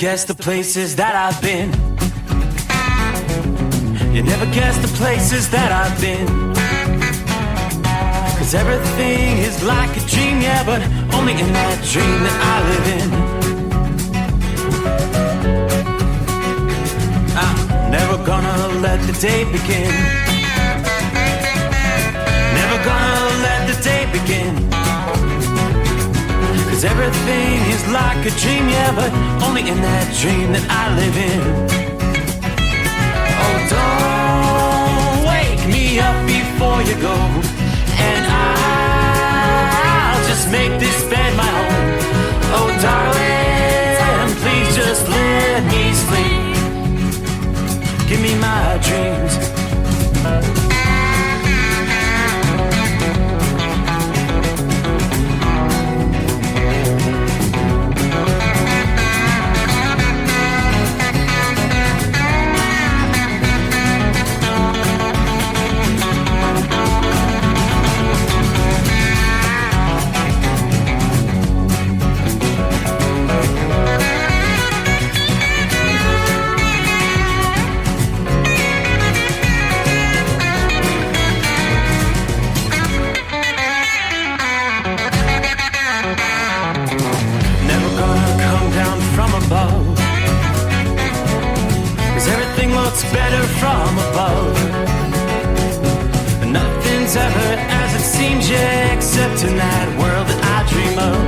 guess the places that I've been. You never guess the places that I've been. 'Cause everything is like a dream, yeah, but only in that dream that I live in. I'm never gonna let the day begin. Never gonna let the day begin. 'Cause everything is like a dream, yeah, but only in that dream that I live in. Oh, don't wake me up before you go, and I'll just make this bed my home. Oh, darling, please just let me sleep. Give me my dreams. Better from above. Nothing's ever as it seems, yeah, except in that world that I dream of.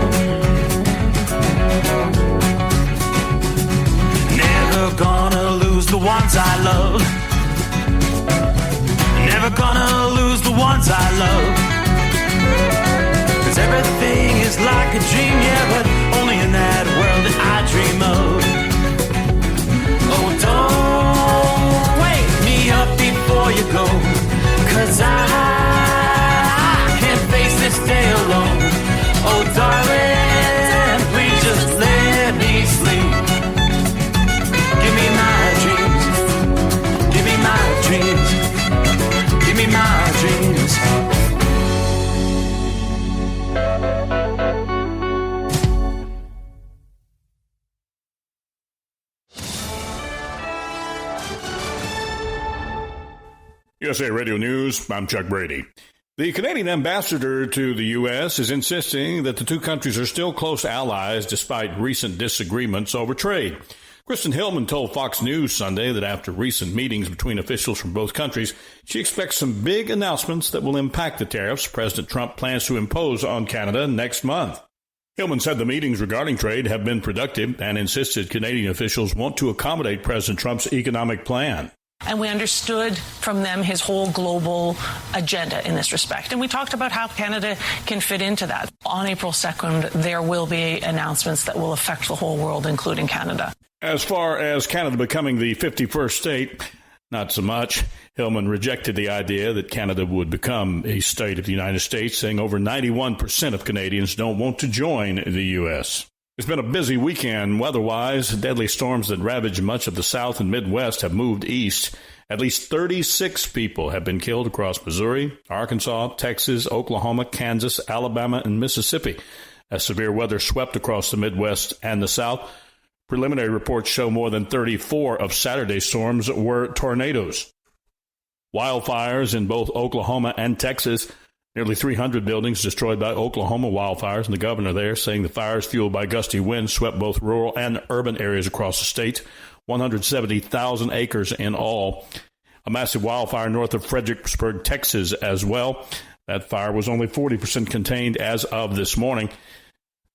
Never gonna lose the ones I love. Never gonna lose the ones I love. 'Cause everything is like a dream, yeah, but only in that world that I dream of. Oh, don't wake me up before you go, 'cause I can't face this day alone. Oh, darling, please just let me sleep. Give me my dreams. Give me my dreams. Give me my dreams. USA Radio News, I'm Chuck Brady. The Canadian ambassador to the U.S. is insisting that the two countries are still close allies despite recent disagreements over trade. Kristen Hillman told Fox News Sunday that after recent meetings between officials from both countries, she expects some big announcements that will impact the tariffs President Trump plans to impose on Canada next month. Hillman said the meetings regarding trade have been productive and insisted Canadian officials want to accommodate President Trump's economic plan. And we understood from them his whole global agenda in this respect. And we talked about how Canada can fit into that. On April 2nd, there will be announcements that will affect the whole world, including Canada. As far as Canada becoming the 51st state, not so much. Hillman rejected the idea that Canada would become a state of the United States, saying over 91% of Canadians don't want to join the U.S. It's been a busy weekend weather-wise. Deadly storms that ravaged much of the South and Midwest have moved east. At least 36 people have been killed across Missouri, Arkansas, Texas, Oklahoma, Kansas, Alabama, and Mississippi as severe weather swept across the Midwest and the South. Preliminary reports show more than 34 of Saturday's storms were tornadoes. Wildfires in both Oklahoma and Texas. Nearly 300 buildings destroyed by Oklahoma wildfires, and the governor there saying the fires fueled by gusty winds swept both rural and urban areas across the state, 170,000 acres in all. A massive wildfire north of Fredericksburg, Texas as well. That fire was only 40% contained as of this morning.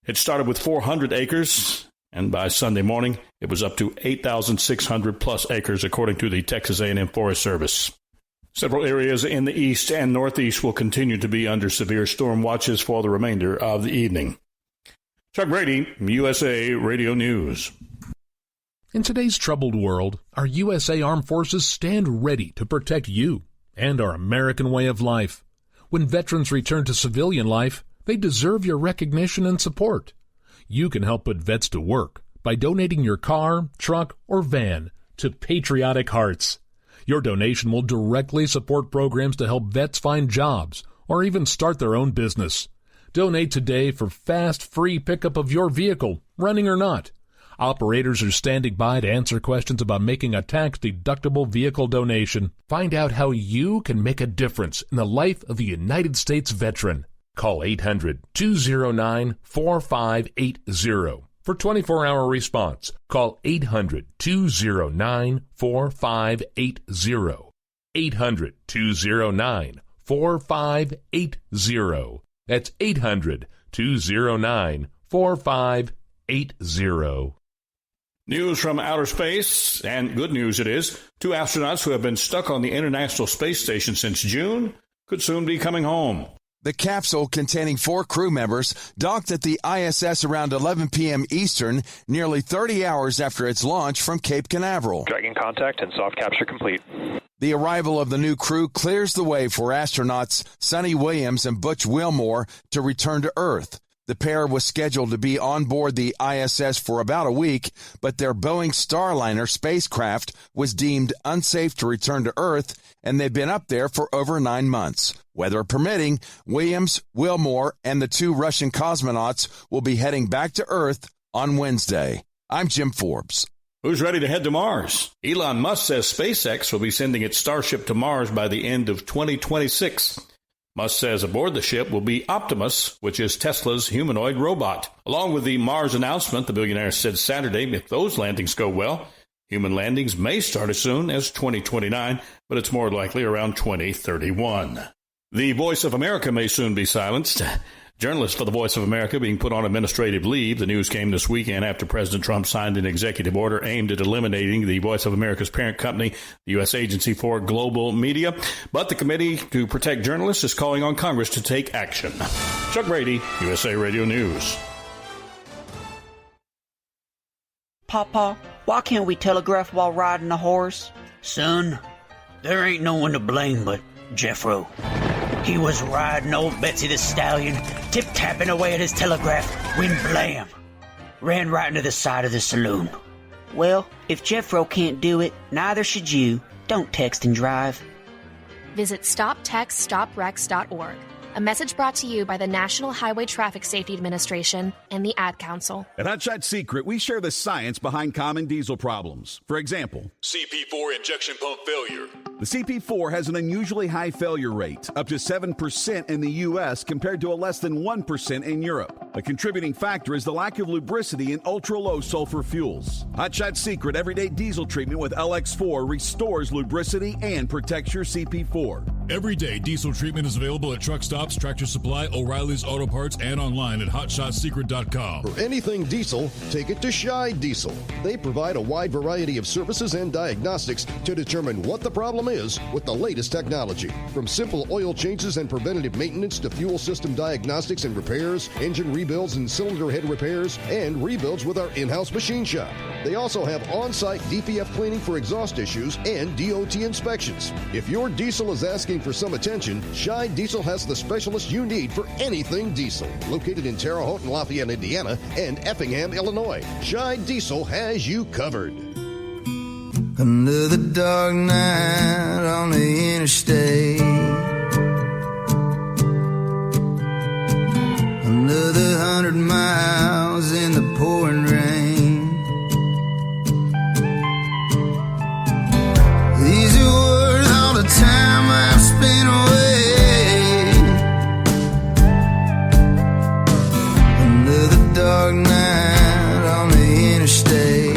It started with 400 acres, and by Sunday morning, it was up to 8,600 plus acres, according to the Texas A&M Forest Service. Several areas in the east and northeast will continue to be under severe storm watches for the remainder of the evening. Chuck Brady, USA Radio News. In today's troubled world, our USA Armed Forces stand ready to protect you and our American way of life. When veterans return to civilian life, they deserve your recognition and support. You can help put vets to work by donating your car, truck, or van to Patriotic Hearts. Your donation will directly support programs to help vets find jobs or even start their own business. Donate today for fast, free pickup of your vehicle, running or not. Operators are standing by to answer questions about making a tax-deductible vehicle donation. Find out how you can make a difference in the life of a United States veteran. Call 800-209-4580 for 24-hour response. Call 800-209-4580. 800-209-4580. That's 800-209-4580. News from outer space, and good news it is. 2 astronauts who have been stuck on the International Space Station since June could soon be coming home. The capsule containing 4 crew members docked at the ISS around 11 p.m. Eastern, nearly 30 hours after its launch from Cape Canaveral. Dragon contact and soft capture complete. The arrival of the new crew clears the way for astronauts Sonny Williams and Butch Wilmore to return to Earth. The pair was scheduled to be on board the ISS for about a week, but their Boeing Starliner spacecraft was deemed unsafe to return to Earth, and they've been up there for over 9 months. Weather permitting, Williams, Wilmore, and the 2 Russian cosmonauts will be heading back to Earth on Wednesday. I'm Jim Forbes. Who's ready to head to Mars? Elon Musk says SpaceX will be sending its Starship to Mars by the end of 2026. Musk says aboard the ship will be Optimus, which is Tesla's humanoid robot. Along with the Mars announcement, the billionaire said Saturday if those landings go well, human landings may start as soon as 2029, but it's more likely around 2031. The Voice of America may soon be silenced. Journalists for the Voice of America being put on administrative leave. The news came this weekend after President Trump signed an executive order aimed at eliminating the Voice of America's parent company, the U.S. Agency for Global Media. But the Committee to Protect Journalists is calling on Congress to take action. Chuck Brady, USA Radio News. Papa, why can't we telegraph while riding a horse? Son, there ain't no one to blame but Jeffro. He was riding old Betsy the Stallion, tip-tapping away at his telegraph, when blam! Ran right into the side of the saloon. Well, if Jeffro can't do it, neither should you. Don't text and drive. Visit StopTextStopWrecks.org. A message brought to you by the National Highway Traffic Safety Administration and the Ad Council. At Hot Shot Secret, we share the science behind common diesel problems. For example, CP4 injection pump failure. The CP4 has an unusually high failure rate, up to 7% in the U.S. compared to a less than 1% in Europe. A contributing factor is the lack of lubricity in ultra-low sulfur fuels. Hot Shot Secret Everyday Diesel Treatment with LX4 restores lubricity and protects your CP4. Everyday diesel treatment is available at truck stops, Tractor Supply, O'Reilly's Auto Parts, and online at HotShotSecret.com. For anything diesel, take it to Scheid Diesel. They provide a wide variety of services and diagnostics to determine what the problem is with the latest technology. From simple oil changes and preventative maintenance to fuel system diagnostics and repairs, engine rebuilds and cylinder head repairs, and rebuilds with our in-house machine shop. They also have on-site DPF cleaning for exhaust issues and DOT inspections. If your diesel is asking for some attention, Scheid Diesel has the specialist you need for anything diesel. Located in Terre Haute and Lafayette, Indiana, and Effingham, Illinois, Scheid Diesel has you covered. Under the dark night on the interstate, under the 100 miles in the pouring rain, these are worth all the time I've spent away. Under the dark night on the interstate,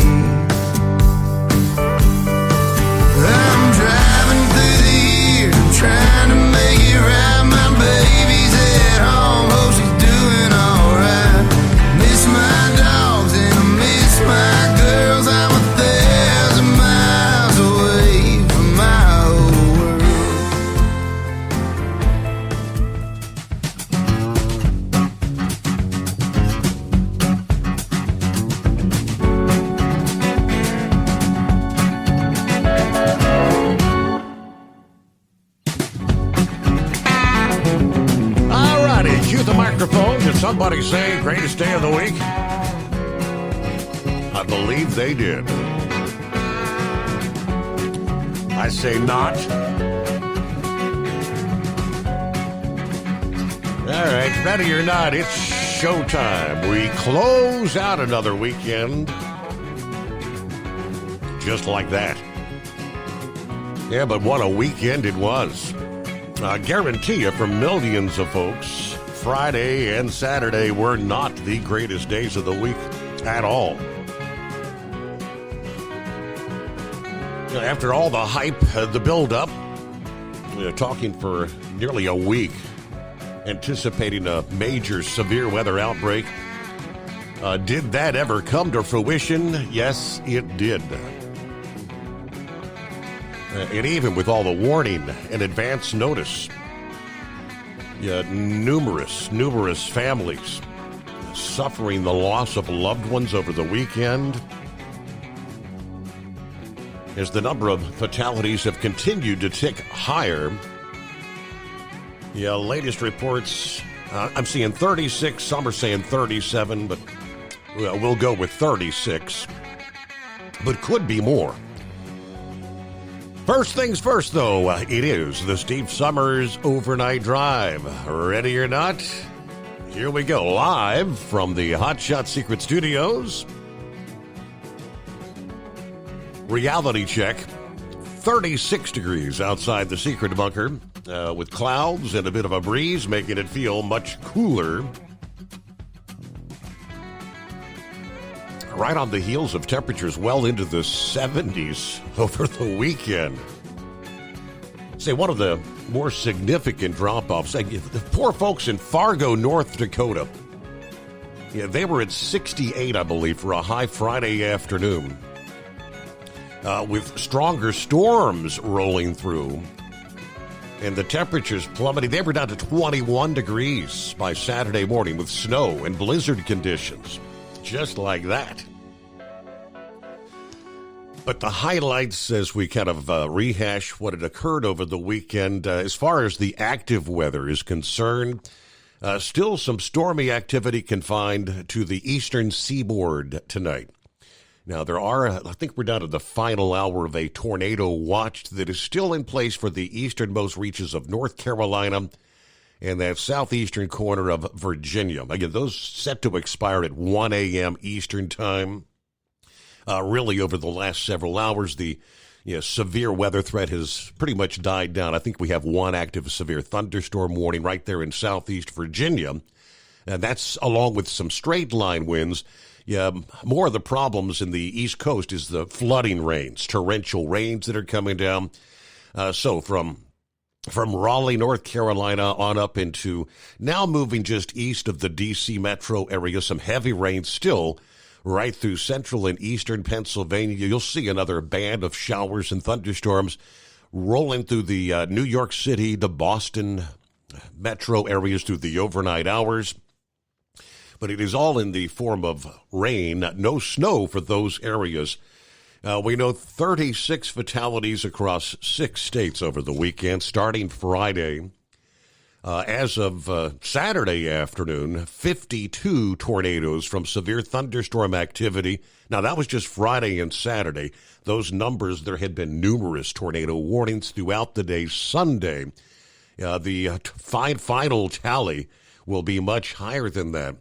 I'm driving through the years, I'm trying to make it right. My baby's at home, hope she's doing alright. Miss my dogs and I miss my girls. I'm 1,000 miles away from my old world. All righty, cue the microphone. Did somebody say greatest day of the week? I believe they did. I say not. All right, ready or not, it's showtime. We close out another weekend just like that. Yeah, but what a weekend it was. I guarantee you, for millions of folks, Friday and Saturday were not the greatest days of the week at all. After all the hype, the build-up, talking for nearly a week, anticipating a major severe weather outbreak, did that ever come to fruition? Yes, it did. And even with all the warning and advance notice, numerous families suffering the loss of loved ones over the weekend, as the number of fatalities have continued to tick higher. Yeah, latest reports, I'm seeing 36, some are saying 37, but we'll go with 36, but could be more. First things first, though, it is the Steve Summers Overnight Drive. Ready or not? Here we go, live from the Hot Shot Secret Studios. Reality check, 36 degrees outside the secret bunker, with clouds and a bit of a breeze, making it feel much cooler. Right on the heels of temperatures well into the 70s over the weekend. Say, one of the more significant drop-offs, the poor folks in Fargo, North Dakota. Yeah, they were at 68, I believe, for a high Friday afternoon. With stronger storms rolling through. And the temperatures plummeting. They were down to 21 degrees by Saturday morning with snow and blizzard conditions. Just like that. But the highlights, as we kind of rehash what had occurred over the weekend, as far as the active weather is concerned, still some stormy activity confined to the eastern seaboard tonight. Now, there are, I think we're down to the final hour of a tornado watch that is still in place for the easternmost reaches of North Carolina and that southeastern corner of Virginia. Again, those set to expire at 1 a.m. Eastern time. Really, over the last several hours, the severe weather threat has pretty much died down. I think we have one active severe thunderstorm warning right there in southeast Virginia. And that's along with some straight line winds. Yeah, more of the problems in the East Coast is the flooding rains, torrential rains that are coming down. So from Raleigh, North Carolina on up into now moving just east of the D.C. metro area, some heavy rain still right through central and eastern Pennsylvania. You'll see another band of showers and thunderstorms rolling through the New York City, the Boston metro areas through the overnight hours. But it is all in the form of rain, no snow for those areas. We know 36 fatalities across 6 states over the weekend, starting Friday. As of Saturday afternoon, 52 tornadoes from severe thunderstorm activity. Now, that was just Friday and Saturday. Those numbers, there had been numerous tornado warnings throughout the day. Sunday, the final tally will be much higher than that.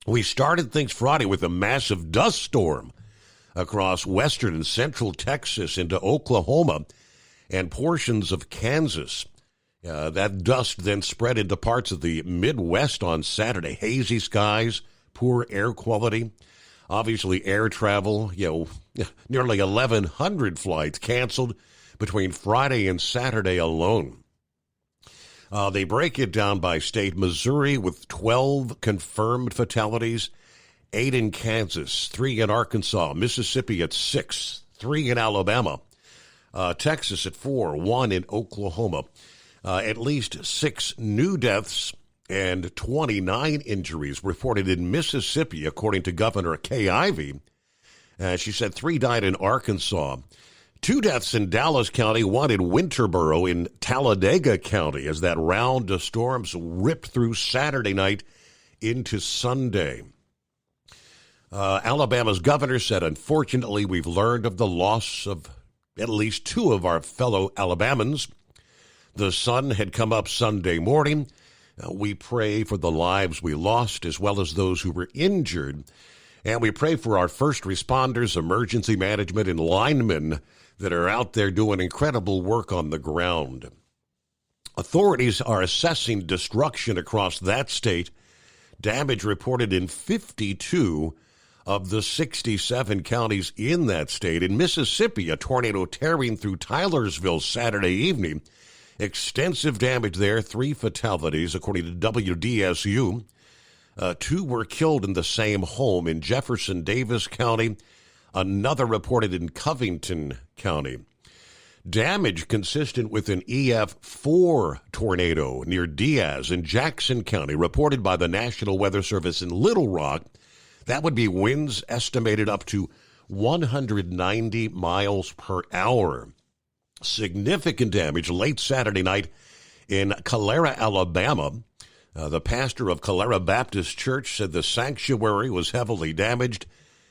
We started things Friday with a massive dust storm across western and central Texas into Oklahoma and portions of Kansas. That dust then spread into parts of the Midwest on Saturday. Hazy skies, poor air quality, obviously air travel. Nearly 1,100 flights canceled between Friday and Saturday alone. They break it down by state. Missouri with 12 confirmed fatalities, 8 in Kansas, 3 in Arkansas, Mississippi at 6, 3 in Alabama, Texas at 4, 1 in Oklahoma. At least 6 new deaths and 29 injuries reported in Mississippi, according to Governor Kay Ivey. She said 3 died in Arkansas. 2 deaths in Dallas County, 1 in Winterboro in Talladega County, as that round of storms ripped through Saturday night into Sunday. Alabama's governor said, unfortunately, we've learned of the loss of at least 2 of our fellow Alabamans. The sun had come up Sunday morning. We pray for the lives we lost as well as those who were injured. And we pray for our first responders, emergency management, and linemen that are out there doing incredible work on the ground. Authorities are assessing destruction across that state. Damage reported in 52 of the 67 counties in that state. In Mississippi, a tornado tearing through Tylersville Saturday evening. Extensive damage there, 3 fatalities, according to WDSU. 2 were killed in the same home in Jefferson Davis County. Another reported in Covington County. Damage consistent with an EF4 tornado near Diaz in Jackson County, reported by the National Weather Service in Little Rock. That would be winds estimated up to 190 miles per hour. Significant damage late Saturday night in Calera, Alabama. The pastor of Calera Baptist Church said the sanctuary was heavily damaged,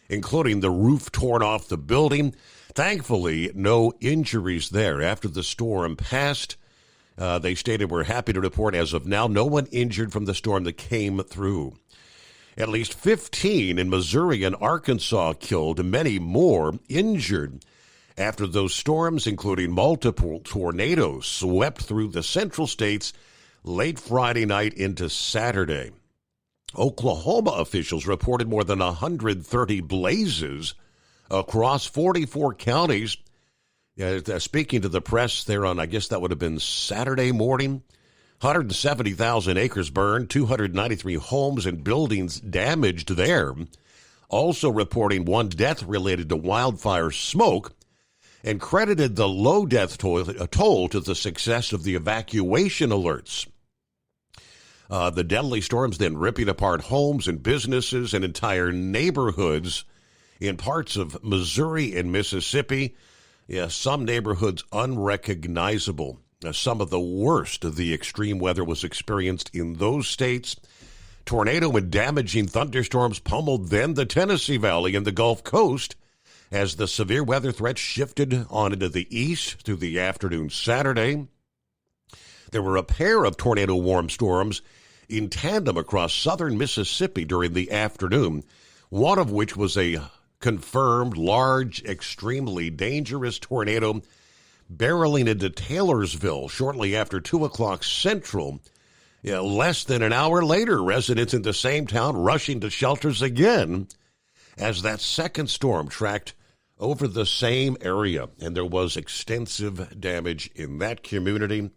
including the roof torn off the building. Thankfully, no injuries there. After the storm passed, they stated, "We're happy to report as of now, no one injured from the storm that came through." At least 15 in Missouri and Arkansas killed, many more injured after those storms, including multiple tornadoes, swept through the central states late Friday night into Saturday. Oklahoma officials reported more than 130 blazes across 44 counties. Speaking to the press there on, I guess that would have been Saturday morning, 170,000 acres burned, 293 homes and buildings damaged there. Also reporting 1 death related to wildfire smoke, and credited the low death toll to the success of the evacuation alerts. The deadly storms then ripping apart homes and businesses and entire neighborhoods in parts of Missouri and Mississippi. Some neighborhoods unrecognizable. Some of the worst of the extreme weather was experienced in those states. Tornado and damaging thunderstorms pummeled then the Tennessee Valley and the Gulf Coast as the severe weather threat shifted on into the east through the afternoon Saturday. There were a pair of tornado warm storms in tandem across southern Mississippi during the afternoon, one of which was a confirmed large, extremely dangerous tornado barreling into Taylorsville shortly after 2 o'clock Central. Less than an hour later, residents in the same town rushing to shelters again as that second storm tracked over the same area, and there was extensive damage in that community.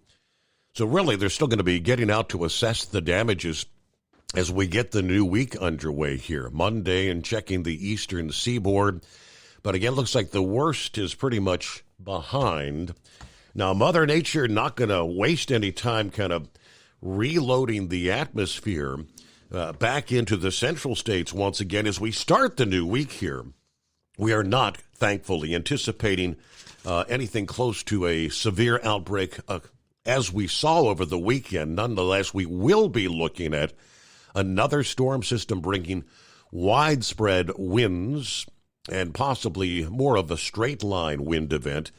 So really, they're still going to be getting out to assess the damages as we get the new week underway here, Monday, and checking the eastern seaboard. But again, looks like the worst is pretty much behind. Now, Mother Nature not going to waste any time kind of reloading the atmosphere back into the central states once again as we start the new week here. We are not, thankfully, anticipating anything close to a severe outbreak as we saw over the weekend. Nonetheless, we will be looking at another storm system bringing widespread winds and possibly more of a straight line wind event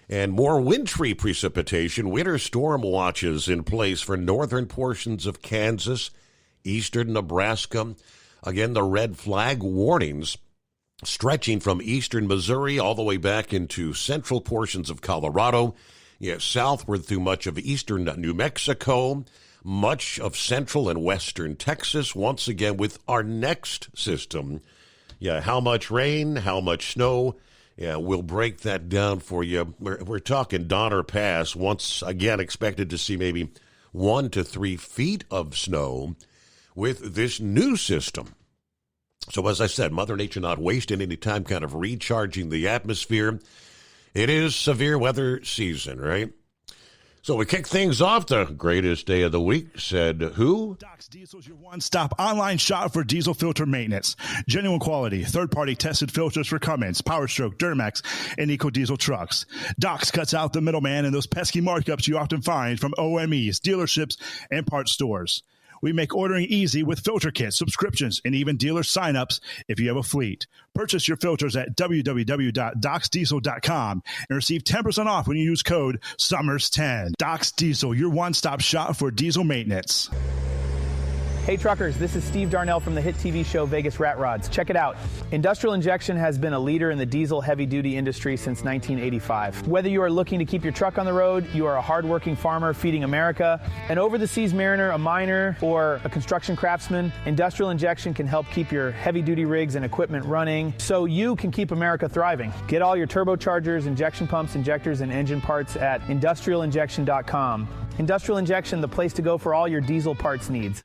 and more wintry precipitation. Winter storm watches in place for northern portions of Kansas, eastern Nebraska. Again, the red flag warnings stretching from eastern Missouri all the way back into central portions of Colorado, southward through much of eastern New Mexico, much of central and western Texas, once again with our next system. How much rain, how much snow? We'll break that down for you. We're talking Donner Pass, once again expected to see maybe 1 to 3 feet of snow with this new system. So as I said, Mother Nature not wasting any time kind of recharging the atmosphere. It is severe weather season, right? So we kick things off. The greatest day of the week, said who? Doc's Diesel is your one-stop online shop for diesel filter maintenance. Genuine quality, third-party tested filters for Cummins, Powerstroke, Duramax, and EcoDiesel trucks. Doc's cuts out the middleman and those pesky markups you often find from OMEs, dealerships, and parts stores. We make ordering easy with filter kits, subscriptions, and even dealer sign-ups if you have a fleet. Purchase your filters at www.docsdiesel.com and receive 10% off when you use code SUMMERS10. Doc's Diesel, your one-stop shop for diesel maintenance. Hey truckers, this is Steve Darnell from the hit TV show Vegas Rat Rods. Check it out. Industrial Injection has been a leader in the diesel heavy-duty industry since 1985. Whether you are looking to keep your truck on the road, you are a hard-working farmer feeding America, an over-the-seas mariner, a miner, or a construction craftsman, Industrial Injection can help keep your heavy-duty rigs and equipment running so you can keep America thriving. Get all your turbochargers, injection pumps, injectors, and engine parts at industrialinjection.com. Industrial Injection, the place to go for all your diesel parts needs.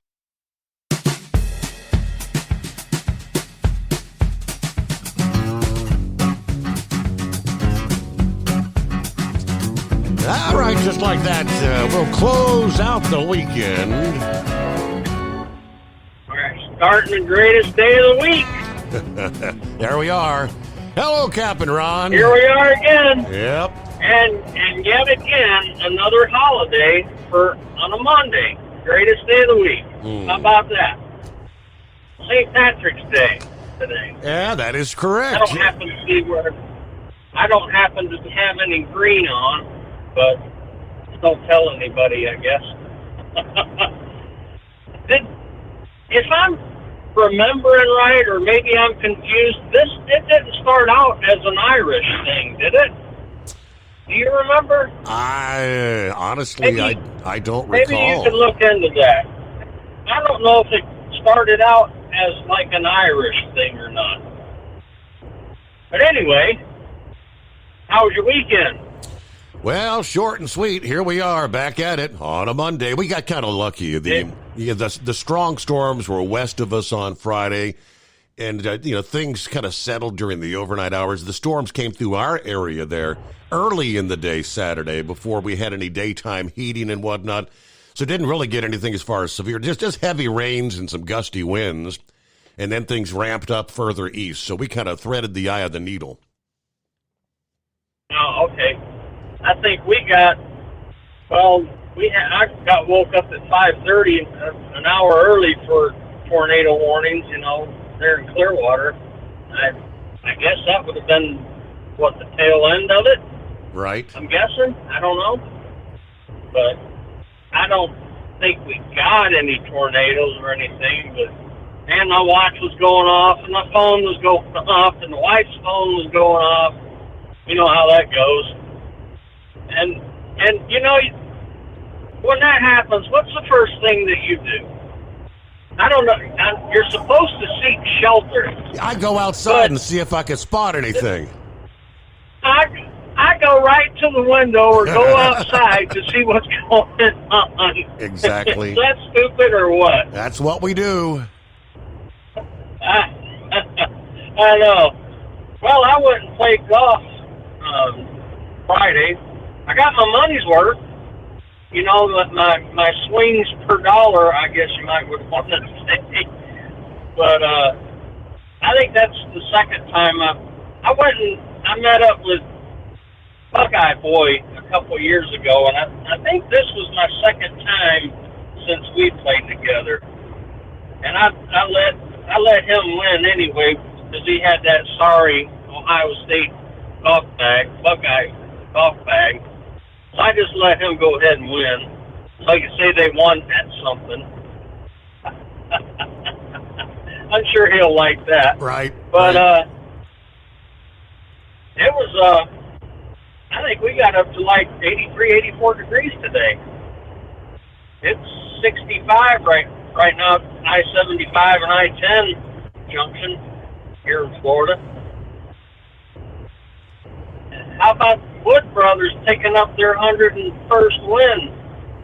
All right, just like that, we'll close out the weekend. All right, starting the greatest day of the week. There we are. Hello, Captain Ron. Here we are again. Yep. And yet again, another holiday on a Monday. Greatest day of the week. How about that? St. Patrick's Day today. Yeah, that is correct. I don't happen to have any green on. But don't tell anybody, I guess. If I'm remembering right, or maybe I'm confused, it didn't start out as an Irish thing, did it? Do you remember? I don't recall. Maybe you can look into that. I don't know if it started out as like an Irish thing or not. But anyway, how was your weekend? Well, short and sweet. Here we are, back at it on a Monday. We got kind of lucky. The strong storms were west of us on Friday, and things kind of settled during the overnight hours. The storms came through our area there early in the day Saturday before we had any daytime heating and whatnot. So didn't really get anything as far as severe, just heavy rains and some gusty winds, and then things ramped up further east. So we kind of threaded the eye of the needle. Oh, okay. I think I got woke up at 5:30, an hour early for tornado warnings, there in Clearwater. I guess that would have been, the tail end of it? Right. I'm guessing. I don't know. But I don't think we got any tornadoes or anything, and my watch was going off, and my phone was going off, and the wife's phone was going off. You know how that goes. And when that happens, what's the first thing that you do? I don't know. You're supposed to seek shelter. I go outside and see if I can spot anything. I go right to the window or go outside to see what's going on. Exactly. Is that stupid or what? That's what we do. I know. Well, I went and played golf Friday. I got my money's worth. My swings per dollar, I guess you might would want to say. But I think that's the second time I went and I met up with Buckeye Boy a couple years ago, and I think this was my second time since we played together. And I let him win anyway because he had that sorry Ohio State Buckeye golf bag. So I just let him go ahead and win. So I can say they won at something. I'm sure he'll like that. Right. But it was, I think we got up to like 83, 84 degrees today. It's 65 right now, I-75 and I-10 junction here in Florida. How about Wood Brothers picking up their 101st win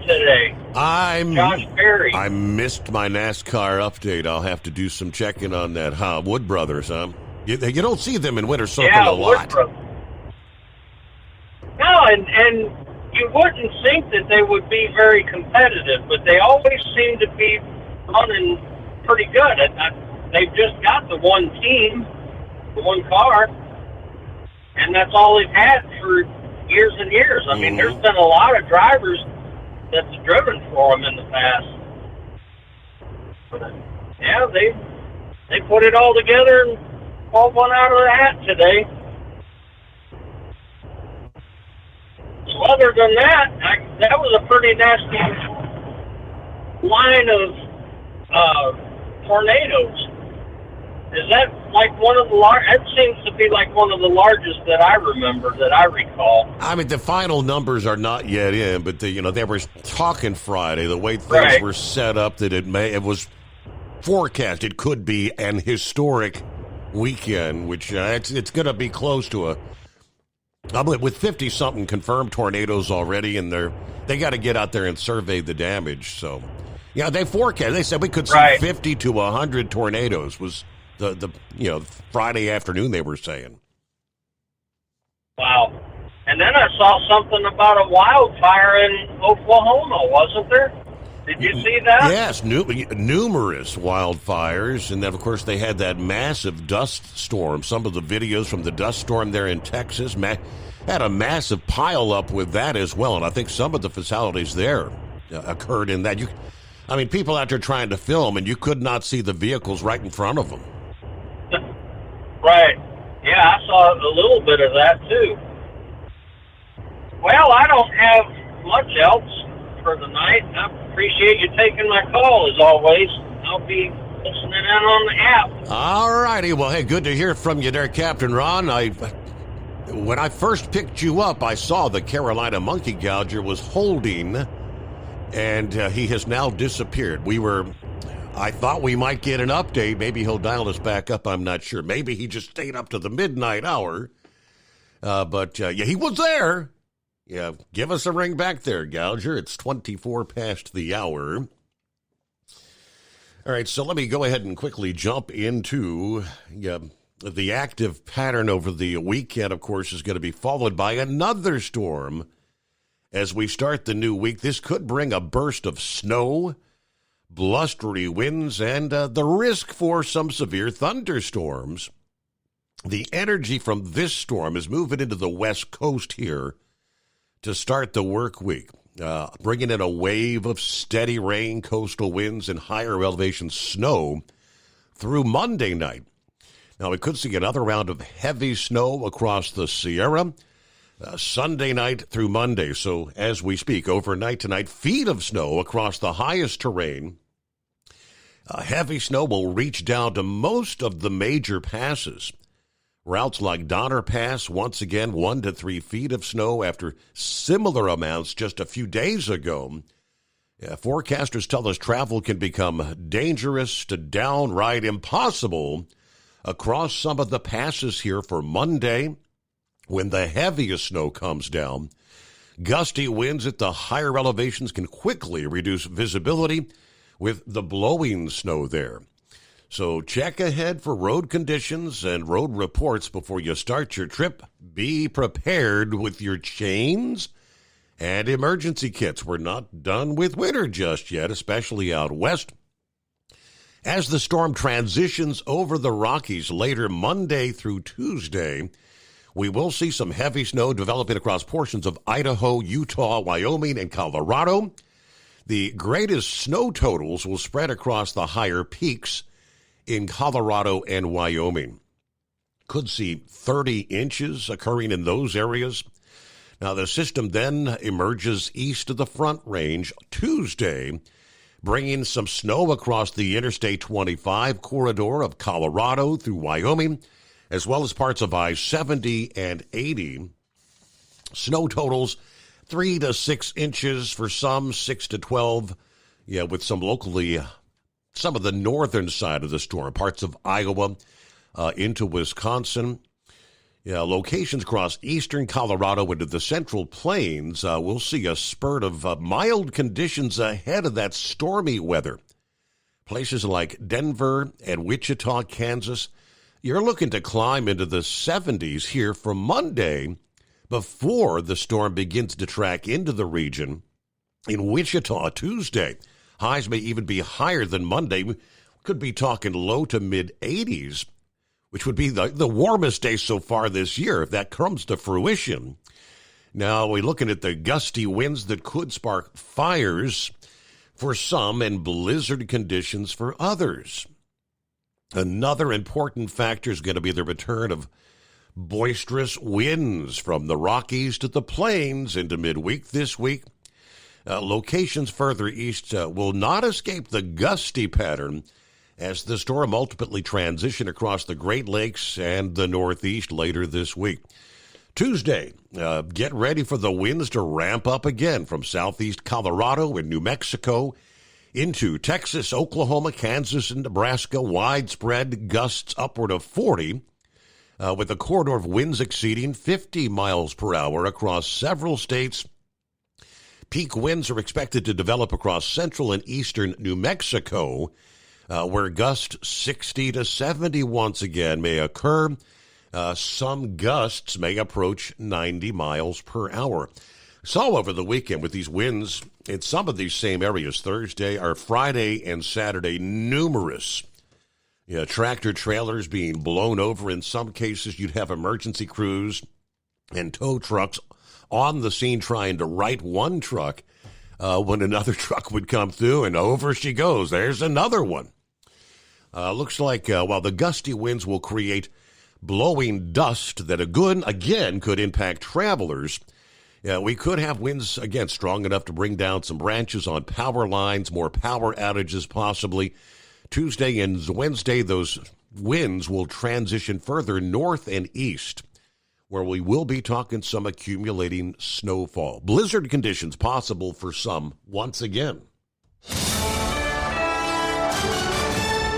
today? Josh Berry. I missed my NASCAR update. I'll have to do some checking on that. Wood Brothers, huh? You don't see them in Winter Circle a lot. No, and you wouldn't think that they would be very competitive, but they always seem to be running pretty good. They've just got the one team, the one car, and that's all they've had for years and years. I mean, there's been a lot of drivers that's driven for them in the past. But, yeah, they put it all together and pulled one out of the hat today. So other than that, that was a pretty nasty line of tornadoes. Is that like one of the largest? It seems to be like one of the largest that I remember, that I recall. I mean, the final numbers are not yet in, but they were talking Friday, the way things were set up, that it was forecast it could be an historic weekend, which it's going to be close to with 50-something confirmed tornadoes already, and they got to get out there and survey the damage. So, yeah, they forecast. They said we could see 50 to 100 tornadoes. Was the Friday afternoon they were saying. Wow. And then I saw something about a wildfire in Oklahoma, wasn't there? Did you see that? Yes, numerous wildfires, and then, of course, they had that massive dust storm. Some of the videos from the dust storm there in Texas had a massive pile-up with that as well, and I think some of the fatalities there occurred in that. People out there trying to film, and you could not see the vehicles right in front of them. Right. Yeah, I saw a little bit of that, too. Well, I don't have much else for the night. I appreciate you taking my call, as always. I'll be listening in on the app. All righty. Well, hey, good to hear from you there, Captain Ron. When I first picked you up, I saw the Carolina monkey gouger was holding, and he has now disappeared. I thought we might get an update. Maybe he'll dial us back up. I'm not sure. Maybe he just stayed up to the midnight hour. But he was there. Yeah, give us a ring back there, Gouger. It's 24 past the hour. All right, so let me go ahead and quickly jump into the active pattern over the weekend, of course, is going to be followed by another storm as we start the new week. This could bring a burst of snow, blustery winds, and the risk for some severe thunderstorms. The energy from this storm is moving into the west coast here to start the work week, bringing in a wave of steady rain, coastal winds, and higher elevation snow through Monday night. Now, we could see another round of heavy snow across the Sierra Sunday night through Monday. So as we speak, overnight tonight, feet of snow across the highest terrain. Heavy snow will reach down to most of the major passes. Routes like Donner Pass, once again, 1 to 3 feet of snow after similar amounts just a few days ago. Forecasters tell us travel can become dangerous to downright impossible across some of the passes here for Monday when the heaviest snow comes down. Gusty winds at the higher elevations can quickly reduce visibility with the blowing snow there. So check ahead for road conditions and road reports before you start your trip. Be prepared with your chains and emergency kits. We're not done with winter just yet, especially out west. As the storm transitions over the Rockies later Monday through Tuesday, we will see some heavy snow developing across portions of Idaho, Utah, Wyoming, and Colorado. The greatest snow totals will spread across the higher peaks in Colorado and Wyoming. Could see 30 inches occurring in those areas. Now, the system then emerges east of the Front Range Tuesday, bringing some snow across the Interstate 25 corridor of Colorado through Wyoming, as well as parts of I-70 and 80. Snow totals 3 to 6 inches for some, 6 to 12, with some locally some of the northern side of the storm, parts of Iowa into Wisconsin. Locations across eastern Colorado into the Central Plains, we'll see a spurt of mild conditions ahead of that stormy weather. Places like Denver and Wichita, Kansas, you're looking to climb into the 70s here for Monday before the storm begins to track into the region. In Wichita, Tuesday, highs may even be higher than Monday. We could be talking low to mid-80s, which would be the warmest day so far this year if that comes to fruition. Now, we're looking at the gusty winds that could spark fires for some and blizzard conditions for others. Another important factor is going to be the return of boisterous winds from the Rockies to the plains into midweek this week. Locations further east will not escape the gusty pattern as the storm ultimately transition across the Great Lakes and the Northeast later this week. Tuesday, get ready for the winds to ramp up again from southeast Colorado and New Mexico into Texas, Oklahoma, Kansas, and Nebraska. Widespread gusts upward of 40, with a corridor of winds exceeding 50 miles per hour across several states. Peak winds are expected to develop across central and eastern New Mexico, where gusts 60 to 70 once again may occur. Some gusts may approach 90 miles per hour. Saw over the weekend with these winds in some of these same areas Thursday or Friday and Saturday, numerous tractor trailers being blown over. In some cases, you'd have emergency crews and tow trucks on the scene trying to right one truck when another truck would come through, and over she goes. There's another one. Looks like while the gusty winds will create blowing dust that again could impact travelers, we could have winds again strong enough to bring down some branches on power lines, more power outages possibly. Tuesday and Wednesday, those winds will transition further north and east, where we will be talking some accumulating snowfall. Blizzard conditions possible for some once again.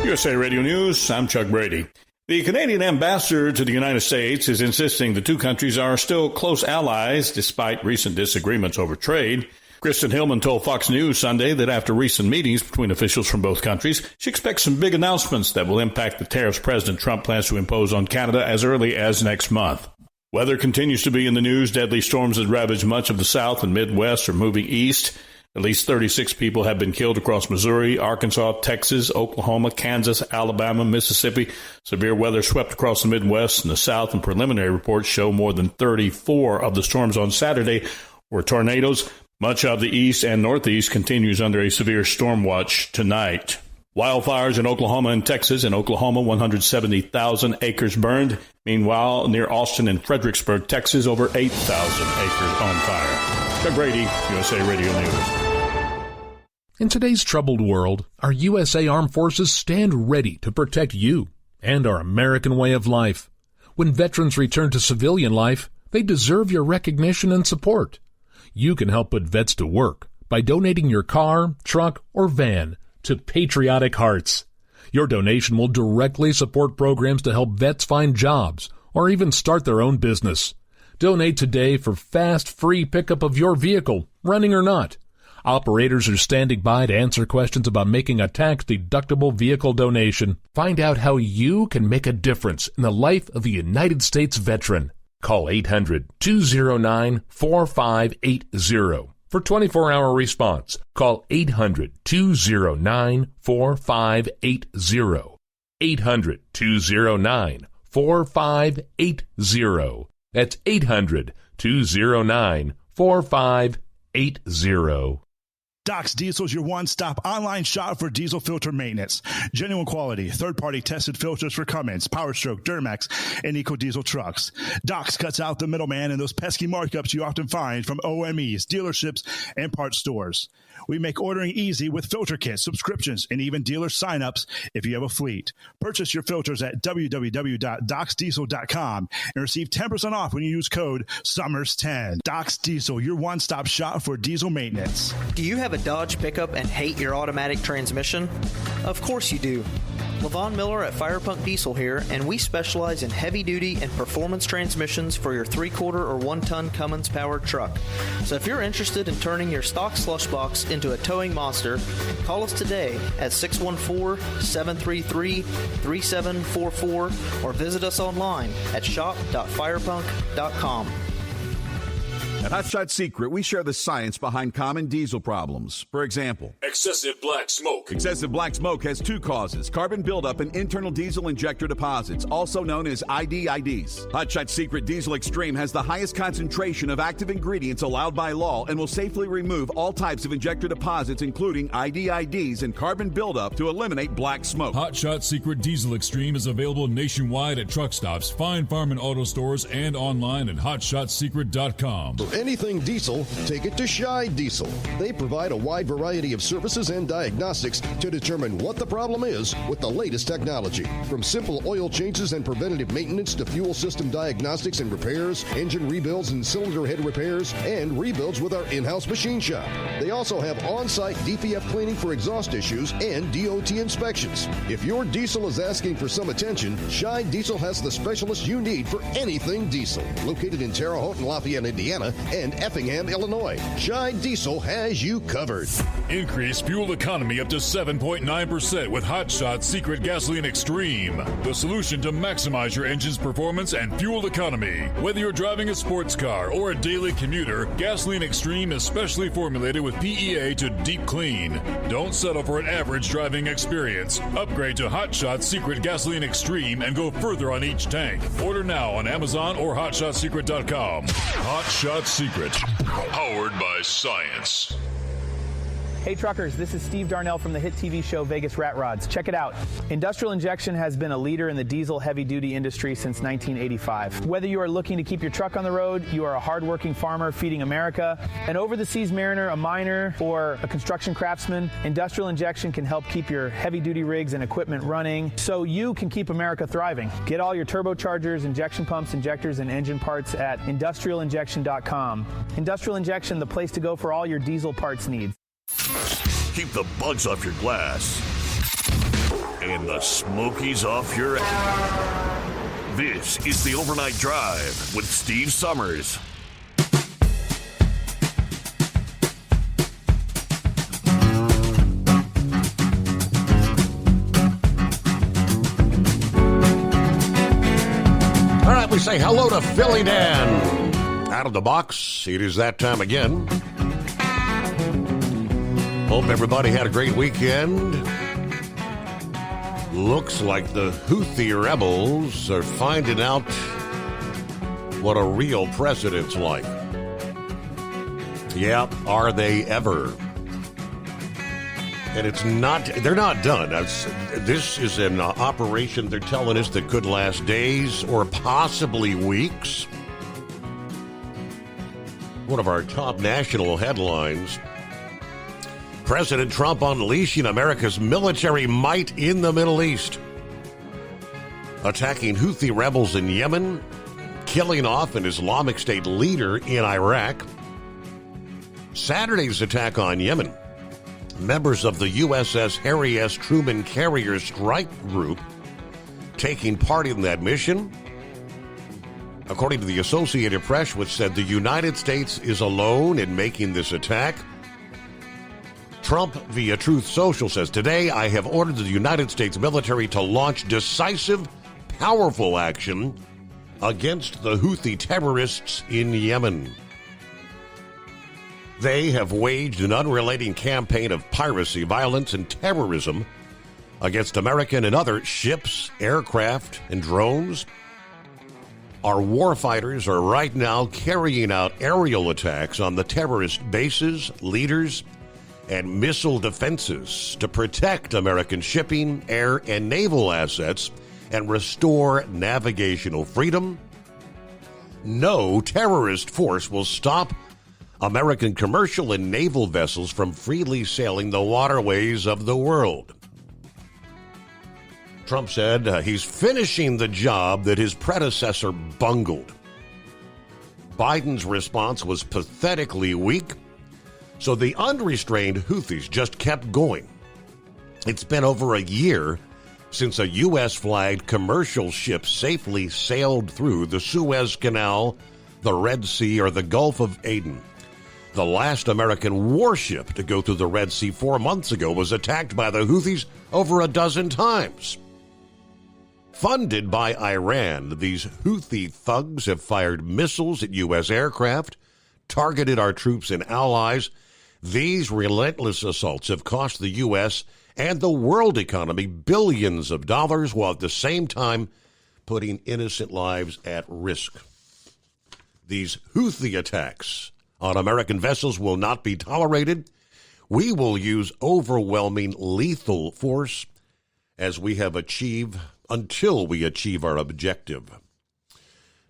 USA Radio News, I'm Chuck Brady. The Canadian ambassador to the United States is insisting the two countries are still close allies despite recent disagreements over trade. Kristen Hillman told Fox News Sunday that after recent meetings between officials from both countries, she expects some big announcements that will impact the tariffs President Trump plans to impose on Canada as early as next month. Weather continues to be in the news. Deadly storms that ravage much of the South and Midwest are moving east. At least 36 people have been killed across Missouri, Arkansas, Texas, Oklahoma, Kansas, Alabama, Mississippi. Severe weather swept across the Midwest and the South, and preliminary reports show more than 34 of the storms on Saturday were tornadoes. Much of the East and Northeast continues under a severe storm watch tonight. Wildfires in Oklahoma and Texas. In Oklahoma, 170,000 acres burned. Meanwhile, near Austin and Fredericksburg, Texas, over 8,000 acres on fire. Chuck Brady, USA Radio News. In today's troubled world, our USA Armed Forces stand ready to protect you and our American way of life. When veterans return to civilian life, they deserve your recognition and support. You can help put vets to work by donating your car, truck, or van to Patriotic Hearts. Your donation will directly support programs to help vets find jobs or even start their own business. Donate today for fast, free pickup of your vehicle, running or not. Operators are standing by to answer questions about making a tax-deductible vehicle donation. Find out how you can make a difference in the life of a United States veteran. Call 800-209-4580 for 24-hour response. Call 800-209-4580. 800-209-4580. That's 800-209-4580. Doc's Diesel is your one-stop online shop for diesel filter maintenance. Genuine quality, third-party tested filters for Cummins, PowerStroke, Duramax, and EcoDiesel trucks. Doc's cuts out the middleman and those pesky markups you often find from OMEs, dealerships, and parts stores. We make ordering easy with filter kits, subscriptions, and even dealer sign-ups if you have a fleet. Purchase your filters at www.docsdiesel.com and receive 10% off when you use code SUMMERS10. Doc's Diesel, your one-stop shop for diesel maintenance. Do you have a Dodge pickup and hate your automatic transmission? Of course you do. LaVon Miller at Firepunk Diesel here, and we specialize in heavy-duty and performance transmissions for your 3/4 or 1-ton Cummins-powered truck. So if you're interested in turning your stock slush box into a towing monster, call us today at 614-733-3744 or visit us online at shop.firepunk.com. At Hot Shot Secret, we share the science behind common diesel problems. For example, Excessive black smoke. Excessive black smoke has two causes: carbon buildup and internal diesel injector deposits, also known as IDIDs. Hot Shot Secret Diesel Extreme has the highest concentration of active ingredients allowed by law and will safely remove all types of injector deposits, including IDIDs and carbon buildup, to eliminate black smoke. Hot Shot Secret Diesel Extreme is available nationwide at truck stops, fine farm and auto stores, and online at hotshotsecret.com. For anything diesel, take it to Shy Diesel. They provide a wide variety of services and diagnostics to determine what the problem is with the latest technology. From simple oil changes and preventative maintenance to fuel system diagnostics and repairs, engine rebuilds and cylinder head repairs, and rebuilds with our in-house machine shop. They also have on-site DPF cleaning for exhaust issues and DOT inspections. If your diesel is asking for some attention, Shy Diesel has the specialist you need for anything diesel. Located in Terre Haute and Lafayette, Indiana, and Effingham, Illinois, Shy Diesel has you covered. Increase fuel economy up to 7.9% with Hot Shot Secret Gasoline Extreme. The solution to maximize your engine's performance and fuel economy. Whether you're driving a sports car or a daily commuter, Gasoline Extreme is specially formulated with PEA to deep clean. Don't settle for an average driving experience. Upgrade to Hot Shot Secret Gasoline Extreme and go further on each tank. Order now on Amazon or hotshotsecret.com. Hot Shot Secret. Powered by science. Hey truckers, this is Steve Darnell from the hit TV show Vegas Rat Rods. Check it out. Industrial Injection has been a leader in the diesel heavy-duty industry since 1985. Whether you are looking to keep your truck on the road, you are a hardworking farmer feeding America, an over-the-seas mariner, a miner, or a construction craftsman, Industrial Injection can help keep your heavy-duty rigs and equipment running so you can keep America thriving. Get all your turbochargers, injection pumps, injectors, and engine parts at industrialinjection.com. Industrial Injection, the place to go for all your diesel parts needs. Keep the bugs off your glass and the smokies off your ass. This is the Overnight Drive with Steve Summers. All right, we say hello to Philly Dan. Out of the box, it is that time again. Hope everybody had a great weekend. Looks like the Houthi rebels are finding out what a real president's like. Yeah, are they ever? And they're not done. This is an operation they're telling us that could last days or possibly weeks. One of our top national headlines: President Trump unleashing America's military might in the Middle East. Attacking Houthi rebels in Yemen, killing off an Islamic State leader in Iraq. Saturday's attack on Yemen. Members of the USS Harry S. Truman Carrier Strike Group taking part in that mission. According to the Associated Press, which said the United States is alone in making this attack. Trump, via Truth Social, says, today I have ordered the United States military to launch decisive, powerful action against the Houthi terrorists in Yemen. They have waged an unrelenting campaign of piracy, violence, and terrorism against American and other ships, aircraft, and drones. Our warfighters are right now carrying out aerial attacks on the terrorist bases, leaders, and missile defenses to protect American shipping, air, and naval assets and restore navigational freedom. No terrorist force will stop American commercial and naval vessels from freely sailing the waterways of the world. Trump said he's finishing the job that his predecessor bungled. Biden's response was pathetically weak. So the unrestrained Houthis just kept going. It's been over a year since a U.S.-flagged commercial ship safely sailed through the Suez Canal, the Red Sea, or the Gulf of Aden. The last American warship to go through the Red Sea 4 months ago was attacked by the Houthis over a dozen times. Funded by Iran, these Houthi thugs have fired missiles at U.S. aircraft, targeted our troops and allies, These relentless assaults have cost the U.S. and the world economy billions of dollars, while at the same time putting innocent lives at risk. These Houthi attacks on American vessels will not be tolerated. We will use overwhelming lethal force as we have achieved until we achieve our objective.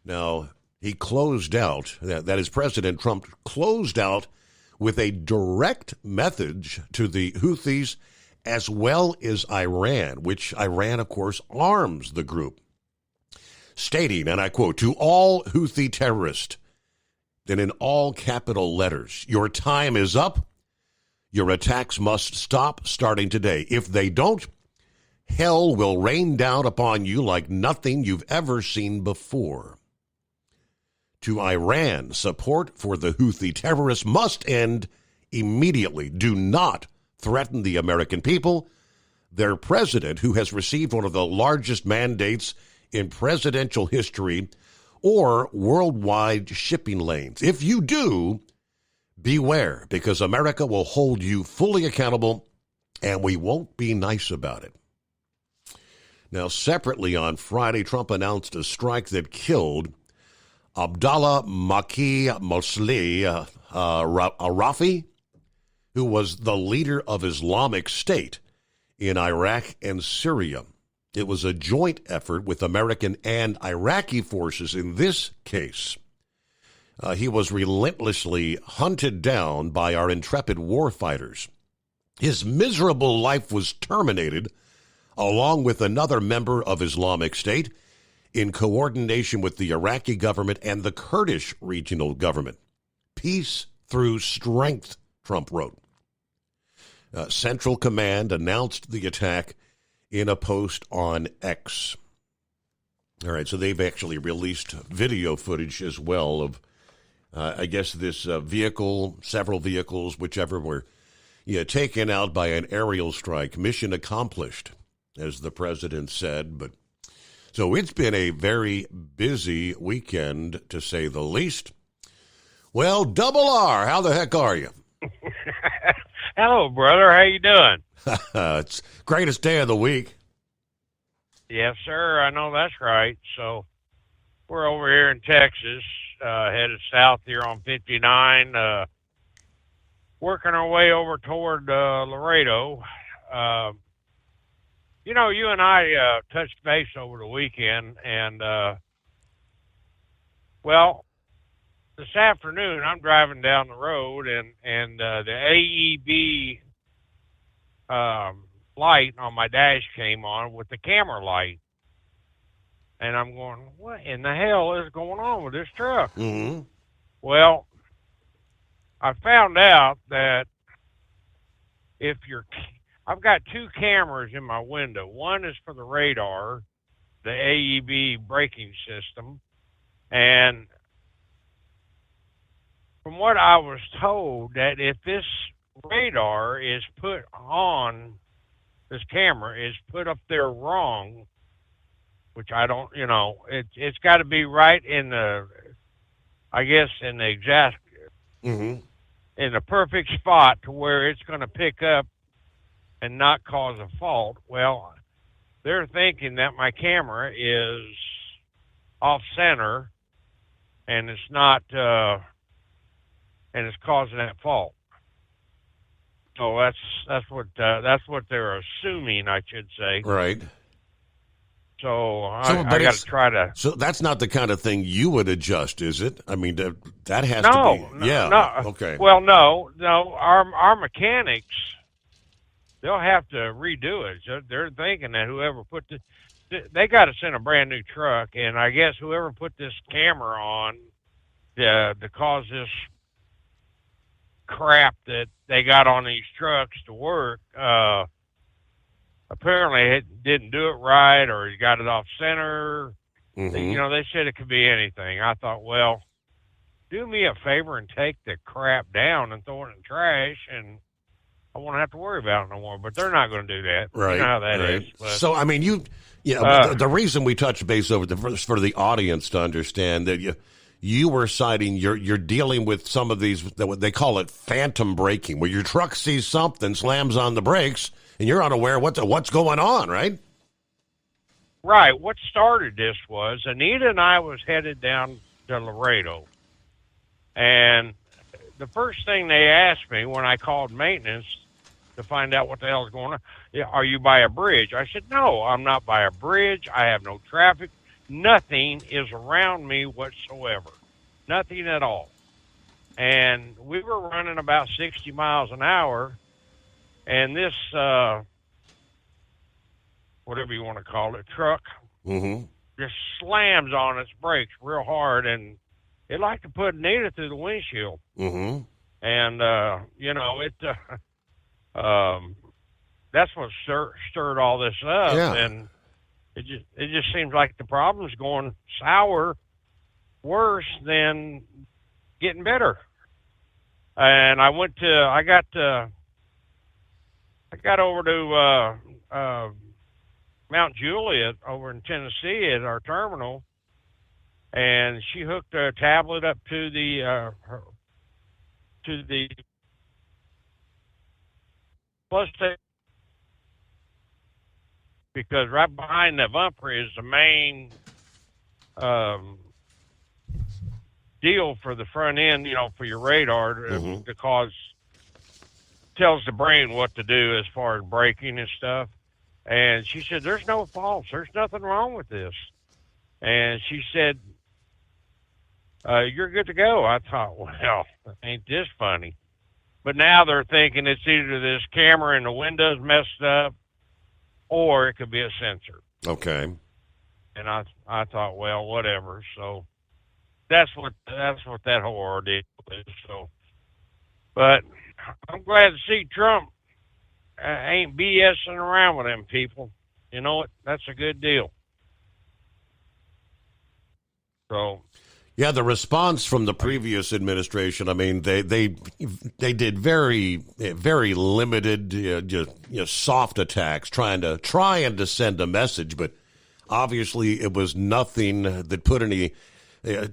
Now, he closed out, that is, President Trump closed out with a direct message to the Houthis as well as Iran, which Iran, of course, arms the group, stating, and I quote, "To all Houthi terrorists," then in all capital letters, "your time is up. Your attacks must stop starting today. If they don't, hell will rain down upon you like nothing you've ever seen before." To Iran, support for the Houthi terrorists must end immediately. Do not threaten the American people. Their president, who has received one of the largest mandates in presidential history, or worldwide shipping lanes. If you do, beware, because America will hold you fully accountable, and we won't be nice about it. Now, separately on Friday, Trump announced a strike that killed Abdallah Maki Mosleh Rafi, who was the leader of Islamic State in Iraq and Syria. It was a joint effort with American and Iraqi forces in this case. He was relentlessly hunted down by our intrepid warfighters. His miserable life was terminated, along with another member of Islamic State, in coordination with the Iraqi government and the Kurdish regional government. Peace through strength, Trump wrote. Central Command announced the attack in a post on X. All right, so they've actually released video footage as well of, I guess, this vehicle, several vehicles, whichever were taken out by an aerial strike. Mission accomplished, as the president said. But so it's been a very busy weekend, to say the least. Well, Double R, how the heck are you? Hello, brother. How you doing? It's greatest day of the week. Yes, sir. I know that's right. So we're over here in Texas, headed south here on 59, working our way over toward Laredo. You and I touched base over the weekend, and, this afternoon I'm driving down the road, and the AEB light on my dash came on with the camera light. And I'm going, what in the hell is going on with this truck? Mm-hmm. Well, I found out that I've got two cameras in my window. One is for the radar, the AEB braking system. And from what I was told, that if this radar is put on, this camera is put up there wrong, which I don't, it's got to be right in the exact, mm-hmm. in the perfect spot to where it's going to pick up and not cause a fault. Well, they're thinking that my camera is off center and it's not, and it's causing that fault. So that's what they're assuming, I should say. Right. So I got to try to. So that's not the kind of thing you would adjust, is it? I mean, that has to be. Yeah. No. Okay. Well, no. Our mechanics, they'll have to redo it. So they're thinking that whoever put they got to send a brand new truck, and I guess whoever put this camera on to cause this crap that they got on these trucks to work, apparently it didn't do it right, or he got it off center. Mm-hmm. They said it could be anything. I thought, well, do me a favor and take the crap down and throw it in the trash, and I won't have to worry about it no more. But they're not going to do that. Right. You know how that is. But, so, I mean, the reason we touch base over for the audience to understand that you were citing you're dealing with some of these, what they call it, phantom braking, where your truck sees something, slams on the brakes, and you're unaware what's going on, right? Right. What started this was Anita and I was headed down to Laredo, and the first thing they asked me when I called maintenance to find out what the hell is going on, are you by a bridge? I said, no, I'm not by a bridge. I have no traffic. Nothing is around me whatsoever. Nothing at all. And we were running about 60 miles an hour, and this, whatever you want to call it, truck, just slams on its brakes real hard, and it like to put Nita through the windshield. And, that's what stirred all this up. Yeah. And it just seems like the problem's going sour, worse than getting better. And I got over to Mount Juliet over in Tennessee at our terminal, and she hooked a tablet up to the plus because right behind the bumper is the main deal for the front end, for your radar, because tells the brain what to do as far as braking and stuff. And she said, there's no faults. There's nothing wrong with this. And she said, you're good to go. I thought, well, ain't this funny? But now they're thinking it's either this camera in the window's messed up, or it could be a sensor. Okay. And I thought, well, whatever. So that's what that whole ordeal is. So, but I'm glad to see Trump ain't BSing around with them people. You know what? That's a good deal. So. Yeah, the response from the previous administration, I mean, they did very, very limited, soft attacks, trying to send a message, but obviously it was nothing that put any.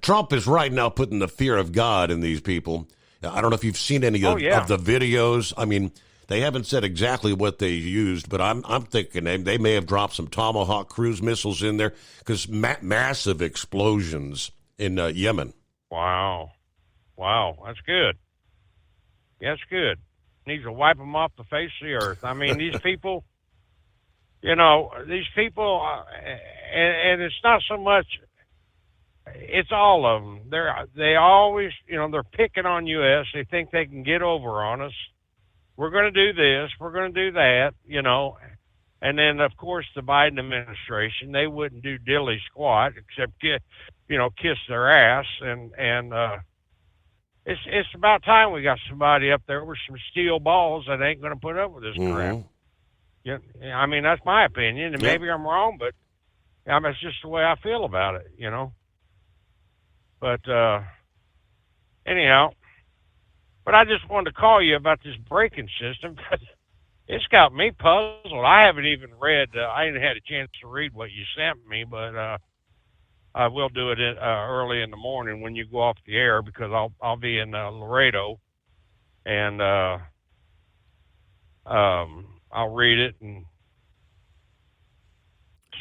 Trump is right now putting the fear of God in these people. I don't know if you've seen any of the videos. I mean, they haven't said exactly what they used, but I'm thinking they may have dropped some Tomahawk cruise missiles in there, because massive explosions in Yemen. Wow, that's good. That's good. Needs to wipe them off the face of the earth. I mean, these people, and it's not so much. It's all of them. They always, they're picking on us. They think they can get over on us. We're going to do this. We're going to do that. And then, of course, the Biden administration, they wouldn't do dilly squat except kiss their ass. And it's about time we got somebody up there with some steel balls that ain't going to put up with this crap. Yeah, I mean, that's my opinion, and maybe I'm wrong, but it's just the way I feel about it, But anyhow, but I just wanted to call you about this braking system, because it's got me puzzled. I haven't even read. I didn't had a chance to read what you sent me, but I will do it early in the morning when you go off the air, because I'll be in Laredo, and I'll read it and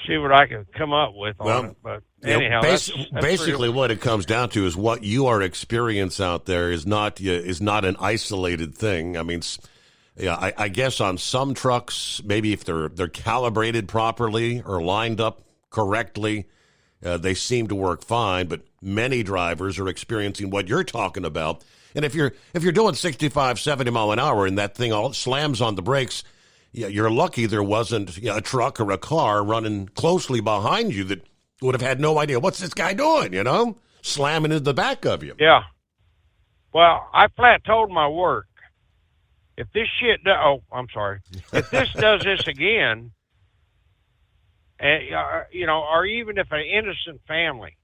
see what I can come up with on it. But anyhow, that's basically what it comes down to is what your experience out there is not an isolated thing. I mean, I guess on some trucks, maybe if they're calibrated properly or lined up correctly, they seem to work fine. But many drivers are experiencing what you're talking about. And if you're doing 65, 70 mile an hour and that thing all slams on the brakes, you're lucky there wasn't a truck or a car running closely behind you that would have had no idea, what's this guy doing, slamming into the back of you. Yeah. Well, I flat told my work, if this shit if this does this again, or even if an innocent family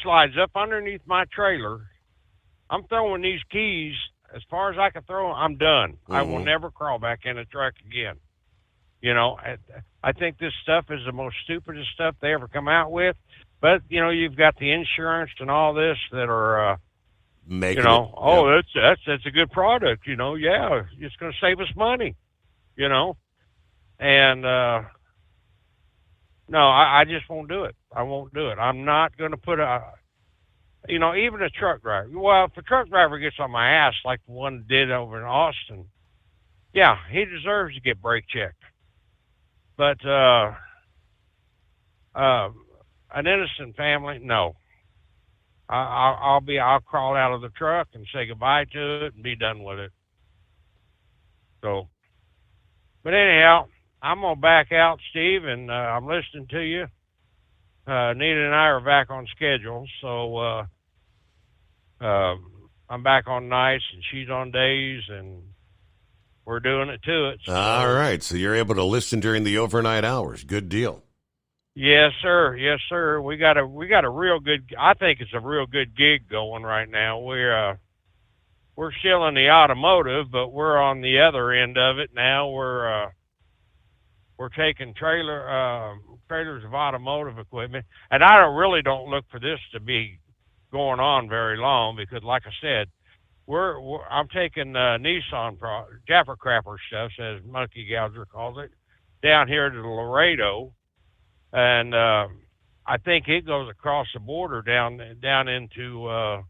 slides up underneath my trailer, I'm throwing these keys as far as I can throw them. I'm done. I will never crawl back in a truck again. I think this stuff is the most stupidest stuff they ever come out with. But, you've got the insurance and all this that are, that's a good product, yeah, it's going to save us money, And, no, I just won't do it. I won't do it. I'm not going to put even a truck driver. Well, if a truck driver gets on my ass like the one did over in Austin, yeah, he deserves to get brake checked. But an innocent family, no. I'll crawl out of the truck and say goodbye to it and be done with it. So, but anyhow, I'm gonna back out, Steve, and I'm listening to you. Nita and I are back on schedule, so I'm back on nights and she's on days, and we're doing it to it. So. All right, so you're able to listen during the overnight hours. Good deal. Yes, sir. Yes, sir. We got a real good. I think it's a real good gig going right now. We're still in the automotive, but we're on the other end of it now. We're taking trailers of automotive equipment, and I really don't look for this to be going on very long because, like I said, I'm taking Nissan Jaffa Crapper stuff, as Monkey Gouger calls it, down here to Laredo, and I think it goes across the border down into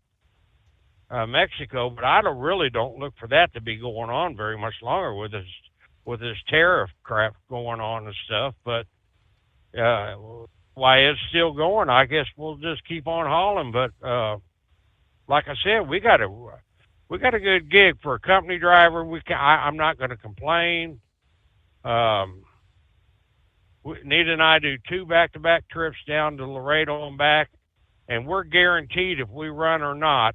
Mexico. But I really don't look for that to be going on very much longer with this tariff crap going on and stuff. But why it's still going, I guess we'll just keep on hauling. But like I said, we got a good gig for a company driver. I'm not going to complain. Nita and I do 2 back-to-back trips down to Laredo and back, and we're guaranteed, if we run or not,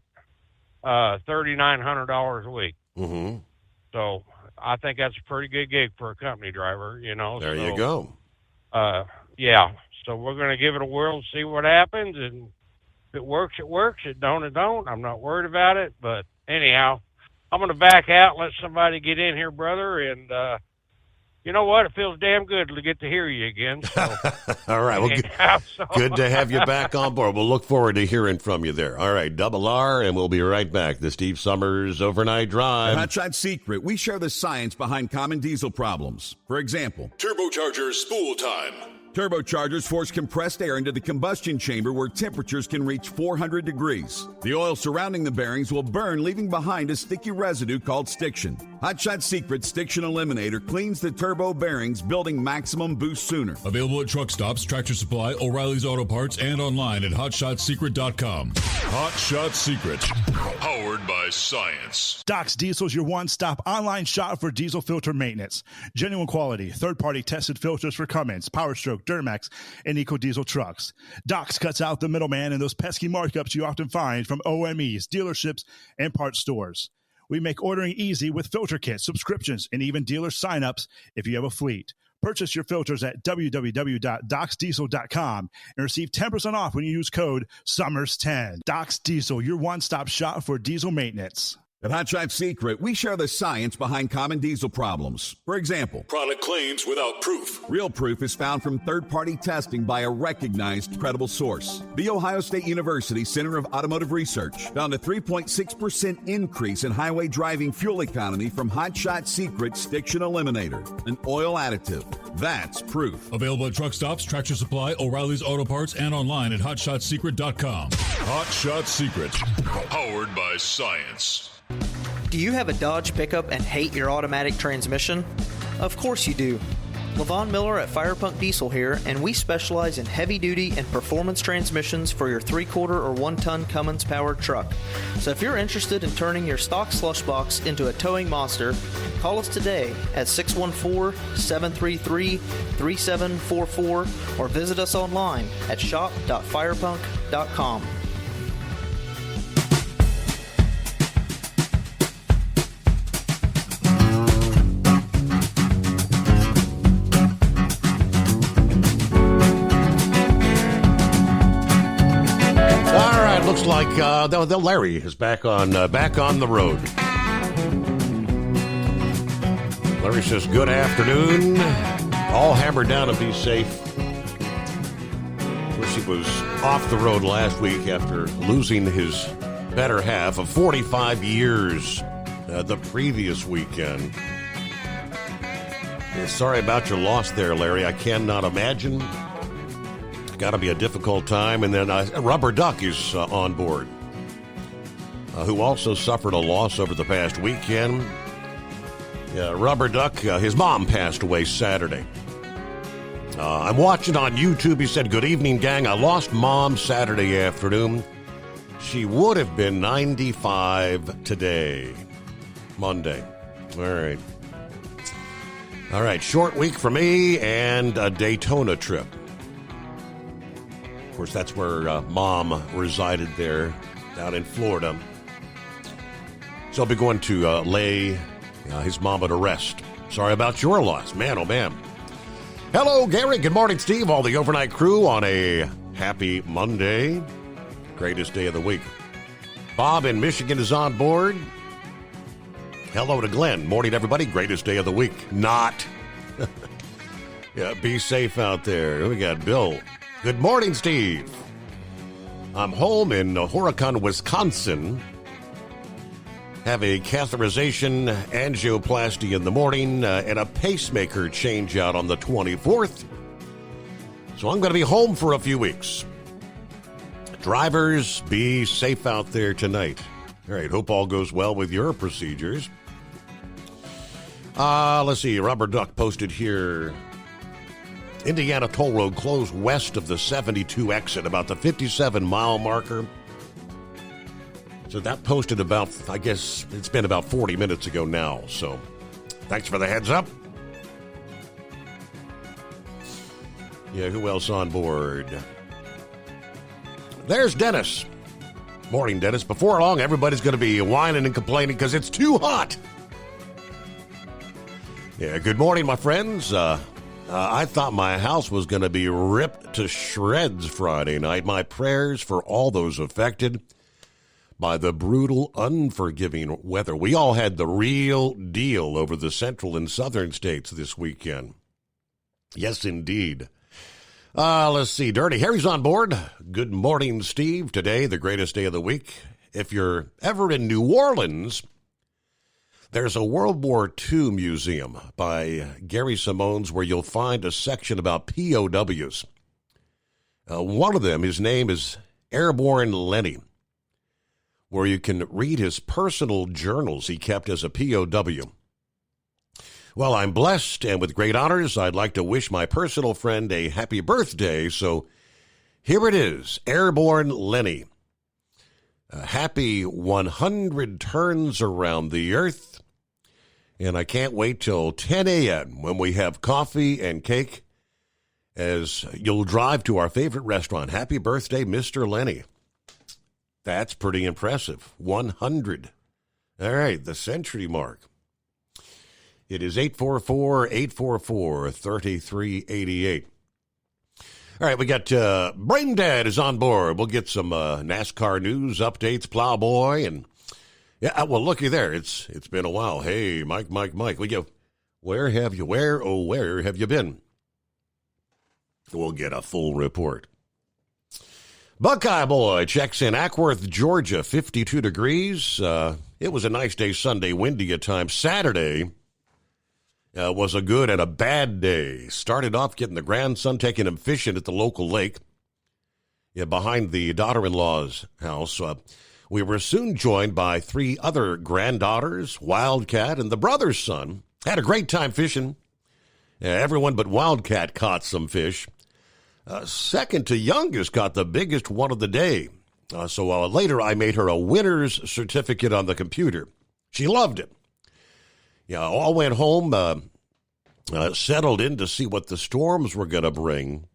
$3,900 a week. Mm-hmm. So I think that's a pretty good gig for a company driver, There you go. Yeah. So we're going to give it a whirl and see what happens, and if it works, it works. It don't, it don't. I'm not worried about it. But anyhow, I'm going to back out and let somebody get in here, brother, and you know what? It feels damn good to get to hear you again. So. All right. Well, good to have you back on board. We'll look forward to hearing from you there. All right. Double R, and we'll be right back. The Steve Summers Overnight Drive. Hot Shot Secret, we share the science behind common diesel problems. For example, turbocharger spool time. Turbochargers force compressed air into the combustion chamber where temperatures can reach 400 degrees. The oil surrounding the bearings will burn, leaving behind a sticky residue called stiction. Hot Shot Secret Stiction Eliminator cleans the turbo bearings, building maximum boost sooner. Available at truck stops, Tractor Supply, O'Reilly's Auto Parts, and online at HotShotSecret.com. Hot Shot Secret, powered by science. Doc's Diesel is your one-stop online shop for diesel filter maintenance. Genuine quality, third-party tested filters for Cummins, Power Stroke, Duramax, and EcoDiesel trucks. Doc's cuts out the middleman and those pesky markups you often find from OMEs, dealerships, and parts stores. We make ordering easy with filter kits, subscriptions, and even dealer sign-ups if you have a fleet. Purchase your filters at www.docsdiesel.com and receive 10% off when you use code SUMMERS10. Doc's Diesel, your one-stop shop for diesel maintenance. At Hot Shot Secret, we share the science behind common diesel problems. For example, product claims without proof. Real proof is found from third-party testing by a recognized, credible source. The Ohio State University Center of Automotive Research found a 3.6% increase in highway driving fuel economy from Hot Shot Secret Stiction Eliminator, an oil additive. That's proof. Available at truck stops, Tractor Supply, O'Reilly's Auto Parts, and online at HotShotSecret.com. Hot Shot Secret, powered by science. Do you have a Dodge pickup and hate your automatic transmission? Of course you do. Levon Miller at Firepunk Diesel here, and we specialize in heavy-duty and performance transmissions for your 3-quarter or 1-ton Cummins-powered truck. So if you're interested in turning your stock slush box into a towing monster, call us today at 614-733-3744 or visit us online at shop.firepunk.com. Looks like the Larry is back on the road. Larry says, good afternoon. All hammered down and be safe. Of course, he was off the road last week after losing his better half of 45 years the previous weekend. Yeah, sorry about your loss there, Larry. I cannot imagine. It's got to be a difficult time. And then Rubber Duck is on board, who also suffered a loss over the past weekend. Rubber Duck, his mom passed away Saturday. I'm watching on YouTube. He said, "Good evening, gang. I lost Mom Saturday afternoon. She would have been 95 today." Monday. All right. Short week for me and a Daytona trip. Of course, that's where Mom resided there down in Florida. So I'll be going to lay his mama to rest. Sorry about your loss. Man, oh man. Hello, Gary. Good morning, Steve. All the overnight crew on a happy Monday. Greatest day of the week. Bob in Michigan is on board. Hello to Glenn. Morning, everybody. Greatest day of the week. Not. Yeah, be safe out there. We got Bill. Good morning, Steve. I'm home in Horicon, Wisconsin. Have a catheterization, angioplasty in the morning, and a pacemaker change out on the 24th. So I'm going to be home for a few weeks. Drivers, be safe out there tonight. All right, hope all goes well with your procedures. Let's see, Rubber Duck posted here. Indiana Toll Road closed west of the 72 exit, about the 57-mile marker. So that posted about, I guess, it's been about 40 minutes ago now. So thanks for the heads up. Yeah, who else on board? There's Dennis. Morning, Dennis. Before long, everybody's going to be whining and complaining because it's too hot. Yeah, good morning, my friends. I thought my house was going to be ripped to shreds Friday night. My prayers for all those affected by the brutal, unforgiving weather. We all had the real deal over the central and southern states this weekend. Yes, indeed. Let's see. Dirty Harry's on board. Good morning, Steve. Today, the greatest day of the week. If you're ever in New Orleans, there's a World War II museum by Gary Simones where you'll find a section about POWs. One of them, his name is Airborne Lenny, where you can read his personal journals he kept as a POW. Well, I'm blessed, and with great honors, I'd like to wish my personal friend a happy birthday. So here it is, Airborne Lenny. A happy 100 turns around the earth. And I can't wait till 10 a.m. when we have coffee and cake as you'll drive to our favorite restaurant. Happy birthday, Mr. Lenny. That's pretty impressive. 100. All right, the century mark. It is 844-844-3388. All right, we got Brain Dad is on board. We'll get some NASCAR news, updates, Plowboy, and yeah, well, looky there. It's been a while. Hey, Mike. We go, where have you been? We'll get a full report. Buckeye Boy checks in Ackworth, Georgia, 52 degrees. It was a nice day Sunday, windy at times. Saturday was a good and a bad day. Started off getting the grandson, taking him fishing at the local lake behind the daughter-in-law's house. We were soon joined by 3 other granddaughters, Wildcat, and the brother's son. Had a great time fishing. Everyone but Wildcat caught some fish. Second to youngest caught the biggest one of the day. So later I made her a winner's certificate on the computer. She loved it. Yeah, all went home, settled in to see what the storms were going to bring.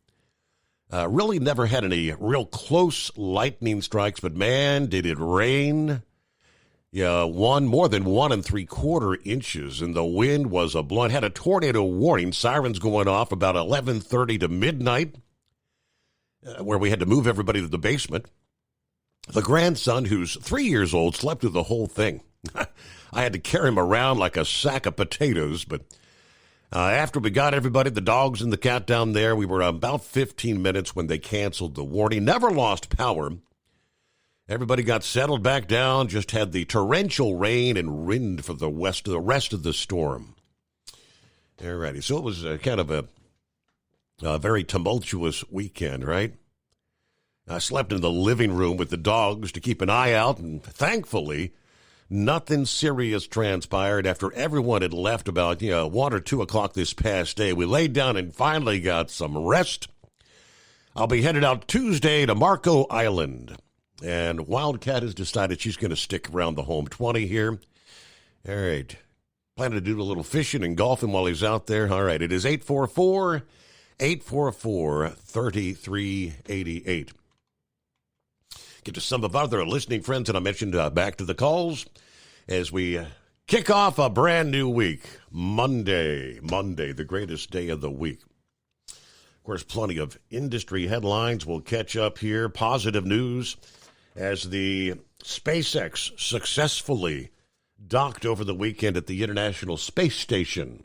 Really never had any real close lightning strikes, but man, did it rain. Yeah, more than 1 3/4 inches, and the wind was a blowing. Had a tornado warning, sirens going off about 11:30 to midnight, where we had to move everybody to the basement. The grandson, who's 3 years old, slept through the whole thing. I had to carry him around like a sack of potatoes, but After we got everybody, the dogs and the cat down there, we were about 15 minutes when they canceled the warning. Never lost power. Everybody got settled back down, just had the torrential rain and wind for the rest of the storm. All righty, so it was kind of a very tumultuous weekend, right? I slept in the living room with the dogs to keep an eye out, and thankfully, nothing serious transpired after everyone had left about 1 or 2 o'clock this past day. We laid down and finally got some rest. I'll be headed out Tuesday to Marco Island, and Wildcat has decided she's going to stick around the home 20 here. All right. Planning to do a little fishing and golfing while he's out there. All right, it is 844-3388. Get to some of our other listening friends that I mentioned back to the calls as we kick off a brand new week. Monday, the greatest day of the week. Of course, plenty of industry headlines. We'll catch up here. Positive news as the SpaceX successfully docked over the weekend at the International Space Station.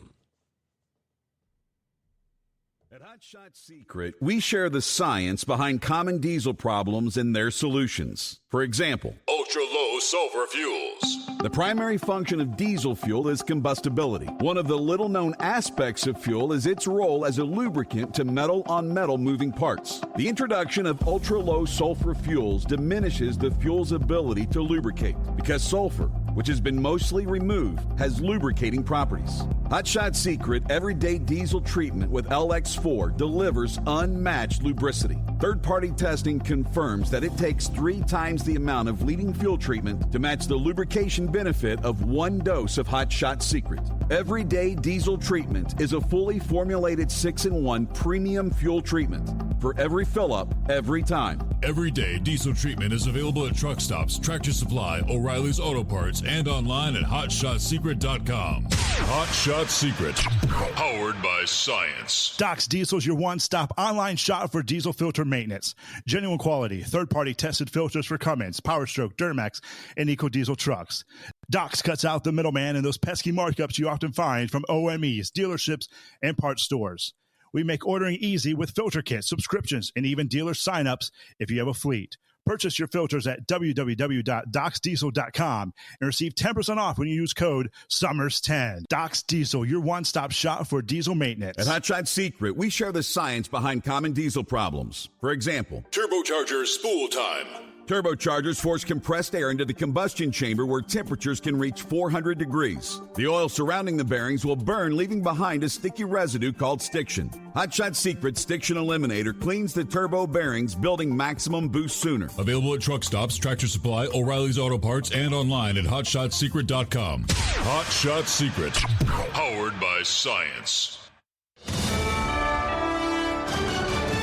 At Hot Shot Secret, we share the science behind common diesel problems and their solutions. For example, ultra-low sulfur fuels. The primary function of diesel fuel is combustibility. One of the little-known aspects of fuel is its role as a lubricant to metal-on-metal moving parts. The introduction of ultra-low sulfur fuels diminishes the fuel's ability to lubricate because sulfur, which has been mostly removed, has lubricating properties. Hot Shot Secret Everyday Diesel Treatment with LX4 delivers unmatched lubricity. Third-party testing confirms that it takes 3 times the amount of leading fuel treatment to match the lubrication benefit of 1 dose of Hot Shot Secret. Everyday Diesel Treatment is a fully formulated 6-in-1 premium fuel treatment for every fill-up, every time. Everyday Diesel Treatment is available at truck stops, Tractor Supply, O'Reilly's Auto Parts, and online at HotShotSecret.com. Hot Shot Secret, powered by science. Doc's Diesel is your one-stop online shop for diesel filter maintenance. Genuine quality, third-party tested filters for Cummins, PowerStroke, Duramax, and EcoDiesel trucks. Doc's cuts out the middleman and those pesky markups you often find from OMEs, dealerships, and parts stores. We make ordering easy with filter kits, subscriptions, and even dealer sign-ups if you have a fleet. Purchase your filters at www.docsdiesel.com and receive 10% off when you use code SUMMERS10. Doc's Diesel, your one-stop shop for diesel maintenance. At Hot Shot Secret, we share the science behind common diesel problems. For example, Turbocharger spool time. Turbochargers force compressed air into the combustion chamber where temperatures can reach 400 degrees. The oil surrounding the bearings will burn, leaving behind a sticky residue called stiction. Hot Shot Secret Stiction Eliminator cleans the turbo bearings, building maximum boost sooner. Available at truck stops, Tractor Supply, O'Reilly's Auto Parts, and online at HotShotSecret.com. Hot Shot Secret, powered by science.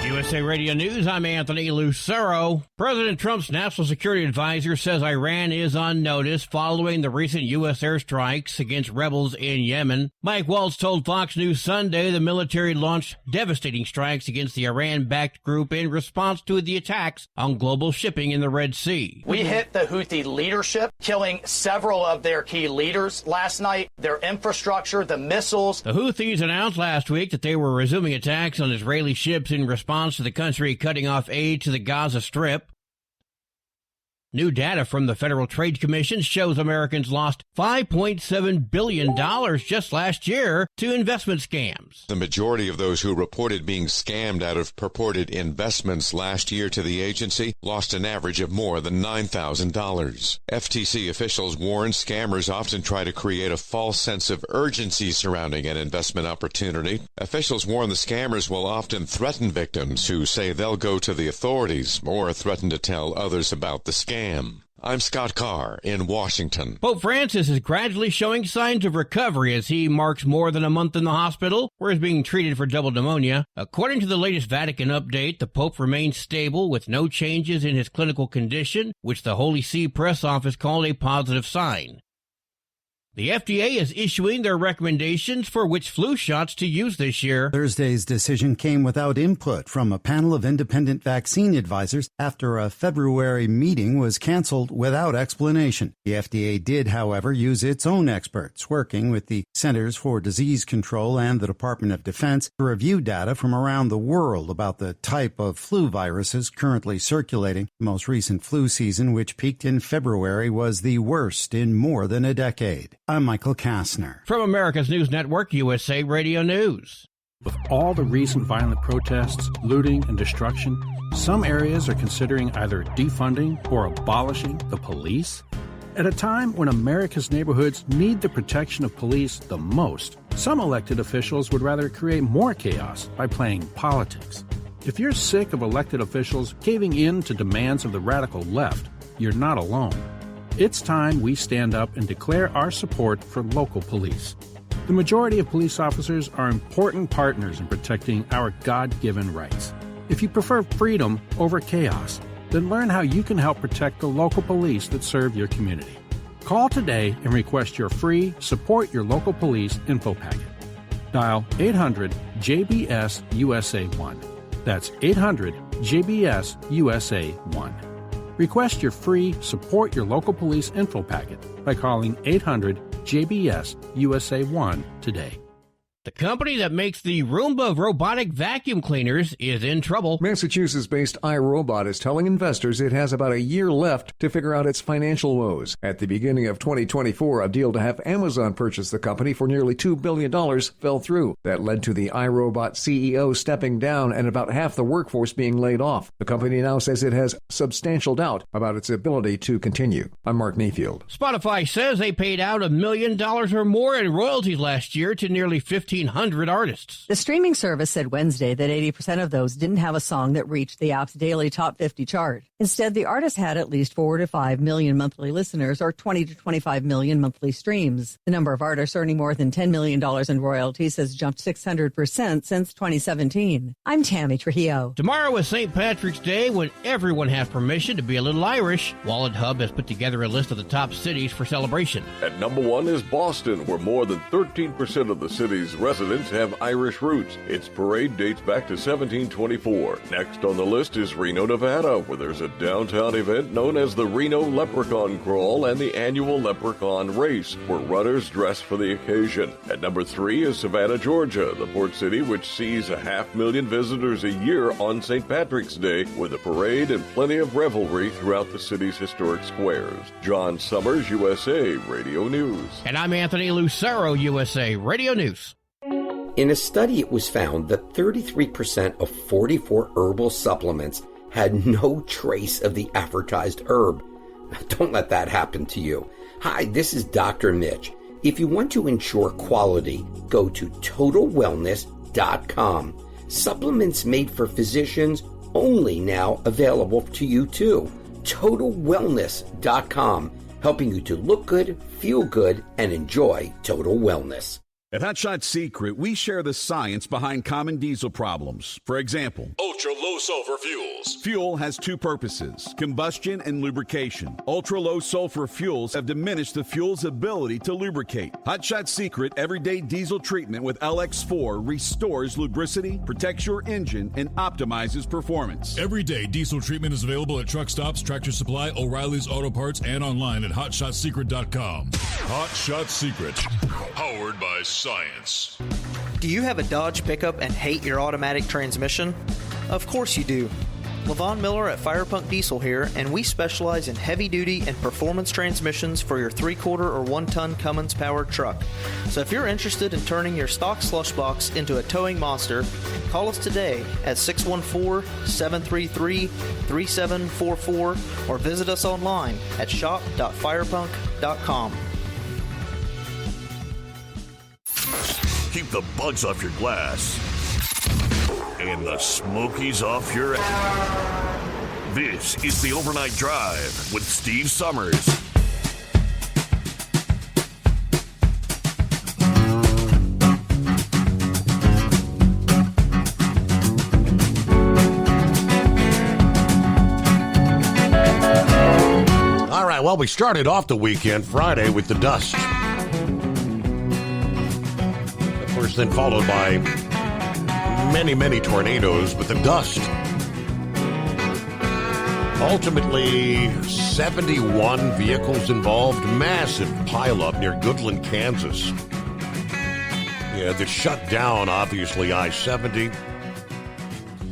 USA Radio News, I'm Anthony Lucero. President Trump's national security advisor says Iran is on notice following the recent U.S. airstrikes against rebels in Yemen. Mike Waltz told Fox News Sunday the military launched devastating strikes against the Iran-backed group in response to the attacks on global shipping in the Red Sea. We hit the Houthi leadership, killing several of their key leaders last night, their infrastructure, the missiles. The Houthis announced last week that they were resuming attacks on Israeli ships in response to the country cutting off aid to the Gaza Strip. New data from the Federal Trade Commission shows Americans lost $5.7 billion just last year to investment scams. The majority of those who reported being scammed out of purported investments last year to the agency lost an average of more than $9,000. FTC officials warn scammers often try to create a false sense of urgency surrounding an investment opportunity. Officials warn the scammers will often threaten victims who say they'll go to the authorities or threaten to tell others about the scam. I'm Scott Carr in Washington. Pope Francis is gradually showing signs of recovery as he marks more than a month in the hospital, where he's being treated for double pneumonia. According to the latest Vatican update, the Pope remains stable with no changes in his clinical condition, which the Holy See press office called a positive sign. The FDA is issuing their recommendations for which flu shots to use this year. Thursday's decision came without input from a panel of independent vaccine advisors after a February meeting was canceled without explanation. The FDA did, however, use its own experts, working with the Centers for Disease Control and the Department of Defense to review data from around the world about the type of flu viruses currently circulating. The most recent flu season, which peaked in February, was the worst in more than a decade. I'm Michael Kastner. From America's News Network, USA Radio News. With all the recent violent protests, looting, and destruction, some areas are considering either defunding or abolishing the police. At a time when America's neighborhoods need the protection of police the most, some elected officials would rather create more chaos by playing politics. If you're sick of elected officials caving in to demands of the radical left, you're not alone. It's time we stand up and declare our support for local police. The majority of police officers are important partners in protecting our God-given rights. If you prefer freedom over chaos, then learn how you can help protect the local police that serve your community. Call today and request your free Support Your Local Police info packet. Dial 800-JBS-USA1. That's 800-JBS-USA1. Request your free Support Your Local Police info packet by calling 800-JBS-USA1 today. The company that makes the Roomba robotic vacuum cleaners is in trouble. Massachusetts-based iRobot is telling investors it has about a year left to figure out its financial woes. At the beginning of 2024, a deal to have Amazon purchase the company for nearly $2 billion fell through. That led to the iRobot CEO stepping down and about half the workforce being laid off. The company now says it has substantial doubt about its ability to continue. I'm Mark Mayfield. Spotify says they paid out $1 million or more in royalties last year to nearly 1,500 artists. The streaming service said Wednesday that 80% of those didn't have a song that reached the app's daily top 50 chart. Instead, the artist had at least 4 to 5 million monthly listeners or 20 to 25 million monthly streams. The number of artists earning more than $10 million in royalties has jumped 600% since 2017. I'm Tammy Trujillo. Tomorrow is St. Patrick's Day, when everyone has permission to be a little Irish. Wallet Hub has put together a list of the top cities for celebration. At number 1 is Boston, where more than 13% of the city's residents have Irish roots. Its parade dates back to 1724. Next on the list is Reno, Nevada, where there's a downtown event known as the Reno Leprechaun Crawl and the annual Leprechaun Race, where runners dress for the occasion. At number 3 is Savannah, Georgia, the port city which sees 500,000 visitors a year on St. Patrick's Day, with a parade and plenty of revelry throughout the city's historic squares. John Summers, USA Radio News. And I'm Anthony Lucero, USA Radio News. In a study, it was found that 33% of 44 herbal supplements had no trace of the advertised herb. Don't let that happen to you. Hi, this is Dr. Mitch. If you want to ensure quality, go to TotalWellness.com. Supplements made for physicians, only now available to you too. TotalWellness.com, helping you to look good, feel good, and enjoy total wellness. At Hot Shot Secret, we share the science behind common diesel problems. For example, ultra-low sulfur fuels. Fuel has 2 purposes, combustion and lubrication. Ultra-low sulfur fuels have diminished the fuel's ability to lubricate. Hot Shot Secret Everyday Diesel Treatment with LX4 restores lubricity, protects your engine, and optimizes performance. Everyday diesel treatment is available at truck stops, Tractor Supply, O'Reilly's Auto Parts, and online at HotShotSecret.com. Hot Shot Secret, powered by science. Do you have a Dodge pickup and hate your automatic transmission? Of course you do. Levon Miller at Firepunk Diesel here, and we specialize in heavy-duty and performance transmissions for your 3/4 or 1-ton Cummins-powered truck. So if you're interested in turning your stock slush box into a towing monster, call us today at 614-733-3744 or visit us online at shop.firepunk.com. Keep the bugs off your glass and the smokies off your ass. This is the Overnight Drive with Steve Summers. All right, well, we started off the weekend Friday with the dust. course, then followed by many, many tornadoes with the dust. Ultimately, 71 vehicles involved, massive pileup near Goodland, Kansas. Yeah, that shut down, obviously, I-70.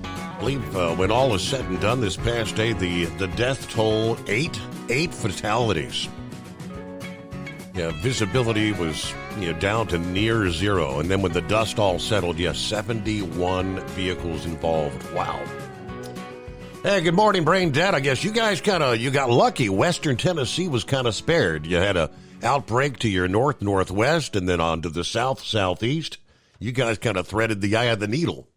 I believe when all is said and done this past day, the death toll, eight fatalities. Yeah, visibility was down to near zero. And then when the dust all settled, 71 vehicles involved. Wow. Hey, good morning, Brain Dead. I guess you guys you got lucky. Western Tennessee was kind of spared. You had a outbreak to your northwest and then on to the southeast. You guys kind of threaded the eye of the needle.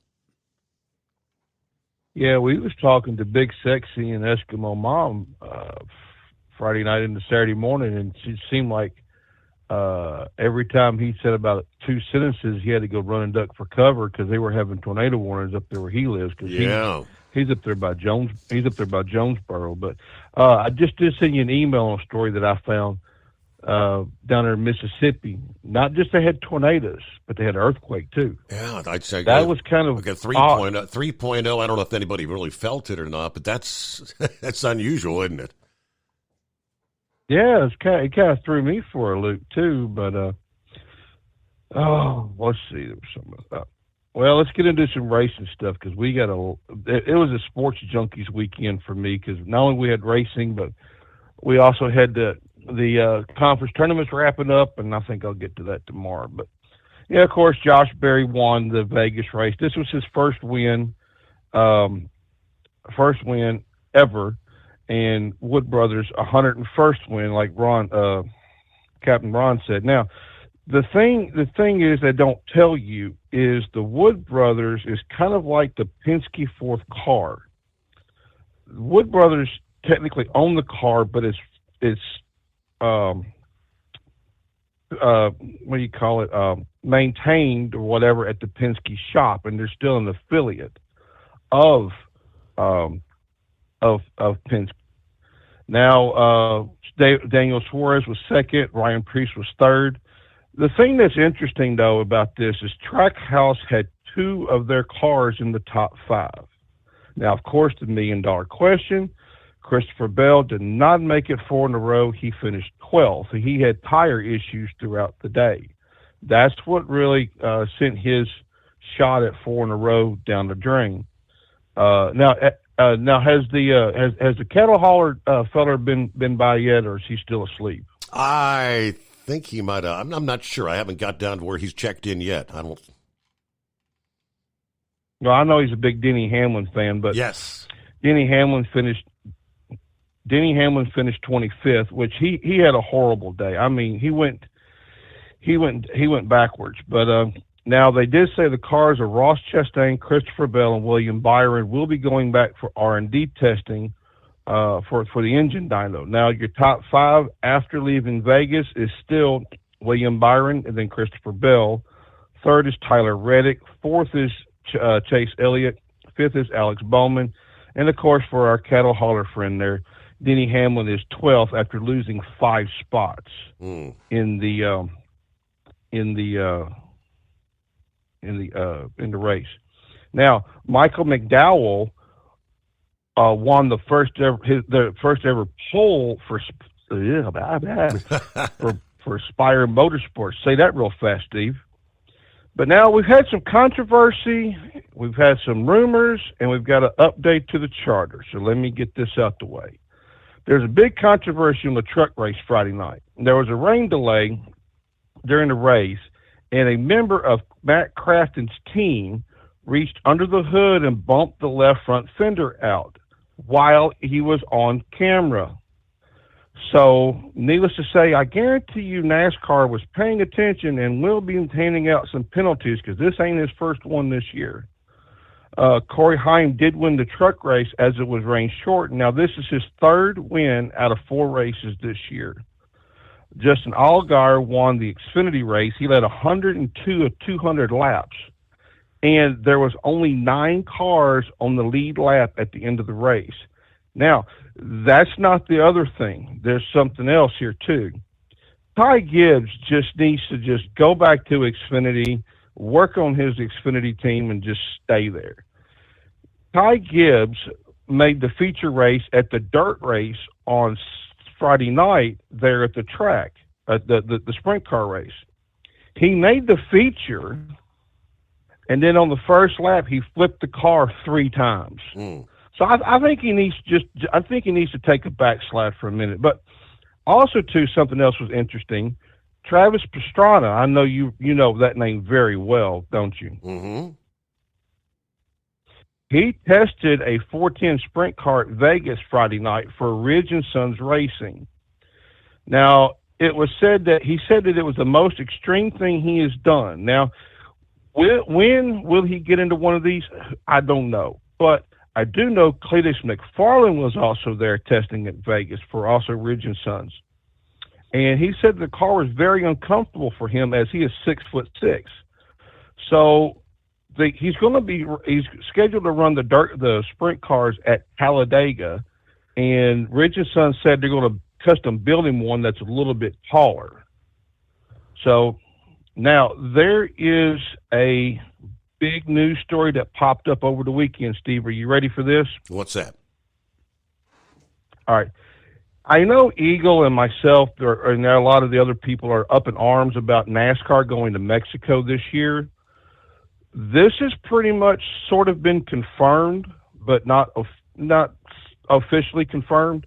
Yeah, we was talking to Big Sexy and Eskimo Mom Friday night into Saturday morning, and it seemed like every time he said about 2 sentences, he had to go run and duck for cover because they were having tornado warnings up there where he lives. He's up there by Jonesboro. But I just did send you an email on a story that I found down there in Mississippi. Not just they had tornadoes, but they had an earthquake too. Yeah, I'd say that was kind of like a 3.0. I don't know if anybody really felt it or not, but that's unusual, isn't it? Yeah, it kind of threw me for a loop too. But let's see. There was something. Well, let's get into some racing stuff because we got it was a sports junkies weekend for me because not only we had racing, but we also had the conference tournaments wrapping up, and I think I'll get to that tomorrow. But yeah, of course, Josh Berry won the Vegas race. This was his first win ever, and Wood Brothers 101st win, like Captain Ron said. Now, the thing is they don't tell you is the Wood Brothers is kind of like the Penske fourth car. Wood Brothers technically own the car, but it's what do you call it? Maintained or whatever at the Penske shop, and they're still an affiliate of Penske. Now, Daniel Suarez was second. Ryan Preece was third. The thing that's interesting, though, about this is Trackhouse had 2 of their cars in the top 5. Now, of course, the $1 million question, Christopher Bell did not make it 4 in a row. He finished 12th. So he had tire issues throughout the day. That's what really sent his shot at 4 in a row down the drain. Now has the cattle hauler feller been by yet, or is he still asleep? I think he might have. I'm not sure. I haven't got down to where he's checked in yet. I don't. No, I know he's a big Denny Hamlin fan, but yes, Denny Hamlin finished 25th, which he had a horrible day. I mean, he went backwards. But now they did say the cars of Ross Chastain, Christopher Bell, and William Byron will be going back for R&D testing for the engine dyno. Now your top 5 after leaving Vegas is still William Byron and then Christopher Bell. 3rd is Tyler Reddick. 4th is Chase Elliott. 5th is Alex Bowman. And of course, for our cattle hauler friend there, Denny Hamlin is 12th after losing 5 spots in the race. Now, Michael McDowell won the first ever pole for Spire Motorsports. Say that real fast, Steve. But now we've had some controversy, we've had some rumors, and we've got an update to the charter. So let me get this out the way. There's a big controversy on the truck race Friday night. There was a rain delay during the race, and a member of Matt Crafton's team reached under the hood and bumped the left front fender out while he was on camera. So, needless to say, I guarantee you NASCAR was paying attention and will be handing out some penalties because this ain't his first one this year. Corey Heim did win the truck race as it was rain short. Now, this is his 3rd win out of 4 races this year. Justin Allgaier won the Xfinity race. He led 102 of 200 laps. And there was only 9 cars on the lead lap at the end of the race. Now, that's not the other thing. There's something else here, too. Ty Gibbs just needs to just go back to Xfinity, work on his Xfinity team, and just stay there. Ty Gibbs made the feature race at the dirt race on Friday night there at the track, the sprint car race. He made the feature, and then on the first lap, he flipped the car 3 times. So I think he needs to take a backslide for a minute. But also, too, something else was interesting. Travis Pastrana, I know you know that name very well, don't you? Mm-hmm. He tested a 410 sprint car at Vegas Friday night for Ridge & Sons Racing. Now, it was said that it was the most extreme thing he has done. Now, when will he get into one of these? I don't know. But I do know Cletus McFarland was also there testing at Vegas for also Ridge & Sons. And he said the car was very uncomfortable for him as he is 6'6". So he's scheduled to run the sprint cars at Talladega, and Ridge & Sons said they're going to custom build him one that's a little bit taller. So now there is a big news story that popped up over the weekend. Steve, are you ready for this? What's that? All right. I know Eagle and myself, and a lot of the other people are up in arms about NASCAR going to Mexico this year. This has pretty much sort of been confirmed, but not officially confirmed.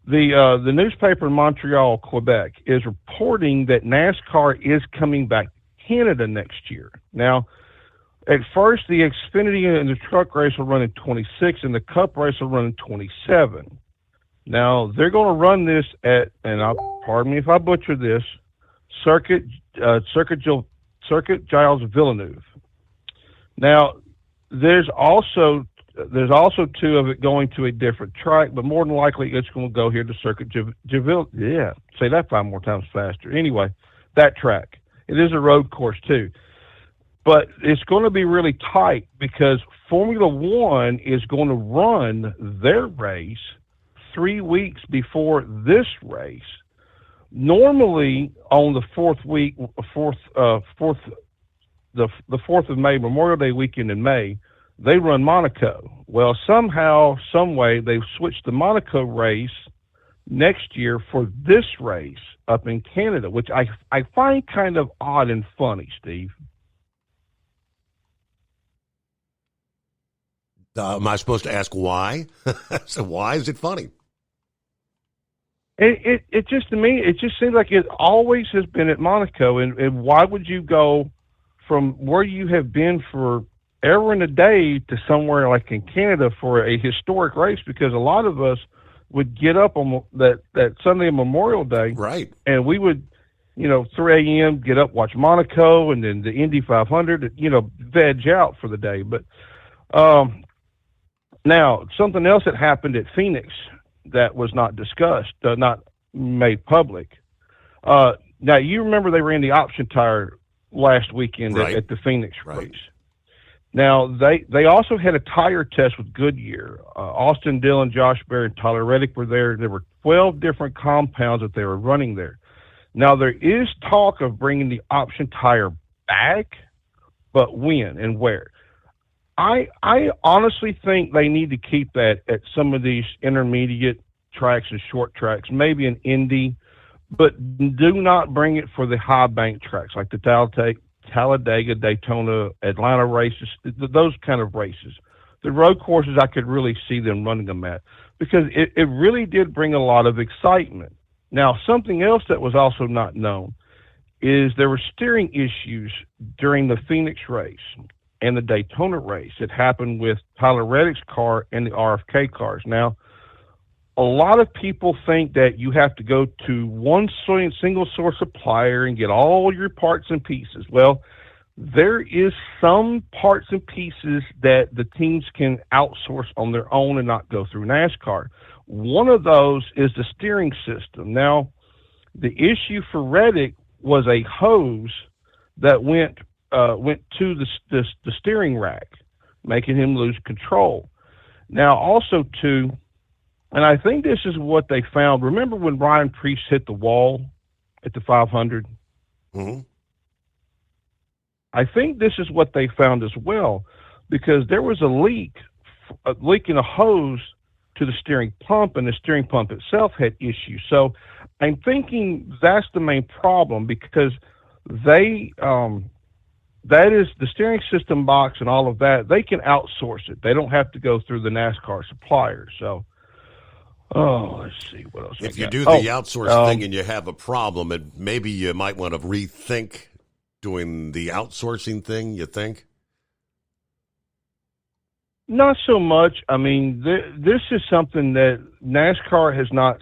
The newspaper in Montreal, Quebec, is reporting that NASCAR is coming back to Canada next year. Now, at first, the Xfinity and the truck race will run in 26, and the Cup race will run in 27. Now, they're going to run this at, and pardon me if I butcher this, Circuit Gilles Villeneuve. Now, there's also 2 of it going to a different track, but more than likely it's going to go here to Circuit Gilles. Yeah, say that 5 more times faster. Anyway, that track. It is a road course too. But it's going to be really tight because Formula One is going to run their race 3 weeks before this race. Normally, on the 4th of May, Memorial Day weekend in May, they run Monaco. Well, somehow, some way, they've switched the Monaco race next year for this race up in Canada, which I find kind of odd and funny, Steve. Am I supposed to ask why? So why is it funny? It just, to me, it just seems like it always has been at Monaco. And why would you go from where you have been for ever and a day to somewhere like in Canada for a historic race? Because a lot of us would get up on that Sunday Memorial Day. Right. And we would, 3 a.m., get up, watch Monaco, and then the Indy 500, veg out for the day. But now, something else that happened at Phoenix that was not discussed, not made public. Now, you remember they ran the option tire last weekend at the Phoenix race. Now, they also had a tire test with Goodyear. Austin Dillon, Josh Berry, and Tyler Reddick were there. There were 12 different compounds that they were running there. Now, there is talk of bringing the option tire back, but when and where? I honestly think they need to keep that at some of these intermediate tracks and short tracks, maybe an Indy, but do not bring it for the high bank tracks like the Talladega, Daytona, Atlanta races, those kind of races. The road courses, I could really see them running them at because it really did bring a lot of excitement. Now, something else that was also not known is there were steering issues during the Phoenix race and the Daytona race. It happened with Tyler Reddick's car and the RFK cars. Now, a lot of people think that you have to go to one single source supplier and get all your parts and pieces. Well, there is some parts and pieces that the teams can outsource on their own and not go through NASCAR. One of those is the steering system. Now, the issue for Reddick was a hose that went to the steering rack, making him lose control. Now, also, too, and I think this is what they found. Remember when Ryan Preece hit the wall at the 500? Mm-hmm. I think this is what they found as well, because there was a leak in a hose to the steering pump, and the steering pump itself had issues. So I'm thinking that's the main problem, because that is the steering system box and all of that. They can outsource it. They don't have to go through the NASCAR suppliers. So, let's see what else. If you do the outsource thing and you have a problem, maybe you might want to rethink doing the outsourcing thing. You think? Not so much. I mean, this is something that NASCAR has not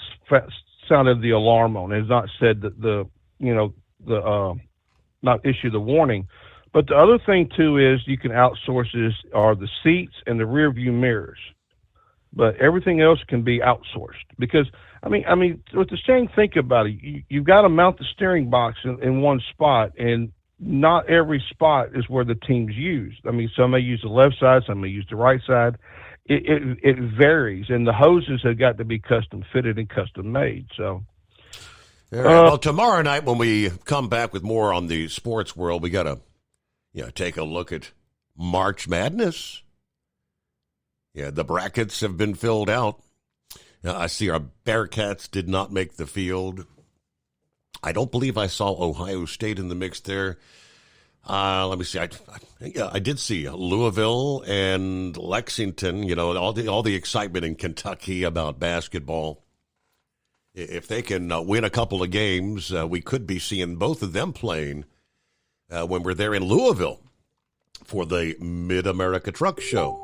sounded the alarm on. Has not said that not issue the warning. But the other thing too is you can outsource are the seats and the rear view mirrors, but everything else can be outsourced. Because I mean, with the steering, think about it. You've got to mount the steering box in one spot, and not every spot is where the teams use. I mean, some may use the left side, some may use the right side. It varies, and the hoses have got to be custom fitted and custom made. So. All right. Well, tomorrow night when we come back with more on the sports world, we got to take a look at March Madness. Yeah, the brackets have been filled out. I see our Bearcats did not make the field. I don't believe I saw Ohio State in the mix there. Let me see. I did see Louisville and Lexington. All the excitement in Kentucky about basketball. If they can win a couple of games, we could be seeing both of them playing when we're there in Louisville for the Mid-America Truck Show.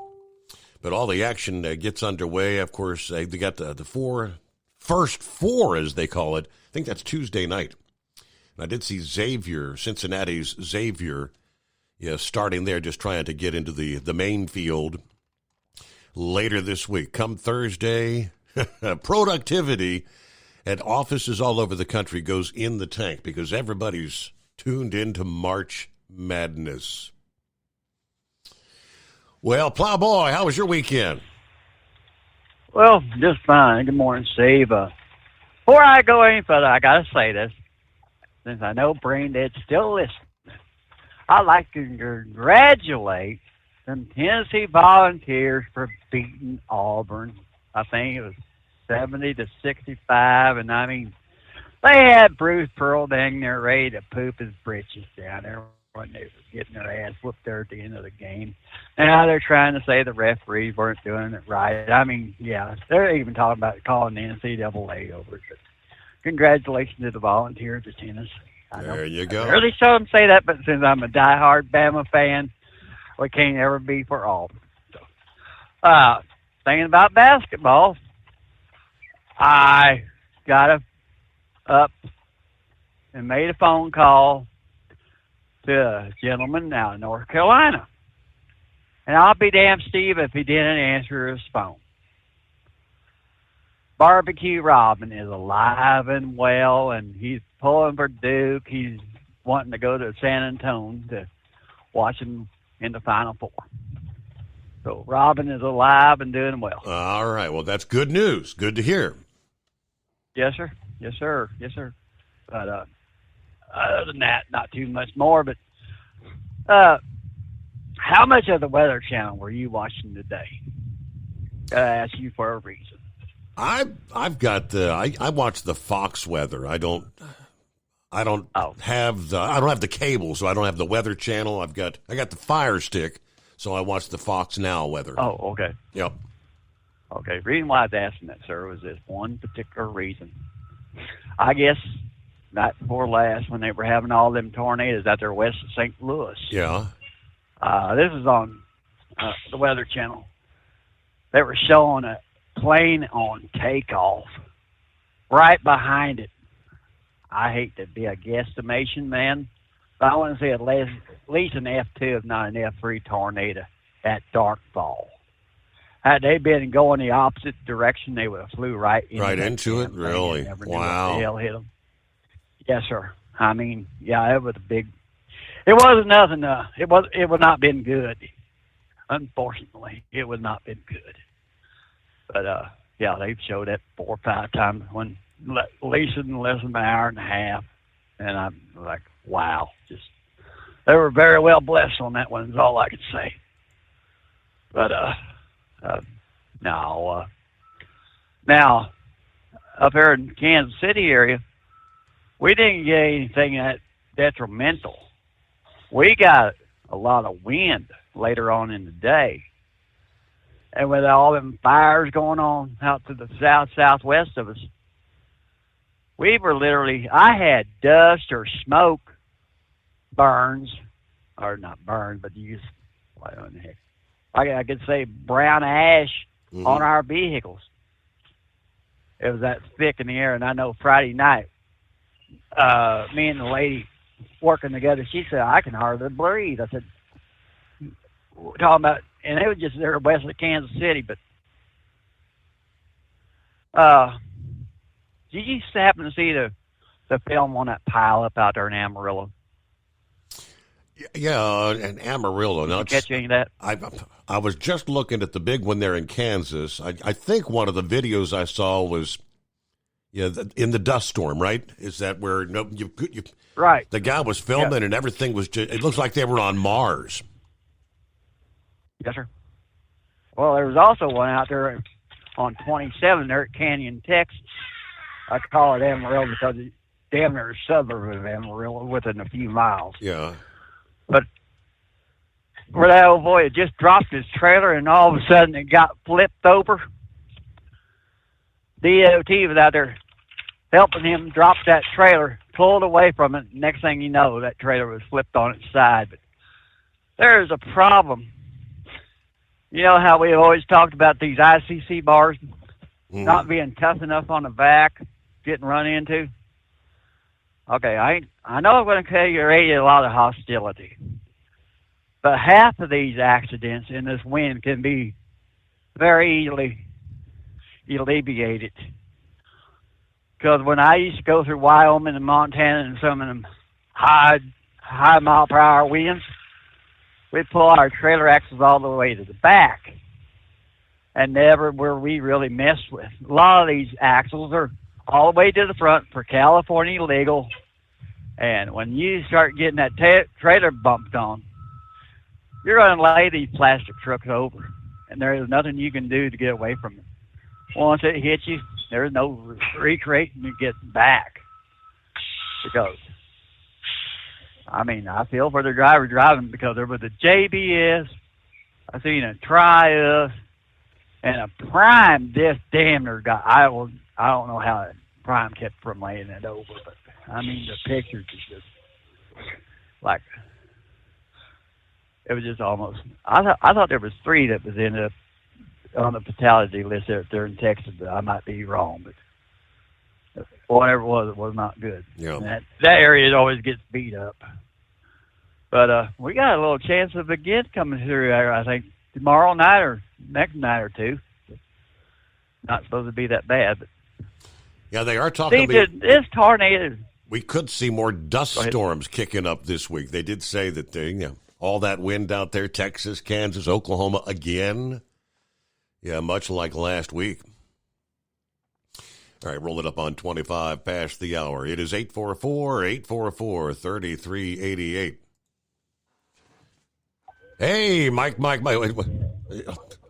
But all the action gets underway. Of course, they got the first four, as they call it. I think that's Tuesday night. And I did see Cincinnati's Xavier, starting there, just trying to get into the main field later this week. Come Thursday, productivity at offices all over the country goes in the tank because everybody's tuned into March Madness. Well, Plowboy, how was your weekend? Well, just fine. Good morning, Steve. Before I go any further, I got to say this, since I know Brain Dead's still listening. I'd like to congratulate some Tennessee Volunteers for beating Auburn. I think it was 70-65, and I mean, they had Bruce Pearl dang near ready to poop his britches down there when they were getting their ass whooped there at the end of the game. And now they're trying to say the referees weren't doing it right. I mean, yeah, they're even talking about calling the NCAA over it. But congratulations to the Volunteers of Tennessee. There you go. I rarely saw them say that, but since I'm a diehard Bama fan, we can't ever be for all. So, thinking about basketball, I got up and made a phone call to a gentleman out in North Carolina. And I'll be damned, Steve, if he didn't answer his phone. Barbecue Robin is alive and well, and he's pulling for Duke. He's wanting to go to San Antonio to watch him in the Final Four. So Robin is alive and doing well. All right. Well, that's good news. Good to hear. Yes, sir. Yes, sir. Yes, sir. But other than that, not too much more. But how much of the Weather Channel were you watching today? I ask you for a reason. I've got I watch the Fox weather. I don't have the cable, so I don't have the Weather Channel. I got the Fire Stick, so I watch the Fox Now weather. Oh, okay. Yep. Okay. The reason why I was asking that, sir, was this one particular reason. I guess night before last, when they were having all them tornadoes out there west of St. Louis. Yeah. This is on the Weather Channel. They were showing a plane on takeoff. Right behind it, I hate to be a guesstimation man, but I want to say at least an F2, if not an F3 tornado at darkfall. Had they been going the opposite direction, they would have flew right into it. Really? Wow. What the hell hit them. Yes, sir. I mean, yeah, it was a big. It wasn't nothing. It was not been good. Unfortunately, it was not been good. But yeah, they've showed it 4 or 5 times, when at least in less than an hour and a half, and I'm like, wow, just they were very well blessed on that one, is all I could say. But, no. Now, up here in Kansas City area, we didn't get anything that detrimental. We got a lot of wind later on in the day. And with all them fires going on out to the southwest of us, we were literally, I had dust or smoke burns, or not burns, but you just, what in the heck? I could say brown ash on our vehicles. It was that thick in the air, and I know Friday night, me and the lady working together, she said, I can hardly breathe. I said, we're talking about, and it was just there west of Kansas City, but did you happen to see the film on that pile up out there in Amarillo? Yeah, and Amarillo. Did you catch any of that? I was just looking at the big one there in Kansas. I think one of the videos I saw was in the dust storm, right? Is that where you right? The guy was filming and everything was just, it looks like they were on Mars. Yes, sir. Well, there was also one out there on 27 there at Canyon, Texas. I call it Amarillo because it's damn near a suburb of Amarillo within a few miles. Yeah. But where that old boy had just dropped his trailer and all of a sudden it got flipped over. DOT was out there helping him drop that trailer, pulled away from it. Next thing you know, that trailer was flipped on its side. But there's a problem. You know how we always talked about these ICC bars not being tough enough on the back, getting run into? Okay, I know I'm going to create a lot of hostility. But half of these accidents in this wind can be very easily alleviated. Because when I used to go through Wyoming and Montana and some of them high mile per hour winds, we'd pull our trailer axles all the way to the back. And never were we really messed with. A lot of these axles are all the way to the front for California legal. And when you start getting that trailer bumped on, you're going to lay these plastic trucks over. And there is nothing you can do to get away from it. Once it hits you, there's no recreating to get back. Because, I mean, I feel for the driver driving because there was a JBS, I seen a Triumph, and a Prime. This damn near guy. I don't know how Prime kept from laying it over, but I mean the pictures is just like it was just almost. I thought there was 3 that was in on the fatality list there in Texas, but I might be wrong. But whatever it was not good. Yeah, that area always gets beat up. But we got a little chance of again coming through there. I think tomorrow night or next night or two. Not supposed to be that bad, but yeah, they are talking about this tornado. We could see more dust storms kicking up this week. They did say that all that wind out there, Texas, Kansas, Oklahoma again. Yeah, much like last week. All right, roll it up on 25 past the hour. It is 844-844-3388. Hey, Mike.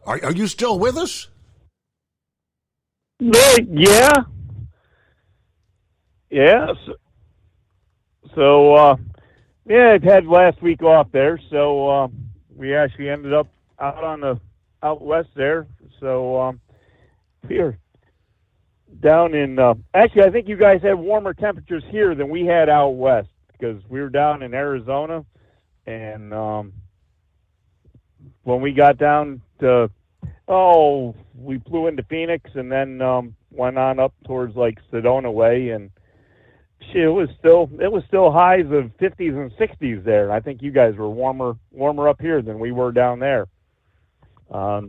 Are you still with us? Yeah. So, I've had last week off there, so we actually ended up out west there. So here, down in actually, I think you guys had warmer temperatures here than we had out west because we were down in Arizona, and when we got down to we flew into Phoenix and then went on up towards like Sedona way, and it was still highs of 50s and 60s there. I think you guys were warmer up here than we were down there. I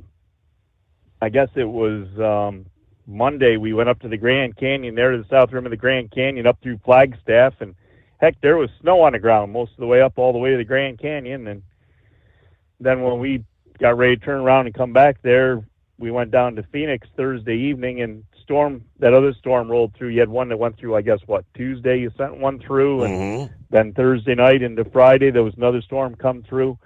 guess it was Monday we went up to the Grand Canyon there to the south rim of the Grand Canyon up through Flagstaff, and heck, there was snow on the ground most of the way up all the way to the Grand Canyon. And then when we got ready to turn around and come back there, we went down to Phoenix Thursday evening, and that other storm rolled through. You had one that went through, I guess, Tuesday you sent one through, and then Thursday night into Friday, there was another storm come through,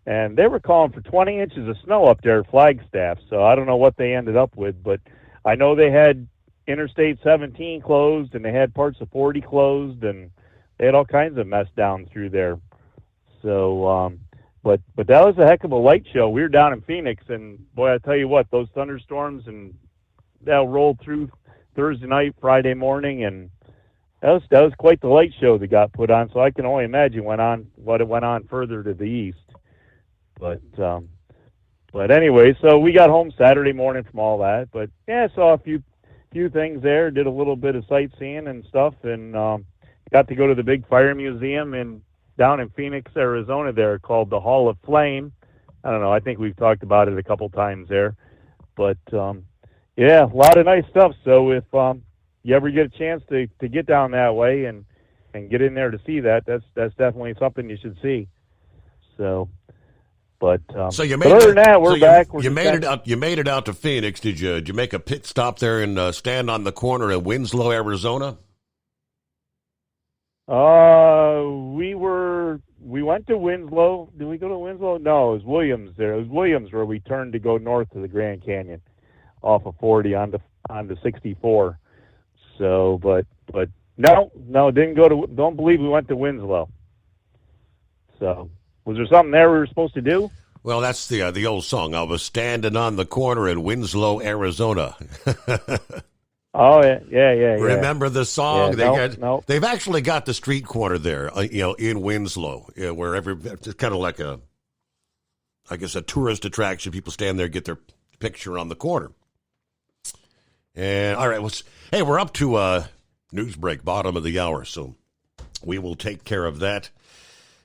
and they were calling for 20 inches of snow up there at Flagstaff. So I don't know what they ended up with, but I know they had Interstate 17 closed, and they had parts of 40 closed, and they had all kinds of mess down through there. So, but that was a heck of a light show. We were down in Phoenix, and boy, I tell you what, those thunderstorms and that rolled through Thursday night, Friday morning, and that was quite the light show that got put on. So I can only imagine what it went on further to the east. But anyway, so we got home Saturday morning from all that. But yeah, I saw a few things there, did a little bit of sightseeing and stuff, and got to go to the big fire museum down in Phoenix, Arizona there, called the Hall of Flame. I don't know, I think we've talked about it a couple times there. But yeah, a lot of nice stuff. So if you ever get a chance to get down that way and get in there to see that, that's definitely something you should see. So, but so you but other than that, we're back. You made it out to Phoenix. Did you make a pit stop there and stand on the corner of Winslow, Arizona? We went to Winslow. Did we go to Winslow? No, it was Williams there. It was Williams where we turned to go north to the Grand Canyon off of 40 onto 64. So, but no, didn't go to. Don't believe we went to Winslow. So, was there something there we were supposed to do? Well, that's the old song. I was standing on the corner in Winslow, Arizona. Oh yeah. Remember the song? Yeah, They've actually got the street corner there, in Winslow, where it's kind of like a tourist attraction. People stand there, get their picture on the corner. And all right, hey, we're up to news break, bottom of the hour, so we will take care of that.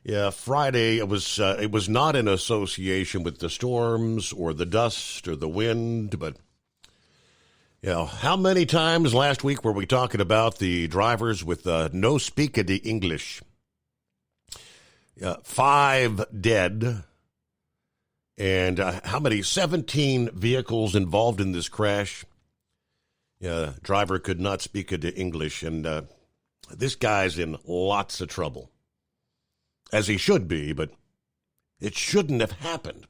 Yeah, Friday it was not in association with the storms or the dust or the wind, but how many times last week were we talking about the drivers with no speak of the English? 5 dead. And how many? 17 vehicles involved in this crash. Driver could not speak of the English, and this guy's in lots of trouble. As he should be, but it shouldn't have happened.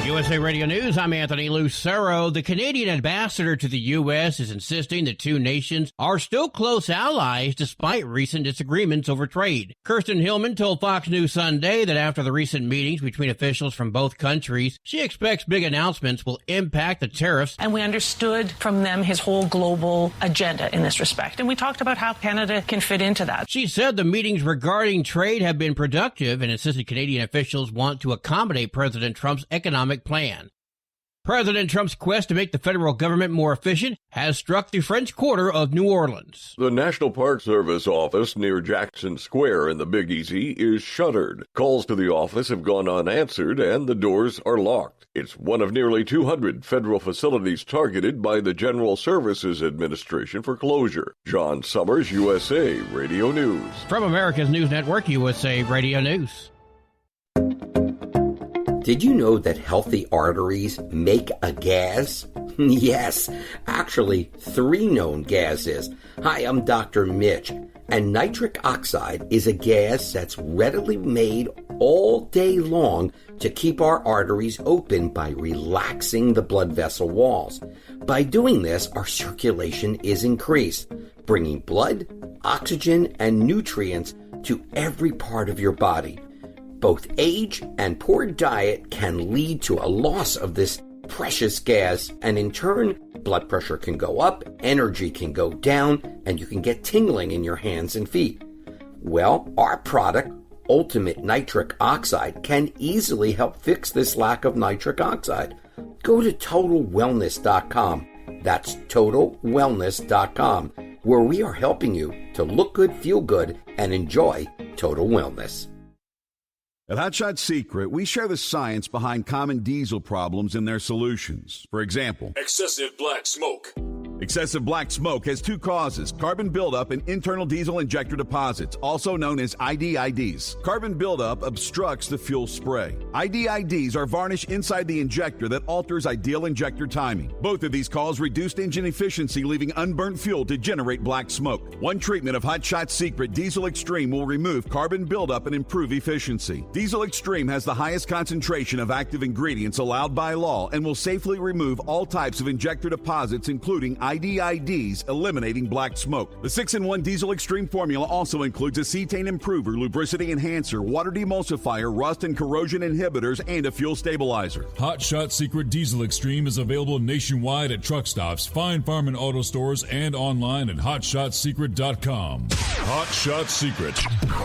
USA Radio News, I'm Anthony Lucero. The Canadian ambassador to the U.S. is insisting the two nations are still close allies despite recent disagreements over trade. Kirsten Hillman told Fox News Sunday that after the recent meetings between officials from both countries, she expects big announcements will impact the tariffs. And we understood from them his whole global agenda in this respect. And we talked about how Canada can fit into that. She said the meetings regarding trade have been productive and insisted Canadian officials want to accommodate President Trump's economic plan. President Trump's quest to make the federal government more efficient has struck the French Quarter of New Orleans. The National Park Service office near Jackson Square in the Big Easy is shuttered. Calls to the office have gone unanswered and the doors are locked. It's one of nearly 200 federal facilities targeted by the General Services Administration for closure. John Summers, USA Radio News. From America's News Network, USA Radio News. Did you know that healthy arteries make a gas? Yes, actually 3 known gases. Hi, I'm Dr. Mitch, and nitric oxide is a gas that's readily made all day long to keep our arteries open by relaxing the blood vessel walls. By doing this, our circulation is increased, bringing blood, oxygen, and nutrients to every part of your body. Both age and poor diet can lead to a loss of this precious gas, and in turn, blood pressure can go up, energy can go down, and you can get tingling in your hands and feet. Well, our product, Ultimate Nitric Oxide, can easily help fix this lack of nitric oxide. Go to TotalWellness.com. That's TotalWellness.com, where we are helping you to look good, feel good, and enjoy total wellness. At Hot Shot Secret, we share the science behind common diesel problems and their solutions. For example, excessive black smoke. Excessive black smoke has two causes: carbon buildup and internal diesel injector deposits, also known as IDIDs. Carbon buildup obstructs the fuel spray. IDIDs are varnish inside the injector that alters ideal injector timing. Both of these cause reduced engine efficiency, leaving unburnt fuel to generate black smoke. One treatment of Hot Shot Secret Diesel Extreme will remove carbon buildup and improve efficiency. Diesel Extreme has the highest concentration of active ingredients allowed by law and will safely remove all types of injector deposits, including IDIDs, eliminating black smoke. The 6-in-1 Diesel Extreme formula also includes a cetane improver, lubricity enhancer, water demulsifier, rust and corrosion inhibitors, and a fuel stabilizer. Hot Shot Secret Diesel Extreme is available nationwide at truck stops, Fine Farm and auto stores, and online at hotshotsecret.com. Hot Shot Secret,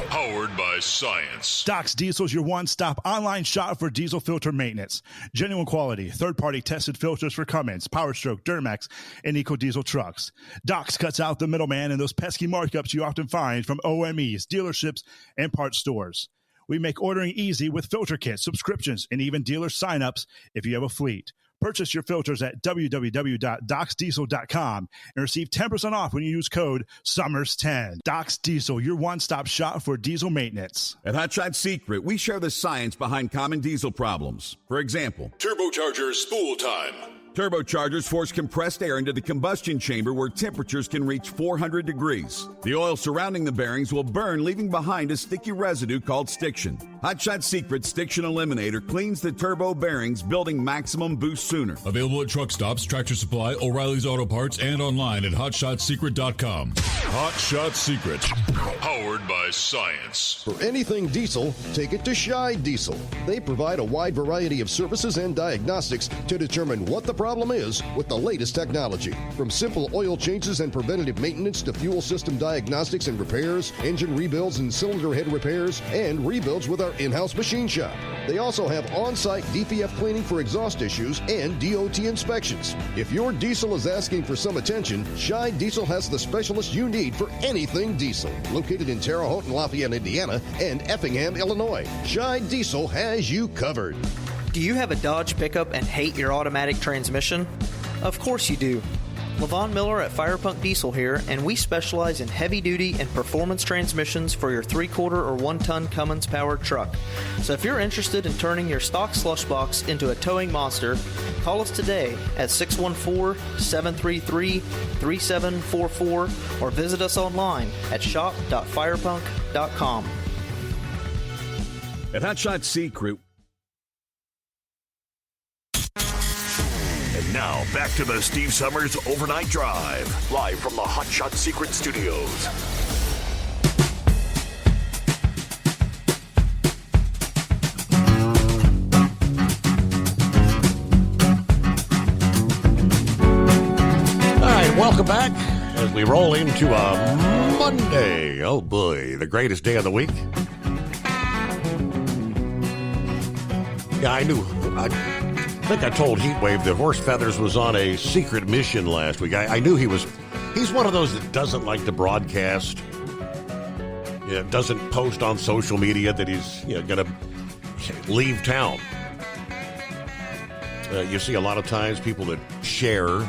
powered by science. Doc's Diesel is your one-stop online shop for diesel filter maintenance. Genuine quality, third-party tested filters for Cummins, Power Stroke, Duramax, and EcoDiesel trucks. Doc's cuts out the middleman and those pesky markups you often find from OMEs, dealerships, and parts stores. We make ordering easy with filter kits, subscriptions, and even dealer sign-ups if you have a fleet. Purchase your filters at www.docsdiesel.com and receive 10% off when you use code SUMMERS10. Doc's Diesel, your one-stop shop for diesel maintenance. At Hot Shot Secret, we share the science behind common diesel problems. For example, turbocharger spool time. Turbochargers force compressed air into the combustion chamber where temperatures can reach 400 degrees. The oil surrounding the bearings will burn, leaving behind a sticky residue called stiction. Hot Shot Secret Stiction Eliminator cleans the turbo bearings, building maximum boost sooner. Available at truck stops, Tractor Supply, O'Reilly's Auto Parts, and online at hotshotsecret.com. Hot Shot Secret, powered by science. For anything diesel, take it to Scheid Diesel. They provide a wide variety of services and diagnostics to determine what the problem is with the latest technology. From simple oil changes and preventative maintenance to fuel system diagnostics and repairs, engine rebuilds and cylinder head repairs, and rebuilds with our in-house machine shop. They also have on-site DPF cleaning for exhaust issues and DOT inspections. If your diesel is asking for some attention, Scheid Diesel has the specialist you need for anything diesel. Located in Terre Haute and Lafayette, Indiana, and Effingham, Illinois, Scheid Diesel has you covered. Do you have a Dodge pickup and hate your automatic transmission? Of course you do. Levon Miller at Firepunk Diesel here, and we specialize in heavy-duty and performance transmissions for your 3-quarter or 1-ton Cummins-powered truck. So if you're interested in turning your stock slush box into a towing monster, call us today at 614-733-3744 or visit us online at shop.firepunk.com. At Hot Shot Secret. And now, back to the Steve Summers Overnight Drive, live from the Hot Shot Secret Studios. All right, welcome back as we roll into a Monday. Oh boy, the greatest day of the week. Yeah, I think I told Heatwave that Horse Feathers was on a secret mission last week. I knew he's one of those that doesn't like to broadcast, doesn't post on social media that he's going to leave town. You see a lot of times people that share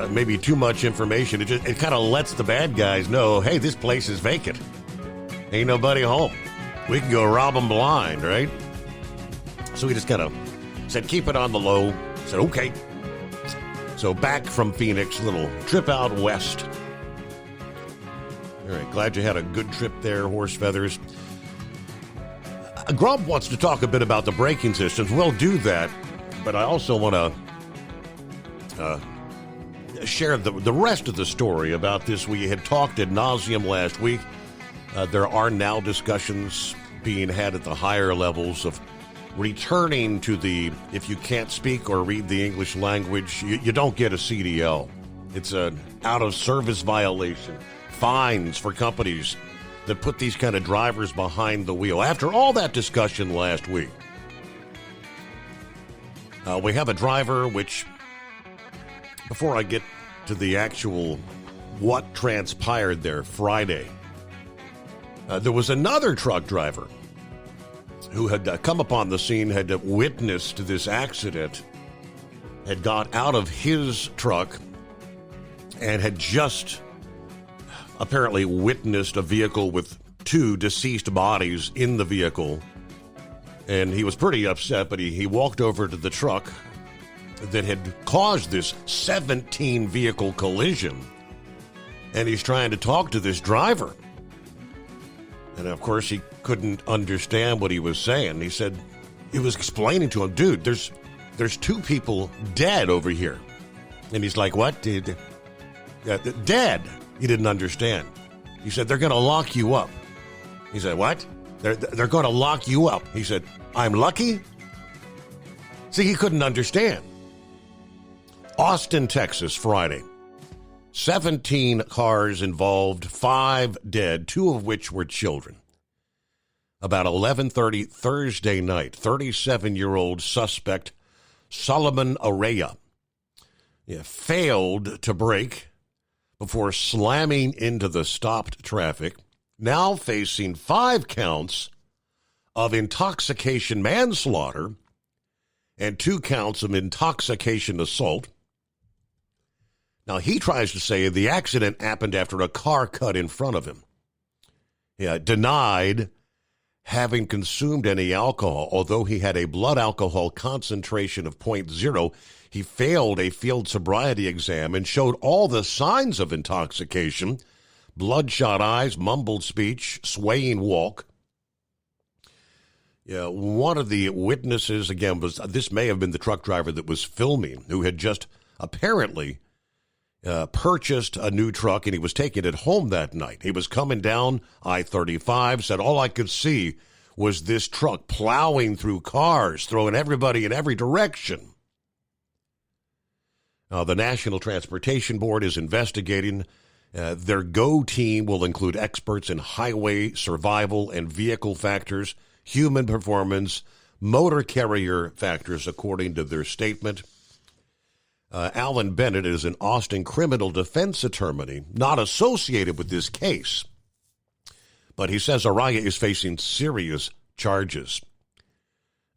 maybe too much information. It kind of lets the bad guys know, hey, this place is vacant. Ain't nobody home. We can go rob them blind, right? So he just kind of said, keep it on the low. Said, okay. So back from Phoenix, little trip out west. All right, glad you had a good trip there, Horse Feathers. Grump wants to talk a bit about the braking systems. We'll do that, but I also want to share the rest of the story about this. We had talked ad nauseum last week. There are now discussions being had at the higher levels of returning to the, if you can't speak or read the English language, you don't get a CDL. It's an out-of-service violation. Fines for companies that put these kind of drivers behind the wheel. After all that discussion last week, we have a driver which, before I get to the actual what transpired there Friday, there was another truck driver who had come upon the scene, had witnessed this accident, had got out of his truck and had just apparently witnessed a vehicle with 2 deceased bodies in the vehicle. And he was pretty upset, but he walked over to the truck that had caused this 17-vehicle collision. And he's trying to talk to this driver. And, of course, he couldn't understand what he was saying. He said, he was explaining to him, dude, there's 2 people dead over here. And he's like, what? Dead. He didn't understand. He said, they're going to lock you up. He said, what? They're going to lock you up. He said, I'm lucky? See, he couldn't understand. Austin, Texas, Friday. 17 cars involved, 5 dead, 2 of which were children. About 11:30 Thursday night, 37-year-old suspect Solomon Araya failed to brake before slamming into the stopped traffic, now facing 5 counts of intoxication manslaughter and 2 counts of intoxication assault. Now, he tries to say the accident happened after a car cut in front of him. Denied having consumed any alcohol, although he had a blood alcohol concentration of 0.0. He failed a field sobriety exam and showed all the signs of intoxication: bloodshot eyes, mumbled speech, swaying walk. One of the witnesses, again, this may have been the truck driver that was filming, who had just apparently purchased a new truck, and he was taking it home that night. He was coming down I-35, said all I could see was this truck plowing through cars, throwing everybody in every direction. The National Transportation Board is investigating. Their GO team will include experts in highway survival and vehicle factors, human performance, motor carrier factors, according to their statement. Alan Bennett is an Austin criminal defense attorney, not associated with this case. But he says Araya is facing serious charges.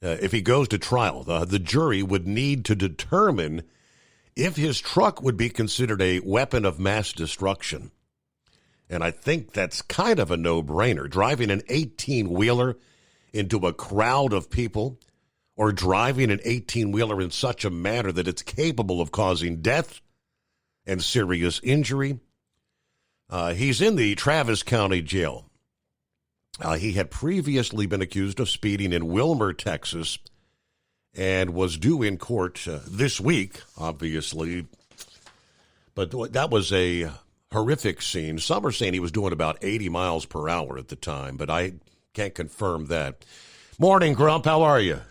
If he goes to trial, the jury would need to determine if his truck would be considered a weapon of mass destruction. And I think that's kind of a no-brainer. Driving an 18-wheeler into a crowd of people, or driving an 18-wheeler in such a manner that it's capable of causing death and serious injury. He's in the Travis County Jail. He had previously been accused of speeding in Wilmer, Texas, and was due in court this week, obviously. But that was a horrific scene. Some are saying he was doing about 80 miles per hour at the time, but I can't confirm that. Morning, Grump. How are you?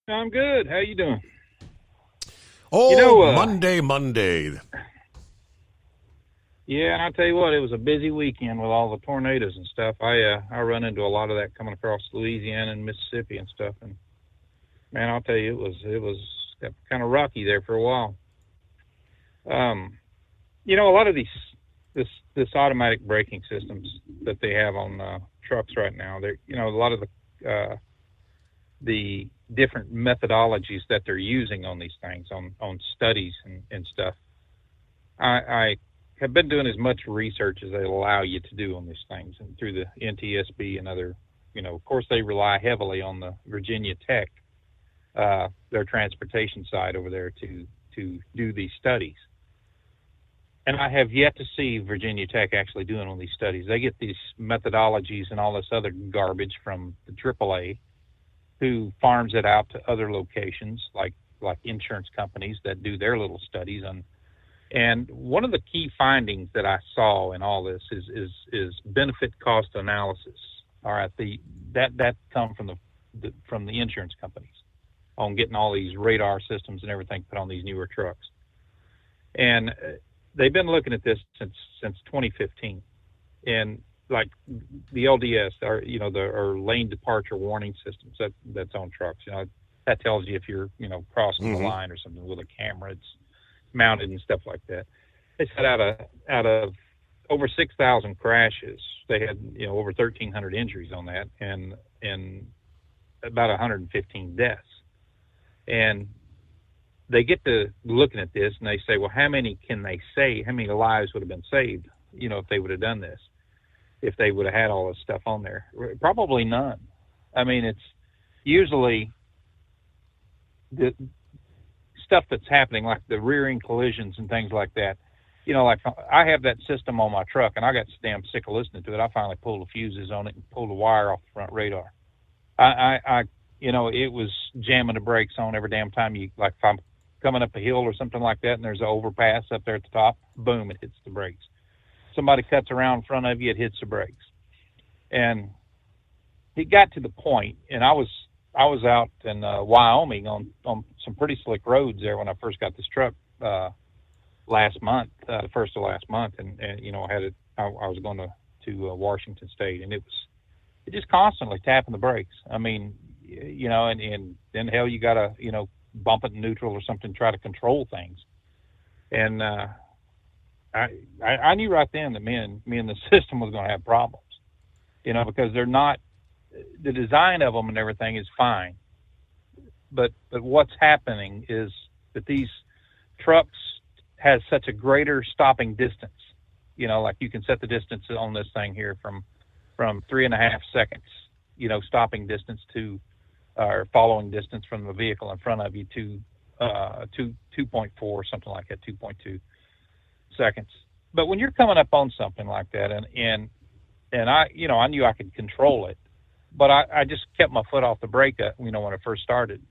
I'm good. How you doing? Oh, Monday. Yeah, and I'll tell you what, it was a busy weekend with all the tornadoes and stuff. I run into a lot of that coming across Louisiana and Mississippi and stuff. And man, I'll tell you, it was kind of rocky there for a while. A lot of this automatic braking systems that they have on trucks right now, they're a lot of the different methodologies that they're using on these things, on studies and stuff. I have been doing as much research as they allow you to do on these things, and through the NTSB and other, of course they rely heavily on the Virginia Tech, their transportation side over there to do these studies. And I have yet to see Virginia Tech actually doing all these studies. They get these methodologies and all this other garbage from the AAA, who farms it out to other locations like insurance companies that do their little studies. And one of the key findings that I saw in all this is benefit cost analysis. All right, that come from the insurance companies on getting all these radar systems and everything put on these newer trucks. And they've been looking at this since 2015, and like the LDS, or lane departure warning systems that's on trucks. That tells you if you're crossing the line or something with a camera. It's mounted and stuff like that. They said out of over 6,000 crashes, they had over 1,300 injuries on that, and about 115 deaths. And they get to looking at this and they say, well, how many lives would have been saved, if they would have done this, if they would have had all this stuff on there? Probably none. I mean, it's usually the stuff that's happening, like the rear-end collisions and things like that. Like I have that system on my truck, and I got so damn sick of listening to it, I finally pulled the fuses on it and pulled the wire off the front radar. It was jamming the brakes on every damn time if I'm coming up a hill or something like that and there's an overpass up there at the top, boom, it hits the brakes. Somebody cuts around in front of you, it hits the brakes. And it got to the point, and I was out in Wyoming on some pretty slick roads there when I first got this truck last month, the first of last month, and I was going to Washington State, and it just constantly tapping the brakes. I mean, and then hell, you got to bump it in neutral or something, try to control things. And I knew right then that me and the system was going to have problems, because they're not, the design of them and everything is fine, but what's happening is that these trucks has such a greater stopping distance. Like you can set the distance on this thing here from 3.5 seconds, stopping distance to or following distance from the vehicle in front of you to 2.4, something like that, 2.2 seconds. But when you're coming up on something like that, and I knew I could control it, but I just kept my foot off the brake, when I first started,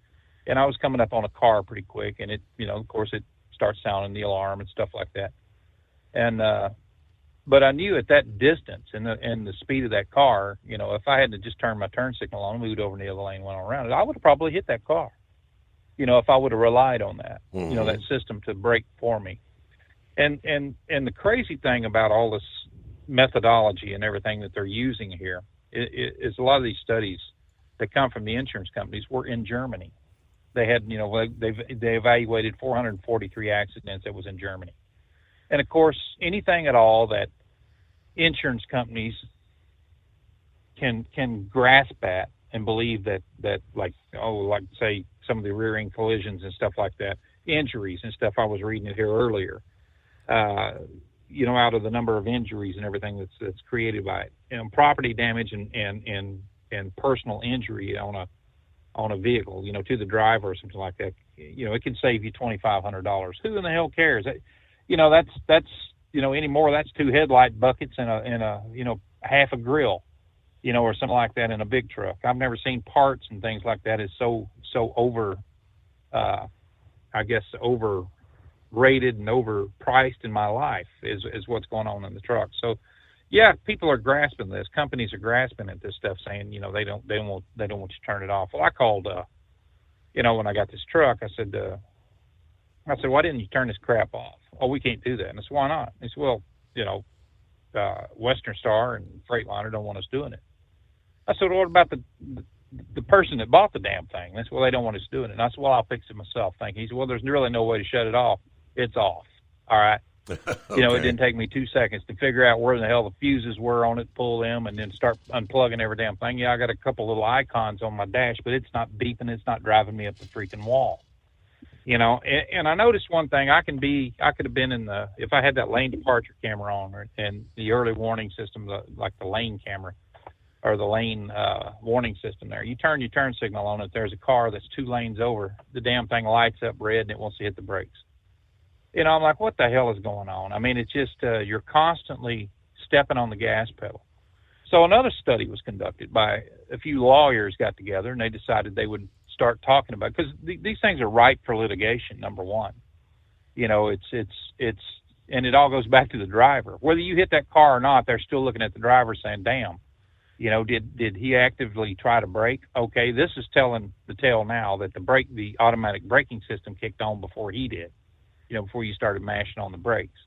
and I was coming up on a car pretty quick, and it, of course, it starts sounding the alarm and stuff like that, and but I knew at that distance and the speed of that car, if I had to just turn my turn signal on, moved over in the other lane, went on around it, I would have probably hit that car. If I would have relied on that, that system to brake for me. And the crazy thing about all this methodology and everything that they're using here is a lot of these studies that come from the insurance companies were in Germany. They had, they evaluated 443 accidents that was in Germany. And of course, anything at all that insurance companies can grasp at and believe that like say some of the rear end collisions and stuff like that, injuries and stuff, I was reading it here earlier, out of the number of injuries and everything that's created by it, property damage and personal injury on a vehicle, to the driver or something like that, it can save you $2,500. Who in the hell cares? That's anymore. That's 2 headlight buckets and a half a grill, or something like that in a big truck. I've never seen parts and things like that is so over, overrated and overpriced in my life is what's going on in the truck. So, yeah, people are grasping this. Companies are grasping at this stuff, saying, they don't want you to turn it off. Well, I called, when I got this truck, I said, why didn't you turn this crap off? Oh, we can't do that. And I said, why not? He said, well, Western Star and Freightliner don't want us doing it. I said, well, what about the person that bought the damn thing? They said, well, they don't want us doing it. And I said, well, I'll fix it myself. Thank you. He said, well, there's really no way to shut it off. It's off. All right. Okay. It didn't take me 2 seconds to figure out where the hell the fuses were on it, pull them, and then start unplugging every damn thing. Yeah, I got a couple little icons on my dash, but it's not beeping. It's not driving me up the freaking wall. And I noticed one thing. I could have been if I had that lane departure camera on and the early warning system, like the lane camera or the lane warning system there. You turn your turn signal on it. There's a car that's 2 lanes over. The damn thing lights up red and it wants to hit the brakes. I'm like, what the hell is going on? I mean, it's just you're constantly stepping on the gas pedal. So another study was conducted by a few lawyers got together, and they decided they would start talking about, because these things are ripe for litigation, number one. It's and it all goes back to the driver. Whether you hit that car or not, they're still looking at the driver saying, damn, did he actively try to brake? Okay, this is telling the tale now that the automatic braking system kicked on before he did. Before you started mashing on the brakes.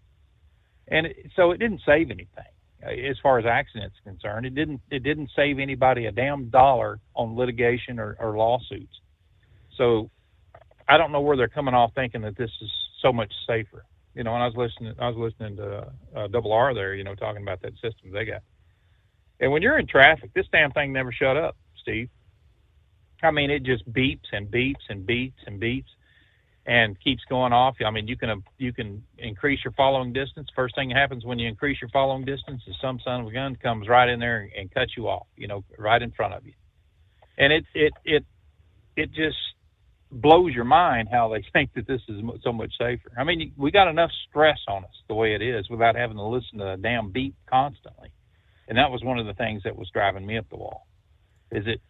And so it didn't save anything as far as accidents are concerned. It didn't save anybody a damn dollar on litigation or lawsuits. So I don't know where they're coming off thinking that this is so much safer. And I was listening to Double R there, talking about that system they got. And when you're in traffic, this damn thing never shut up, Steve. I mean, it just beeps and beeps and beeps and beeps. and keeps going off. I mean, you can increase your following distance. First thing that happens when you increase your following distance is some son of a gun comes right in there and cuts you off, right in front of you. And it just blows your mind how they think that this is so much safer. I mean, we got enough stress on us the way it is without having to listen to a damn beep constantly. And that was one of the things that was driving me up the wall. Is it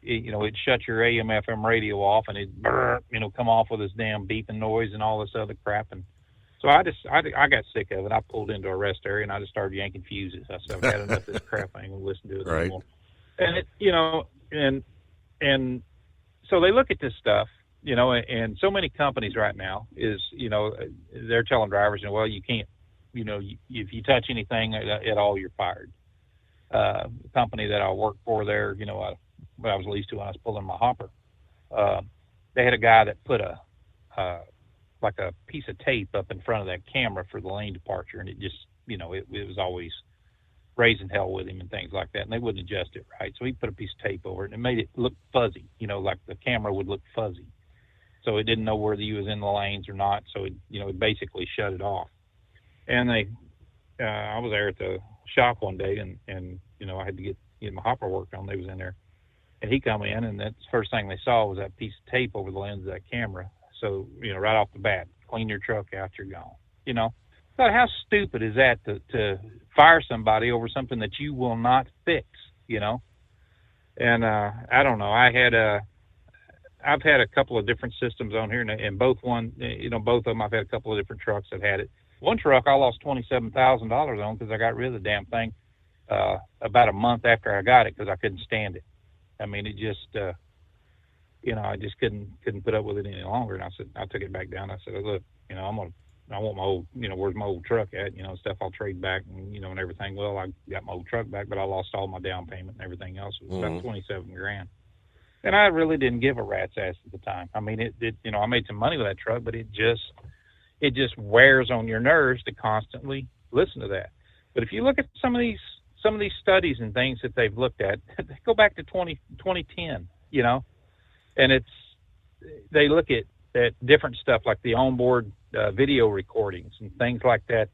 shut your AM FM radio off and it come off with this damn beeping noise and all this other crap. And so I got sick of it. I pulled into a rest area and I just started yanking fuses. I said, I've had enough of this crap. I ain't gonna listen to it anymore. And and so they look at this stuff, and so many companies right now is, they're telling drivers, well, you can't, if you touch anything at all, you're fired. The company that I worked for there, I was leased to when I was pulling my hopper. They had a guy that put like a piece of tape up in front of that camera for the lane departure, and it just, it was always raising hell with him and things like that, and they wouldn't adjust it right. So he put a piece of tape over it, and it made it look fuzzy, like the camera would look fuzzy. So it didn't know whether you was in the lanes or not. So it basically shut it off. And I was there at the shop one day, and I had to get my hopper worked on. They was in there. And he come in, and that's the first thing they saw was that piece of tape over the lens of that camera. So, right off the bat, clean your truck out, you're gone. But how stupid is that to fire somebody over something that you will not fix, And I don't know. I've had a couple of different systems on here, and both of them, I've had a couple of different trucks that had it. One truck I lost $27,000 on because I got rid of the damn thing about a month after I got it because I couldn't stand it. I mean, it just, I just couldn't put up with it any longer. And I took it back down. I said, look, I want my old, where's my old truck at? Stuff I'll trade back and, and everything. Well, I got my old truck back, but I lost all my down payment and everything else. It was about $27,000. And I really didn't give a rat's ass at the time. I mean, I made some money with that truck, but it just wears on your nerves to constantly listen to that. But if you look at some of these studies and things that they've looked at, they go back to 2010, and they look at different stuff like the onboard video recordings and things like that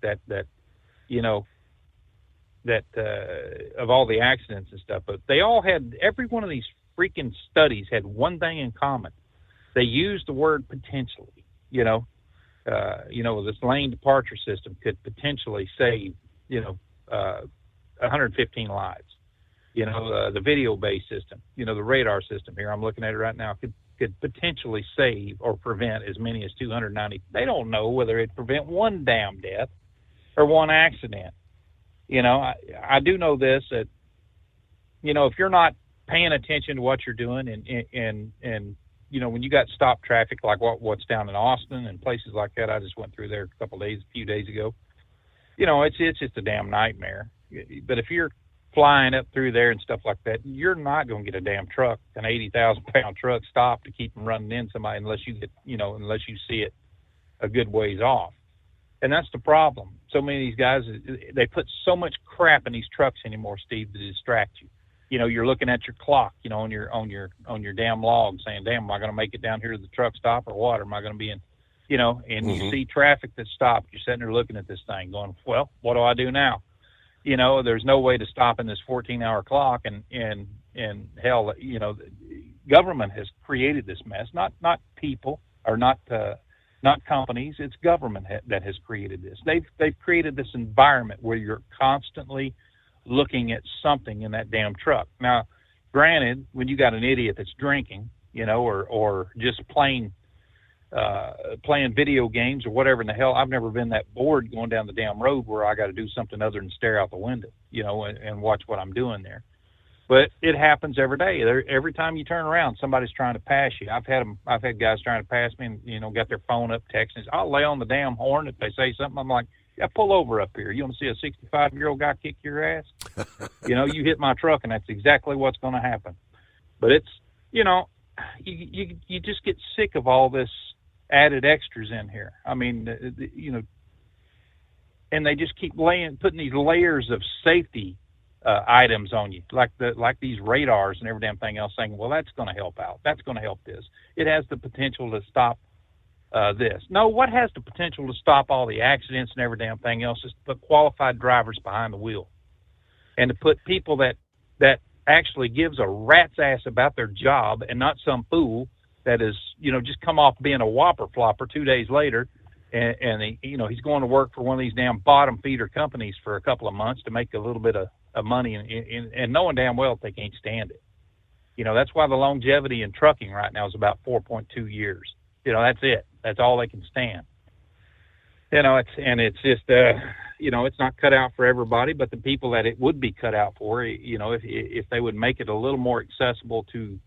of all the accidents and stuff. But they all had, every one of these freaking studies had one thing in common. They used the word potentially, this lane departure system could potentially save, 115 lives. The video-based system, the radar system here, I'm looking at it right now, could potentially save or prevent as many as 290. They don't know whether it'd prevent one damn death or one accident. I do know this, that, if you're not paying attention to what you're doing and when you got stopped traffic, like what's down in Austin and places like that, I just went through there a few days ago. It's just a damn nightmare. But if you're flying up through there and stuff like that, you're not going to get a damn truck, an 80,000-pound truck, stopped to keep them running in somebody unless you see it a good ways off. And that's the problem. So many of these guys, they put so much crap in these trucks anymore, Steve, to distract you. You're looking at your clock, on your damn log, saying, "Damn, am I going to make it down here to the truck stop or what? Or am I going to be in?" And you see traffic that's stopped. You're sitting there looking at this thing, going, "Well, what do I do now?" There's no way to stop in this 14-hour clock, and hell, government has created this mess. Not people or not companies. It's government that has created this. They've created this environment where you're constantly looking at something in that damn truck. Now, granted, when you got an idiot that's drinking, or just playing video games or whatever in the hell, I've never been that bored going down the damn road where I got to do something other than stare out the window, and watch what I'm doing there. But it happens every day. Every time you turn around, somebody's trying to pass you. I've had guys trying to pass me and, got their phone up texting. I'll lay on the damn horn if they say something. I'm like, yeah, pull over up here. You want to see a 65-year-old guy kick your ass? You hit my truck, and that's exactly what's going to happen. But it's, you just get sick of all this added extras in here. I mean, and they just keep putting these layers of safety items on you, like these radars and every damn thing else, saying, well, that's going to help out. That's going to help this. It has the potential to stop this. No, what has the potential to stop all the accidents and every damn thing else is to put qualified drivers behind the wheel, and to put people that actually gives a rat's ass about their job, and not some fool that is, just come off being a whopper flopper 2 days later, and he's going to work for one of these damn bottom feeder companies for a couple of months to make a little bit of money, and knowing damn well that they can't stand it. That's why the longevity in trucking right now is about 4.2 years. That's it. That's all they can stand. It's just, it's not cut out for everybody, but the people that it would be cut out for, if they would make it a little more accessible to,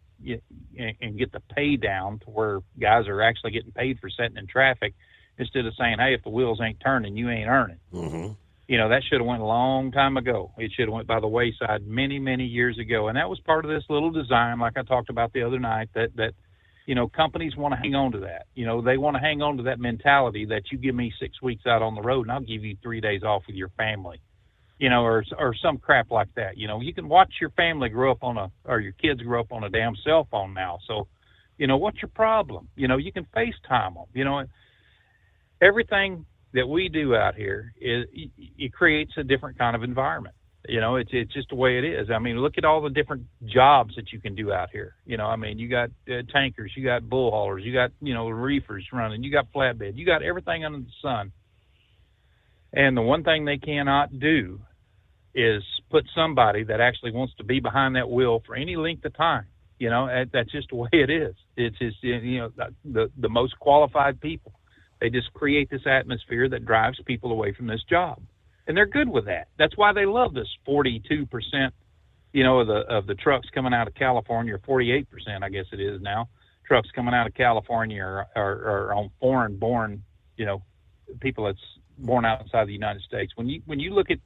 and get the pay down to where guys are actually getting paid for sitting in traffic, instead of saying, hey, if the wheels ain't turning, you ain't earning. Mm-hmm. That should have went a long time ago. It should have went by the wayside many, many years ago. And that was part of this little design, like I talked about the other night, that companies want to hang on to that. They want to hang on to that mentality that you give me 6 weeks out on the road and I'll give you 3 days off with your family, or some crap like that. You can watch your family grow up or your kids grow up on a damn cell phone now. So, what's your problem? You can FaceTime them. Everything that we do out here it creates a different kind of environment. It's just the way it is. I mean, look at all the different jobs that you can do out here. You got tankers, you got bull haulers, you got, reefers running, you got flatbed, you got everything under the sun. And the one thing they cannot do is put somebody that actually wants to be behind that wheel for any length of time. That's just the way it is. It's just, the most qualified people. They just create this atmosphere that drives people away from this job. And they're good with that. That's why they love this 42%, of the trucks coming out of California, or 48%, I guess it is now, trucks coming out of California are on foreign-born, people that's born outside the United States. When you look at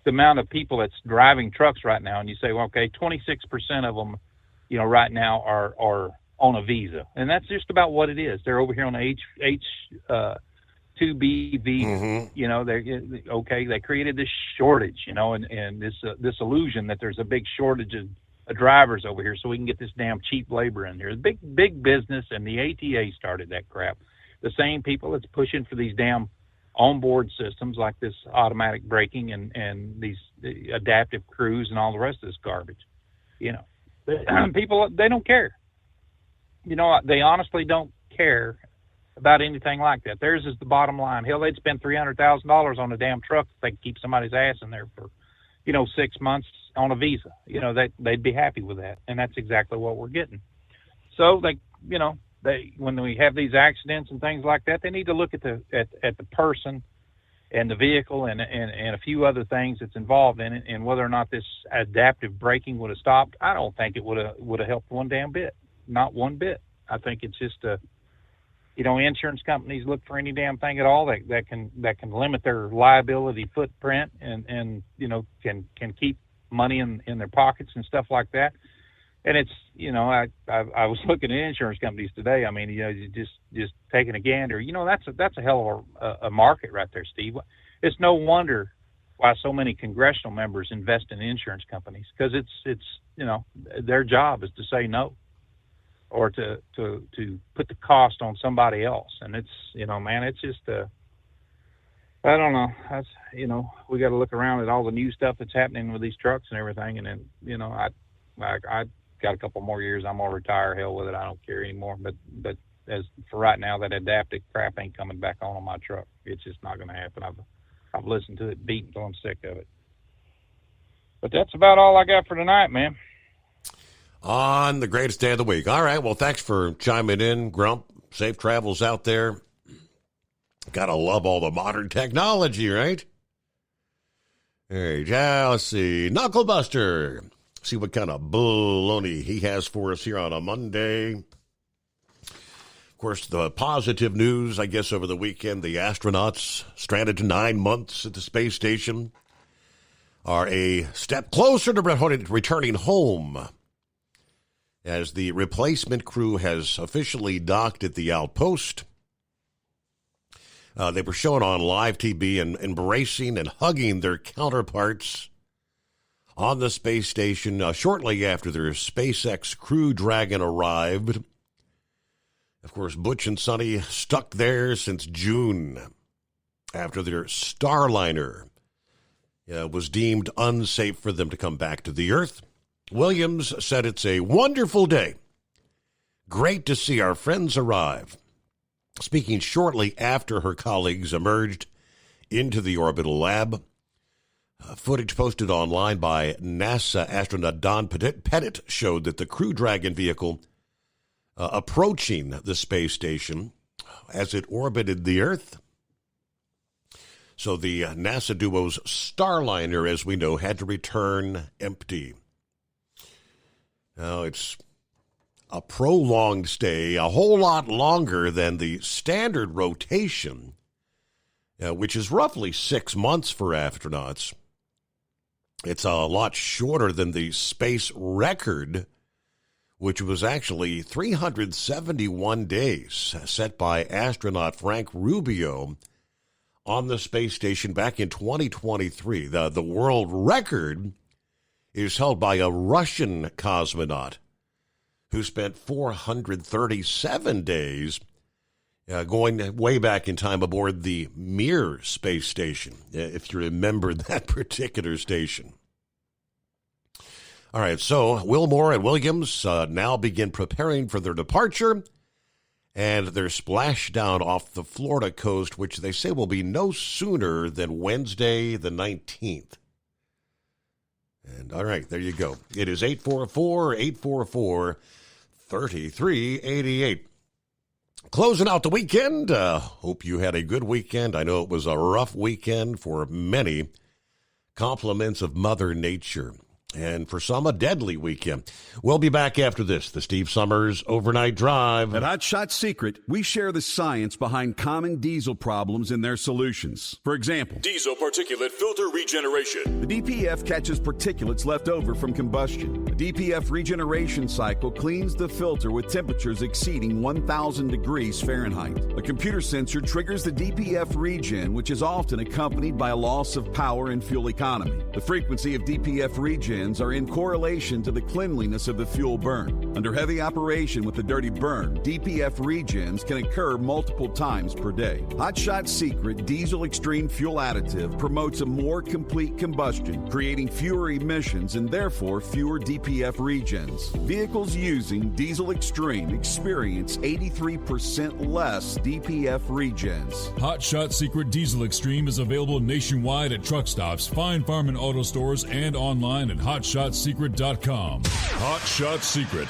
the amount of people that's driving trucks right now, and you say, well, okay, 26% of them, right now are on a visa, and that's just about what it is. They're over here on the H-2B visa. Mm-hmm. They created this shortage, and this illusion that there's a big shortage of drivers over here, so we can get this damn cheap labor in here. Big business, and the ATA started that crap. The same people that's pushing for these damn onboard systems like this automatic braking and these adaptive cruise and all the rest of this garbage. People, they don't care. They honestly don't care about anything like that. Theirs is the bottom line. Hell, they'd spend $300,000 on a damn truck if they could keep somebody's ass in there for, 6 months on a visa. They'd be happy with that, and that's exactly what we're getting. So when we have these accidents and things like that, they need to look at the person and the vehicle and a few other things that's involved in it, and whether or not this adaptive braking would have stopped. I don't think it would have helped one damn bit. Not one bit. I think it's just insurance companies look for any damn thing at all that can limit their liability footprint and can keep money in their pockets and stuff like that. And it's I was looking at insurance companies today. I mean, just taking a gander. That's a hell of a market right there, Steve. It's no wonder why so many congressional members invest in insurance companies, because it's their job is to say no, or to put the cost on somebody else. And it's, it's just, I don't know. That's, we got to look around at all the new stuff that's happening with these trucks and everything. And then, I got a couple more years. I'm going to retire. Hell with it. I don't care anymore. But as for right now, that adaptive crap ain't coming back on my truck. It's just not going to happen. I've listened to it beat until I'm sick of it. But that's about all I got for tonight, man. On the greatest day of the week. All right. Well, thanks for chiming in, Grump. Safe travels out there. Gotta love all the modern technology, right? Hey, let's see. Knucklebuster. See what kind of baloney he has for us here on a Monday. Of course, the positive news, I guess, over the weekend, the astronauts stranded to 9 months at the space station are a step closer to returning home, as the replacement crew has officially docked at the outpost. They were shown on live TV and embracing and hugging their counterparts on the space station shortly after their SpaceX Crew Dragon arrived. Of course, Butch and Sonny stuck there since June after their Starliner was deemed unsafe for them to come back to the Earth. Williams said it's a wonderful day. Great to see our friends arrive. Speaking shortly after her colleagues emerged into the orbital lab, footage posted online by NASA astronaut Don Pettit showed that the Crew Dragon vehicle approaching the space station as it orbited the Earth. So the NASA duo's Starliner, as we know, had to return empty. Now, it's a prolonged stay, a whole lot longer than the standard rotation, which is roughly 6 months for astronauts. It's a lot shorter than the space record, which was actually 371 days, set by astronaut Frank Rubio on the space station back in 2023. The world record is held by a Russian cosmonaut who spent 437 days going way back in time aboard the Mir space station, if you remember that particular station. All right, so Wilmore and Williams now begin preparing for their departure and their splashdown off the Florida coast, which they say will be no sooner than Wednesday the 19th. And all right, there you go. It is 844-844-3388. Closing out the weekend. Hope you had a good weekend. I know it was a rough weekend for many. Compliments of Mother Nature. And for some, a deadly weekend. We'll be back after this, the Steve Summers Overnight Drive. At Hot Shot Secret, we share the science behind common diesel problems and their solutions. For example, diesel particulate filter regeneration. The DPF catches particulates left over from combustion. The DPF regeneration cycle cleans the filter with temperatures exceeding 1,000 degrees Fahrenheit. A computer sensor triggers the DPF regen, which is often accompanied by a loss of power and fuel economy. The frequency of DPF regen are in correlation to the cleanliness of the fuel burn. Under heavy operation with a dirty burn, DPF regens can occur multiple times per day. Hot Shot Secret Diesel Extreme Fuel Additive promotes a more complete combustion, creating fewer emissions and therefore fewer DPF regens. Vehicles using Diesel Extreme experience 83% less DPF regens. Hot Shot Secret Diesel Extreme is available nationwide at truck stops, Fine Farm and auto stores, and online at HotShotSecret.com. Hot Shot Secret,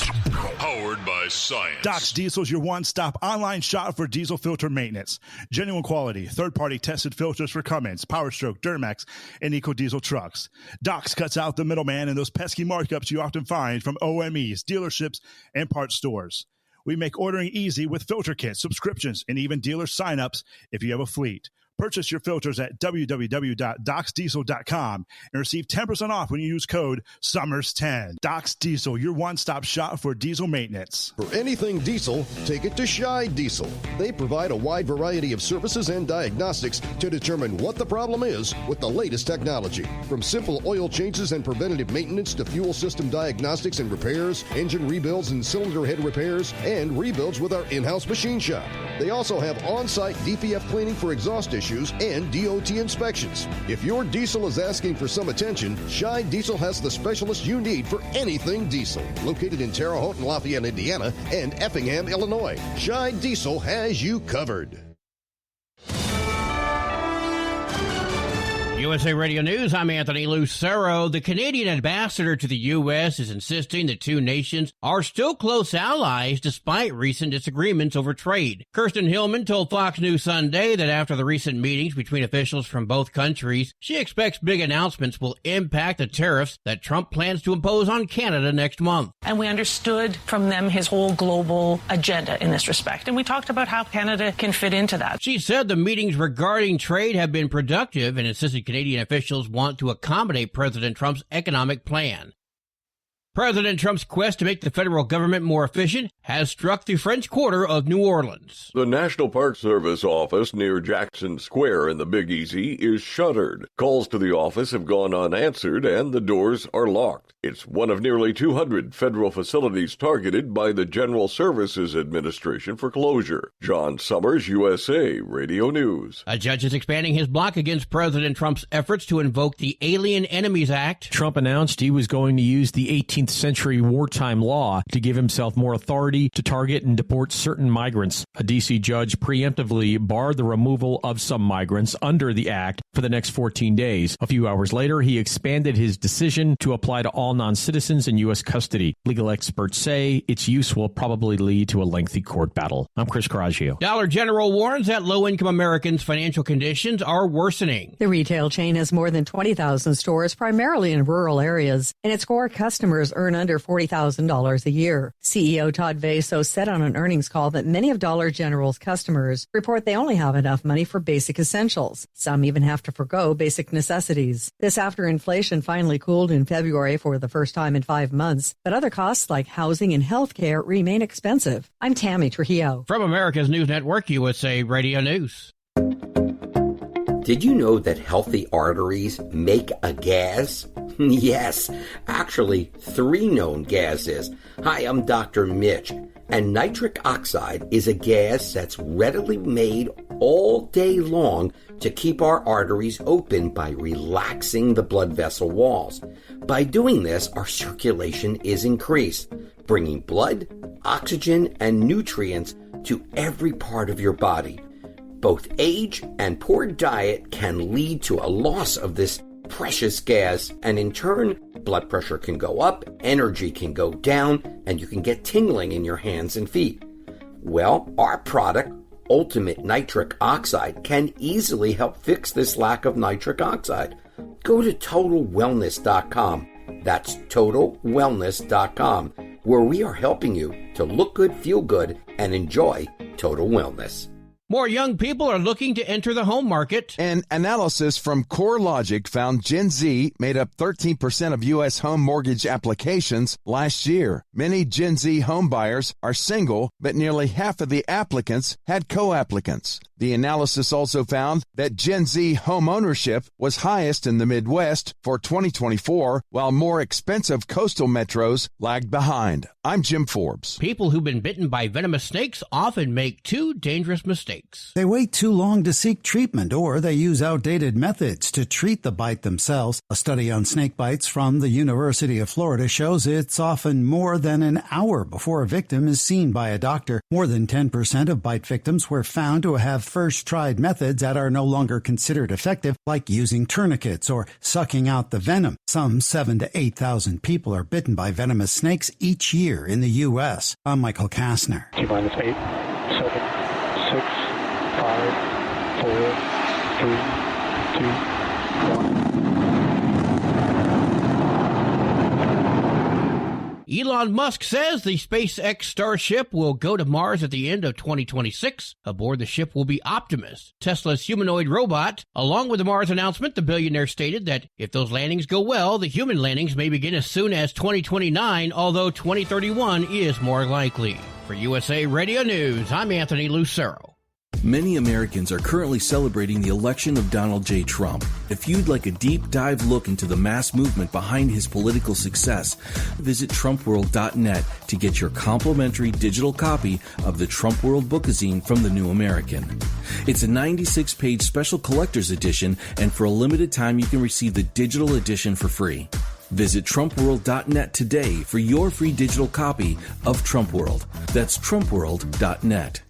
powered by science. Doc's Diesel is your one-stop online shop for diesel filter maintenance. Genuine quality, third-party tested filters for Cummins, Power Stroke, Duramax, and EcoDiesel trucks. Doc's cuts out the middleman and those pesky markups you often find from OMEs, dealerships, and parts stores. We make ordering easy with filter kits, subscriptions, and even dealer sign-ups if you have a fleet. Purchase your filters at www.docsdiesel.com and receive 10% off when you use code SUMMERS10. Doc's Diesel, your one-stop shop for diesel maintenance. For anything diesel, take it to Scheid Diesel. They provide a wide variety of services and diagnostics to determine what the problem is with the latest technology. From simple oil changes and preventative maintenance to fuel system diagnostics and repairs, engine rebuilds and cylinder head repairs, and rebuilds with our in-house machine shop. They also have on-site DPF cleaning for exhaust issues and DOT inspections. If your diesel is asking for some attention, Scheid Diesel has the specialist you need for anything diesel. Located in Terre Haute and Lafayette, Indiana, and Effingham, Illinois, Scheid Diesel has you covered. USA Radio News, I'm Anthony Lucero. The Canadian ambassador to the U.S. is insisting the two nations are still close allies despite recent disagreements over trade. Kirsten Hillman told Fox News Sunday that after the recent meetings between officials from both countries, she expects big announcements will impact the tariffs that Trump plans to impose on Canada next month. And we understood from them his whole global agenda in this respect. And we talked about how Canada can fit into that. She said the meetings regarding trade have been productive and insisted Canadian officials want to accommodate President Trump's economic plan. President Trump's quest to make the federal government more efficient has struck the French Quarter of New Orleans. The National Park Service office near Jackson Square in the Big Easy is shuttered. Calls to the office have gone unanswered and the doors are locked. It's one of nearly 200 federal facilities targeted by the General Services Administration for closure. John Summers, USA Radio News. A judge is expanding his block against President Trump's efforts to invoke the Alien Enemies Act. Trump announced he was going to use the 18th century wartime law to give himself more authority to target and deport certain migrants. A D.C. judge preemptively barred the removal of some migrants under the act for the next 14 days. A few hours later, he expanded his decision to apply to all non-citizens in U.S. custody. Legal experts say its use will probably lead to a lengthy court battle. I'm Chris Coraggio. Dollar General warns that low-income Americans' financial conditions are worsening. The retail chain has more than 20,000 stores, primarily in rural areas, and its core customers earn under $40,000 a year. CEO Todd Vaso said on an earnings call that many of Dollar General's customers report they only have enough money for basic essentials. Some even have to forgo basic necessities. This after inflation finally cooled in February for the first time in 5 months, but other costs like housing and health care remain expensive. I'm Tammy Trujillo. From America's News Network, USA Radio News. Did you know that healthy arteries make a gas? Yes, actually 3 known gases. Hi, I'm Dr. Mitch, and nitric oxide is a gas that's readily made all day long to keep our arteries open by relaxing the blood vessel walls. By doing this, our circulation is increased, bringing blood, oxygen, and nutrients to every part of your body. Both age and poor diet can lead to a loss of this precious gas, and in turn, blood pressure can go up, energy can go down, and you can get tingling in your hands and feet. Well, our product, Ultimate Nitric Oxide, can easily help fix this lack of nitric oxide. Go to TotalWellness.com. That's TotalWellness.com, where we are helping you to look good, feel good, and enjoy total wellness. More young people are looking to enter the home market. An analysis from CoreLogic found Gen Z made up 13% of U.S. home mortgage applications last year. Many Gen Z home buyers are single, but nearly half of the applicants had co-applicants. The analysis also found that Gen Z home ownership was highest in the Midwest for 2024, while more expensive coastal metros lagged behind. I'm Jim Forbes. People who've been bitten by venomous snakes often make 2 dangerous mistakes. They wait too long to seek treatment, or they use outdated methods to treat the bite themselves. A study on snake bites from the University of Florida shows it's often more than an hour before a victim is seen by a doctor. More than 10% of bite victims were found to have first tried methods that are no longer considered effective, like using tourniquets or sucking out the venom. Some 7,000 to 8,000 people are bitten by venomous snakes each year in the U.S. I'm Michael Kastner. T-minus 8, 7, 6, 5, 4, 3, 2, 1. Elon Musk says the SpaceX Starship will go to Mars at the end of 2026. Aboard the ship will be Optimus, Tesla's humanoid robot. Along with the Mars announcement, the billionaire stated that if those landings go well, the human landings may begin as soon as 2029, although 2031 is more likely. For USA Radio News, I'm Anthony Lucero. Many Americans are currently celebrating the election of Donald J. Trump. If you'd like a deep dive look into the mass movement behind his political success, visit TrumpWorld.net to get your complimentary digital copy of the Trump World Bookazine from The New American. It's a 96-page special collector's edition, and for a limited time you can receive the digital edition for free. Visit TrumpWorld.net today for your free digital copy of Trump World. That's TrumpWorld.net.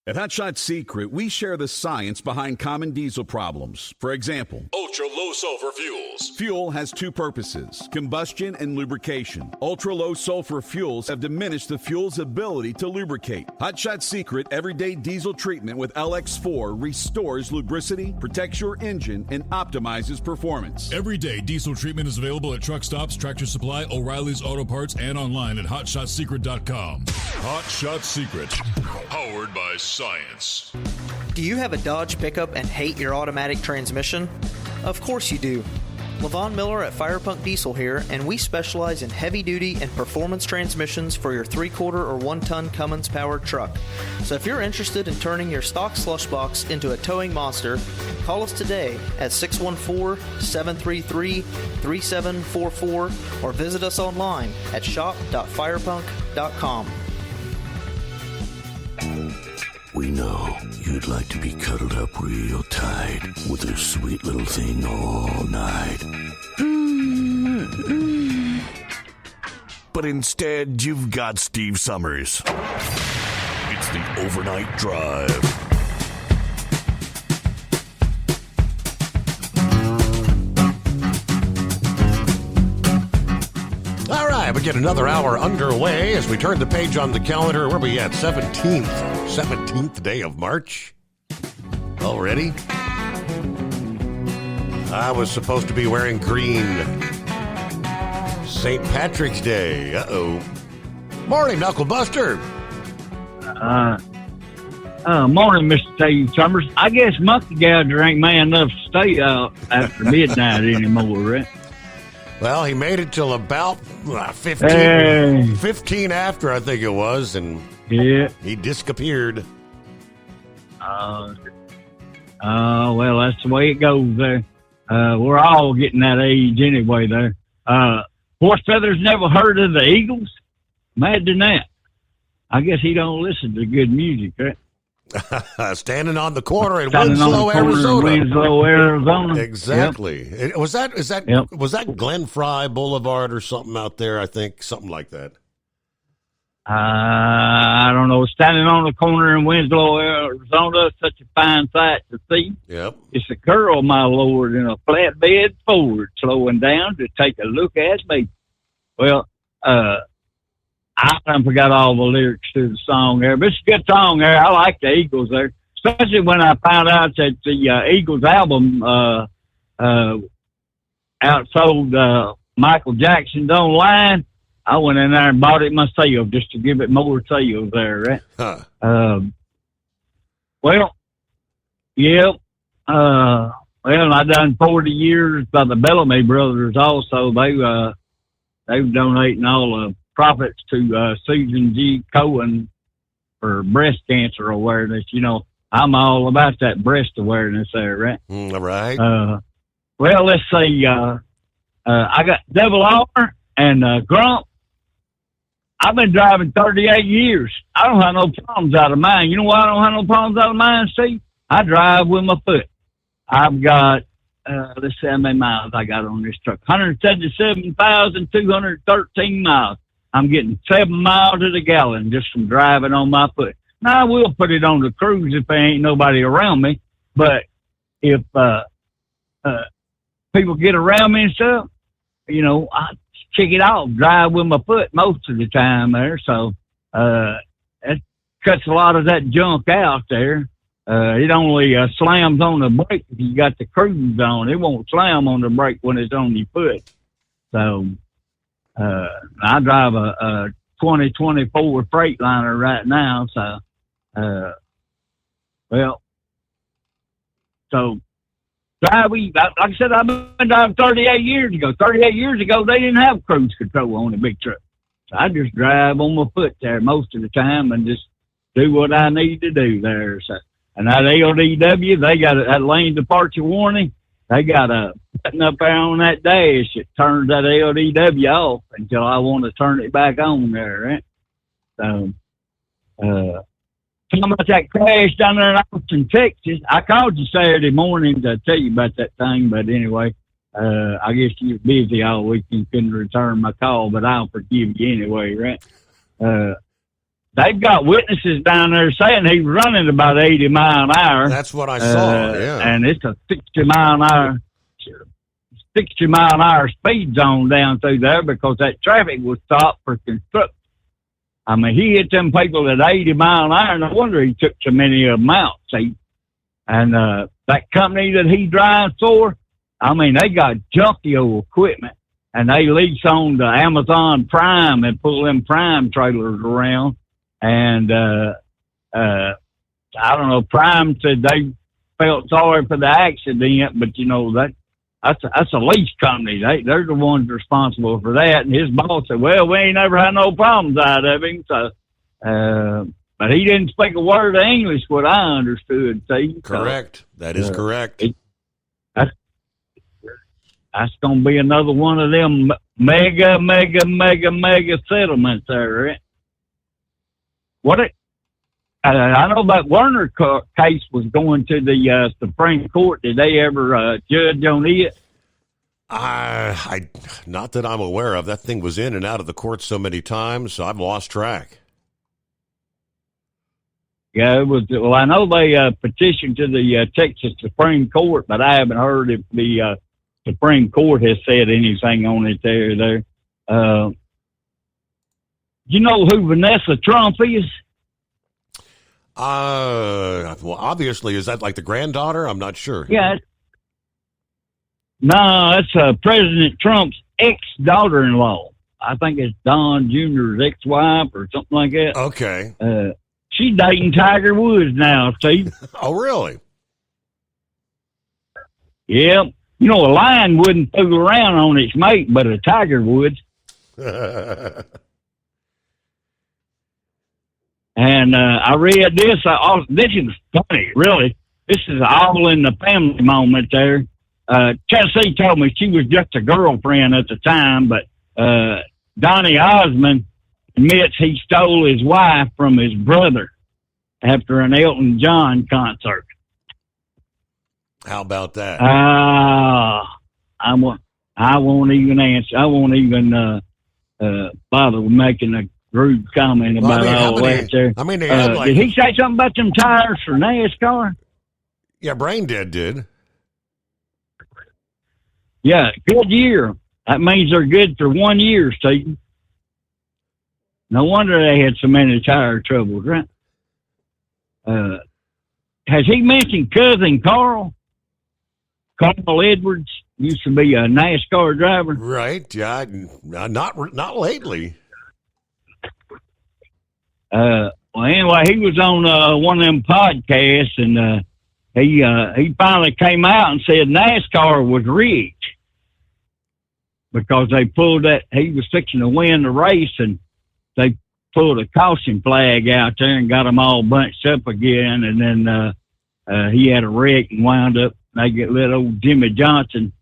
At Hot Shot Secret, we share the science behind common diesel problems. For example, ultra-low sulfur fuels. Fuel has 2 purposes, combustion and lubrication. Ultra-low sulfur fuels have diminished the fuel's ability to lubricate. Hot Shot Secret Everyday Diesel Treatment with LX4 restores lubricity, protects your engine, and optimizes performance. Everyday Diesel Treatment is available at truck stops, Tractor Supply, O'Reilly's Auto Parts, and online at HotShotSecret.com. Hot Shot Secret, powered by science. Do you have a Dodge pickup and hate your automatic transmission? Of course you do. Levon Miller at Firepunk Diesel here, and we specialize in heavy-duty and performance transmissions for your 3/4 or 1-ton Cummins-powered truck. So if you're interested in turning your stock slush box into a towing monster, call us today at 614-733-3744 or visit us online at shop.firepunk.com. We know you'd like to be cuddled up real tight with a sweet little thing all night. But instead, you've got Steve Summers. It's the Overnight Drive. All right, we get another hour underway as we turn the page on the calendar. Where are we at? 17th day of March already. I was supposed to be wearing green. St. Patrick's Day. Uh-oh. Morning, Knuckle Buster. Morning, Mr. Steve Summers. I guess Monkey Gouger ain't man enough to stay out after midnight anymore, right? Well, he made it till about 15 after, I think it was, and he disappeared. Well, that's the way it goes there. We're all getting that age anyway there. Horse Feathers never heard of the Eagles? Imagine that. I guess he don't listen to good music, right? Standing on the corner in Winslow, Arizona. Exactly. Yep. Was that Glen Fry Boulevard or something out there? I think something like that. I don't know. Standing on the corner in Winslow, Arizona, such a fine sight to see. Yep. It's a girl, my lord, in a flatbed Ford, slowing down to take a look at me. Well, I forgot all the lyrics to the song there, but it's a good song there. I like the Eagles there, especially when I found out that the Eagles album outsold Michael Jackson's online. I went in there and bought it myself just to give it more sales there, right? Huh. Well, I done 40 years by the Bellamy Brothers also. They were donating all the profits to Susan G. Cohen for breast cancer awareness. You know, I'm all about that breast awareness there, right? All right. Well, let's see. I got Devil R and Grump. I've been driving 38 years. I don't have no problems out of mine. You know why I don't have no problems out of mine, Steve? I drive with my foot. I've got, let's see how many miles I got on this truck. 177,213 miles. I'm getting 7 miles to the gallon just from driving on my foot. Now, I will put it on the cruise if there ain't nobody around me. But if people get around me and stuff, you know, I kick it off, drive with my foot most of the time there. So it cuts a lot of that junk out there. It only slams on the brake if you got the cruise on. It won't slam on the brake when it's on your foot. So I drive a 2024 Freightliner right now. So, driving, like I said, I've been driving 38 years ago. 38 years ago, they didn't have cruise control on the big truck. So I just drive on my foot there most of the time and just do what I need to do there. So, and that LDW, they got that lane departure warning. They got a button up there on that dash that turns that LDW off until I want to turn it back on there, right? So, talking about that crash down there in Austin, Texas, I called you Saturday morning to tell you about that thing, but anyway, I guess you were busy all week and couldn't return my call, but I'll forgive you anyway, right? They've got witnesses down there saying he's running about 80 miles an hour. That's what I saw, yeah. And it's a 60 mile an hour speed zone down through there because that traffic was stopped for construction. I mean, he hit them people at 80 mile an hour. No wonder he took so many of them out, see? And that company that he drives for, I mean, they got junky old equipment. And they lease on to Amazon Prime and pull them Prime trailers around. And I don't know, Prime said they felt sorry for the accident, but, you know, that That's a lease company. They're the ones responsible for that. And his boss said, well, we ain't never had no problems out of him. So, but he didn't speak a word of English, what I understood. See? Correct. So, that is correct. That's going to be another one of them mega settlements there, right? I know that Werner case was going to the Supreme Court. Did they ever judge on it? Not that I'm aware of. That thing was in and out of the court so many times, so I've lost track. Yeah, it was. Well, I know they petitioned to the Texas Supreme Court, but I haven't heard if the Supreme Court has said anything on it there. You know who Vanessa Trump is? Well, obviously, is that like the granddaughter? I'm not sure. Yeah. No, that's President Trump's ex-daughter-in-law. I think it's Don Jr.'s ex-wife or something like that. Okay. She's dating Tiger Woods now, Steve. Oh, really? Yeah. You know, a lion wouldn't fool around on its mate, but a tiger would. And I read this. This is funny, really. This is all in the family moment there. Tennessee told me she was just a girlfriend at the time, but Donny Osmond admits he stole his wife from his brother after an Elton John concert. How about that? I won't even answer. I won't even bother with making a rude comment about all that there. I mean, they had did he say something about them tires for NASCAR? Yeah, Brain Dead did. Yeah, good year. That means they're good for 1 year, Steve. No wonder they had so many tire troubles, right? Has he mentioned cousin Carl? Carl Edwards used to be a NASCAR driver. Right, yeah, not lately. Well, anyway, he was on one of them podcasts, and he finally came out and said NASCAR was rigged because they pulled that. He was fixing to win the race, and they pulled a caution flag out there and got them all bunched up again, and then he had a wreck and wound up. They let old Jimmy Johnson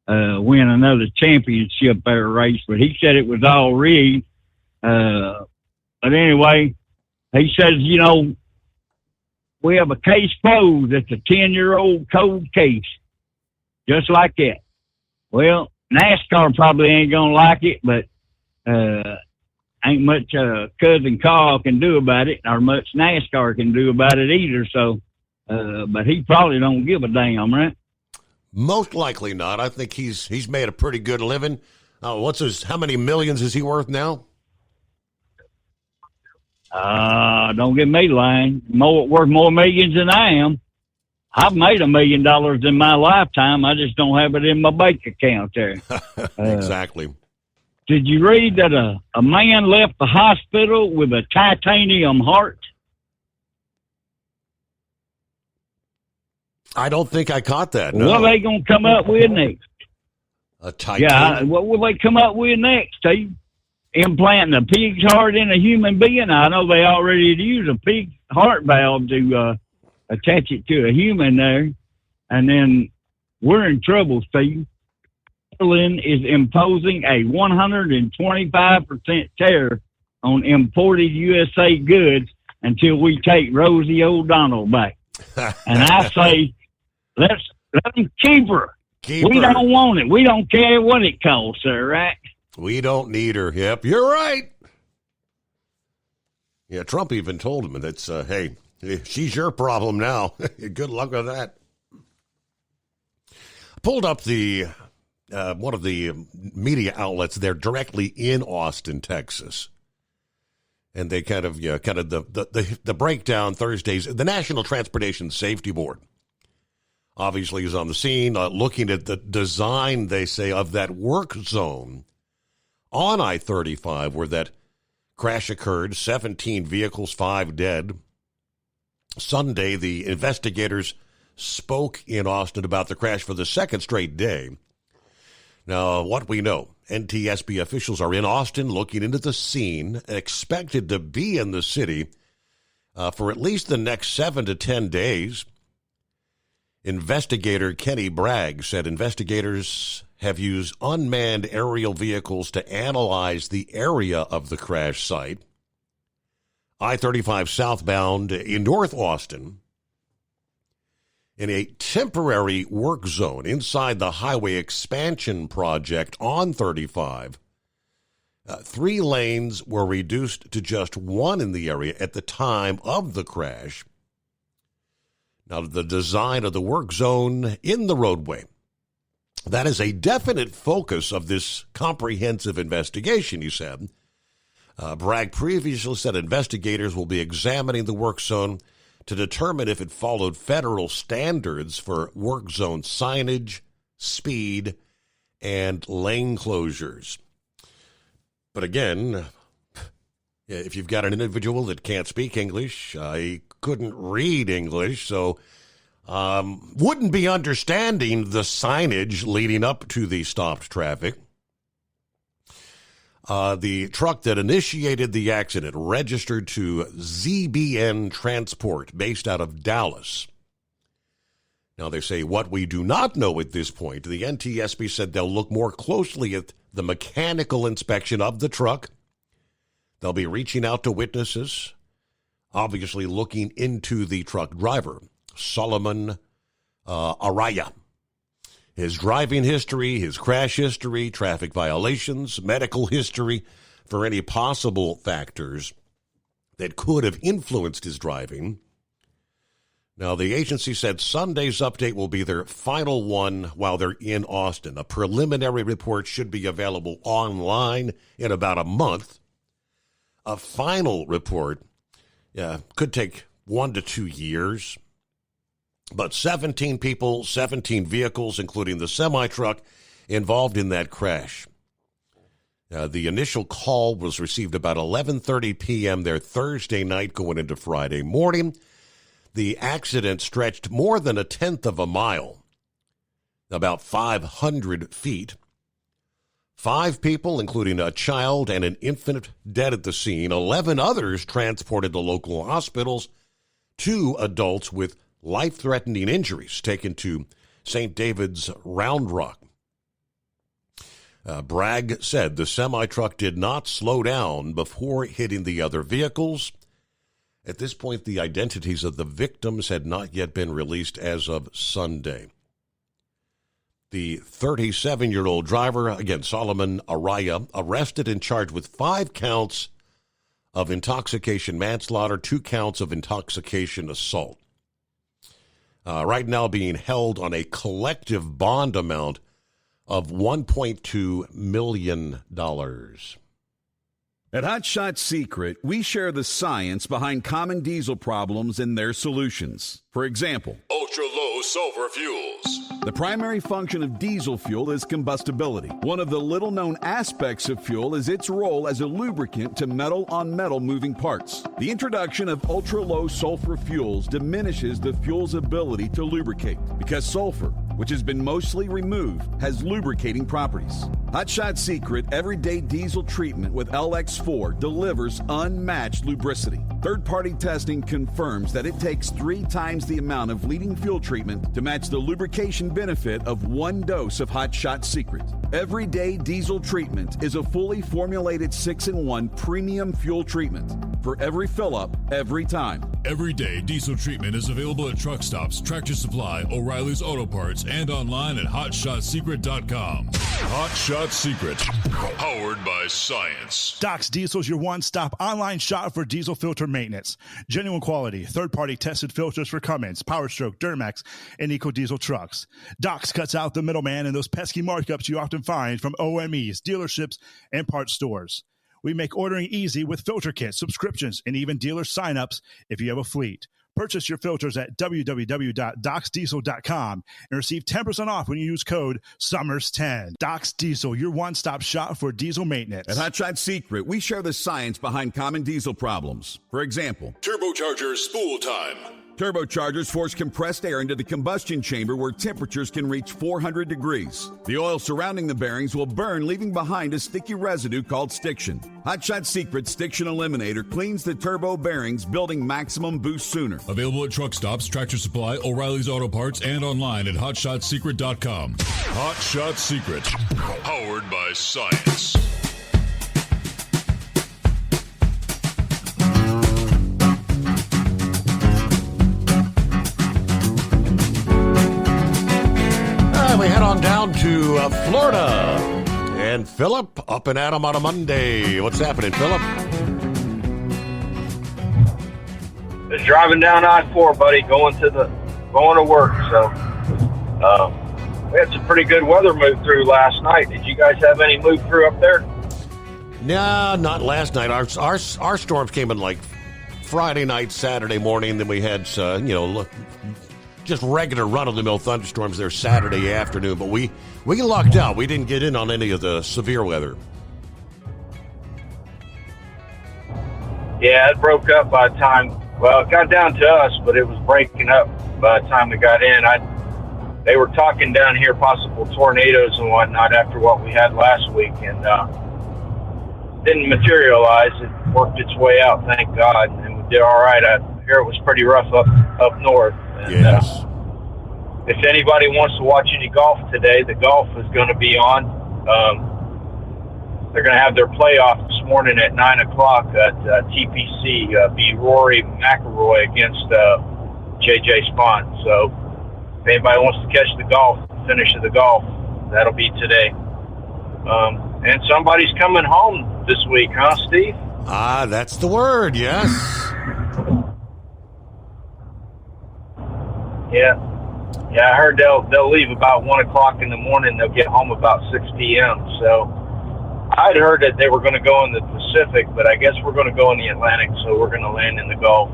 win another championship there race, but he said it was all rigged. But anyway, he says, you know, we have a case closed. It's a 10-year-old cold case, just like that. Well, NASCAR probably ain't gonna like it, but ain't much cousin Carl can do about it, or much NASCAR can do about it either. So, but he probably don't give a damn, right? Most likely not. I think he's made a pretty good living. How many millions is he worth now? Don't get me lying. Worth more millions than I am. I've made $1 million in my lifetime. I just don't have it in my bank account there. Exactly. Did you read that a man left the hospital with a titanium heart? I don't think I caught that. No. What are they going to come up with next? A titanium? Yeah, what will they come up with next, Steve? Implanting a pig's heart in a human being? I know they already use a pig heart valve to attach it to a human there. And then we're in trouble, Steve. Berlin is imposing a 125% tariff on imported USA goods until we take Rosie O'Donnell back. And I say, let them keep her. We don't want it. We don't care what it costs her, right? We don't need her. Yep, you're right. Yeah, Trump even told him that's, hey, she's your problem now. Good luck with that. I pulled up the one of the media outlets there directly in Austin, Texas. And they kind of the breakdown Thursdays. The National Transportation Safety Board obviously is on the scene, looking at the design, they say, of that work zone on I-35 where that crash occurred. 17 vehicles, 5 dead. Sunday, the investigators spoke in Austin about the crash for the second straight day. Now, what we know, NTSB officials are in Austin looking into the scene, expected to be in the city for at least the next 7 to 10 days. Investigator Kenny Bragg said investigators have used unmanned aerial vehicles to analyze the area of the crash site. I-35 southbound in North Austin, in a temporary work zone inside the highway expansion project on 35. 3 lanes were reduced to just 1 in the area at the time of the crash. Now, the design of the work zone in the roadway, that is a definite focus of this comprehensive investigation, he said. Bragg previously said investigators will be examining the work zone to determine if it followed federal standards for work zone signage, speed, and lane closures. But again, if you've got an individual that can't speak English, I couldn't read English, so wouldn't be understanding the signage leading up to the stopped traffic. The truck that initiated the accident registered to ZBN Transport based out of Dallas. Now, they say what we do not know at this point. The NTSB said they'll look more closely at the mechanical inspection of the truck. They'll be reaching out to witnesses, obviously looking into the truck driver, Solomon Araya. His driving history, his crash history, traffic violations, medical history for any possible factors that could have influenced his driving. Now, the agency said Sunday's update will be their final one while they're in Austin. A preliminary report should be available online in about a month. A final report could take 1 to 2 years. But 17 people, 17 vehicles, including the semi-truck, involved in that crash. The initial call was received about 11:30 p.m. there Thursday night going into Friday morning. The accident stretched more than 1/10 of a mile, about 500 feet. 5 people, including a child and an infant, dead at the scene. 11 others transported to local hospitals. 2 adults with life-threatening injuries taken to St. David's Round Rock. Bragg said the semi-truck did not slow down before hitting the other vehicles. At this point, the identities of the victims had not yet been released as of Sunday. The 37-year-old driver, again, Solomon Araya, arrested and charged with 5 counts of intoxication manslaughter, 2 counts of intoxication assault. Right now being held on a collective bond amount of $1.2 million. At Hot Shot Secret, we share the science behind common diesel problems and their solutions. For example, ultra-low sulfur fuels. The primary function of diesel fuel is combustibility. One of the little-known aspects of fuel is its role as a lubricant to metal-on-metal moving parts. The introduction of ultra-low sulfur fuels diminishes the fuel's ability to lubricate because sulfur, which has been mostly removed, has lubricating properties. Hot Shot Secret Everyday Diesel Treatment with LX4 delivers unmatched lubricity. Third-party testing confirms that it takes 3 times the amount of leading fuel treatment to match the lubrication benefit of 1 dose of Hot Shot Secret. Everyday Diesel Treatment is a fully formulated 6-in-1 premium fuel treatment for every fill-up, every time. Everyday Diesel Treatment is available at truck stops, Tractor Supply, O'Reilly's Auto Parts, and online at HotShotSecret.com. Hot Shot Secret, powered by science. Doc's Diesel is your one-stop online shop for diesel filter maintenance. Genuine quality, third-party tested filters for Cummins, Power Stroke, Duramax, and EcoDiesel trucks. Doc's cuts out the middleman and those pesky markups you often find from OMEs, dealerships, and parts stores. We make ordering easy with filter kits, subscriptions, and even dealer sign-ups if you have a fleet. Purchase your filters at www.docsdiesel.com and receive 10% off when you use code SUMMERS10. Doc's Diesel, your one-stop shop for diesel maintenance. At Hot Shot Secret, we share the science behind common diesel problems. For example, turbocharger spool time. Turbochargers force compressed air into the combustion chamber where temperatures can reach 400 degrees. The oil surrounding the bearings will burn, leaving behind a sticky residue called stiction. Hot Shot Secret Stiction Eliminator cleans the turbo bearings, building maximum boost sooner. Available at truck stops, Tractor Supply, O'Reilly's Auto Parts, and online at HotShotSecret.com. Hot Shot Secret, powered by science. We head on down to Florida. And Philip, up and at 'em on a Monday. What's happening, Philip? Just driving down I-4, buddy, going to work. So we had some pretty good weather move through last night. Did you guys have any move through up there? No, not last night. Our storms came in like Friday night, Saturday morning. Then we had, just regular run-of-the-mill thunderstorms there Saturday afternoon. But we lucked out. We didn't get in on any of the severe weather. Yeah, it broke up by the time, it got down to us, but it was breaking up by the time we got in. They were talking down here possible tornadoes and whatnot after what we had last week, and didn't materialize. It worked its way out, thank God, and we did all right. I hear it was pretty rough up north. And, yes. If anybody wants to watch any golf today, the golf is going to be on. They're going to have their playoff this morning at 9 o'clock at TPC. Be Rory McIlroy against J.J. Spahn. So if anybody wants to catch the finish of the golf, that'll be today. And somebody's coming home this week, huh, Steve? That's the word, yes. Yeah, I heard they'll leave about 1 o'clock in the morning. They'll get home about 6 p.m. So I'd heard that they were going to go in the Pacific, but I guess we're going to go in the Atlantic. So we're going to land in the Gulf.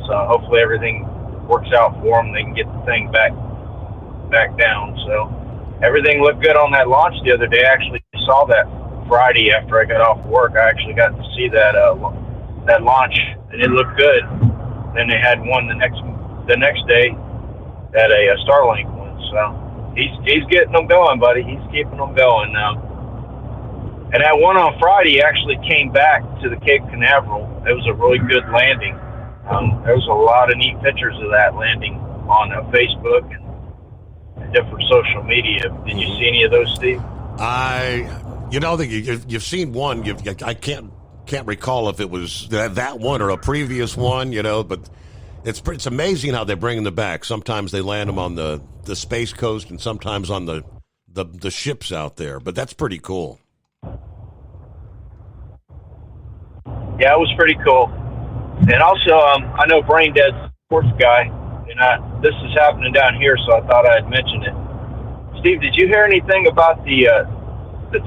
So hopefully everything works out for them. They can get the thing back down. So everything looked good on that launch the other day. I actually saw that Friday after I got off work. I actually got to see that launch, and it looked good. Then they had one the next day. At a Starlink one, so he's getting them going, buddy. He's keeping them going now. And that one on Friday actually came back to the Cape Canaveral. It was a really good landing. There was a lot of neat pictures of that landing on Facebook and different social media. Did you see any of those, Steve? You've seen one. I can't recall if it was that one or a previous one. But. It's amazing how they're bringing them back. Sometimes they land them on the Space Coast and sometimes on the ships out there. But that's pretty cool. Yeah, it was pretty cool. And also, I know Brain Dead's a sports guy, and this is happening down here, so I thought I'd mention it. Steve, did you hear anything about the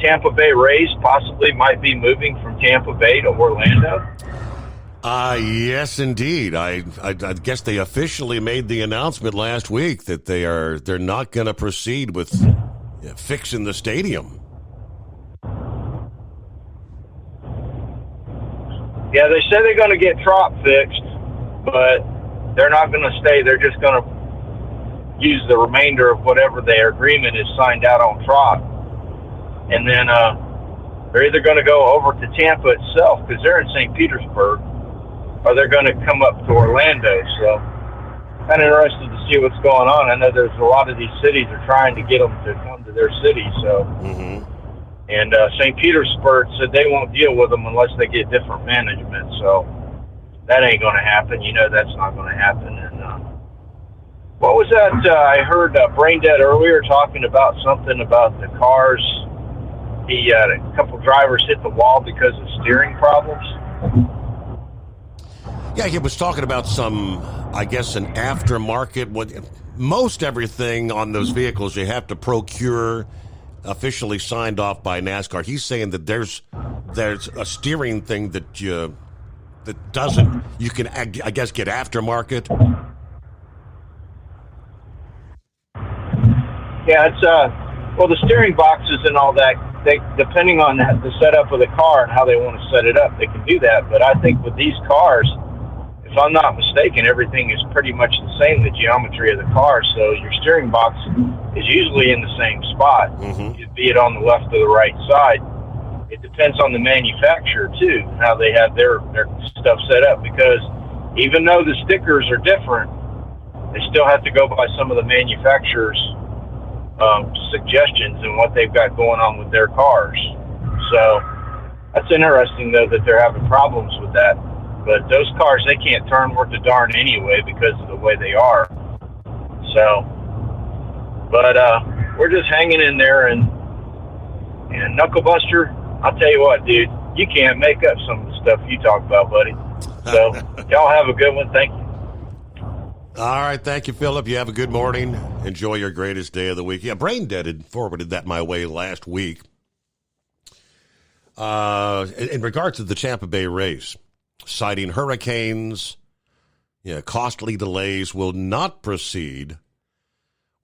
Tampa Bay Rays possibly might be moving from Tampa Bay to Orlando? Yes, indeed. I guess they officially made the announcement last week that they're not going to proceed with fixing the stadium. Yeah, they say they're going to get Trop fixed, but they're not going to stay. They're just going to use the remainder of whatever their agreement is signed out on Trop, and then they're either going to go over to Tampa itself because they're in St. Petersburg, or they're going to come up to Orlando. So kind of interested to see what's going on. I know there's a lot of these cities are trying to get them to come to their city. So, And St. Petersburg said they won't deal with them unless they get different management. So that ain't going to happen. That's not going to happen. And what was that? I heard Brain Dead earlier talking about something about the cars. He had a couple drivers hit the wall because of steering problems. Yeah, he was talking about some, I guess, an aftermarket. Most everything on those vehicles you have to procure, officially signed off by NASCAR. He's saying that there's a steering thing that you can, I guess, get aftermarket. Yeah, it's the steering boxes and all that. They, depending on the setup of the car and how they want to set it up, they can do that. But I think with these cars, if I'm not mistaken, everything is pretty much the same, the geometry of the car. So your steering box is usually in the same spot, be it on the left or the right side. It depends on the manufacturer, too, how they have their stuff set up, because even though the stickers are different, they still have to go by some of the manufacturer's suggestions and what they've got going on with their cars. So that's interesting, though, that they're having problems with that. But those cars, they can't turn worth a darn anyway because of the way they are. So, but we're just hanging in there, and Knucklebuster, I'll tell you what, dude, you can't make up some of the stuff you talk about, buddy. So, y'all have a good one. Thank you. All right. Thank you, Philip. You have a good morning. Enjoy your greatest day of the week. Yeah, Brain Dead had forwarded that my way last week. In regards to the Tampa Bay race, citing hurricanes, costly delays, will not proceed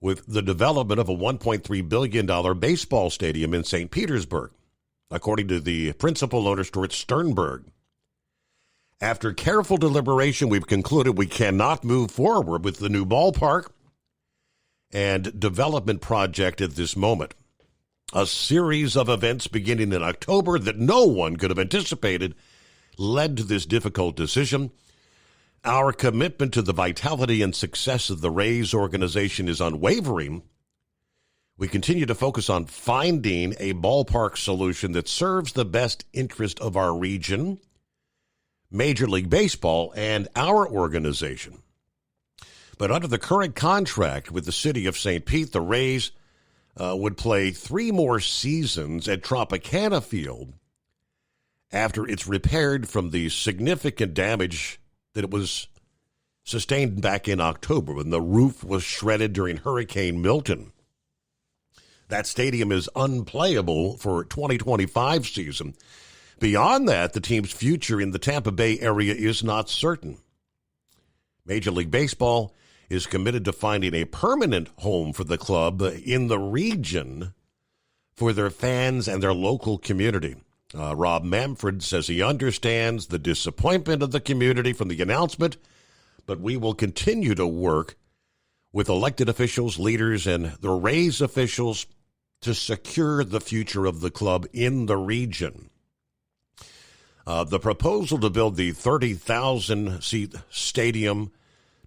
with the development of a $1.3 billion baseball stadium in St. Petersburg, according to the principal owner, Stuart Sternberg. After careful deliberation, we've concluded we cannot move forward with the new ballpark and development project at this moment. A series of events beginning in October that no one could have anticipated led to this difficult decision. Our commitment to the vitality and success of the Rays organization is unwavering. We continue to focus on finding a ballpark solution that serves the best interest of our region, Major League Baseball, and our organization. But under the current contract with the city of St. Pete, the Rays would play 3 more seasons at Tropicana Field after it's repaired from the significant damage that it was sustained back in October when the roof was shredded during Hurricane Milton. That stadium is unplayable for 2025 season. Beyond that, the team's future in the Tampa Bay area is not certain. Major League Baseball is committed to finding a permanent home for the club in the region for their fans and their local community. Rob Manfred says he understands the disappointment of the community from the announcement, but we will continue to work with elected officials, leaders, and the Rays officials to secure the future of the club in the region. The proposal to build the 30,000-seat stadium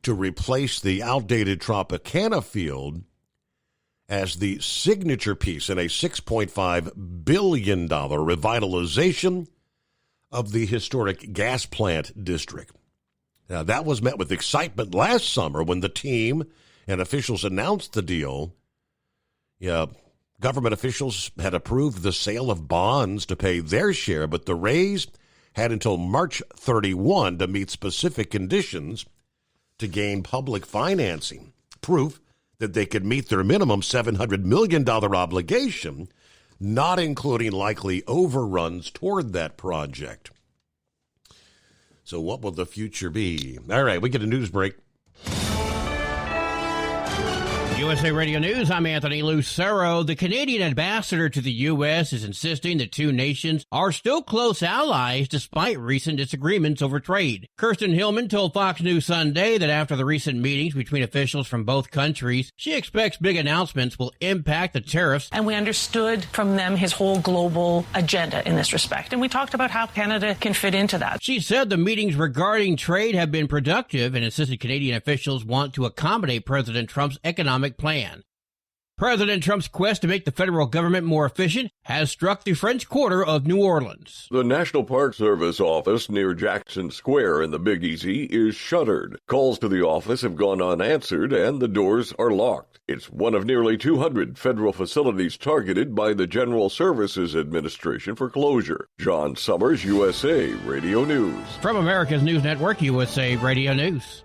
to replace the outdated Tropicana Field as the signature piece in a $6.5 billion revitalization of the historic gas plant district. Now, that was met with excitement last summer when the team and officials announced the deal. Government officials had approved the sale of bonds to pay their share, but the Rays had until March 31 to meet specific conditions to gain public financing, proof that they could meet their minimum $700 million obligation, not including likely overruns toward that project. So what will the future be? All right, we get a news break. USA Radio News, I'm Anthony Lucero. The Canadian ambassador to the U.S. is insisting the two nations are still close allies despite recent disagreements over trade. Kirsten Hillman told Fox News Sunday that after the recent meetings between officials from both countries, she expects big announcements will impact the tariffs. And we understood from them his whole global agenda in this respect. And we talked about how Canada can fit into that. She said the meetings regarding trade have been productive and insisted Canadian officials want to accommodate President Trump's economic plan. President Trump's quest to make the federal government more efficient has struck the French Quarter of New Orleans. The National Park Service office near Jackson Square in the Big Easy is shuttered. Calls to the office have gone unanswered and the doors are locked. It's one of nearly 200 federal facilities targeted by the General Services Administration for closure. John Summers, USA Radio News. From America's News Network, USA Radio News.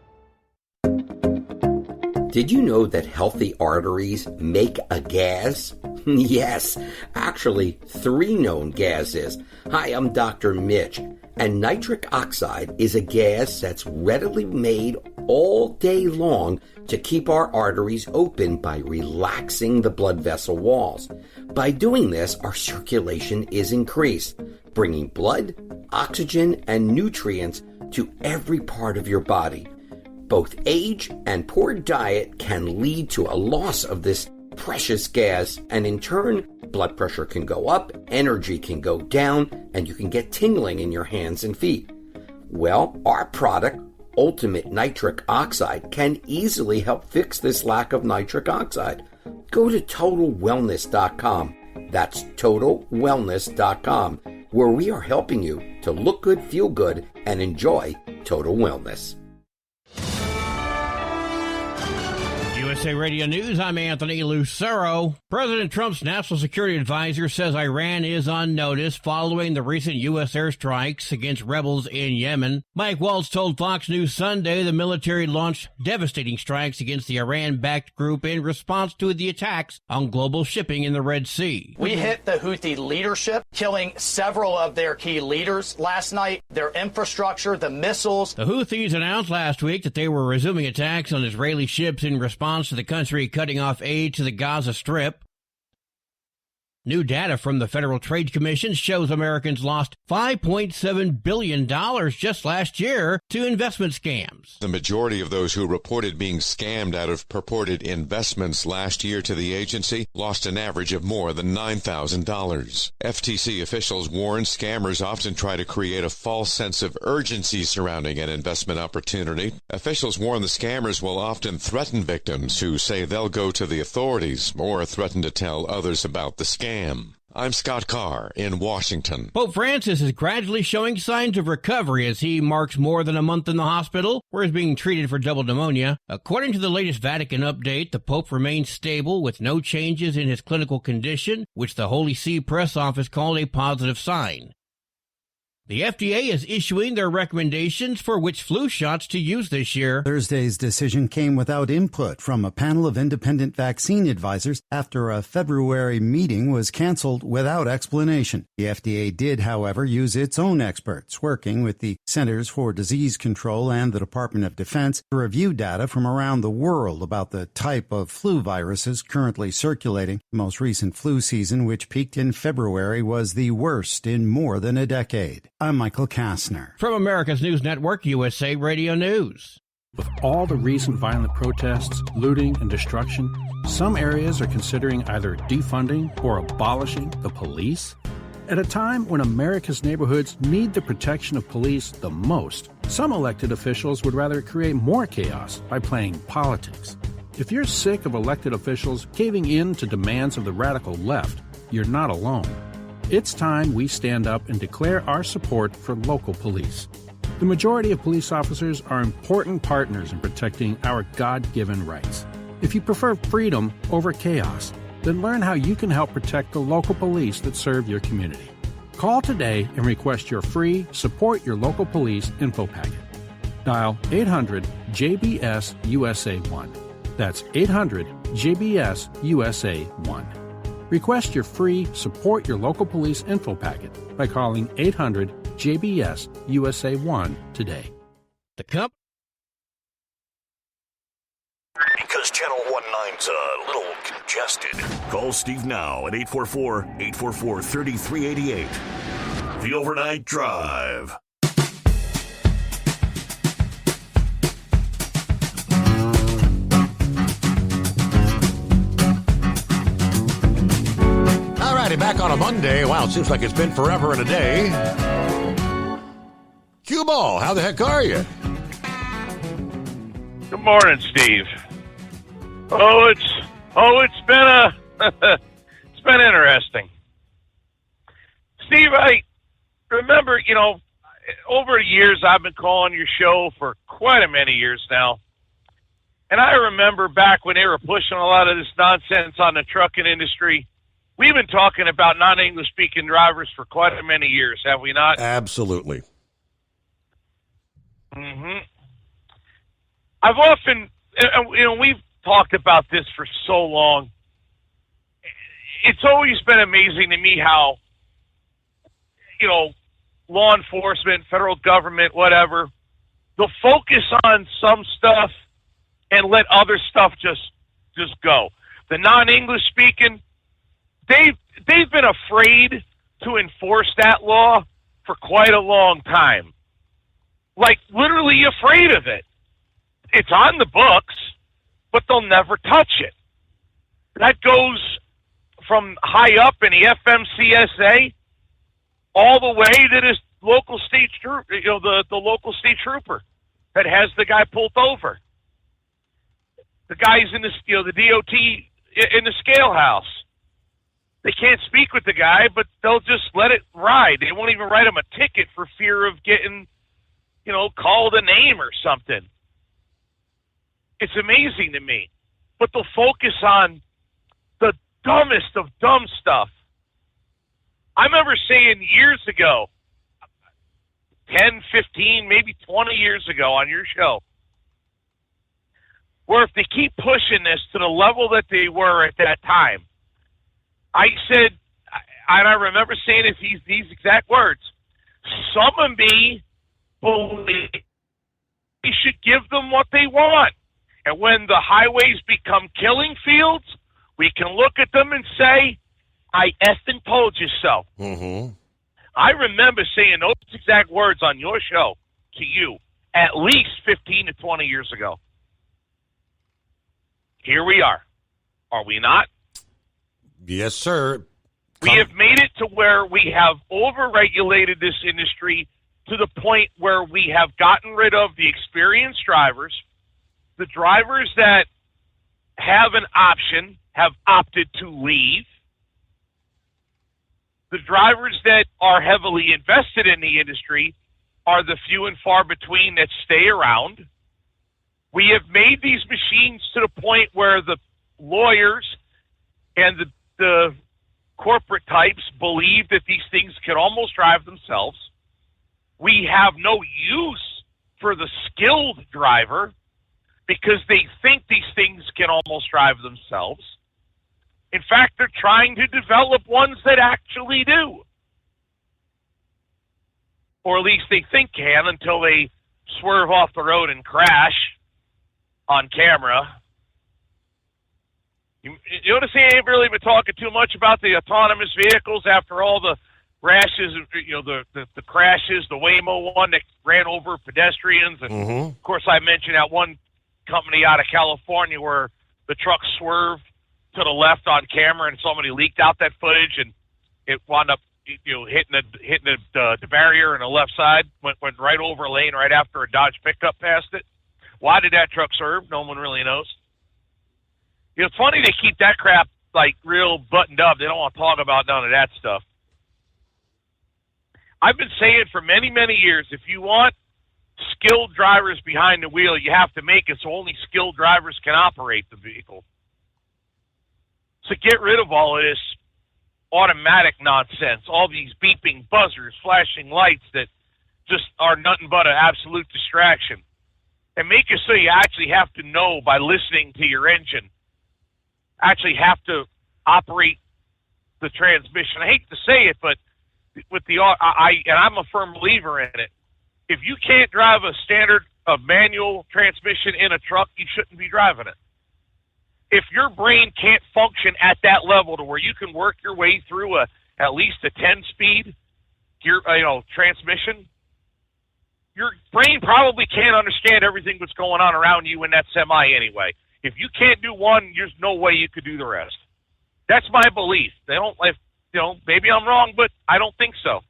Did you know that healthy arteries make a gas? Yes, actually 3 known gases. Hi, I'm Dr. Mitch, and nitric oxide is a gas that's readily made all day long to keep our arteries open by relaxing the blood vessel walls. By doing this, our circulation is increased, bringing blood, oxygen, and nutrients to every part of your body. Both age and poor diet can lead to a loss of this precious gas, and in turn, blood pressure can go up, energy can go down, and you can get tingling in your hands and feet. Well, our product, Ultimate Nitric Oxide, can easily help fix this lack of nitric oxide. Go to TotalWellness.com. That's TotalWellness.com, where we are helping you to look good, feel good, and enjoy total wellness. USA Radio News, I'm Anthony Lucero. President Trump's national security advisor says Iran is on notice following the recent U.S. airstrikes against rebels in Yemen. Mike Waltz told Fox News Sunday the military launched devastating strikes against the Iran-backed group in response to the attacks on global shipping in the Red Sea. We hit the Houthi leadership, killing several of their key leaders last night, their infrastructure, the missiles. The Houthis announced last week that they were resuming attacks on Israeli ships in response to the country cutting off aid to the Gaza Strip. New data from the Federal Trade Commission shows Americans lost $5.7 billion just last year to investment scams. The majority of those who reported being scammed out of purported investments last year to the agency lost an average of more than $9,000. FTC officials warn scammers often try to create a false sense of urgency surrounding an investment opportunity. Officials warn the scammers will often threaten victims who say they'll go to the authorities or threaten to tell others about the scam. I'm Scott Carr in Washington. Pope Francis is gradually showing signs of recovery as he marks more than a month in the hospital, where he's being treated for double pneumonia. According to the latest Vatican update, the Pope remains stable with no changes in his clinical condition, which the Holy See press office called a positive sign. The FDA is issuing their recommendations for which flu shots to use this year. Thursday's decision came without input from a panel of independent vaccine advisors after a February meeting was canceled without explanation. The FDA did, however, use its own experts, working with the Centers for Disease Control and the Department of Defense to review data from around the world about the type of flu viruses currently circulating. The most recent flu season, which peaked in February, was the worst in more than a decade. I'm Michael Kastner. From America's News Network, USA Radio News. With all the recent violent protests, looting, and destruction, some areas are considering either defunding or abolishing the police. At a time when America's neighborhoods need the protection of police the most, some elected officials would rather create more chaos by playing politics. If you're sick of elected officials caving in to demands of the radical left, you're not alone. It's time we stand up and declare our support for local police. The majority of police officers are important partners in protecting our God-given rights. If you prefer freedom over chaos, then learn how you can help protect the local police that serve your community. Call today and request your free Support Your Local Police info packet. Dial 800-JBS-USA1. That's 800-JBS-USA1. Request your free Support Your Local Police info packet by calling 800-JBS-USA1 today. The Cup. Because Channel 19's a little congested. Call Steve now at 844-844-3388. The Overnight Drive. Back on a Monday. Wow, it seems like it's been forever and a day. Cue Ball, how the heck are you? Good morning, Steve. It's been it's been interesting. Steve, I remember, over the years I've been calling your show for quite a many years now. And I remember back when they were pushing a lot of this nonsense on the trucking industry. We've been talking about non-English speaking drivers for quite a many years, have we not? Absolutely. Mm-hmm. I've often, we've talked about this for so long. It's always been amazing to me how, law enforcement, federal government, whatever, they'll focus on some stuff and let other stuff just go. The non-English speaking, they've been afraid to enforce that law for quite a long time. like literally afraid of it. It's on the books, but they'll never touch it. That goes from high up in the FMCSA all the way to this local state trooper, the local state trooper that has the guy pulled over. The guys in the the DOT in the scale house. They can't speak with the guy, but they'll just let it ride. They won't even write him a ticket for fear of getting, called a name or something. It's amazing to me. But they'll focus on the dumbest of dumb stuff. I remember saying years ago, 10, 15, maybe 20 years ago on your show, where if they keep pushing this to the level that they were at that time, I said, and I remember saying these exact words, some of me believe we should give them what they want. And when the highways become killing fields, we can look at them and say, I effing told you so. Mm-hmm. I remember saying those exact words on your show to you at least 15 to 20 years ago. Here we are. Are we not? Yes, sir. We have made it to where we have overregulated this industry to the point where we have gotten rid of the experienced drivers. The drivers that have an option have opted to leave. The drivers that are heavily invested in the industry are the few and far between that stay around. We have made these machines to the point where the lawyers and the corporate types believe that these things can almost drive themselves. We have no use for the skilled driver because they think these things can almost drive themselves. In fact, they're trying to develop ones that actually do. Or at least they think can until they swerve off the road and crash on camera. You notice I ain't really been talking too much about the autonomous vehicles after all the rashes, the crashes, the Waymo one that ran over pedestrians. And, of course, I mentioned that one company out of California where the truck swerved to the left on camera and somebody leaked out that footage and it wound up hitting the barrier on the left side, went right over a lane right after a Dodge pickup passed it. Why did that truck swerve? No one really knows. It's funny they keep that crap like real buttoned up. They don't want to talk about none of that stuff. I've been saying for many, many years, if you want skilled drivers behind the wheel, you have to make it so only skilled drivers can operate the vehicle. So get rid of all of this automatic nonsense, all these beeping buzzers, flashing lights that just are nothing but an absolute distraction. And make it so you actually have to know by listening to your engine, actually have to operate the transmission. I hate to say it, but with I'm a firm believer in it. If you can't drive a standard manual transmission in a truck, you shouldn't be driving it. If your brain can't function at that level to where you can work your way through at least a 10-speed gear, transmission, your brain probably can't understand everything that's going on around you in that semi anyway. If you can't do one, there's no way you could do the rest. That's my belief. They don't, maybe I'm wrong, but I don't think so.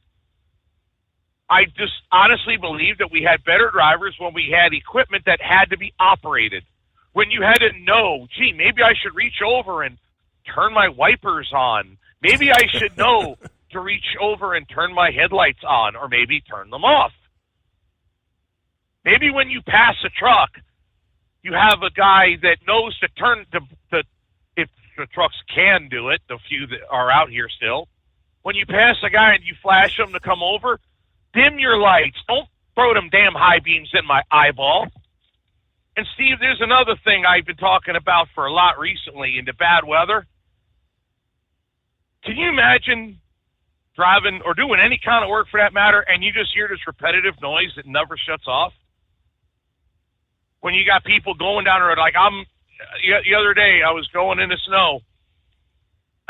I just honestly believe that we had better drivers when we had equipment that had to be operated. When you had to know, gee, maybe I should reach over and turn my wipers on. Maybe I should know to reach over and turn my headlights on, or maybe turn them off. Maybe when you pass a truck, you have a guy that knows to turn if the trucks can do it, the few that are out here still. When you pass a guy and you flash them to come over, dim your lights. Don't throw them damn high beams in my eyeball. And Steve, there's another thing I've been talking about for a lot recently in the bad weather. Can you imagine driving or doing any kind of work for that matter, and you just hear this repetitive noise that never shuts off? When you got people going down the road, like the other day I was going in the snow.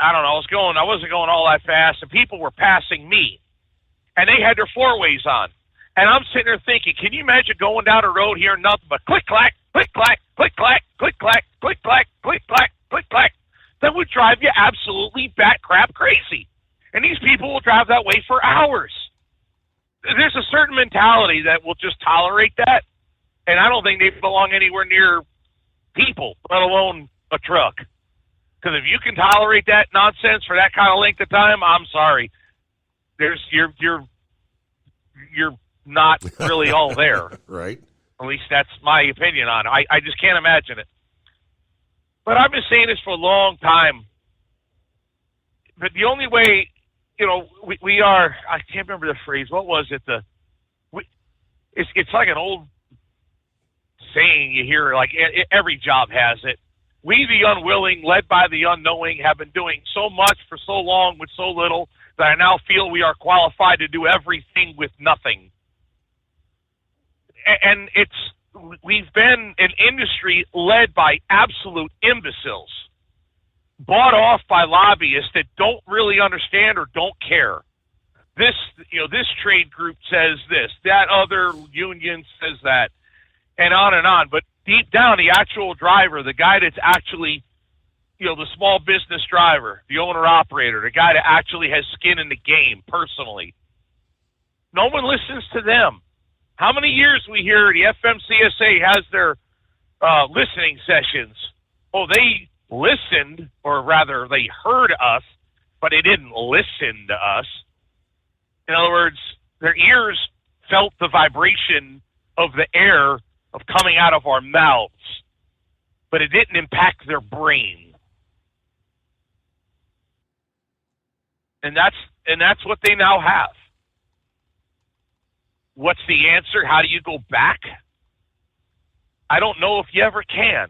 I wasn't going all that fast, and people were passing me, and they had their four-ways on. And I'm sitting there thinking, can you imagine going down the road hearing nothing but click-clack, click-clack, click-clack, click-clack, click-clack, click-clack, click-clack? That would drive you absolutely bat-crap crazy. And these people will drive that way for hours. There's a certain mentality that will just tolerate that, and I don't think they belong anywhere near people, let alone a truck. Because if you can tolerate that nonsense for that kind of length of time, I'm sorry. You're not really all there. Right. At least that's my opinion on it. I just can't imagine it. But I've been saying this for a long time. But the only way, we are, I can't remember the phrase. What was it? It's like an old saying you hear, like every job has it. We, the unwilling, led by the unknowing, have been doing so much for so long with so little that I now feel we are qualified to do everything with nothing. And we've been an industry led by absolute imbeciles, bought off by lobbyists that don't really understand or don't care. This trade group says this, that other union says that, and on and on. But deep down, the actual driver, the guy that's actually, the small business driver, the owner-operator, the guy that actually has skin in the game personally, no one listens to them. How many years we hear the FMCSA has their listening sessions? Oh, they listened, or rather they heard us, but they didn't listen to us. In other words, their ears felt the vibration of the air of coming out of our mouths, but it didn't impact their brain. And that's what they now have. What's the answer? How do you go back? I don't know if you ever can.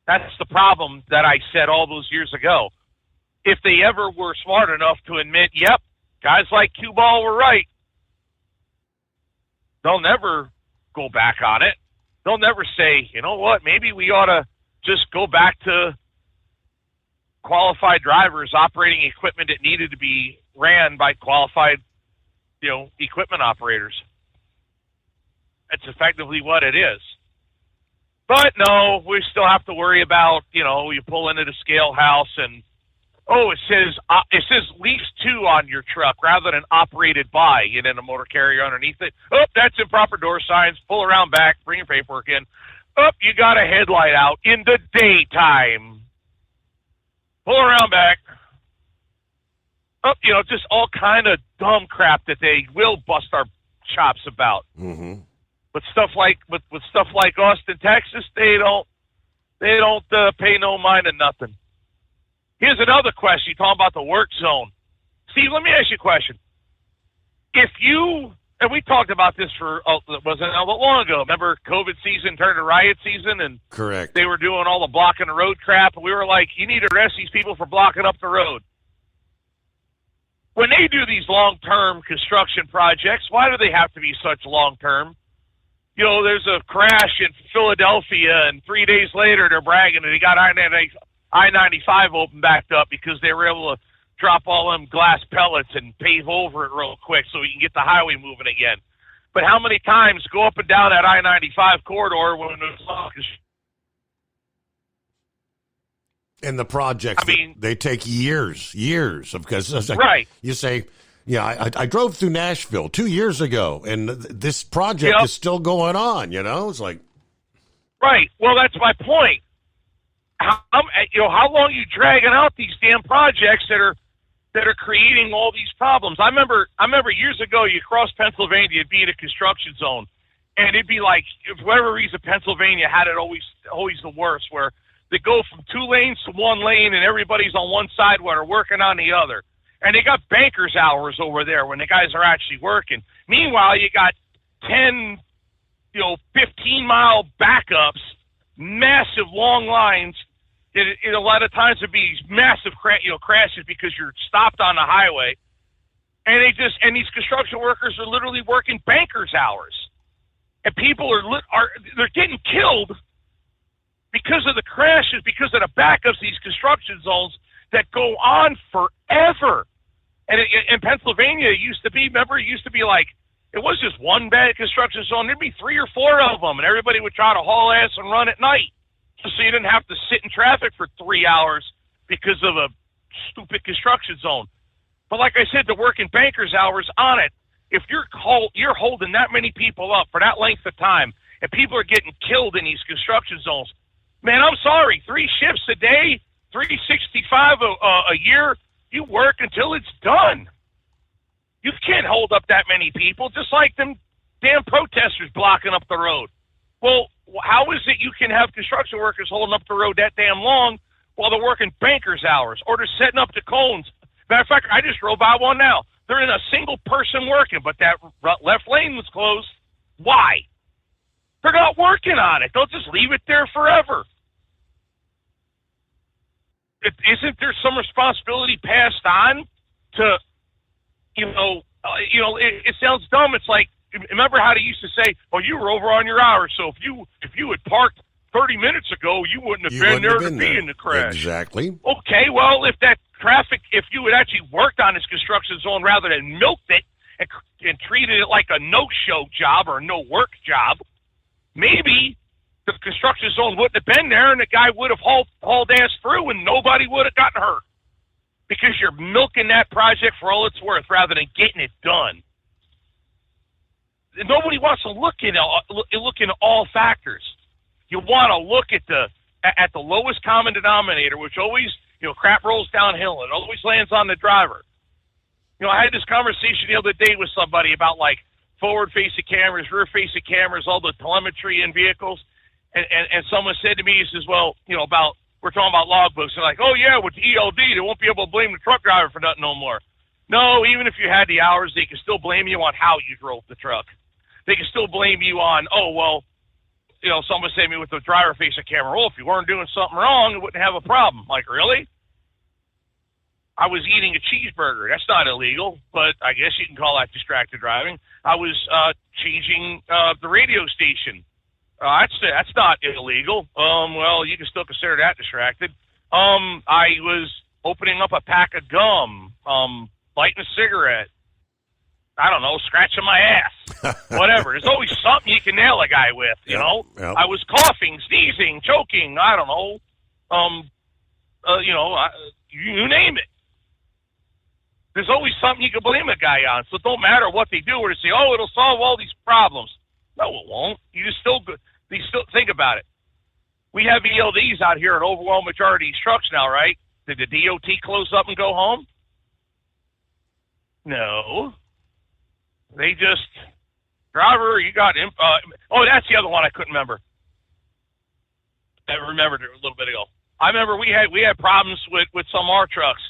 That's the problem that I said all those years ago. If they ever were smart enough to admit, yep, guys like Q-Ball were right, they'll never go back on it. They'll never say, you know what, maybe we ought to just go back to qualified drivers operating equipment that needed to be ran by qualified, equipment operators. That's effectively what it is. But no, we still have to worry about, you pull into the scale house and, it says lease 2 on your truck rather than operated by, and then a motor carrier underneath it. Oh, that's improper door signs. Pull around back, bring your paperwork in. Oh, you got a headlight out in the daytime. Pull around back. Oh, just all kind of dumb crap that they will bust our chops about. Mm-hmm. But stuff like Austin, Texas, they don't pay no mind to nothing. Here's another question. You're talking about the work zone. Steve, let me ask you a question. If you, and we talked about this wasn't a long ago. Remember COVID season turned to riot season, and correct, they were doing all the blocking the road crap, and we were like, you need to arrest these people for blocking up the road. When they do these long-term construction projects, why do they have to be such long-term? There's a crash in Philadelphia, and 3 days later they're bragging that they got I-95 open backed up because they were able to drop all them glass pellets and pave over it real quick so we can get the highway moving again. But how many times go up and down that I-95 corridor when there's long construction? And the projects, they take years because right. You say, I drove through Nashville 2 years ago, and this project is still going on. It's like, right. Well, that's my point. How long are you dragging out these damn projects that are creating all these problems? I remember years ago, you cross Pennsylvania, it'd be in a construction zone, and it'd be like, for whatever reason, Pennsylvania had it always the worst, where they go from 2 lanes to 1 lane, and everybody's on one side while they're working on the other. And they got banker's hours over there when the guys are actually working. Meanwhile, you got 10, 15-mile backups, massive long lines. A lot of times it'd be massive crashes because you're stopped on the highway. And these construction workers are literally working banker's hours. And people they're getting killed because of the crashes, because of the backups, these construction zones that go on forever. And in Pennsylvania, it used to be like, it was just one bad construction zone, there'd be 3 or 4 of them, and everybody would try to haul ass and run at night, just so you didn't have to sit in traffic for 3 hours because of a stupid construction zone. But like I said, the working bankers hours on it, if you're holding that many people up for that length of time, and people are getting killed in these construction zones, man, I'm sorry, 3 shifts a day, 365 a year, you work until it's done. You can't hold up that many people, just like them damn protesters blocking up the road. Well, how is it you can have construction workers holding up the road that damn long while they're working bankers hours, or they're setting up the cones? Matter of fact, I just drove by one now. There isn't a single person working, but that left lane was closed. Why? They're not working on it. They'll just leave it there forever. Isn't there some responsibility passed on to, it sounds dumb. It's like, remember how they used to say, "Oh, you were over on your hours, so if you had parked 30 minutes ago, you wouldn't have been there to be in the crash." Exactly. Okay, well, if that traffic, if you had actually worked on this construction zone rather than milked it and treated it like a no-show job or a no-work job, maybe the construction zone wouldn't have been there and the guy would have hauled ass through and nobody would have gotten hurt. Because you're milking that project for all it's worth rather than getting it done. Nobody wants to look into all factors. You want to look at the lowest common denominator, which always, crap rolls downhill. It always lands on the driver. I had this conversation the other day with somebody about like forward-facing cameras, rear-facing cameras, all the telemetry in vehicles. And someone said to me, he says, well, we're talking about logbooks. They're like, oh, yeah, with the ELD, they won't be able to blame the truck driver for nothing no more. No, even if you had the hours, they can still blame you on how you drove the truck. They can still blame you on, someone said to me with the driver-facing camera, well, if you weren't doing something wrong, you wouldn't have a problem. Like, really? I was eating a cheeseburger. That's not illegal, but I guess you can call that distracted driving. I was changing the radio station. That's not illegal. Well, you can still consider that distracted. I was opening up a pack of gum, lighting a cigarette. I don't know, scratching my ass. Whatever. There's always something you can nail a guy with, you know? Yep. I was coughing, sneezing, choking, I don't know. You name it. There's always something you can blame a guy on. So it don't matter what they do or they say, oh, it'll solve all these problems. No, it won't. You still think about it. We have ELDs out here, an overwhelming majority of these trucks now, right? Did the DOT close up and go home? No. They just, driver, you got, that's the other one I couldn't remember. I remembered it a little bit ago. I remember we had problems with some of our trucks.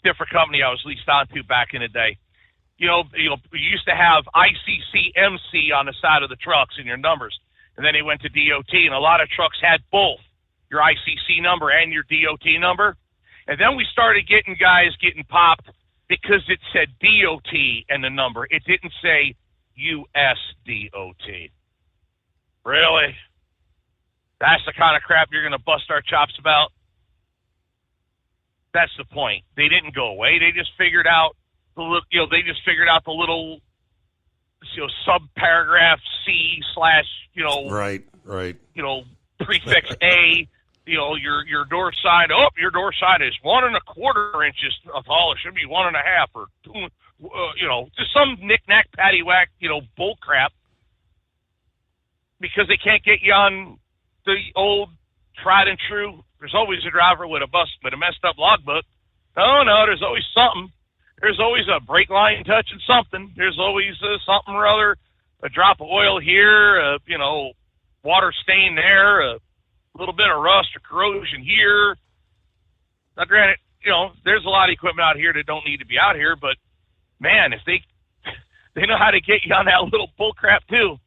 Different company I was leased onto back in the day. We used to have ICC-MC on the side of the trucks in your numbers. And then they went to DOT, and a lot of trucks had both your ICC number and your DOT number. And then we started getting guys getting popped because it said DOT and the number. It didn't say USDOT. Really? That's the kind of crap you're going to bust our chops about? That's the point. They didn't go away. They just figured out the little sub-paragraph C / right. Prefix A, your door side. Oh, your door side is 1 1/4 inches tall. It should be 1 1/2 or 2. Just some knick-knack, paddywhack, bull crap. Because they can't get you on the old tried and true. There's always a driver with a messed up logbook. Oh no, there's always something. There's always a brake line touching something. There's always something or other, a drop of oil here, water stain there, a little bit of rust or corrosion here. Now, granted, there's a lot of equipment out here that don't need to be out here, but man, if they know how to get you on that little bull crap too.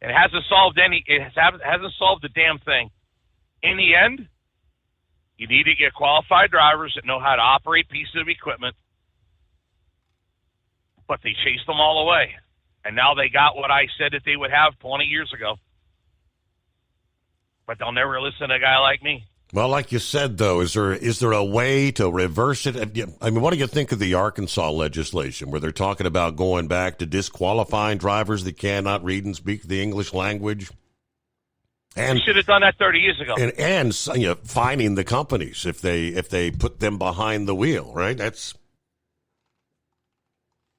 It hasn't solved a damn thing. In the end, you need to get qualified drivers that know how to operate pieces of equipment. But they chased them all away. And now they got what I said that they would have 20 years ago. But they'll never listen to a guy like me. Well, like you said, though, is there a way to reverse it? I mean, what do you think of the Arkansas legislation where they're talking about going back to disqualifying drivers that cannot read and speak the English language? And we should have done that 30 years ago. And fining the companies if they put them behind the wheel, right?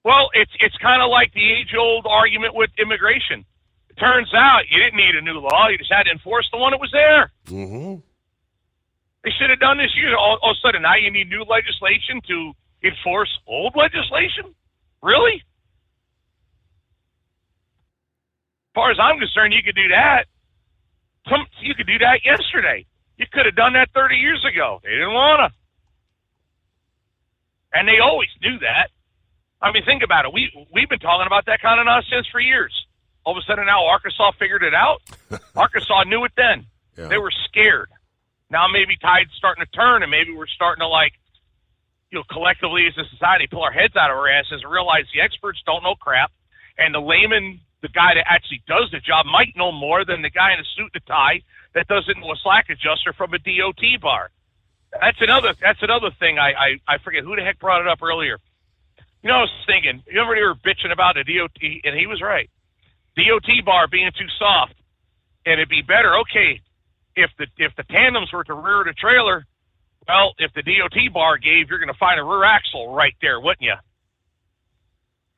Well, it's kind of like the age-old argument with immigration. It turns out you didn't need a new law; you just had to enforce the one that was there. Mm-hmm. They should have done this year. All of a sudden, now you need new legislation to enforce old legislation? Really? As far as I'm concerned, you could do that. You could do that yesterday. You could have done that 30 years ago. They didn't want to. And they always knew that. I mean, think about it. We've been talking about that kind of nonsense for years. All of a sudden now Arkansas figured it out. Arkansas knew it then. Yeah. They were scared. Now maybe tide's starting to turn, and maybe we're starting to, collectively as a society, pull our heads out of our asses and realize the experts don't know crap, and the layman, the guy that actually does the job, might know more than the guy in a suit and a tie that doesn't know a slack adjuster from a DOT bar. That's another thing. I forget who the heck brought it up earlier. I was thinking, you remember they were bitching about the DOT, and he was right. DOT bar being too soft, and it'd be better. Okay, if the tandems were to rear the trailer, well, if the DOT bar gave, you're going to find a rear axle right there, wouldn't you?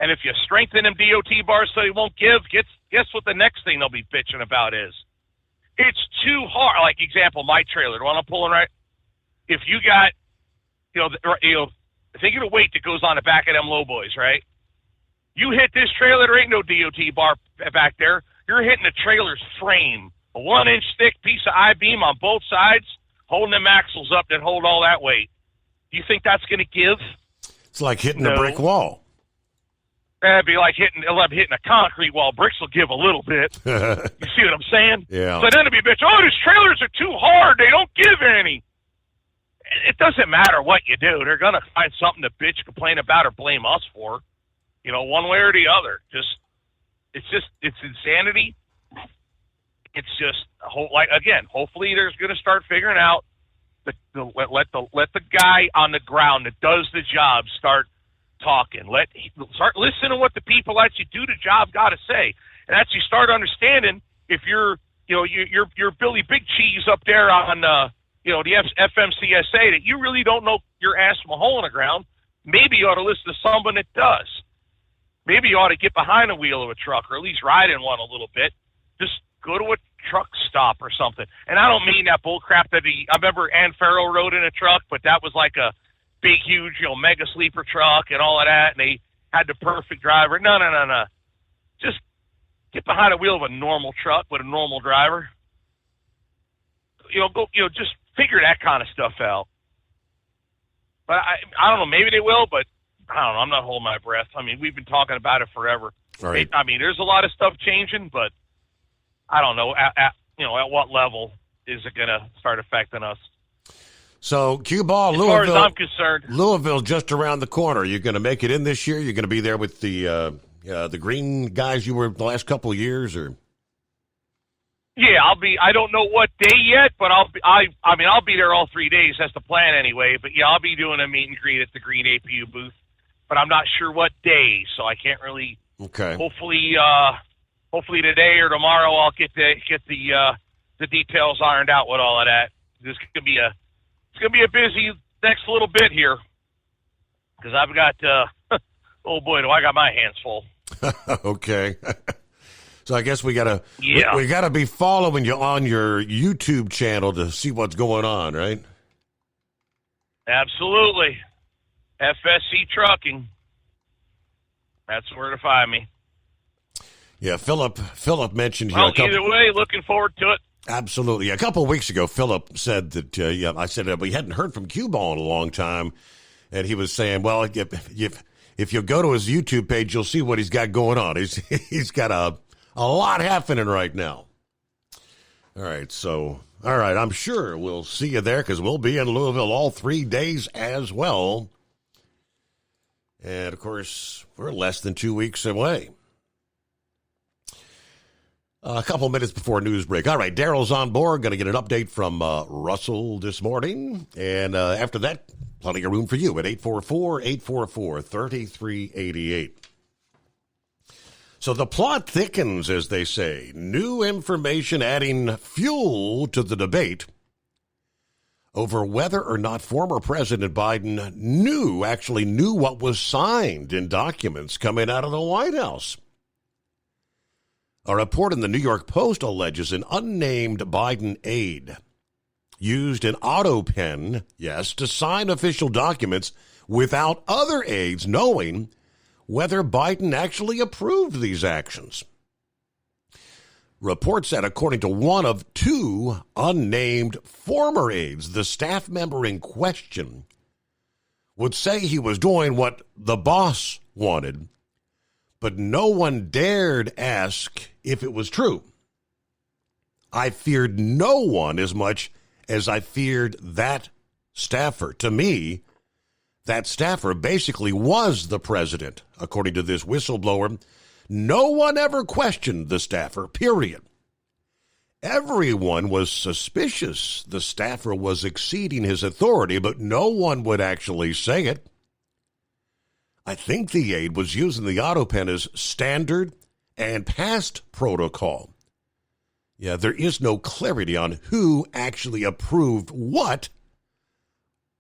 And if you strengthen them DOT bars so they won't give, guess what the next thing they'll be bitching about is? It's too hard. Like, example, my trailer, the one I'm pulling right. If you got, think of the weight that goes on the back of them low boys, right? You hit this trailer, there ain't no DOT bar back there. You're hitting the trailer's frame, a 1-inch thick piece of I-beam on both sides, holding them axles up that hold all that weight. Do you think that's going to give? It's like hitting a brick wall. It'd be like hitting a concrete wall. Bricks will give a little bit. You see what I'm saying? Yeah. So then it'd be bitch, these trailers are too hard. They don't give any. It doesn't matter what you do. They're going to find something to bitch, complain about, or blame us for, one way or the other. It's insanity. It's just, hopefully there's going to start figuring out let the guy on the ground that does the job start talking. Start listening to what the people that actually do the job got to say, and actually start understanding if you're Billy Big Cheese up there on the FMCSA that you really don't know your ass from a hole in the ground. Maybe you ought to listen to someone that does. Maybe you ought to get behind the wheel of a truck, or at least ride in one a little bit. Just go to a truck stop or something. And I don't mean that bull crap I remember Ann Farrow rode in a truck, but that was like a big, huge, mega sleeper truck and all of that, and they had the perfect driver. No. Just get behind the wheel of a normal truck with a normal driver. Just figure that kind of stuff out. But I don't know, maybe they will, but I don't know. I'm not holding my breath. I mean, we've been talking about it forever. Right. There's a lot of stuff changing, but I don't know at what level is it going to start affecting us. So, cue ball, as Louisville. As far as I'm concerned, Louisville just around the corner. You're going to make it in this year? You're going to be there with the green guys you were the last couple of years, or? Yeah, I'll be. I don't know what day yet, but I'll be there all 3 days. That's the plan anyway. But yeah, I'll be doing a meet and greet at the Green APU booth, but I'm not sure what day, so I can't really. Okay. Hopefully today or tomorrow I'll get the details ironed out with all of that. It's gonna be a busy next little bit here because I've got oh boy, do I got my hands full. Okay. So I guess we gotta be following you on your YouTube channel to see what's going on, right? Absolutely. FSC Trucking. That's where to find me. Yeah, Philip mentioned here. Well, either way, looking forward to it. Absolutely. A couple of weeks ago, Philip said that, I said we hadn't heard from Q-Ball in a long time, and he was saying, well, if you go to his YouTube page, you'll see what he's got going on. He's got a lot happening right now. All right, I'm sure we'll see you there because we'll be in Louisville all 3 days as well. And, of course, we're less than 2 weeks away. A couple minutes before news break. All right, Daryl's on board. Going to get an update from Russell this morning. And after that, plenty of room for you at 844-844-3388. So the plot thickens, as they say. New information adding fuel to the debate over whether or not former President Biden actually knew what was signed in documents coming out of the White House. A report in the New York Post alleges an unnamed Biden aide used an auto pen, to sign official documents without other aides knowing whether Biden actually approved these actions. Reports said, according to one of two unnamed former aides, the staff member in question would say he was doing what the boss wanted, but no one dared ask if it was true. I feared no one as much as I feared that staffer. To me, that staffer basically was the president, according to this whistleblower. No one ever questioned the staffer, period. Everyone was suspicious the staffer was exceeding his authority, but no one would actually say it. I think the aide was using the auto pen as standard and past protocol. Yeah, there is no clarity on who actually approved what.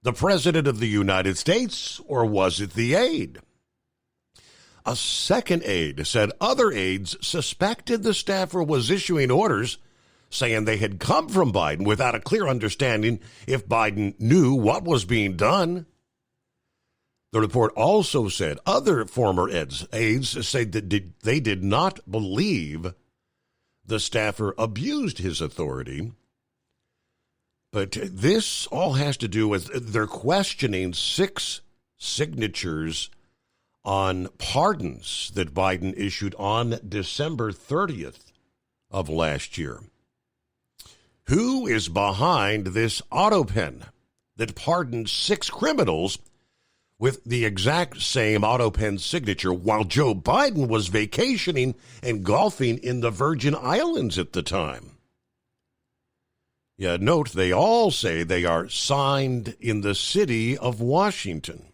The President of the United States, or was it the aide? A second aide said other aides suspected the staffer was issuing orders saying they had come from Biden without a clear understanding if Biden knew what was being done. The report also said other former aides said that they did not believe the staffer abused his authority. But this all has to do with they're questioning 6 signatures on pardons that Biden issued on December 30th of last year. Who is behind this auto pen that pardoned 6 criminals with the exact same auto pen signature while Joe Biden was vacationing and golfing in the Virgin Islands at the time? Yeah, note they all say they are signed in the city of Washington.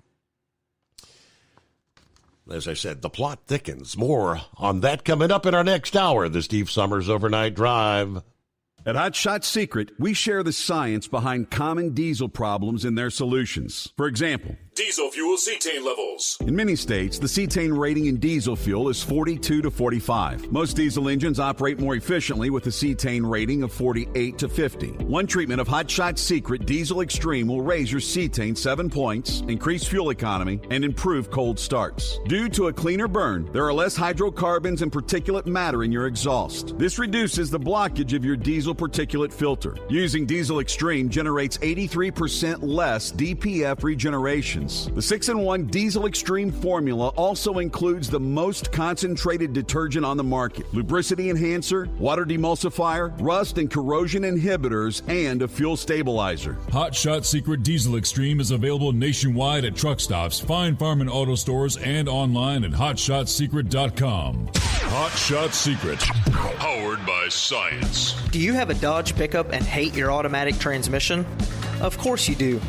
As I said, the plot thickens. More on that coming up in our next hour, the Steve Summers Overnight Drive. At Hot Shot Secret, we share the science behind common diesel problems and their solutions. For example, diesel fuel cetane levels. In many states, the cetane rating in diesel fuel is 42 to 45. Most diesel engines operate more efficiently with a cetane rating of 48 to 50. One treatment of Hot Shot Secret Diesel Extreme will raise your cetane 7 points, increase fuel economy, and improve cold starts. Due to a cleaner burn, there are less hydrocarbons and particulate matter in your exhaust. This reduces the blockage of your diesel particulate filter. Using Diesel Extreme generates 83% less DPF regenerations. The 6-in-1 Diesel Extreme formula also includes the most concentrated detergent on the market, lubricity enhancer, water demulsifier, rust and corrosion inhibitors, and a fuel stabilizer. Hot Shot Secret Diesel Extreme is available nationwide at truck stops, Fine Farm and auto stores, and online at hotshotsecret.com. Hot Shot Secret, powered by science. Do you have a Dodge pickup and hate your automatic transmission? Of course you do.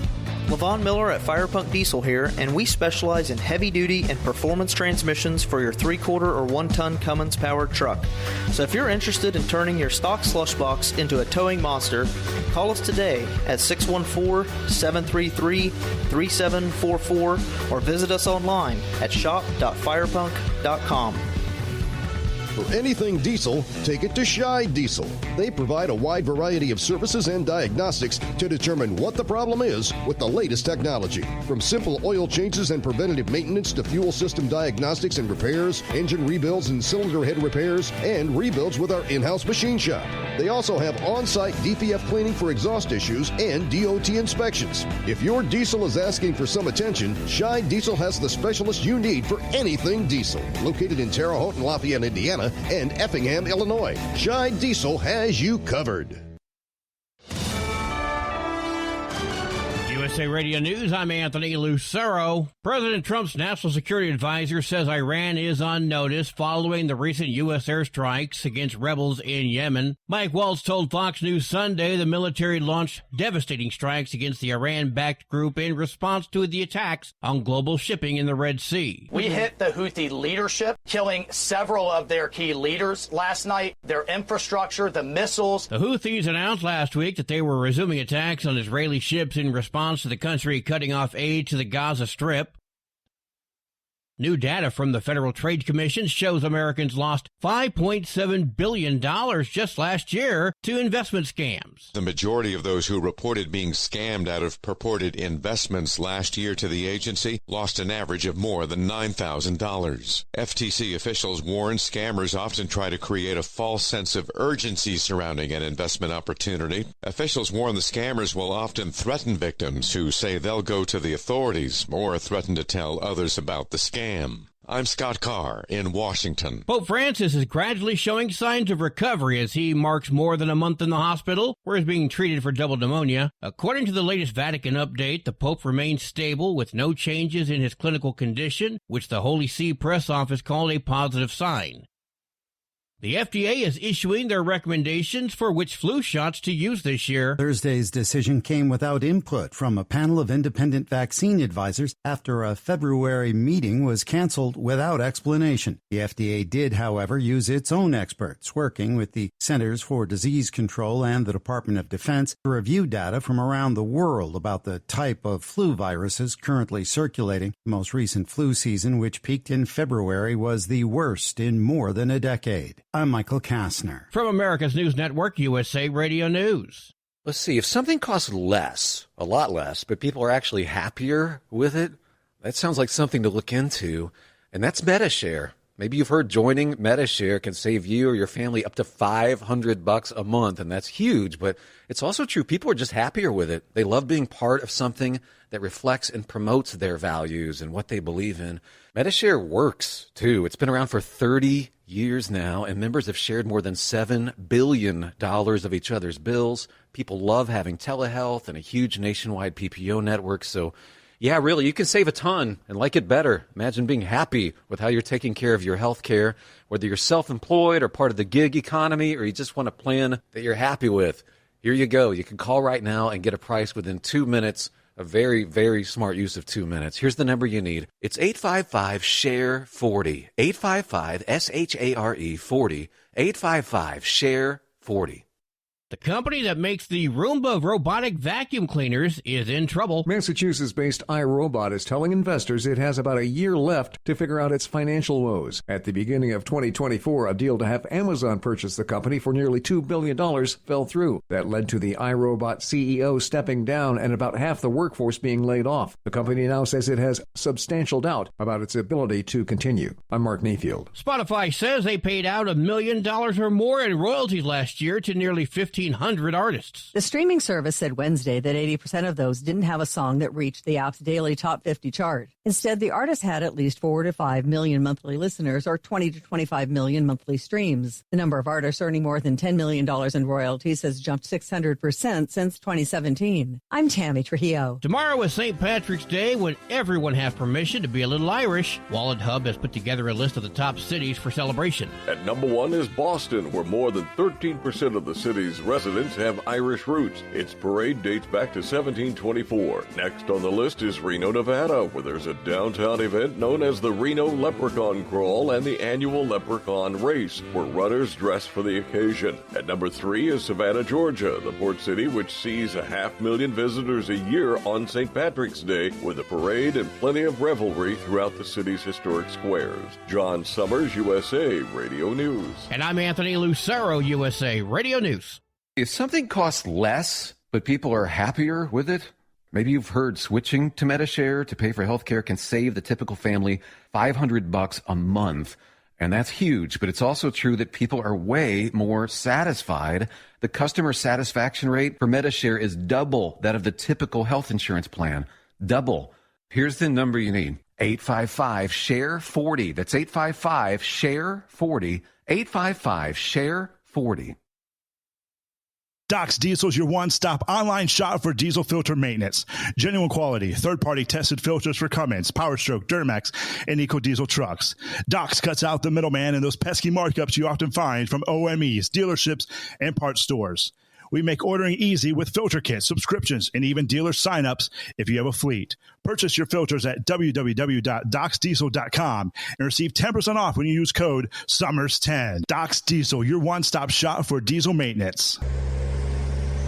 Levon Miller at Firepunk Diesel here, and we specialize in heavy-duty and performance transmissions for your 3-quarter or 1-ton Cummins-powered truck. So if you're interested in turning your stock slush box into a towing monster, call us today at 614-733-3744 or visit us online at shop.firepunk.com. For anything diesel, take it to Scheid Diesel. They provide a wide variety of services and diagnostics to determine what the problem is with the latest technology. From simple oil changes and preventative maintenance to fuel system diagnostics and repairs, engine rebuilds and cylinder head repairs, and rebuilds with our in-house machine shop. They also have on-site DPF cleaning for exhaust issues and DOT inspections. If your diesel is asking for some attention, Scheid Diesel has the specialist you need for anything diesel. Located in Terre Haute and Lafayette, Indiana, and Effingham, Illinois. Scheid Diesel has you covered. USA Radio News, I'm Anthony Lucero. President Trump's national security advisor says Iran is on notice following the recent U.S. airstrikes against rebels in Yemen. Mike Waltz told Fox News Sunday the military launched devastating strikes against the Iran-backed group in response to the attacks on global shipping in the Red Sea. We hit the Houthi leadership, killing several of their key leaders last night, their infrastructure, the missiles. The Houthis announced last week that they were resuming attacks on Israeli ships in response to the country cutting off aid to the Gaza Strip. New data from the Federal Trade Commission shows Americans lost $5.7 billion just last year to investment scams. The majority of those who reported being scammed out of purported investments last year to the agency lost an average of more than $9,000. FTC officials warn scammers often try to create a false sense of urgency surrounding an investment opportunity. Officials warn the scammers will often threaten victims who say they'll go to the authorities or threaten to tell others about the scam. I'm Scott Carr in Washington. Pope Francis is gradually showing signs of recovery as he marks more than a month in the hospital, where he's being treated for double pneumonia. According to the latest Vatican update, the Pope remains stable with no changes in his clinical condition, which the Holy See press office called a positive sign. The FDA is issuing their recommendations for which flu shots to use this year. Thursday's decision came without input from a panel of independent vaccine advisors after a February meeting was canceled without explanation. The FDA did, however, use its own experts, working with the Centers for Disease Control and the Department of Defense, to review data from around the world about the type of flu viruses currently circulating. The most recent flu season, which peaked in February, was the worst in more than a decade. I'm Michael Kastner. From America's News Network, USA Radio News. Let's see, if something costs less, a lot less, but people are actually happier with it, that sounds like something to look into, and that's Medi-Share. Maybe you've heard joining Medi-Share can save you or your family up to $500 a month, and that's huge, but it's also true. People are just happier with it. They love being part of something that reflects and promotes their values and what they believe in. Medi-Share works, too. It's been around for 30 years now, and members have shared more than $7 billion of each other's bills. People love having telehealth and a huge nationwide PPO network, so yeah, really, you can save a ton and like it better. Imagine being happy with how you're taking care of your health care, whether you're self-employed or part of the gig economy, or you just want a plan that you're happy with. Here you go. You can call right now and get a price within 2 minutes. A very, very smart use of 2 minutes. Here's the number you need. It's 855-SHARE-40. 855-SHARE-40. 855-SHARE-40. The company that makes the Roomba robotic vacuum cleaners is in trouble. Massachusetts-based iRobot is telling investors it has about a year left to figure out its financial woes. At the beginning of 2024, a deal to have Amazon purchase the company for nearly $2 billion fell through. That led to the iRobot CEO stepping down and about half the workforce being laid off. The company now says it has substantial doubt about its ability to continue. I'm Mark Mayfield. Spotify says they paid out $1 million or more in royalties last year to nearly 1,500 artists. The streaming service said Wednesday that 80% of those didn't have a song that reached the app's daily top 50 chart. Instead, the artist had at least 4 to 5 million monthly listeners or 20 to 25 million monthly streams. The number of artists earning more than $10 million in royalties has jumped 600% since 2017. I'm Tammy Trujillo. Tomorrow is St. Patrick's Day, when everyone has permission to be a little Irish. Wallet Hub has put together a list of the top cities for celebration. At number 1 is Boston, where more than 13% of the city's residents have Irish roots. Its parade dates back to 1724. Next on the list is Reno, Nevada, where there's a downtown event known as the Reno Leprechaun Crawl and the annual Leprechaun Race, where runners dress for the occasion. At number 3 is Savannah, Georgia, the port city which sees 500,000 visitors a year on St. Patrick's Day, with a parade and plenty of revelry throughout the city's historic squares. John Summers, USA Radio News. And I'm Anthony Lucero, USA Radio News. If something costs less, but people are happier with it, maybe you've heard switching to Medi-Share to pay for healthcare can save the typical family $500 a month. And that's huge, but it's also true that people are way more satisfied. The customer satisfaction rate for Medi-Share is double that of the typical health insurance plan. Double. Here's the number you need. 855-SHARE-40. That's 855-SHARE-40. 855-SHARE-40. Doc's Diesel is your one-stop online shop for diesel filter maintenance. Genuine quality, third-party tested filters for Cummins, PowerStroke, Duramax, and EcoDiesel trucks. Doc's cuts out the middleman and those pesky markups you often find from OMEs, dealerships, and parts stores. We make ordering easy with filter kits, subscriptions, and even dealer sign-ups if you have a fleet. Purchase your filters at www.docsdiesel.com and receive 10% off when you use code SUMMERS10. Doc's Diesel, your one-stop shop for diesel maintenance.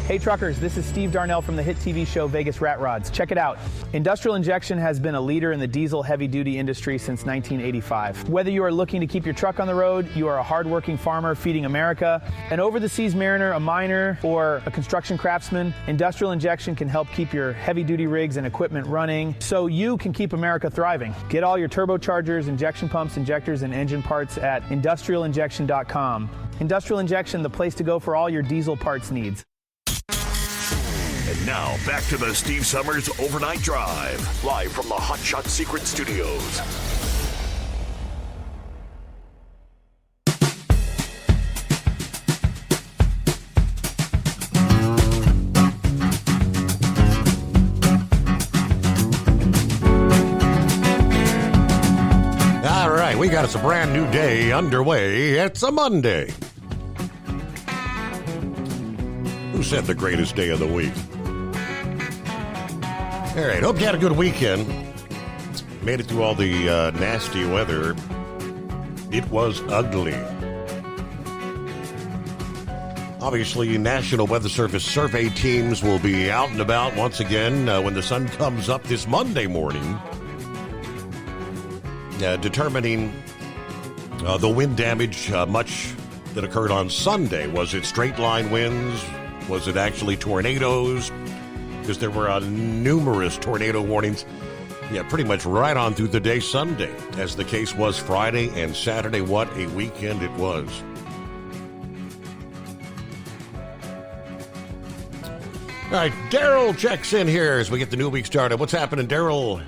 Hey truckers, this is Steve Darnell from the hit TV show Vegas Rat Rods. Check it out. Industrial Injection has been a leader in the diesel heavy-duty industry since 1985. Whether you are looking to keep your truck on the road, you are a hardworking farmer feeding America, an over-the-seas mariner, a miner, or a construction craftsman, Industrial Injection can help keep your heavy-duty rigs and equipment running so you can keep America thriving. Get all your turbochargers, injection pumps, injectors, and engine parts at industrialinjection.com. Industrial Injection, the place to go for all your diesel parts needs. And now, back to the Steve Summers Overnight Drive, live from the Hot Shot Secret Studios. All right, we got us a brand new day underway. It's a Monday. Who said the greatest day of the week? All right, hope you had a good weekend. Made it through all the nasty weather. It was ugly. Obviously, National Weather Service survey teams will be out and about once again when the sun comes up this Monday morning, determining the wind damage, much that occurred on Sunday. Was it straight line winds? Was it actually tornadoes? Because there were numerous tornado warnings, pretty much right on through the day Sunday, as the case was Friday and Saturday. What a weekend it was. All right, Daryl checks in here as we get the new week started. What's happening, Daryl?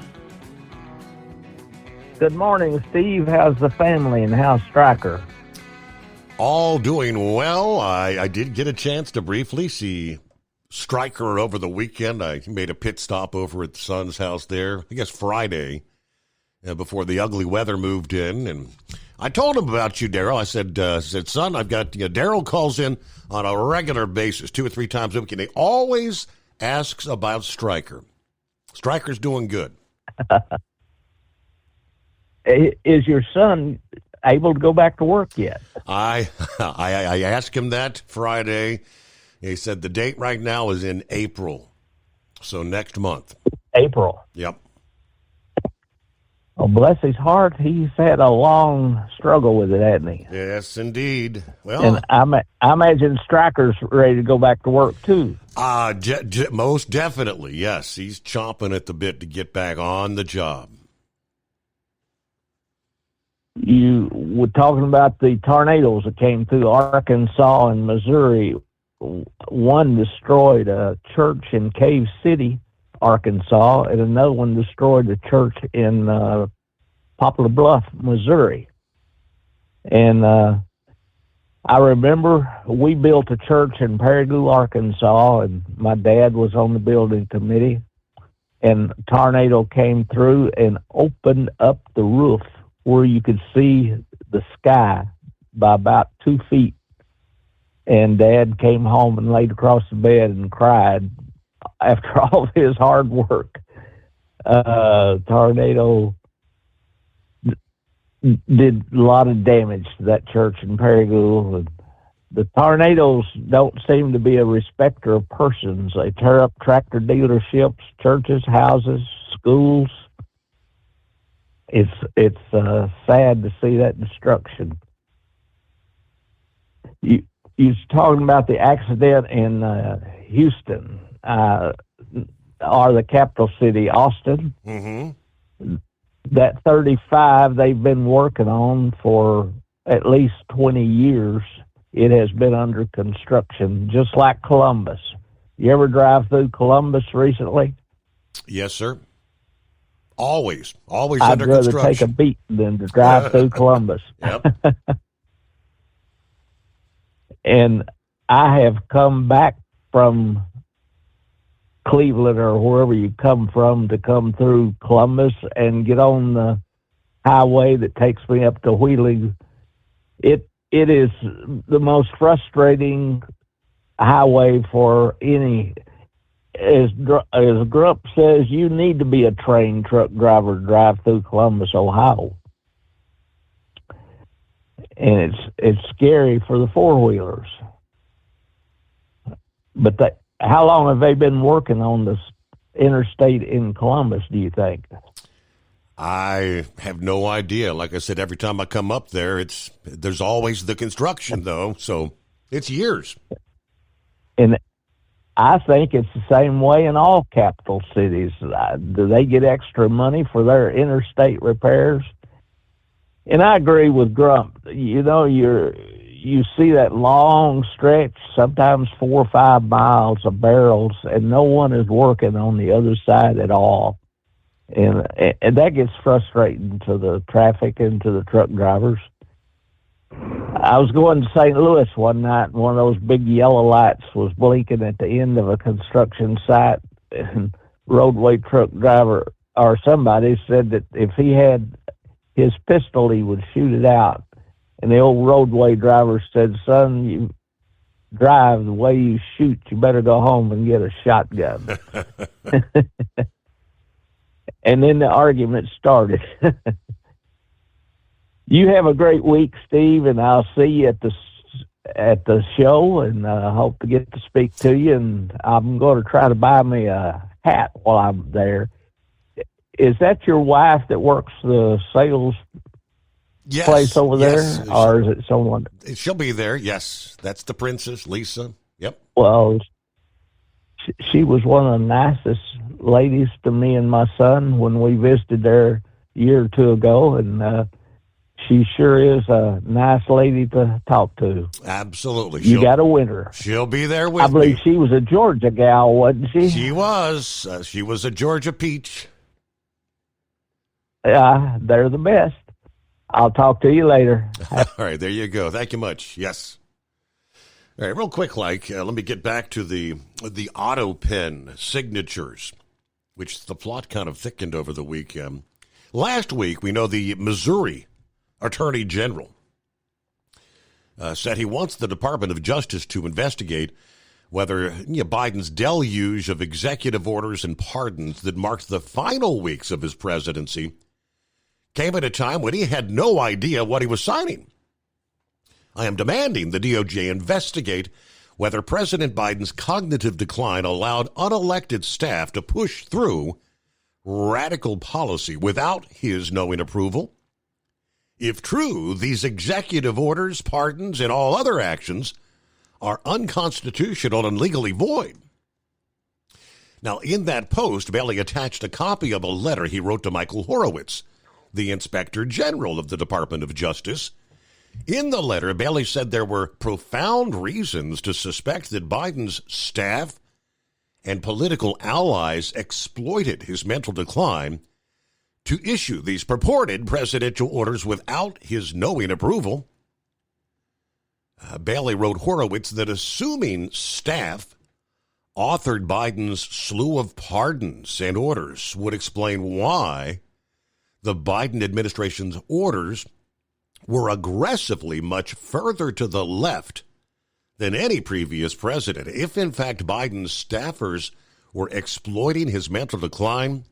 Good morning, Steve. How's the family and how's Stryker? All doing well. I did get a chance to briefly see Stryker over the weekend. I made a pit stop over at the son's house there, I guess Friday, before the ugly weather moved in. And I told him about you, Daryl. I said, son, I've got, Daryl calls in on a regular basis, 2 or 3 times a week, and he always asks about Stryker. Stryker's doing good. Is your son able to go back to work yet? I asked him that Friday. He said the date right now is in April, so next month. April. Yep. Oh, bless his heart. He's had a long struggle with it, hasn't he? Yes, indeed. Well, and I imagine Stryker's ready to go back to work too. Most definitely, yes. He's chomping at the bit to get back on the job. You were talking about the tornadoes that came through Arkansas and Missouri. One destroyed a church in Cave City, Arkansas, and another one destroyed a church in Poplar Bluff, Missouri. And I remember we built a church in Paragould, Arkansas, and my dad was on the building committee, and a tornado came through and opened up the roof where you could see the sky by about 2 feet. And Dad came home and laid across the bed and cried after all his hard work. Tornado did a lot of damage to that church in Paragould. The tornadoes don't seem to be a respecter of persons. They tear up tractor dealerships, churches, houses, schools. It's sad to see that destruction. You was talking about the accident in Houston, or the capital city, Austin. Mm-hmm. That 35 they've been working on for at least 20 years. It has been under construction, just like Columbus. You ever drive through Columbus recently? Yes, sir. Always I'd under rather construction. take a beat than to drive through Columbus. Yep. And I have come back from Cleveland or wherever you come from to come through Columbus and get on the highway that takes me up to Wheeling. It is the most frustrating highway for any. As Grump says, you need to be a trained truck driver to drive through Columbus, Ohio. And it's scary for the four-wheelers. But how long have they been working on this interstate in Columbus, do you think? I have no idea. Like I said, every time I come up there, there's always the construction, though, so it's years. And I think it's the same way in all capital cities. Do they get extra money for their interstate repairs? And I agree with Grump. You know, you see that long stretch, sometimes 4 or 5 miles of barrels, and no one is working on the other side at all. And that gets frustrating to the traffic and to the truck drivers. I was going to St. Louis one night, and one of those big yellow lights was blinking at the end of a construction site, and roadway truck driver or somebody said that if he had his pistol, he would shoot it out. And the old roadway driver said, "Son, you drive the way you shoot. You better go home and get a shotgun." And then the argument started. You have a great week, Steve, and I'll see you at the show, and I hope to get to speak to you. And I'm going to try to buy me a hat while I'm there. Is that your wife that works the sales place over there, or is it someone? She'll be there. Yes, that's the princess, Lisa. Yep. Well, she was one of the nicest ladies to me and my son when we visited there a year or two ago, and she sure is a nice lady to talk to. Absolutely. You got to win her. She'll be there with me. I believe she was a Georgia gal, wasn't she? She was. She was a Georgia peach. Yeah, they're the best. I'll talk to you later. All right, there you go. Thank you much. Yes. All right, real quick, let me get back to the auto pen signatures, which the plot kind of thickened over the weekend. Last week, we know the Missouri Attorney General said he wants the Department of Justice to investigate whether Biden's deluge of executive orders and pardons that marked the final weeks of his presidency came at a time when he had no idea what he was signing. I am demanding the DOJ investigate whether President Biden's cognitive decline allowed unelected staff to push through radical policy without his knowing approval. If true, these executive orders, pardons, and all other actions are unconstitutional and legally void. Now, in that post, Bailey attached a copy of a letter he wrote to Michael Horowitz, the Inspector General of the Department of Justice. In the letter, Bailey said there were profound reasons to suspect that Biden's staff and political allies exploited his mental decline to issue these purported presidential orders without his knowing approval. Bailey wrote Horowitz that assuming staff authored Biden's slew of pardons and orders would explain why the Biden administration's orders were aggressively much further to the left than any previous president. If, in fact, Biden's staffers were exploiting his mental decline,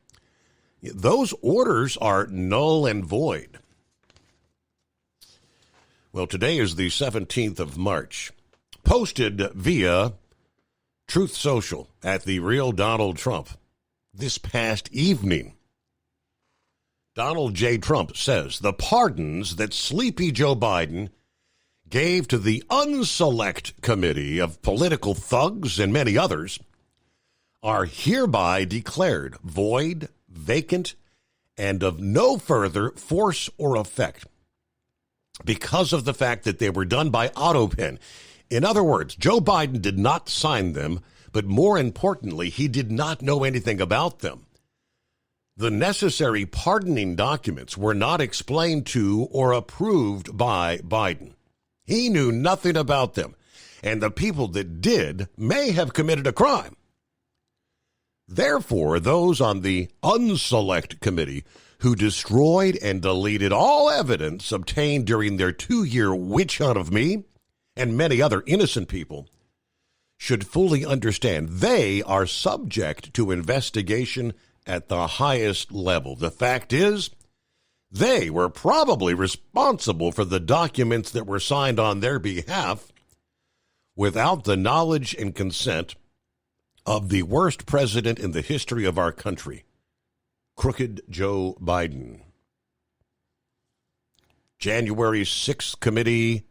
those orders are null and void. Well, today is the 17th of March. Posted via Truth Social at The Real Donald Trump this past evening. Donald J. Trump says the pardons that sleepy Joe Biden gave to the Unselect Committee of political thugs and many others are hereby declared void, vacant, and of no further force or effect because of the fact that they were done by AutoPen. In other words, Joe Biden did not sign them, but more importantly, he did not know anything about them. The necessary pardoning documents were not explained to or approved by Biden. He knew nothing about them. and the people that did may have committed a crime. Therefore, those on the unselect committee who destroyed and deleted all evidence obtained during their 2-year witch hunt of me and many other innocent people should fully understand they are subject to investigation at the highest level. The fact is, they were probably responsible for the documents that were signed on their behalf without the knowledge and consent of the worst president in the history of our country, Crooked Joe Biden. January 6th committee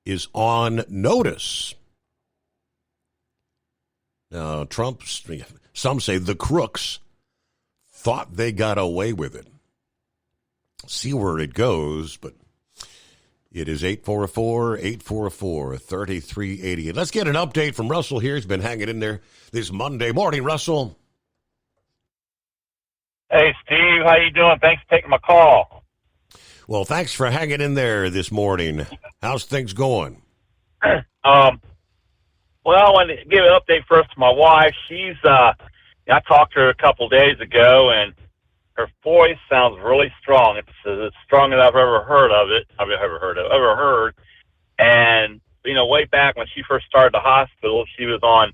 is on notice. Now, some say the crooks thought they got away with it. See where it goes, but it is 844-844-3380. Let's get an update from Russell here. He's been hanging in there this Monday morning. Russell. Hey, Steve. How you doing? Thanks for taking my call. Well, thanks for hanging in there this morning. How's things going? Well, I wanted to give an update first to my wife. She's, I talked to her a couple of days ago, and her voice sounds really strong. It's as strong as I've ever heard. And, way back when she first started the hospital, she was on,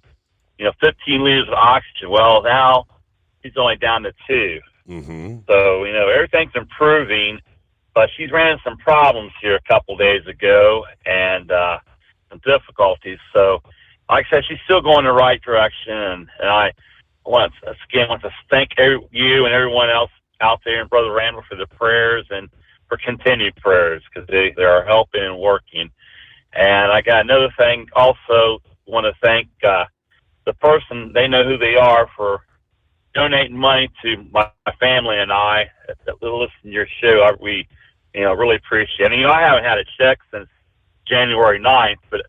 15 liters of oxygen. Well, now she's only down to 2. Mm-hmm. So, everything's improving, but she's ran into some problems here a couple of days ago and some difficulties. So, like I said, she's still going in the right direction, and I want to thank you and everyone else out there and Brother Randall for the prayers and for continued prayers, because they are helping and working. And I got another thing also, want to thank the person, they know who they are, for donating money to my family and I that listen to your show. We really appreciate it. And, I haven't had a check since January 9th, but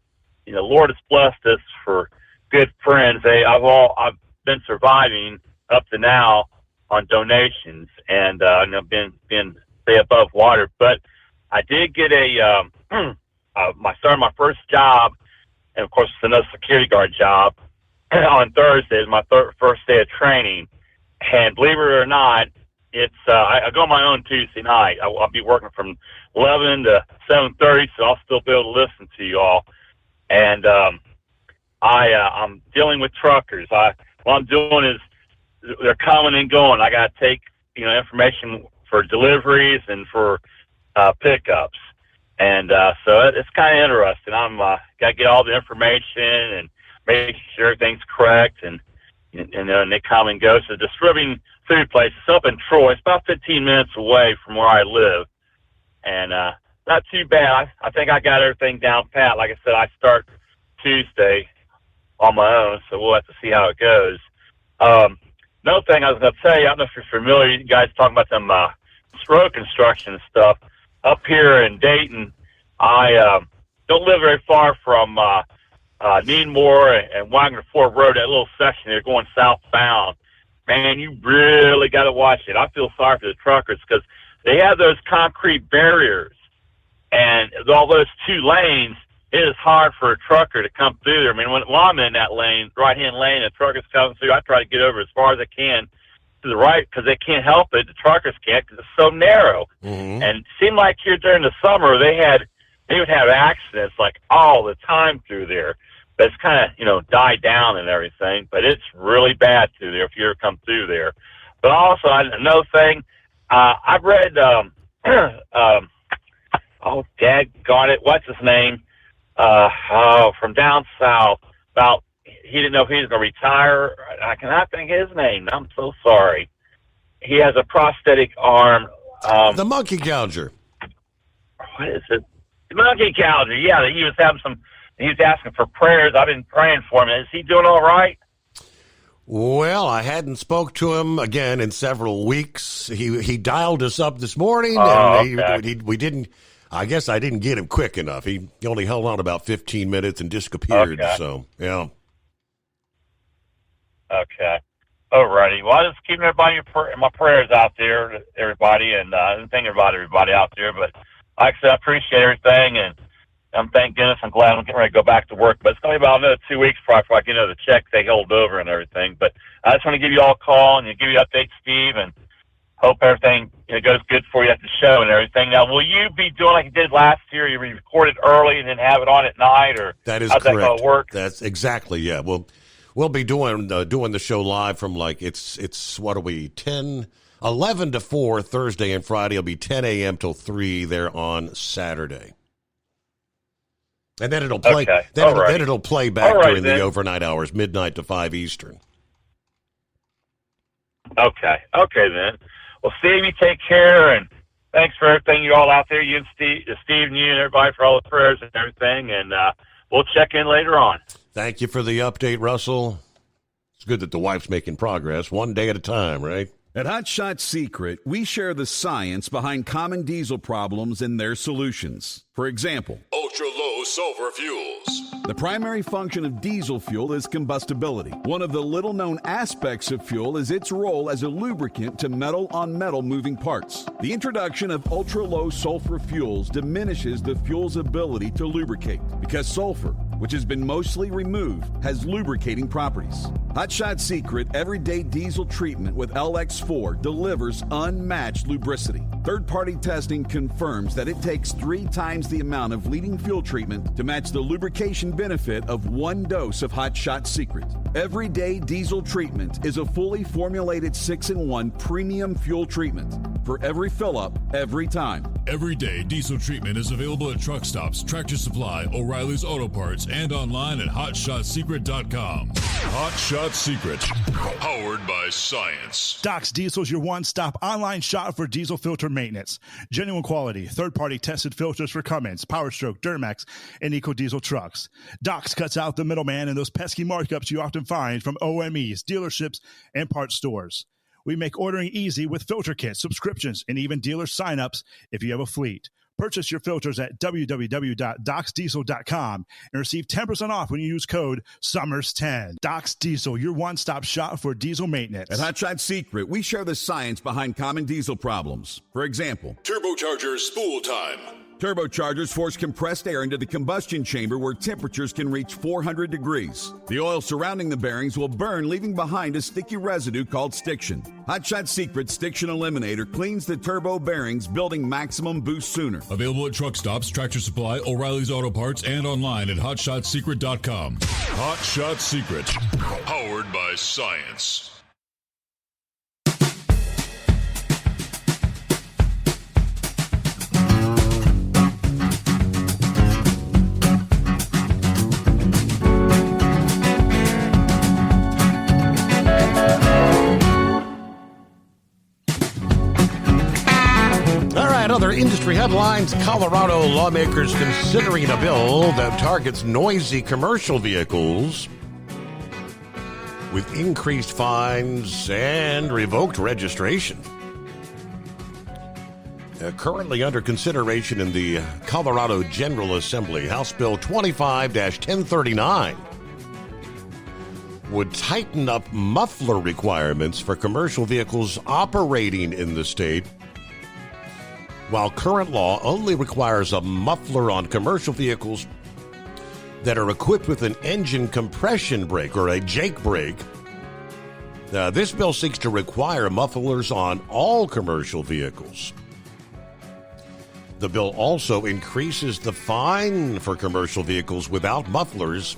Lord has blessed us for good friends. I've been surviving up to now on donations, and been stay above water. But I did get my first job, and of course it's another security guard job on Thursday. Is my first day of training, and believe it or not, it's I go on my own Tuesday night. I'll be working from 11 to 7:30, so I'll still be able to listen to you all. And I'm dealing with truckers. What I'm doing is they're coming and going. I got to take information for deliveries and for pickups, and so it's kind of interesting. I'm got to get all the information and make sure everything's correct, and they come and go. So distributing food places up in Troy. It's about 15 minutes away from where I live, and not too bad. I think I got everything down pat. Like I said, I start Tuesday on my own, so we'll have to see how it goes. Another thing I was going to tell you, I don't know if you're familiar, you guys talking about them road construction and stuff. Up here in Dayton, I don't live very far from Needmore and Wagner Ford Road, that little section there going southbound. Man, you really got to watch it. I feel sorry for the truckers because they have those concrete barriers. And all those 2 lanes, it is hard for a trucker to come through there. I mean, when I'm in that lane, right-hand lane, and truckers coming through, I try to get over as far as I can to the right because they can't help it. The truckers can't because it's so narrow. Mm-hmm. And it seemed like here during the summer, they would have accidents like all the time through there. But it's kind of, died down and everything. But it's really bad through there if you ever come through there. But also, another thing, I've read, daggone it, what's his name? From down south, about he didn't know if he was going to retire. I cannot think his name. I'm so sorry. He has a prosthetic arm. The monkey gouger. What is it? The monkey gouger. Yeah, he was asking for prayers. I've been praying for him. Is he doing all right? Well, I hadn't spoke to him again in several weeks. He dialed us up this morning, and we didn't. I guess I didn't get him quick enough. He only held on about 15 minutes and disappeared. Okay. So, yeah. Okay. Alrighty. Well, I just keep everybody my prayers out there, everybody, and I'm thinking about everybody out there. But like I said, I appreciate everything, and thank goodness, I'm glad I'm getting ready to go back to work. But it's going to be about another 2 weeks before I get the check they hold over and everything. But I just want to give you all a call and give you an update, Steve, and hope everything goes good for you at the show and everything. Now, will you be doing like you did last year? You record it early and then have it on at night, or that is how's correct. that going to work? That's exactly, yeah. We'll be doing the show live from it's what are we 11 to 4 Thursday and Friday. It'll be 10 a.m. till 3 there on Saturday. And then it'll play. Okay. Then it'll play back during then. the overnight hours, midnight to 5 Eastern. Okay then. Well, Steve, you take care, and thanks for everything you all out there, you and Steve and you and everybody for all the prayers and everything, and we'll check in later on. Thank you for the update, Russell. It's good that the wife's making progress, one day at a time, right? At Hot Shot Secret, we share the science behind common diesel problems and their solutions. For example, ultra-low sulfur fuels. The primary function of diesel fuel is combustibility. One of the little-known aspects of fuel is its role as a lubricant to metal-on-metal moving parts. The introduction of ultra-low sulfur fuels diminishes the fuel's ability to lubricate because sulfur, which has been mostly removed, has lubricating properties. Hot Shot Secret Everyday Diesel Treatment with LX4 delivers unmatched lubricity. Third-party testing confirms that it takes 3 times the amount of leading fuel treatment to match the lubrication benefit of 1 dose of Hot Shot Secret. Everyday Diesel Treatment is a fully formulated 6-in-1 premium fuel treatment for every fill-up, every time. Everyday Diesel Treatment is available at truck stops, Tractor Supply, O'Reilly's Auto Parts, and online at HotShotSecret.com. Hot Shot Secret, powered by science. Doc's Diesel's your one-stop online shop for diesel filter maintenance. Genuine quality, third-party tested filters for Cummins, PowerStroke, Duramax, and EcoDiesel trucks. Doc's cuts out the middleman and those pesky markups you often find from OMEs, dealerships, and parts stores. We make ordering easy with filter kits, subscriptions, and even dealer sign-ups if you have a fleet. Purchase your filters at www.docsdiesel.com and receive 10% off when you use code SUMMERS10. Doc's Diesel, your one-stop shop for diesel maintenance. At Hot Shot Secret, we share the science behind common diesel problems. For example, Turbocharger spool time. Turbochargers force compressed air into the combustion chamber where temperatures can reach 400 degrees. The oil surrounding the bearings will burn, leaving behind a sticky residue called stiction. Hot Shot Secret Stiction Eliminator cleans the turbo bearings, building maximum boost sooner. Available at truck stops, Tractor Supply, O'Reilly's Auto Parts, and online at HotShotSecret.com. Hot Shot Secret, powered by science. Other industry headlines: Colorado lawmakers considering a bill that targets noisy commercial vehicles with increased fines and revoked registration. Currently under consideration in the Colorado General Assembly, House Bill 25-1039 would tighten up muffler requirements for commercial vehicles operating in the state. While current law only requires a muffler on commercial vehicles that are equipped with an engine compression brake or a Jake brake, this bill seeks to require mufflers on all commercial vehicles. The bill also increases the fine for commercial vehicles without mufflers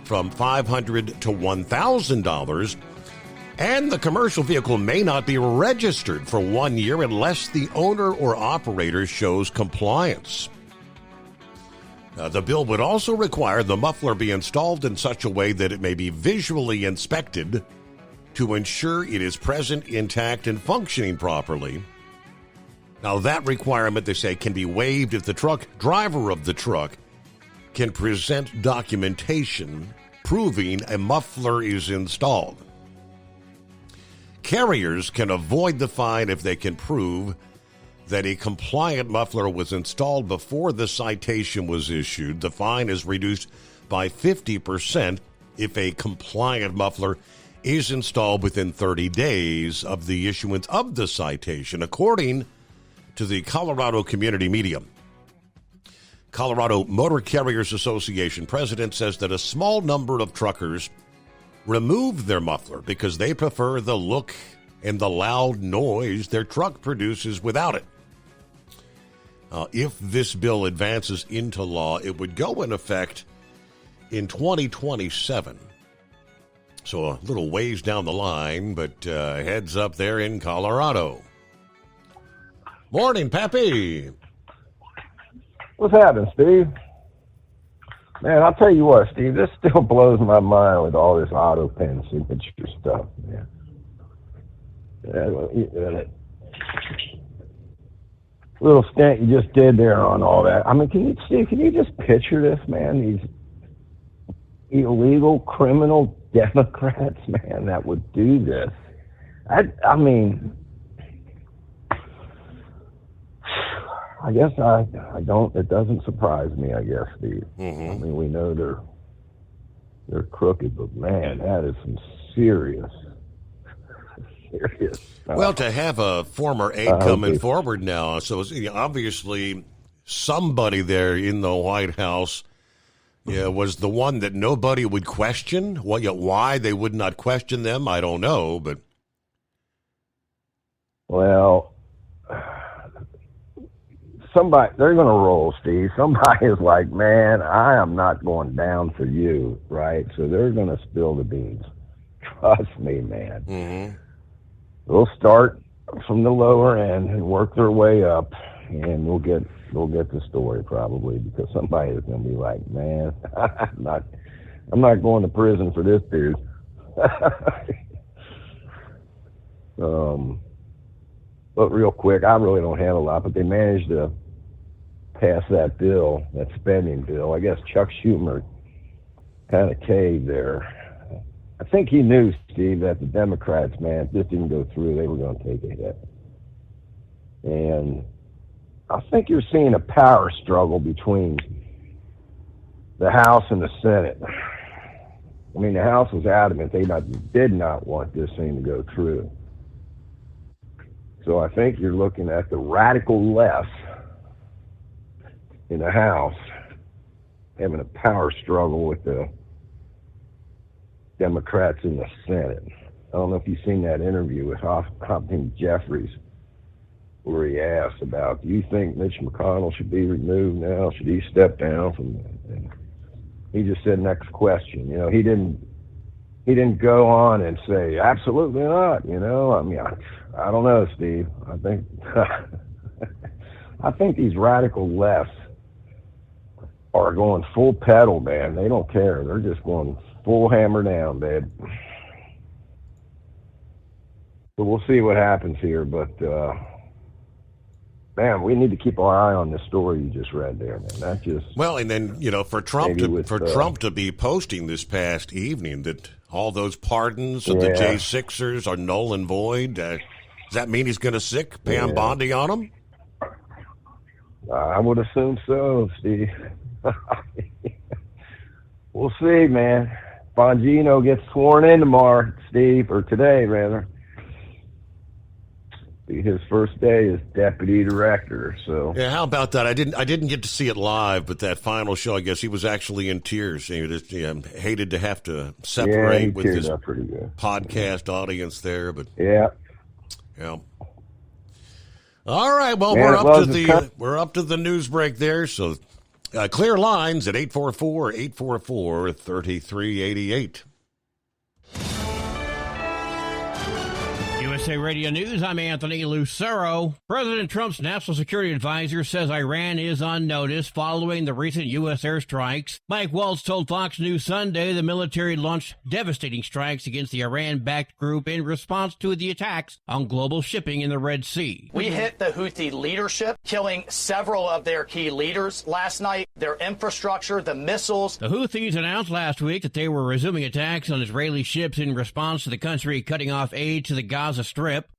from $500 to $1,000. And the commercial vehicle may not be registered for 1 year unless the owner or operator shows compliance. The bill would also require the muffler be installed in such a way that it may be visually inspected to ensure it is present, intact, and functioning properly. Now, that requirement, they say, can be waived if the driver of the truck can present documentation proving a muffler is installed. Carriers can avoid the fine if they can prove that a compliant muffler was installed before the citation was issued. The fine is reduced by 50% if a compliant muffler is installed within 30 days of the issuance of the citation, according to the Colorado Community Media. Colorado Motor Carriers Association president says that a small number of truckers remove their muffler because they prefer the look and the loud noise their truck produces without it. If this bill advances into law, it would go in effect in 2027. So a little ways down the line, but heads up there in Colorado. Morning, Pappy. What's happening, Steve? Man, I'll tell you what, Steve, this still blows my mind with all this auto pen signature stuff, man. Little stint you just did there on all that. I mean, can you just picture this, man? These illegal criminal Democrats, man, that would do this. I mean, I guess I don't. It doesn't surprise me, I guess, Steve. Mm-hmm. I mean, we know they're crooked, but man, that is some serious stuff. Well, to have a former aide coming forward now, so obviously somebody there in the White House was the one that nobody would question. Why they would not question them, I don't know, but well. Somebody, they're going to roll, Steve. Somebody is like, man, I am not going down for you, right? So they're going to spill the beans. Trust me, man. Mm-hmm. They'll start from the lower end and work their way up, and we'll get the story probably, because somebody is going to be like, man, I'm not going to prison for this dude. But real quick, I really don't have a lot, but they managed to pass that bill, that spending bill. I guess Chuck Schumer kind of caved there. I think he knew, Steve, that the Democrats, man, if this didn't go through, they were going to take a hit. And I think you're seeing a power struggle between the House and the Senate. I mean, the House was adamant they did not want this thing to go through. So I think you're looking at the radical left in the House having a power struggle with the Democrats in the Senate. I don't know if you've seen that interview with Hakeem Jeffries, where he asked about, do you think Mitch McConnell should be removed now? Should he step down from that? And he just said, next question. You know, he didn't go on and say, absolutely not. You know, I mean, I don't know, Steve. I think these radical lefts are going full pedal, man. They don't care. They're just going full hammer down, babe. So we'll see what happens here, but man, we need to keep our eye on this story you just read there, man. That just and then for Trump to be posting this past evening that all those pardons of the J6ers are null and void. Does that mean he's going to sick Pam Bondi on them? I would assume so, Steve. We'll see, man. Bongino gets sworn in tomorrow, Steve, or today, rather. His first day as deputy director. So how about that? I didn't get to see it live, but that final show, I guess he was actually in tears. He just hated to have to separate with his podcast audience there, but yeah. All right, well, we're up to the news break there. So clear lines at 844-3388. USA Radio News, I'm Anthony Lucero. President Trump's national security advisor says Iran is on notice following the recent U.S. airstrikes. Mike Waltz told Fox News Sunday the military launched devastating strikes against the Iran-backed group in response to the attacks on global shipping in the Red Sea. We hit the Houthi leadership, killing several of their key leaders last night, their infrastructure, the missiles. The Houthis announced last week that they were resuming attacks on Israeli ships in response to the country cutting off aid to the Gaza Strip.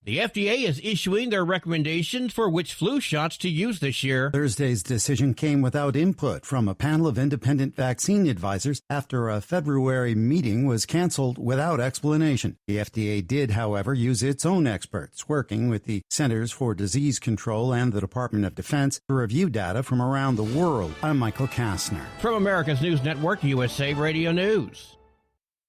The FDA is issuing their recommendations for which flu shots to use this year. Thursday's decision came without input from a panel of independent vaccine advisors after a February meeting was canceled without explanation. The FDA did, however, use its own experts, working with the Centers for Disease Control and the Department of Defense to review data from around the world. I'm Michael Kastner. From America's News Network, USA Radio News.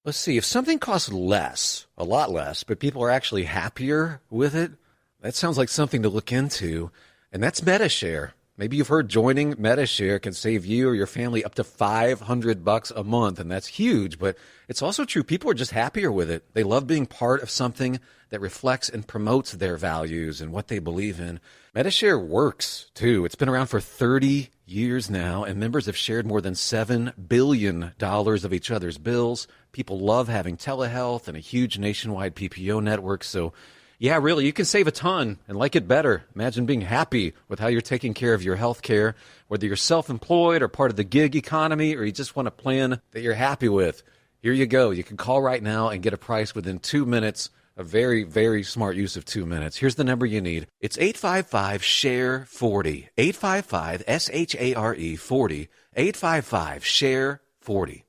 Let's see, if something costs less, a lot less, but people are actually happier with it, that sounds like something to look into, and that's Medi-Share. Maybe you've heard joining Medi-Share can save you or your family up to $500 a month, and that's huge, but it's also true. People are just happier with it. They love being part of something that reflects and promotes their values and what they believe in. Medi-Share works, too. It's been around for 30 years now, and members have shared more than $7 billion of each other's bills. People love having telehealth and a huge nationwide PPO network, so yeah, really, you can save a ton and like it better. Imagine being happy with how you're taking care of your health care, whether you're self-employed or part of the gig economy, or you just want a plan that you're happy with. Here you go. You can call right now and get a price within 2 minutes. A very, very smart use of 2 minutes. Here's the number you need. It's 855-SHARE-40. 855-SHARE-40. 855-SHARE-40.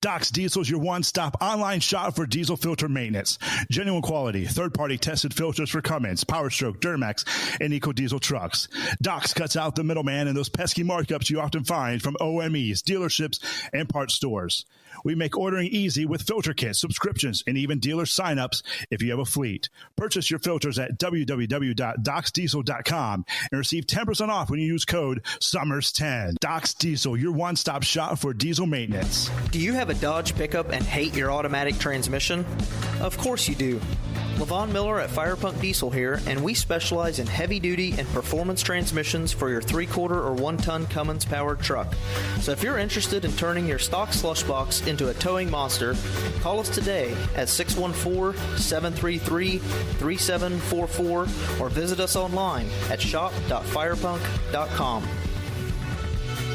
Docs Diesel is your one-stop online shop for diesel filter maintenance. Genuine quality, third-party tested filters for Cummins, PowerStroke, Duramax, and EcoDiesel trucks. Docs cuts out the middleman and those pesky markups you often find from OMEs, dealerships, and parts stores. We make ordering easy with filter kits, subscriptions, and even dealer sign-ups if you have a fleet. Purchase your filters at www.docsdiesel.com and receive 10% off when you use code SUMMERS10. Docs Diesel, your one-stop shop for diesel maintenance. Do you have a Dodge pickup and hate your automatic transmission? Of course you do. Levon Miller at Fire Punk Diesel here, and we specialize in heavy-duty and performance transmissions for your 3-quarter or 1-ton Cummins-powered truck. So if you're interested in turning your stock slush box into a towing monster, call us today at 614-733-3744 or visit us online at shop.firepunk.com.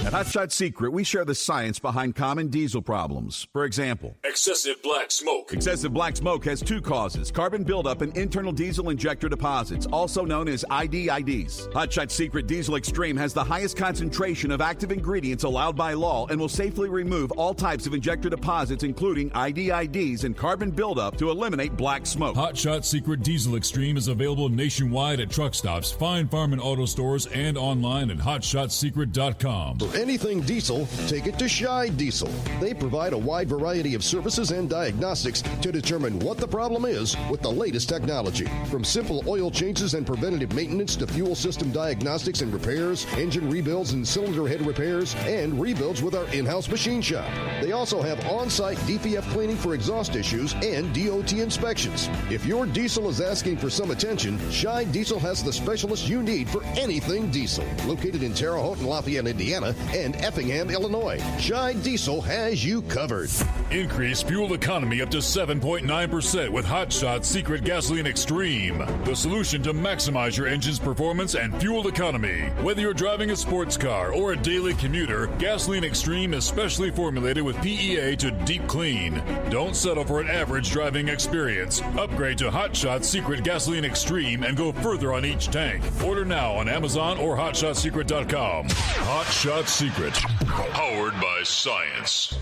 At Hot Shot Secret, we share the science behind common diesel problems. For example, excessive black smoke. Excessive black smoke has 2 causes: carbon buildup and internal diesel injector deposits, also known as IDIDs. Hot Shot Secret Diesel Extreme has the highest concentration of active ingredients allowed by law and will safely remove all types of injector deposits, including IDIDs and carbon buildup, to eliminate black smoke. Hot Shot Secret Diesel Extreme is available nationwide at truck stops, fine farm and auto stores, and online at hotshotsecret.com. For anything diesel, take it to Shy Diesel. They provide a wide variety of services and diagnostics to determine what the problem is with the latest technology. From simple oil changes and preventative maintenance to fuel system diagnostics and repairs, engine rebuilds and cylinder head repairs, and rebuilds with our in-house machine shop. They also have on-site DPF cleaning for exhaust issues and DOT inspections. If your diesel is asking for some attention, Shy Diesel has the specialist you need for anything diesel. Located in Terre Haute and Lafayette, Indiana, and Effingham, Illinois, Shy Diesel has you covered. Increase fuel economy up to 7.9% with Hot Shot Secret Gasoline Extreme. The solution to maximize your engine's performance and fuel economy. Whether you're driving a sports car or a daily commuter, Gasoline Extreme is specially formulated with PEA to deep clean. Don't settle for an average driving experience. Upgrade to Hot Shot Secret Gasoline Extreme and go further on each tank. Order now on Amazon or hotshotsecret.com. Hot Shot Secret, powered by science.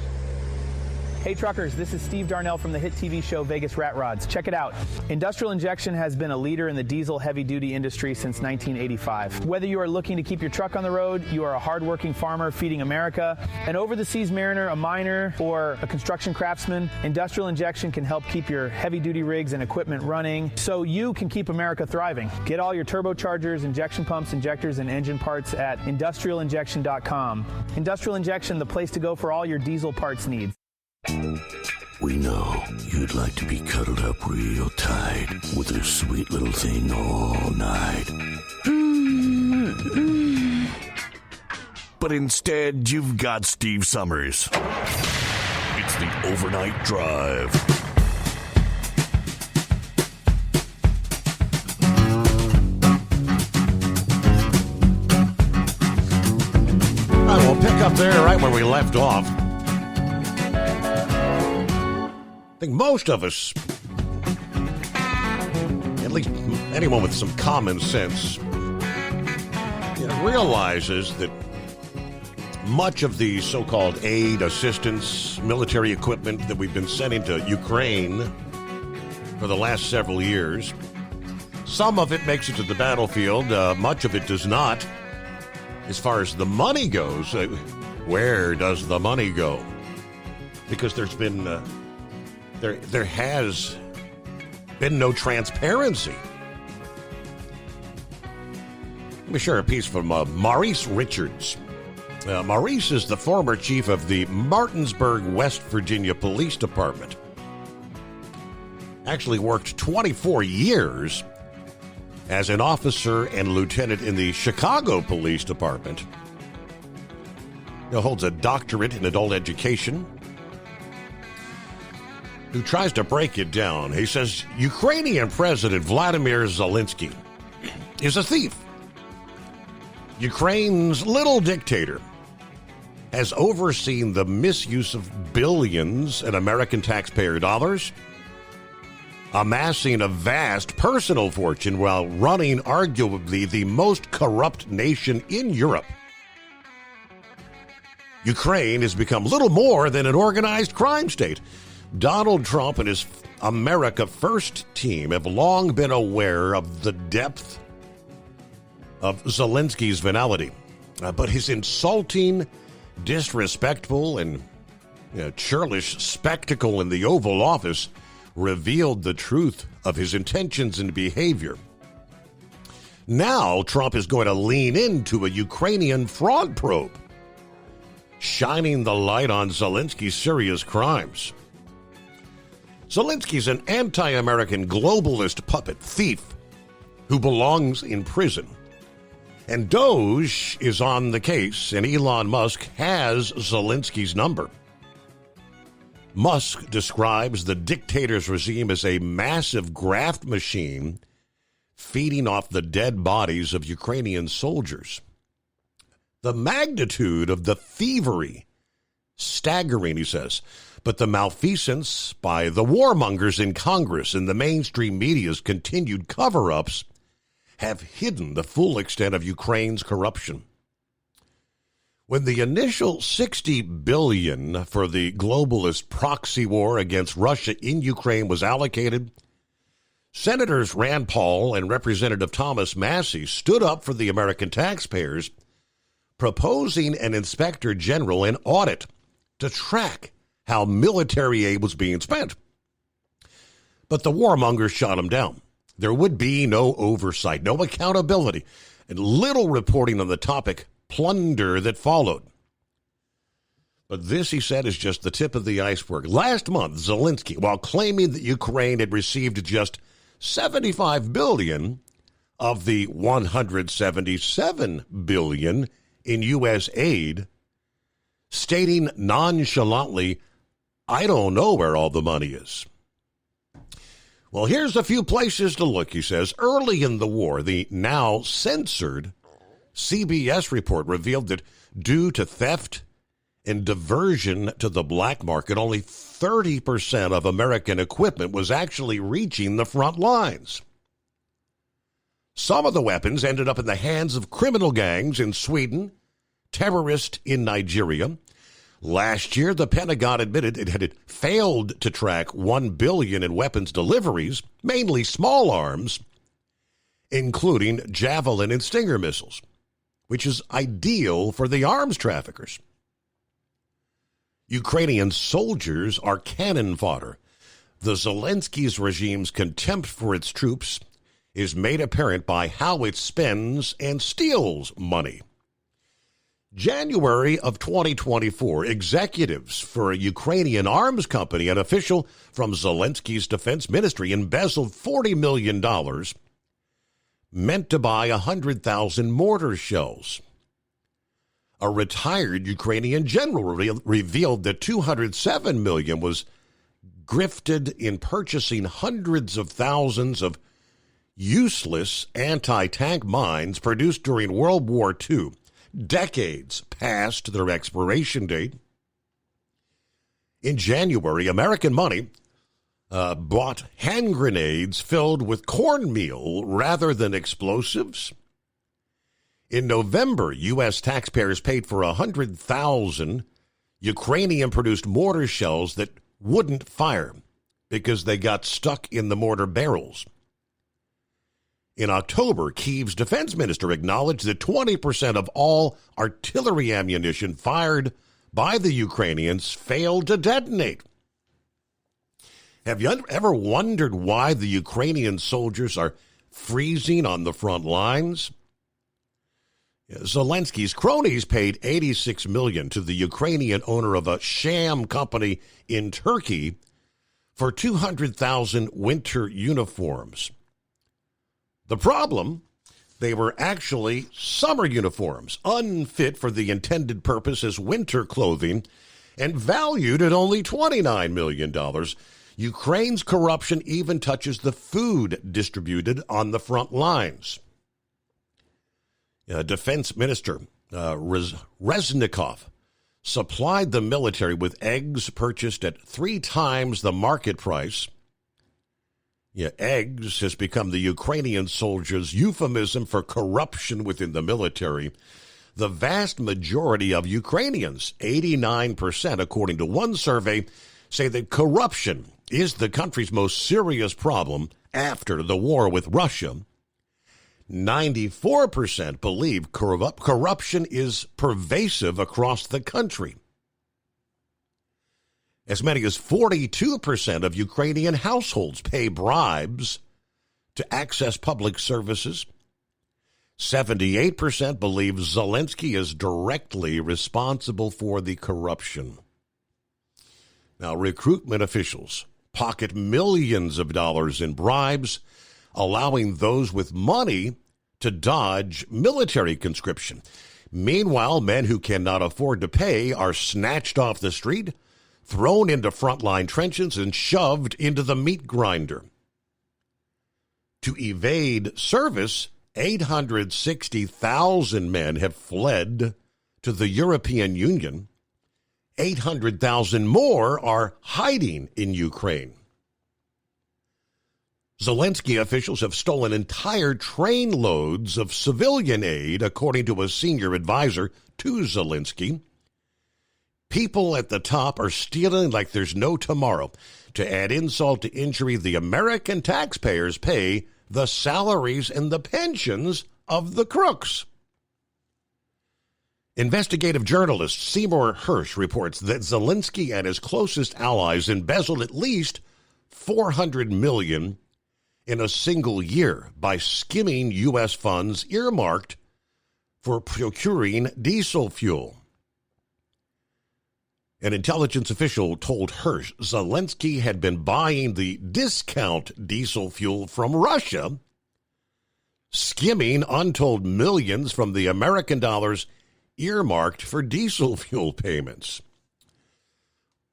Hey truckers, this is Steve Darnell from the hit TV show Vegas Rat Rods. Check it out. Industrial Injection has been a leader in the diesel heavy-duty industry since 1985. Whether you are looking to keep your truck on the road, you are a hardworking farmer feeding America, an over-the-seas mariner, a miner, or a construction craftsman, Industrial Injection can help keep your heavy-duty rigs and equipment running so you can keep America thriving. Get all your turbochargers, injection pumps, injectors, and engine parts at industrialinjection.com. Industrial Injection, the place to go for all your diesel parts needs. We know you'd like to be cuddled up real tight with a sweet little thing all night. But instead, you've got Steve Summers. It's the Overnight Drive. We'll pick up there right where we left off. I think most of us, at anyone with some common sense realizes that much of the so-called aid, assistance, military equipment that we've been sending to Ukraine for the last several years, some of it makes it to the battlefield, much of it does not. As far as the money goes, where does the money go? Because there's been there has been no transparency. Let me share a piece from Maurice Richards. Maurice is the former chief of the Martinsburg, West Virginia Police Department. Actually worked 24 years as an officer and lieutenant in the Chicago Police Department. He holds a doctorate in adult education. Who tries to break it down. He says Ukrainian President Vladimir Zelensky is a thief. Ukraine's little dictator has overseen the misuse of billions in American taxpayer dollars, amassing a vast personal fortune while running arguably the most corrupt nation in Europe. Ukraine has become little more than an organized crime state. Donald Trump and his America First team have long been aware of the depth of Zelensky's venality. But his insulting, disrespectful, and churlish spectacle in the Oval Office revealed the truth of his intentions and behavior. Now Trump is going to lean into a Ukrainian fraud probe, shining the light on Zelensky's serious crimes. Zelensky's an anti-American globalist puppet thief who belongs in prison. And Doge is on the case, and Elon Musk has Zelensky's number. Musk describes the dictator's regime as a massive graft machine feeding off the dead bodies of Ukrainian soldiers. The magnitude of the thievery, staggering, he says, but the malfeasance by the warmongers in Congress and the mainstream media's continued cover-ups have hidden the full extent of Ukraine's corruption. When the initial $60 billion for the globalist proxy war against Russia in Ukraine was allocated, Senators Rand Paul and Representative Thomas Massie stood up for the American taxpayers, proposing an inspector general and audit to track how military aid was being spent. But the warmongers shot him down. There would be no oversight, no accountability, and little reporting on the topic plunder that followed. But this, he said, is just the tip of the iceberg. Last month, Zelensky, while claiming that Ukraine had received just $75 billion of the $177 billion in U.S. aid, stating nonchalantly, "I don't know where all the money is." Well, here's a few places to look, he says. Early in the war, the now censored CBS report revealed that due to theft and diversion to the black market, only 30% of American equipment was actually reaching the front lines. Some of the weapons ended up in the hands of criminal gangs in Sweden, terrorists in Nigeria. Last year, the Pentagon admitted it had failed to track $1 billion in weapons deliveries, mainly small arms, including Javelin and Stinger missiles, which is ideal for the arms traffickers. Ukrainian soldiers are cannon fodder. The Zelensky's regime's contempt for its troops is made apparent by how it spends and steals money. January of 2024, executives for a Ukrainian arms company, an official from Zelensky's defense ministry, embezzled $40 million meant to buy 100,000 mortar shells. A retired Ukrainian general revealed that $207 million was grifted in purchasing hundreds of thousands of useless anti-tank mines produced during World War II. Decades past their expiration date. In January, American money bought hand grenades filled with cornmeal rather than explosives. In November, U.S. taxpayers paid for 100,000 Ukrainian-produced mortar shells that wouldn't fire because they got stuck in the mortar barrels. In October, Kyiv's defense minister acknowledged that 20% of all artillery ammunition fired by the Ukrainians failed to detonate. Have you ever wondered why the Ukrainian soldiers are freezing on the front lines? Zelensky's cronies paid $86 million to the Ukrainian owner of a sham company in Turkey for 200,000 winter uniforms. The problem? They were actually summer uniforms, unfit for the intended purpose as winter clothing, and valued at only $29 million. Ukraine's corruption even touches the food distributed on the front lines. Defense Minister Reznikov supplied the military with eggs purchased at 3 times the market price. Eggs has become the Ukrainian soldiers' euphemism for corruption within the military. The vast majority of Ukrainians, 89%, according to one survey, say that corruption is the country's most serious problem after the war with Russia. 94% believe corruption is pervasive across the country. As many as 42% of Ukrainian households pay bribes to access public services. 78% believe Zelensky is directly responsible for the corruption. Now, recruitment officials pocket millions of dollars in bribes, allowing those with money to dodge military conscription. Meanwhile, men who cannot afford to pay are snatched off the street, thrown into frontline trenches, and shoved into the meat grinder. To evade service, 860,000 men have fled to the European Union. 800,000 more are hiding in Ukraine. Zelensky officials have stolen entire train loads of civilian aid, according to a senior advisor to Zelensky. People at the top are stealing like there's no tomorrow. To add insult to injury, the American taxpayers pay the salaries and the pensions of the crooks. Investigative journalist Seymour Hersh reports that Zelensky and his closest allies embezzled at least $400 million in a single year by skimming U.S. funds earmarked for procuring diesel fuel. An intelligence official told Hersh Zelensky had been buying the discount diesel fuel from Russia, skimming untold millions from the American dollars earmarked for diesel fuel payments.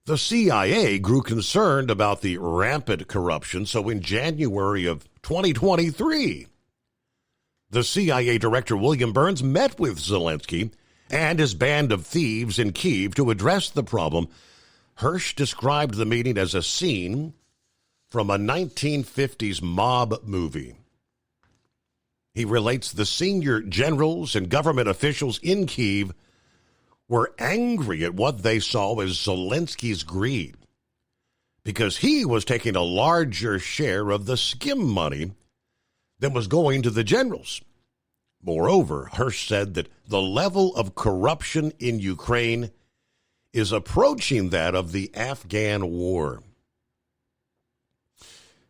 The CIA grew concerned about the rampant corruption, so in January of 2023, the CIA Director William Burns met with Zelensky and his band of thieves in Kyiv to address the problem. Hersh described the meeting as a scene from a 1950s mob movie. He relates the senior generals and government officials in Kyiv were angry at what they saw as Zelensky's greed because he was taking a larger share of the skim money than was going to the generals. Moreover, Hersh said that the level of corruption in Ukraine is approaching that of the Afghan war.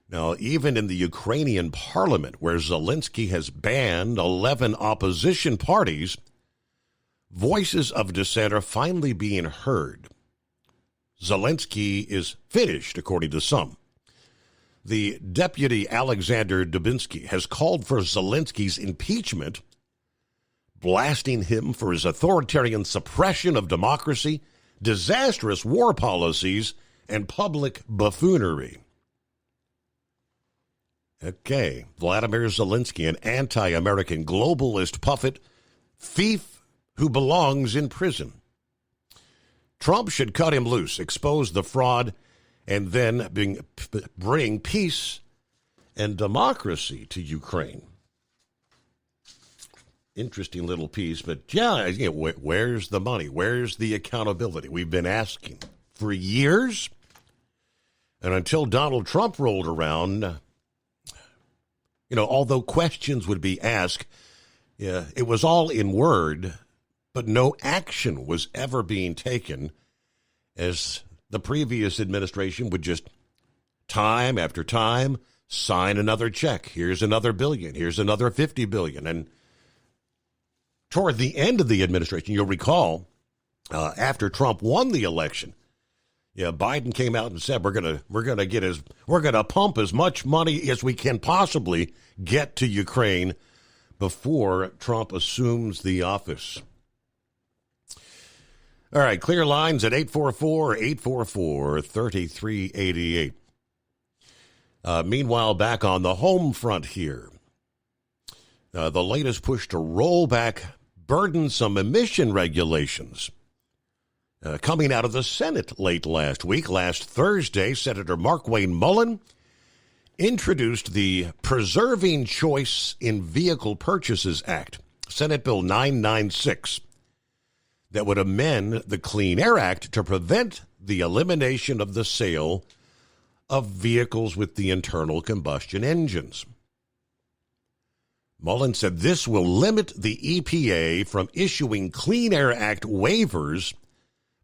Now, even in the Ukrainian parliament, where Zelensky has banned 11 opposition parties, voices of dissent are finally being heard. Zelensky is finished, according to some. The deputy Alexander Dubinsky has called for Zelensky's impeachment, blasting him for his authoritarian suppression of democracy, disastrous war policies, and public buffoonery. Okay, Vladimir Zelensky, an anti-American globalist puppet, thief who belongs in prison. Trump should cut him loose, expose the fraud, and then bring peace and democracy to Ukraine. Interesting little piece, but yeah, where's the money? Where's the accountability? We've been asking for years, and until Donald Trump rolled around, although questions would be asked, it was all in word, but no action was ever being taken, as the previous administration would just, time after time, sign another check. Here's another $1 billion. Here's another $50 billion. And toward the end of the administration, you'll recall, after Trump won the election, Biden came out and said, we're gonna pump as much money as we can possibly get to Ukraine before Trump assumes the office. All right, clear lines at 844-844-3388. Meanwhile, back on the home front here, the latest push to roll back burdensome emission regulations coming out of the Senate late last week. Last Thursday, Senator Markwayne Mullin introduced the Preserving Choice in Vehicle Purchases Act, Senate Bill 996, that would amend the Clean Air Act to prevent the elimination of the sale of vehicles with the internal combustion engines. Mullin said this will limit the EPA from issuing Clean Air Act waivers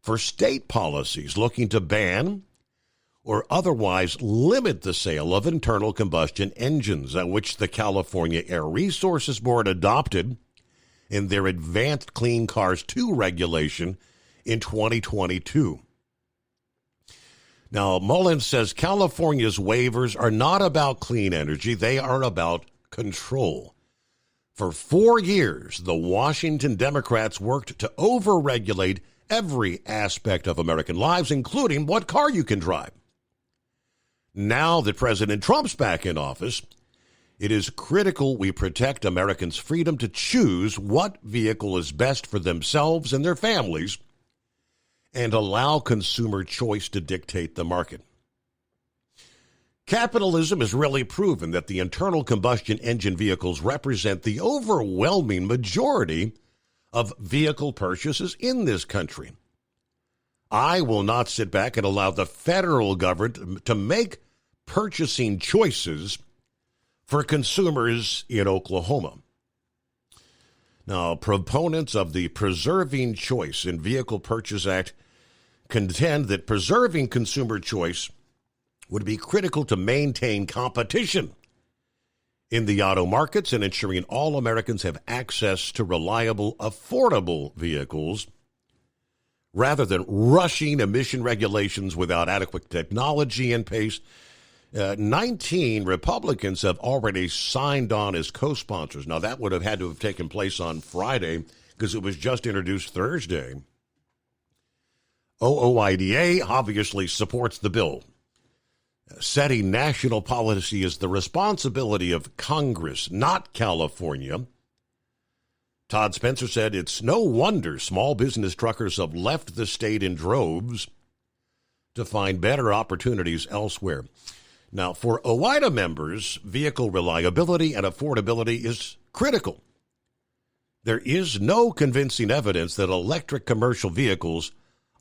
for state policies looking to ban or otherwise limit the sale of internal combustion engines, which the California Air Resources Board adopted in their Advanced Clean Cars 2 regulation in 2022. Now, Mullin says California's waivers are not about clean energy. They are about control. For 4 years, the Washington Democrats worked to overregulate every aspect of American lives, including what car you can drive. Now that President Trump's back in office, it is critical we protect Americans' freedom to choose what vehicle is best for themselves and their families and allow consumer choice to dictate the market. Capitalism has really proven that the internal combustion engine vehicles represent the overwhelming majority of vehicle purchases in this country. I will not sit back and allow the federal government to make purchasing choices for consumers in Oklahoma. Now, proponents of the Preserving Choice in Vehicle Purchase Act contend that preserving consumer choice would be critical to maintain competition in the auto markets and ensuring all Americans have access to reliable, affordable vehicles rather than rushing emission regulations without adequate technology and pace. 19 Republicans have already signed on as co-sponsors. Now, that would have had to have taken place on Friday because it was just introduced Thursday. OOIDA obviously supports the bill. Setting national policy is the responsibility of Congress, not California. Todd Spencer said it's no wonder small business truckers have left the state in droves to find better opportunities elsewhere. Now, for OOIDA members, vehicle reliability and affordability is critical. There is no convincing evidence that electric commercial vehicles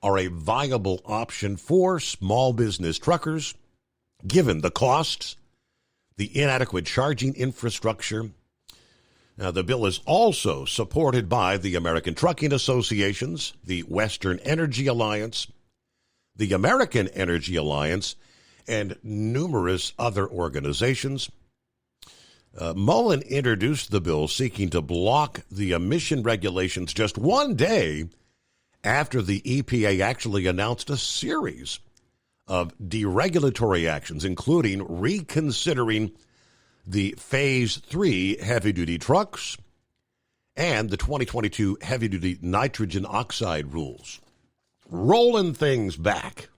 are a viable option for small business truckers, given the costs, the inadequate charging infrastructure. Now, the bill is also supported by the American Trucking Associations, the Western Energy Alliance, the American Energy Alliance, and numerous other organizations. Mullin introduced the bill seeking to block the emission regulations just one day after the EPA actually announced a series of deregulatory actions, including reconsidering the Phase 3 heavy-duty trucks and the 2022 heavy-duty nitrogen oxide rules. Rolling things back.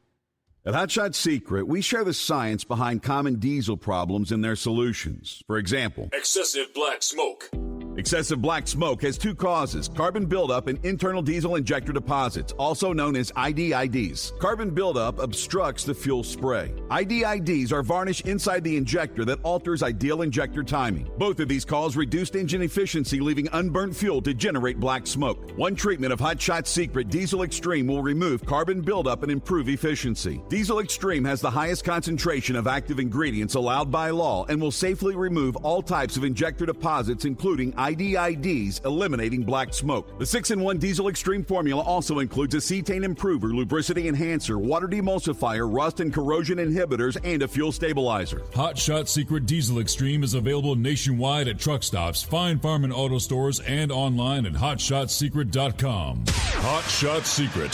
At Hot Shot Secret, we share the science behind common diesel problems and their solutions. For example, excessive black smoke. Excessive black smoke has two causes: carbon buildup and internal diesel injector deposits, also known as IDIDs. Carbon buildup obstructs the fuel spray. IDIDs are varnish inside the injector that alters ideal injector timing. Both of these cause reduced engine efficiency, leaving unburnt fuel to generate black smoke. One treatment of Hot Shot Secret Diesel Extreme will remove carbon buildup and improve efficiency. Diesel Extreme has the highest concentration of active ingredients allowed by law and will safely remove all types of injector deposits, including IDIDs, eliminating black smoke. The 6-in-1 Diesel Extreme formula also includes a cetane improver, lubricity enhancer, water demulsifier, rust and corrosion inhibitors, and a fuel stabilizer. Hot Shot Secret Diesel Extreme is available nationwide at truck stops, Fine Farm and auto stores, and online at hotshotsecret.com. Hot Shot Secret,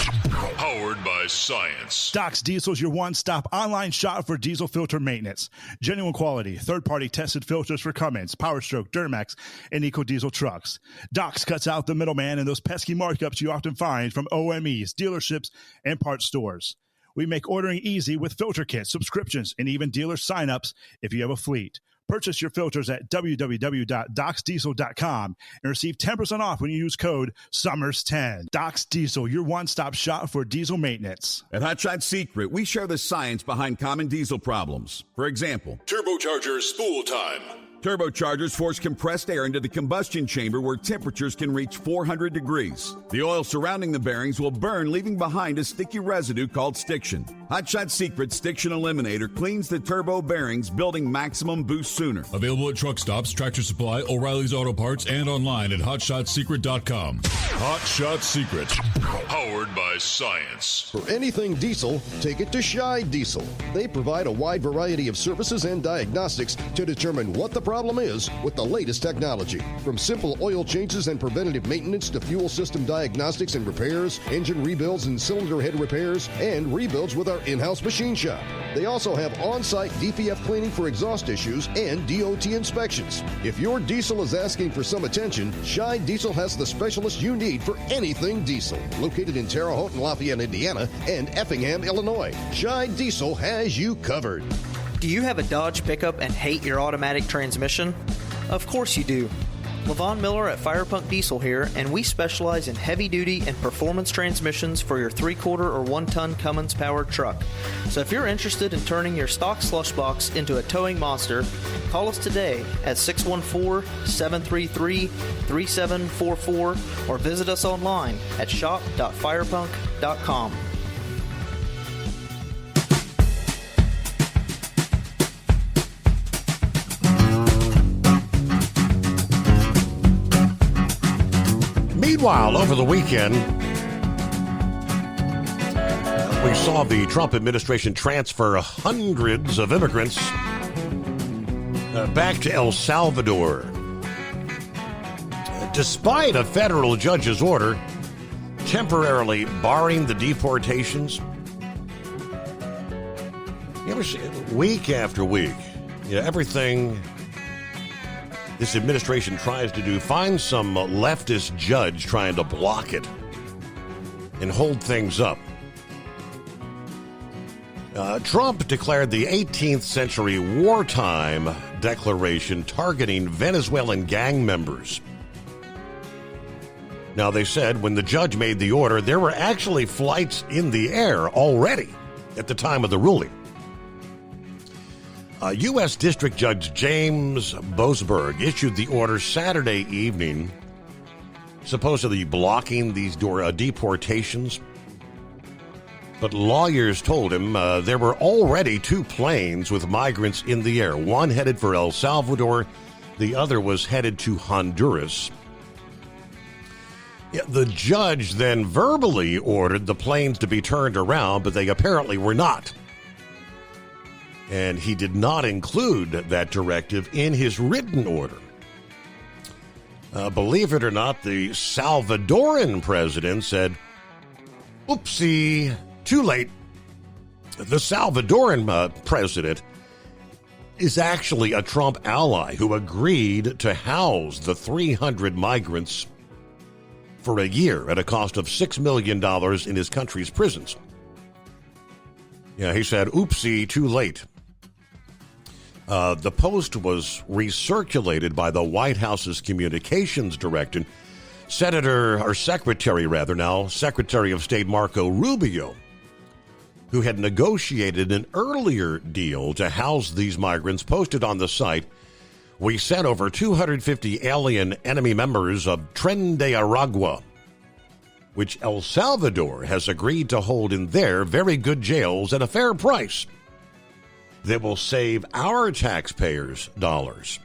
powered by science. Doc's Diesel is your one-stop online shop for diesel filter maintenance. Genuine quality, third-party tested filters for Cummins, PowerStroke, Duramax, and EcoDiesel trucks. Doc's cuts out the middleman and those pesky markups you often find from OMEs, dealerships, and parts stores. We make ordering easy with filter kits, subscriptions, and even dealer sign-ups if you have a fleet. Purchase your filters at www.docsdiesel.com and receive 10% off when you use code SUMMERS10. Doc's Diesel, your one-stop shop for diesel maintenance. At Hot Shot Secret, we share the science behind common diesel problems. For example, Turbocharger spool time. Turbochargers force compressed air into the combustion chamber where temperatures can reach 400 degrees. The oil surrounding the bearings will burn, leaving behind a sticky residue called stiction. Hot Shot Secret Stiction Eliminator cleans the turbo bearings, building maximum boost sooner. Available at truck stops, Tractor Supply, O'Reilly's Auto Parts, and online at hotshotsecret.com. Hot Shot Secret, powered by science. For anything diesel, take it to Scheid Diesel. They provide a wide variety of services and diagnostics to determine what the problem is with the latest technology. From simple oil changes and preventative maintenance to fuel system diagnostics and repairs, engine rebuilds and cylinder head repairs, and rebuilds with our in-house machine shop. They also have on-site DPF cleaning for exhaust issues and DOT inspections. If your diesel is asking for some attention, Scheid Diesel has the specialist you need for anything diesel. Located in Terre Haute and Lafayette, Indiana, and Effingham, Illinois, Scheid Diesel has you covered. Do you have a Dodge pickup and hate your automatic transmission? Of course you do. Levon Miller at Firepunk Diesel here, and we specialize in heavy-duty and performance transmissions for your 3-quarter or 1-ton Cummins-powered truck. So if you're interested in turning your stock slush box into a towing monster, call us today at 614-733-3744 or visit us online at shop.firepunk.com. Meanwhile, over the weekend, we saw the Trump administration transfer hundreds of immigrants back to El Salvador. Despite a federal judge's order temporarily barring the deportations, week after week, everything this administration tries to do, find some leftist judge trying to block it and hold things up. Trump declared the 18th century wartime declaration targeting Venezuelan gang members. Now, they said when the judge made the order, there were actually flights in the air already at the time of the ruling. U.S. District Judge James Boasberg issued the order Saturday evening, supposedly blocking these deportations. But lawyers told him there were already 2 planes with migrants in the air, one headed for El Salvador, the other was headed to Honduras. The judge then verbally ordered the planes to be turned around, but they apparently were not. And he did not include that directive in his written order. Believe it or not, the Salvadoran president said, oopsie, too late. The Salvadoran president is actually a Trump ally who agreed to house the 300 migrants for a year at a cost of $6 million in his country's prisons. Yeah, he said, oopsie, too late. The post was recirculated by the White House's communications director, Secretary of State Marco Rubio, who had negotiated an earlier deal to house these migrants, posted on the site, "We sent over 250 alien enemy members of Tren de Aragua, which El Salvador has agreed to hold in their very good jails at a fair price that will save our taxpayers dollars."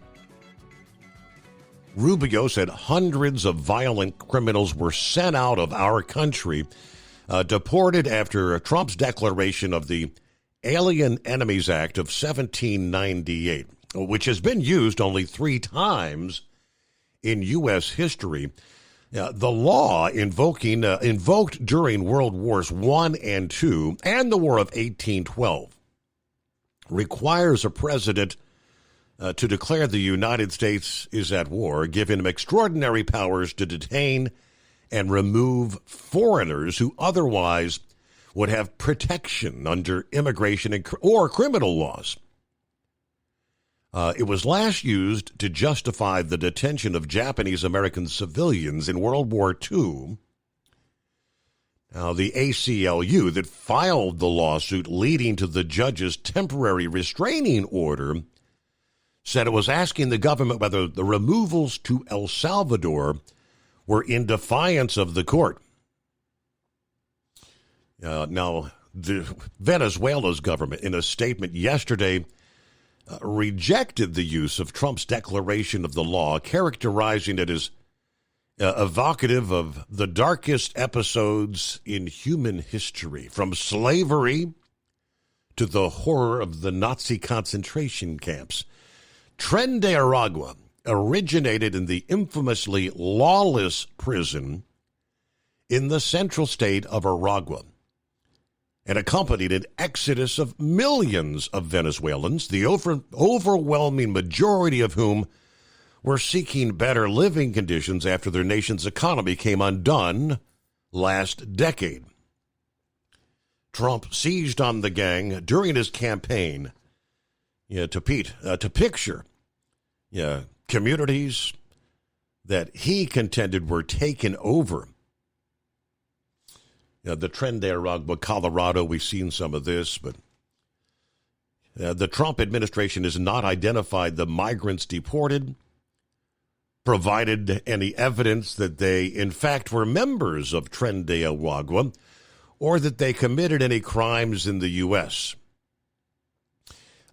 Rubio said hundreds of violent criminals were sent out of our country, deported after Trump's declaration of the Alien Enemies Act of 1798, which has been used only 3 times in U.S. history. The law invoked during World Wars I and II and the War of 1812 requires a president to declare the United States is at war, giving him extraordinary powers to detain and remove foreigners who otherwise would have protection under immigration or criminal laws. It was last used to justify the detention of Japanese-American civilians in World War II. Now, the ACLU that filed the lawsuit leading to the judge's temporary restraining order said it was asking the government whether the removals to El Salvador were in defiance of the court. Now, the Venezuela's government, in a statement yesterday, rejected the use of Trump's declaration of the law, characterizing it as evocative of the darkest episodes in human history, from slavery to the horror of the Nazi concentration camps. Tren de Aragua originated in the infamously lawless prison in the central state of Aragua and accompanied an exodus of millions of Venezuelans, the overwhelming majority of whom were seeking better living conditions after their nation's economy came undone last decade. Trump seized on the gang during his campaign to picture communities that he contended were taken over. The Tren de Aragua, Colorado, we've seen some of this, but the Trump administration has not identified the migrants deported, provided any evidence that they, in fact, were members of Tren de Aragua, or that they committed any crimes in the U.S.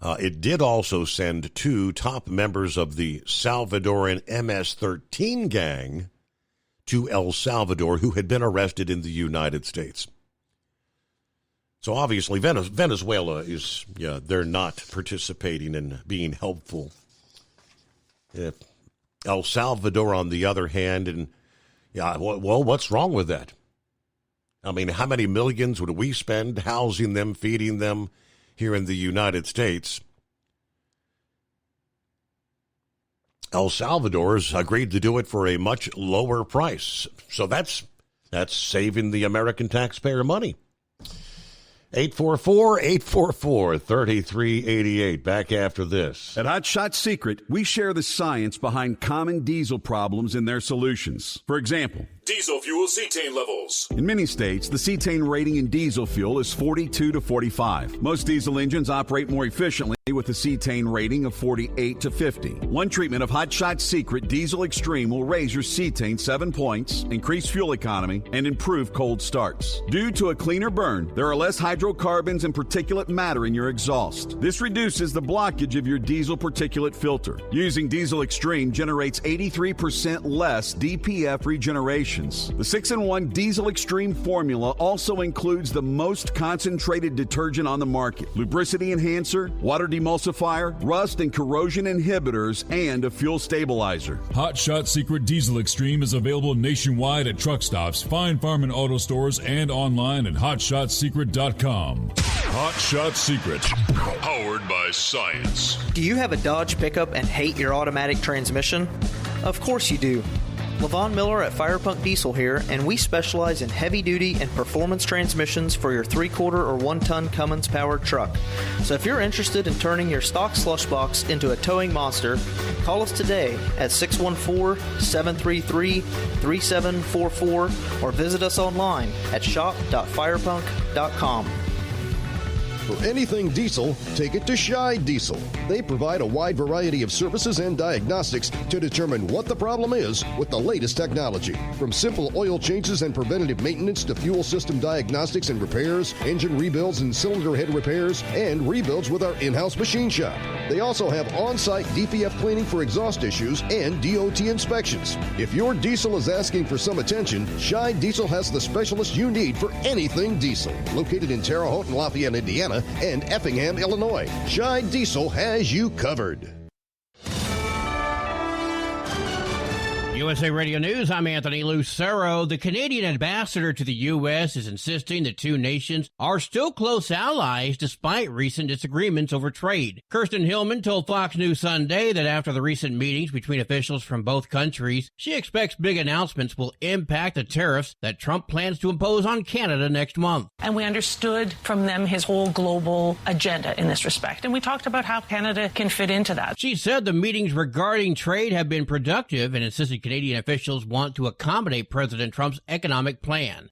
It did also send 2 top members of the Salvadoran MS-13 gang to El Salvador who had been arrested in the United States. So obviously Venezuela is, they're not participating in being helpful. El Salvador, on the other hand, and well, what's wrong with that? I mean, how many millions would we spend housing them, feeding them here in the United States? El Salvador's agreed to do it for a much lower price. So that's saving the American taxpayer money. 844-844-3388. Back after this. At Hot Shot Secret, we share the science behind common diesel problems and their solutions. For example, diesel fuel cetane levels. In many states, the cetane rating in diesel fuel is 42 to 45. Most diesel engines operate more efficiently with a cetane rating of 48 to 50. One treatment of Hot Shot Secret Diesel Extreme will raise your cetane 7 points, increase fuel economy, and improve cold starts. Due to a cleaner burn, there are less hydrocarbons and particulate matter in your exhaust. This reduces the blockage of your diesel particulate filter. Using Diesel Extreme generates 83% less DPF regenerations. The 6-in-1 Diesel Extreme formula also includes the most concentrated detergent on the market, lubricity enhancer, water demulsifier, rust and corrosion inhibitors, and a fuel stabilizer. Hot Shot Secret Diesel Extreme is available nationwide at truck stops, Fine Farm and auto stores, and online at hotshotsecret.com. Hot Shot Secret, powered by science. Do you have a Dodge pickup and hate your automatic transmission? Of course you do. Levon Miller at Fire Punk Diesel here, and we specialize in heavy-duty and performance transmissions for your 3-quarter or 1-ton Cummins-powered truck. So if you're interested in turning your stock slush box into a towing monster, call us today at 614-733-3744 or visit us online at shop.firepunk.com. For anything diesel, take it to Scheid Diesel. They provide a wide variety of services and diagnostics to determine what the problem is with the latest technology. From simple oil changes and preventative maintenance to fuel system diagnostics and repairs, engine rebuilds and cylinder head repairs, and rebuilds with our in-house machine shop. They also have on-site DPF cleaning for exhaust issues and DOT inspections. If your diesel is asking for some attention, Scheid Diesel has the specialist you need for anything diesel. Located in Terre Haute and Lafayette, Indiana, and Effingham, Illinois. Scheid Diesel has you covered. USA Radio News, I'm Anthony Lucero. The Canadian ambassador to the U.S. is insisting the two nations are still close allies despite recent disagreements over trade. Kirsten Hillman told Fox News Sunday that after the recent meetings between officials from both countries, she expects big announcements will impact the tariffs that Trump plans to impose on Canada next month. And we understood from them his whole global agenda in this respect. And we talked about how Canada can fit into that. She said the meetings regarding trade have been productive and insisted Canadian officials want to accommodate President Trump's economic plan.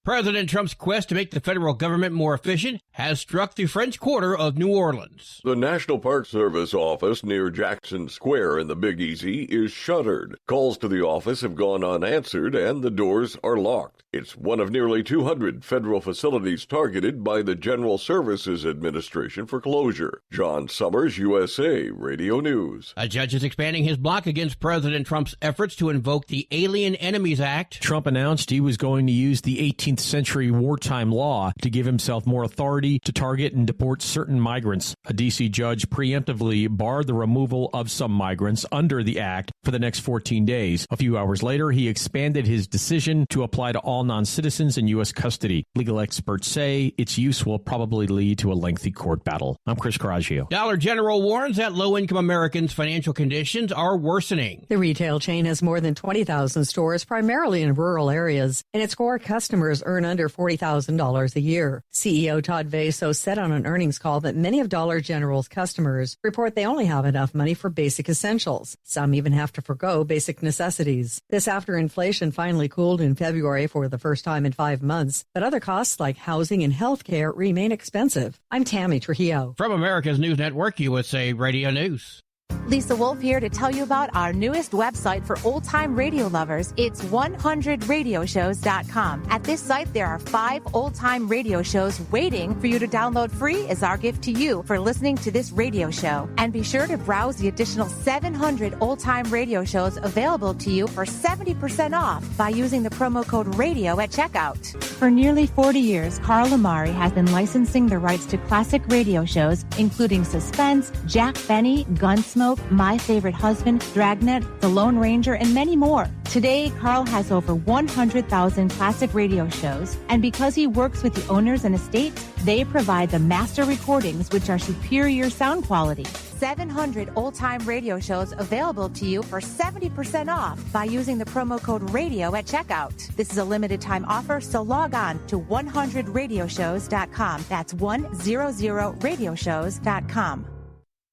President Trump's quest to make the federal government more efficient has struck the French Quarter of New Orleans. The National Park Service office near Jackson Square in the Big Easy is shuttered. Calls to the office have gone unanswered and the doors are locked. It's one of nearly 200 federal facilities targeted by the General Services Administration for closure. John Summers, USA Radio News. A judge is expanding his block against President Trump's efforts to invoke the Alien Enemies Act. Trump announced he was going to use the 18th century wartime law to give himself more authority to target and deport certain migrants. A D.C. judge preemptively barred the removal of some migrants under the act for the next 14 days. A few hours later, he expanded his decision to apply to all non-citizens in U.S. custody. Legal experts say its use will probably lead to a lengthy court battle. I'm Chris Coraggio. Dollar General warns that low-income Americans' financial conditions are worsening. The retail chain has more than 20,000 stores, primarily in rural areas, and its core customers earn under $40,000 a year. CEO Todd Vaso said on an earnings call that many of Dollar General's customers report they only have enough money for basic essentials. Some even have to forgo basic necessities. This after inflation finally cooled in February for the first time in 5 months, but other costs like housing and health care remain expensive. I'm Tammy Trujillo. From America's News Network, USA Radio News. Lisa Wolf here to tell you about our newest website for old-time radio lovers. It's 100radioshows.com. At this site, there are 5 old-time radio shows waiting for you to download free as our gift to you for listening to this radio show. And be sure to browse the additional 700 old-time radio shows available to you for 70% off by using the promo code RADIO at checkout. For nearly 40 years, Carl Amari has been licensing the rights to classic radio shows, including Suspense, Jack Benny, Gunsmoke, My Favorite Husband, Dragnet, The Lone Ranger, and many more. Today, Carl has over 100,000 classic radio shows, and because he works with the owners and estates, they provide the master recordings, which are superior sound quality. 700 old-time radio shows available to you for 70% off by using the promo code RADIO at checkout. This is a limited-time offer, so log on to 100radioshows.com. That's 100radioshows.com.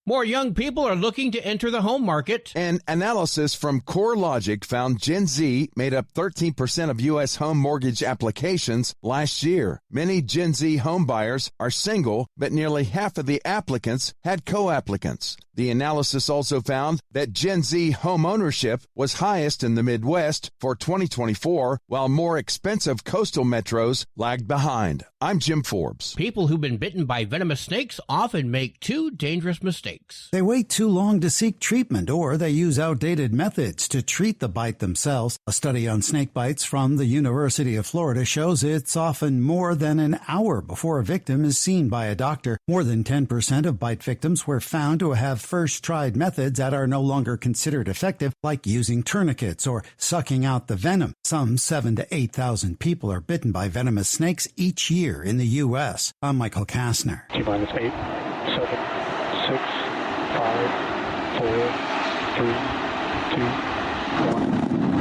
More young people are looking to enter the home market. An analysis from CoreLogic found Gen Z made up 13% of U.S. home mortgage applications last year. Many Gen Z home buyers are single, but nearly half of the applicants had co-applicants. The analysis also found that Gen Z home ownership was highest in the Midwest for 2024, while more expensive coastal metros lagged behind. I'm Jim Forbes. People who've been bitten by venomous snakes often make 2 dangerous mistakes. They wait too long to seek treatment, or they use outdated methods to treat the bite themselves. A study on snake bites from the University of Florida shows it's often more than an hour before a victim is seen by a doctor. More than 10% of bite victims were found to have first tried methods that are no longer considered effective, like using tourniquets or sucking out the venom. Some 7,000 to 8,000 people are bitten by venomous snakes each year in the U.S. I'm Michael Kastner. T-minus 8, 7, 6, 5, 4, 3, 2, 1.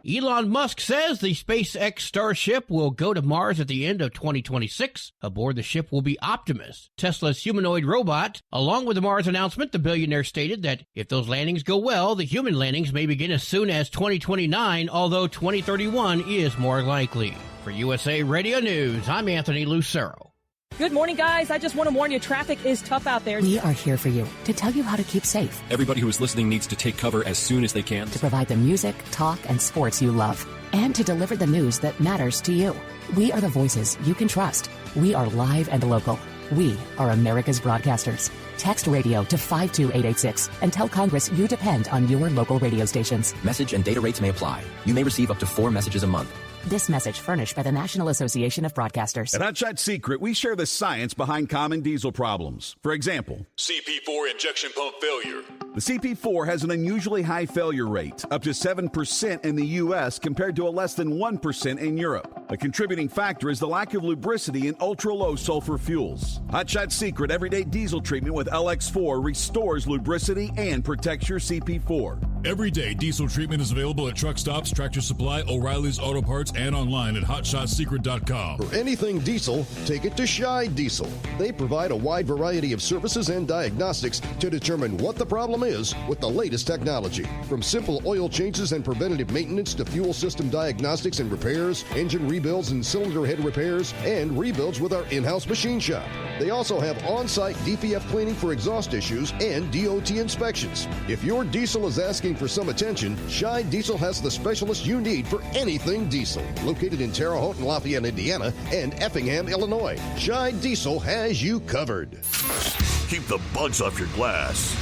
Elon Musk says the SpaceX Starship will go to Mars at the end of 2026. Aboard the ship will be Optimus, Tesla's humanoid robot. Along with the Mars announcement, the billionaire stated that if those landings go well, the human landings may begin as soon as 2029, although 2031 is more likely. For USA Radio News, I'm Anthony Lucero. Good morning, guys. I just want to warn you, traffic is tough out there. We are here for you to tell you how to keep safe. Everybody who is listening needs to take cover as soon as they can. To provide the music, talk, and sports you love. And to deliver the news that matters to you. We are the voices you can trust. We are live and local. We are America's broadcasters. Text radio to 52886 and tell Congress you depend on your local radio stations. Message and data rates may apply. You may receive up to 4 messages a month. This message furnished by the National Association of Broadcasters. At Hot Shot Secret, we share the science behind common diesel problems. For example, CP4 injection pump failure. The CP4 has an unusually high failure rate, up to 7% in the U.S. compared to a less than 1% in Europe. A contributing factor is the lack of lubricity in ultra-low sulfur fuels. Hot Shot Secret Everyday Diesel Treatment with LX4 restores lubricity and protects your CP4. Everyday diesel treatment is available at truck stops, Tractor Supply, O'Reilly's Auto Parts, and online at HotShotSecret.com. For anything diesel, take it to Shy Diesel. They provide a wide variety of services and diagnostics to determine what the problem is with the latest technology. From simple oil changes and preventative maintenance to fuel system diagnostics and repairs, engine rebuilds and cylinder head repairs, and rebuilds with our in-house machine shop. They also have on-site DPF cleaning for exhaust issues and DOT inspections. If your diesel is asking for some attention, Shy Diesel has the specialist you need for anything diesel. Located in Terre Haute and Lafayette, Indiana, and Effingham, Illinois, Shy Diesel has you covered. Keep the bugs off your glass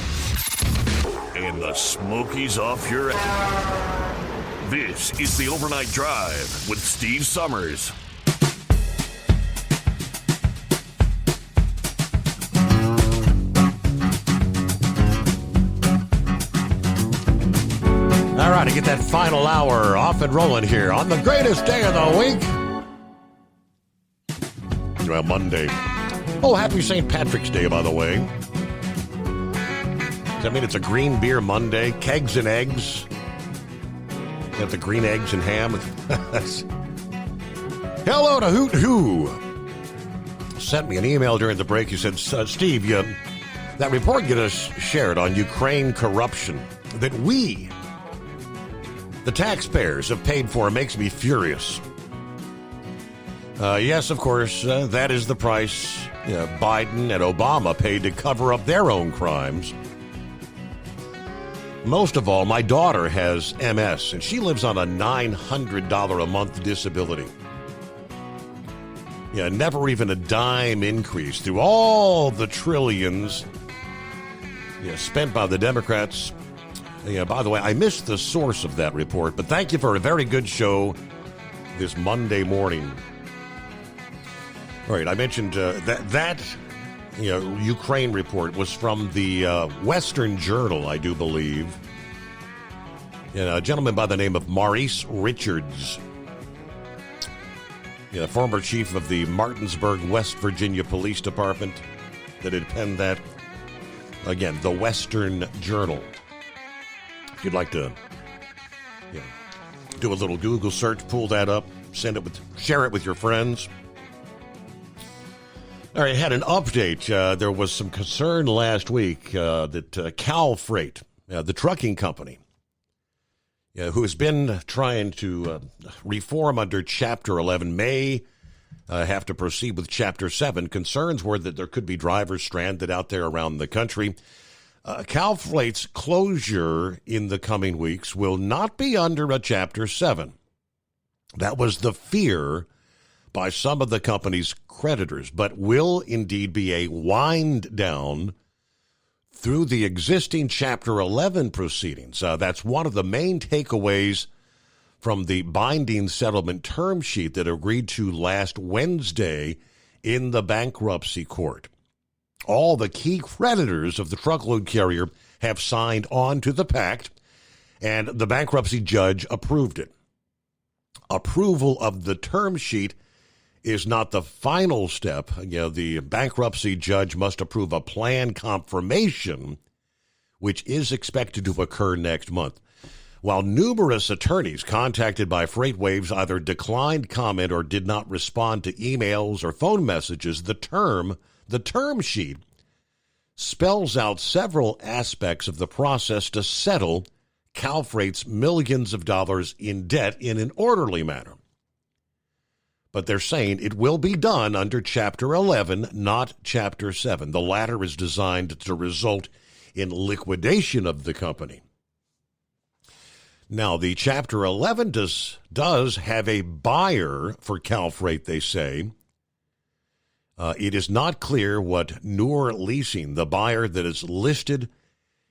and the smokies off your ass. This is the Overnight Drive with Steve Summers. All right, to get that final hour off and rolling here on the greatest day of the week. Well, Monday. Oh, happy St. Patrick's Day, by the way. Does that mean it's a green beer Monday? Kegs and eggs? You have the green eggs and ham? Hello to Hoot Who. Sent me an email during the break. He said, Steve, that report you just shared on Ukraine corruption that we, the taxpayers, have paid for makes me furious. Yes, of course, that is the price Biden and Obama paid to cover up their own crimes. Most of all, my daughter has MS, and she lives on a $900 a month disability. Never even a dime increase through all the trillions spent by the Democrats. By the way, I missed the source of that report, but thank you for a very good show this Monday morning. All right, I mentioned that Ukraine report was from the Western Journal, I do believe. A gentleman by the name of Maurice Richards, former chief of the Martinsburg, West Virginia Police Department, that had penned that. Again, the Western Journal. If you'd like to do a little Google search, pull that up, share it with your friends. All right, had an update. There was some concern last week that Cal Freight, the trucking company, who has been trying to reform under Chapter 11, may have to proceed with Chapter 7. Concerns were that there could be drivers stranded out there around the country. Cal Freight's closure in the coming weeks will not be under a Chapter 7. That was the fear by some of the company's creditors, but will indeed be a wind down through the existing Chapter 11 proceedings. That's one of the main takeaways from the binding settlement term sheet that agreed to last Wednesday in the bankruptcy court. All the key creditors of the truckload carrier have signed on to the pact, and the bankruptcy judge approved it. Approval of the term sheet is not the final step. The bankruptcy judge must approve a plan confirmation, which is expected to occur next month. While numerous attorneys contacted by FreightWaves either declined comment or did not respond to emails or phone messages, the term sheet spells out several aspects of the process to settle Calfreight's millions of dollars in debt in an orderly manner. But they're saying it will be done under Chapter 11, not Chapter 7. The latter is designed to result in liquidation of the company. Now, the Chapter 11 does have a buyer for Calfreight, they say. It is not clear what Noor Leasing, the buyer that is listed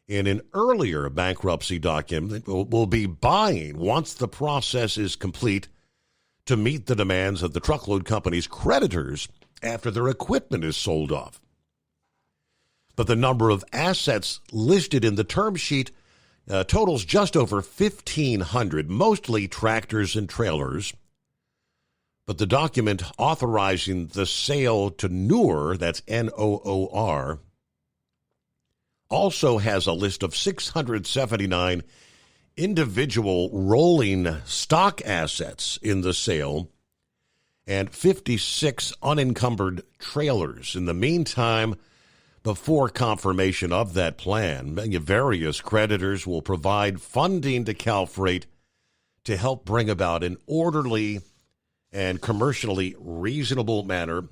in an earlier bankruptcy document, will be buying once the process is complete to meet the demands of the truckload company's creditors after their equipment is sold off. But the number of assets listed in the term sheet totals just over 1,500, mostly tractors and trailers. But the document authorizing the sale to Noor, that's Noor, also has a list of 679 individual rolling stock assets in the sale and 56 unencumbered trailers. In the meantime, before confirmation of that plan, various creditors will provide funding to Calfreight to help bring about an orderly and commercially reasonable manner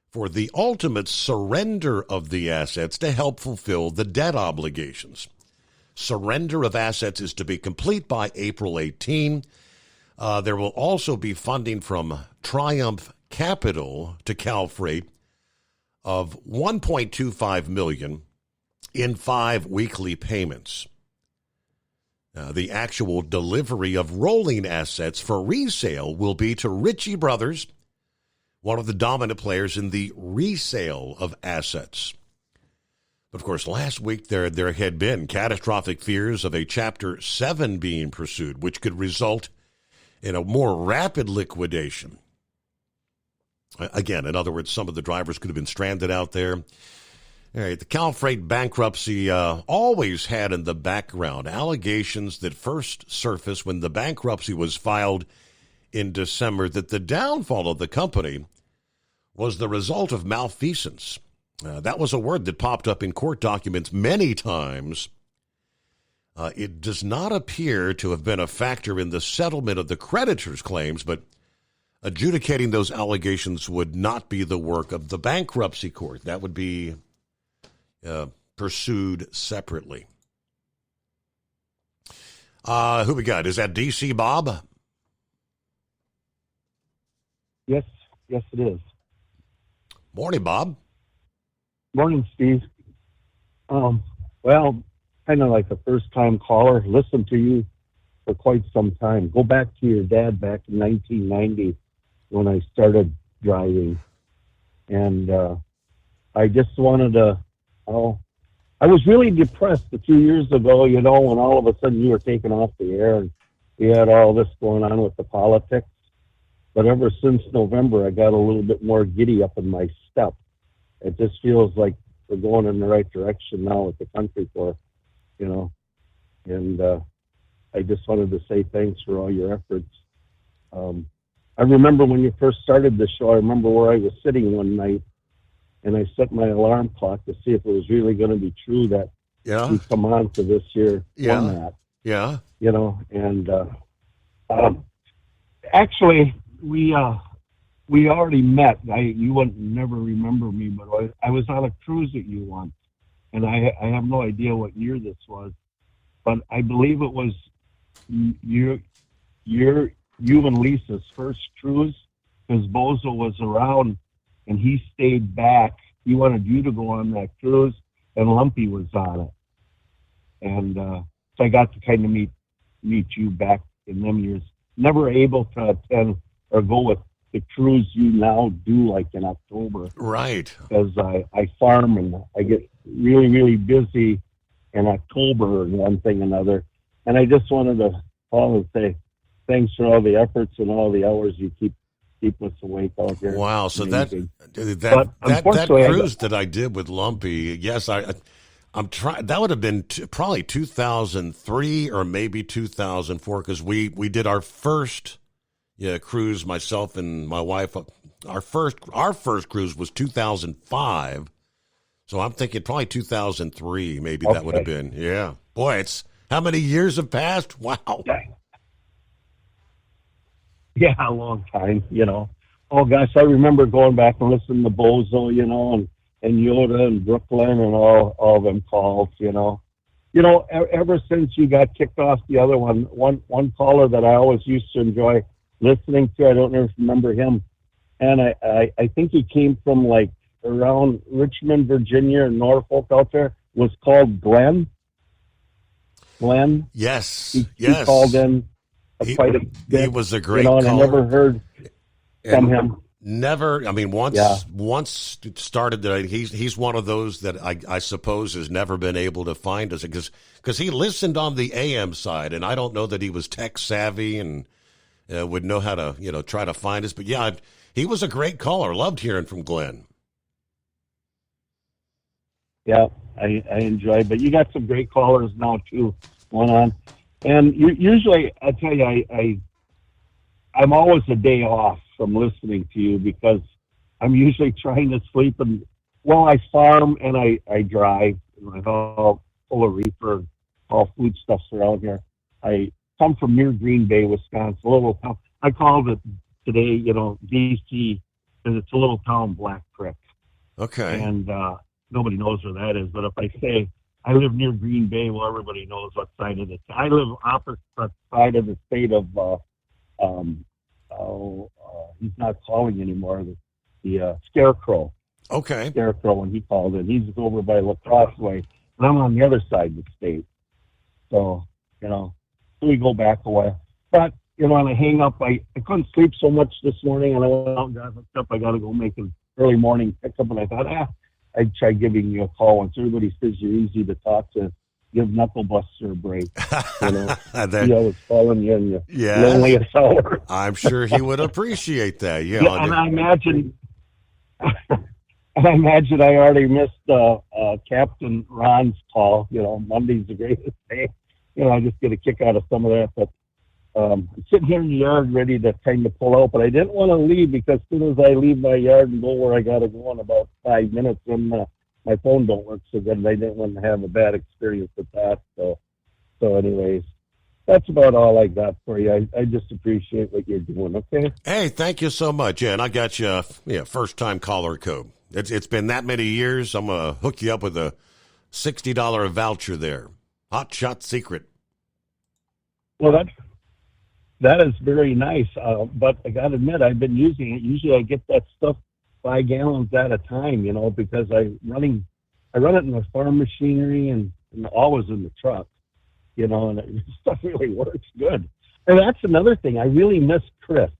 for the ultimate surrender of the assets to help fulfill the debt obligations. Surrender of assets is to be complete by April 18. There will also be funding from Triumph Capital to Calfreight of $1.25 million in 5 weekly payments. The actual delivery of rolling assets for resale will be to Ritchie Brothers, one of the dominant players in the resale of assets. But of course, last week there had been catastrophic fears of a Chapter 7 being pursued, which could result in a more rapid liquidation. Again, in other words, some of the drivers could have been stranded out there. All right, the Calfreight bankruptcy always had in the background allegations that first surfaced when the bankruptcy was filed in December that the downfall of the company was the result of malfeasance. That was a word that popped up in court documents many times. It does not appear to have been a factor in the settlement of the creditors' claims, but adjudicating those allegations would not be the work of the bankruptcy court. That would be pursued separately. Who we got? Is that DC Bob? Yes, it is. Morning, Bob. Morning, Steve. Well, kind of like a first-time caller. Listened to you for quite some time. Go back to your dad back in 1990 when I started driving. And I just wanted to, I was really depressed a few years ago, when all of a sudden you were taken off the air and we had all this going on with the politics. But ever since November, I got a little bit more giddy up in my step. It just feels like we're going in the right direction now with the country for, and I just wanted to say thanks for all your efforts. I remember when you first started the show, I remember where I was sitting one night and I set my alarm clock to see if it was really going to be true that we come on to this year format. Yeah. And actually, we already met. You wouldn't never remember me, but I was on a cruise with you once, and I have no idea what year this was, but I believe it was you and Lisa's first cruise, because Bozo was around and he stayed back. He wanted you to go on that cruise, and Lumpy was on it, and so I got to kind of meet you back in them years. Never able to attend or go with the cruise you now do, like in October. Right. Because I farm and I get really, really busy in October and one thing and another. And I just wanted to call and say thanks for all the efforts and all the hours you keep us awake out here. Wow. So Amazing. that cruise that I did with Lumpy, yes, I'm trying. That would have been probably 2003 or maybe 2004 because we did our first cruise. Myself and my wife. Our first cruise was 2005. So I'm thinking probably 2003. Maybe that would have been. Yeah. Boy, it's how many years have passed? Wow. Yeah, a long time. Oh gosh, I remember going back and listening to Bozo, and Yoda and Brooklyn and all them calls, ever since you got kicked off the other one caller that I always used to enjoy listening to, I don't remember him. And I think he came from like around Richmond, Virginia, and Norfolk out there, was called Glenn. Glenn? Yes. He called in quite a bit. He was a great and caller. I never heard from him. Never. I mean, once it started that he's one of those that I suppose has never been able to find us because he listened on the AM side, and I don't know that he was tech savvy and would know how to try to find us. But yeah, he was a great caller. Loved hearing from Glenn. Yeah, I enjoyed. But you got some great callers now too going on, and usually I tell you I'm always a day off from listening to you because I'm usually trying to sleep and I farm and I drive and I haul full of reefer, all foodstuffs around here. I come from near Green Bay, Wisconsin, a little town. I called it today, DC, because it's a little town, Black Creek. Okay. And nobody knows where that is, but if I say I live near Green Bay, well, everybody knows what side of it. I live opposite side of the state of he's not calling anymore. The Scarecrow. Okay. Scarecrow, when he called in, he's over by La Crosse way, and I'm on the other side of the state. So, we go back a while. But, when I hang up, I couldn't sleep so much this morning, and I went out and got hooked up. I got to go make an early morning pickup, and I thought, I'd try giving you a call. Once everybody says you're easy to talk to, give Knuckle Buster a break. He always calling you in your loneliest hour. I'm sure he would appreciate that. Yeah, and I imagine I already missed Captain Ron's call. Monday's the greatest day. I just get a kick out of some of that. But I'm sitting here in the yard ready to kind of pull out, but I didn't want to leave because as soon as I leave my yard and go where I got to go in about 5 minutes, then my phone don't work so good, and I didn't want to have a bad experience with that. So anyways, that's about all I got for you. I just appreciate what you're doing, okay? Hey, thank you so much. Yeah, and I got you first-time caller code. It's been that many years. I'm going to hook you up with a $60 voucher there. Hot Shot Secret. Well, that is very nice, but I got to admit, I've been using it. Usually I get that stuff 5 gallons at a time, because I run it in the farm machinery and always in the truck, and stuff really works good. And that's another thing. I really miss Chris.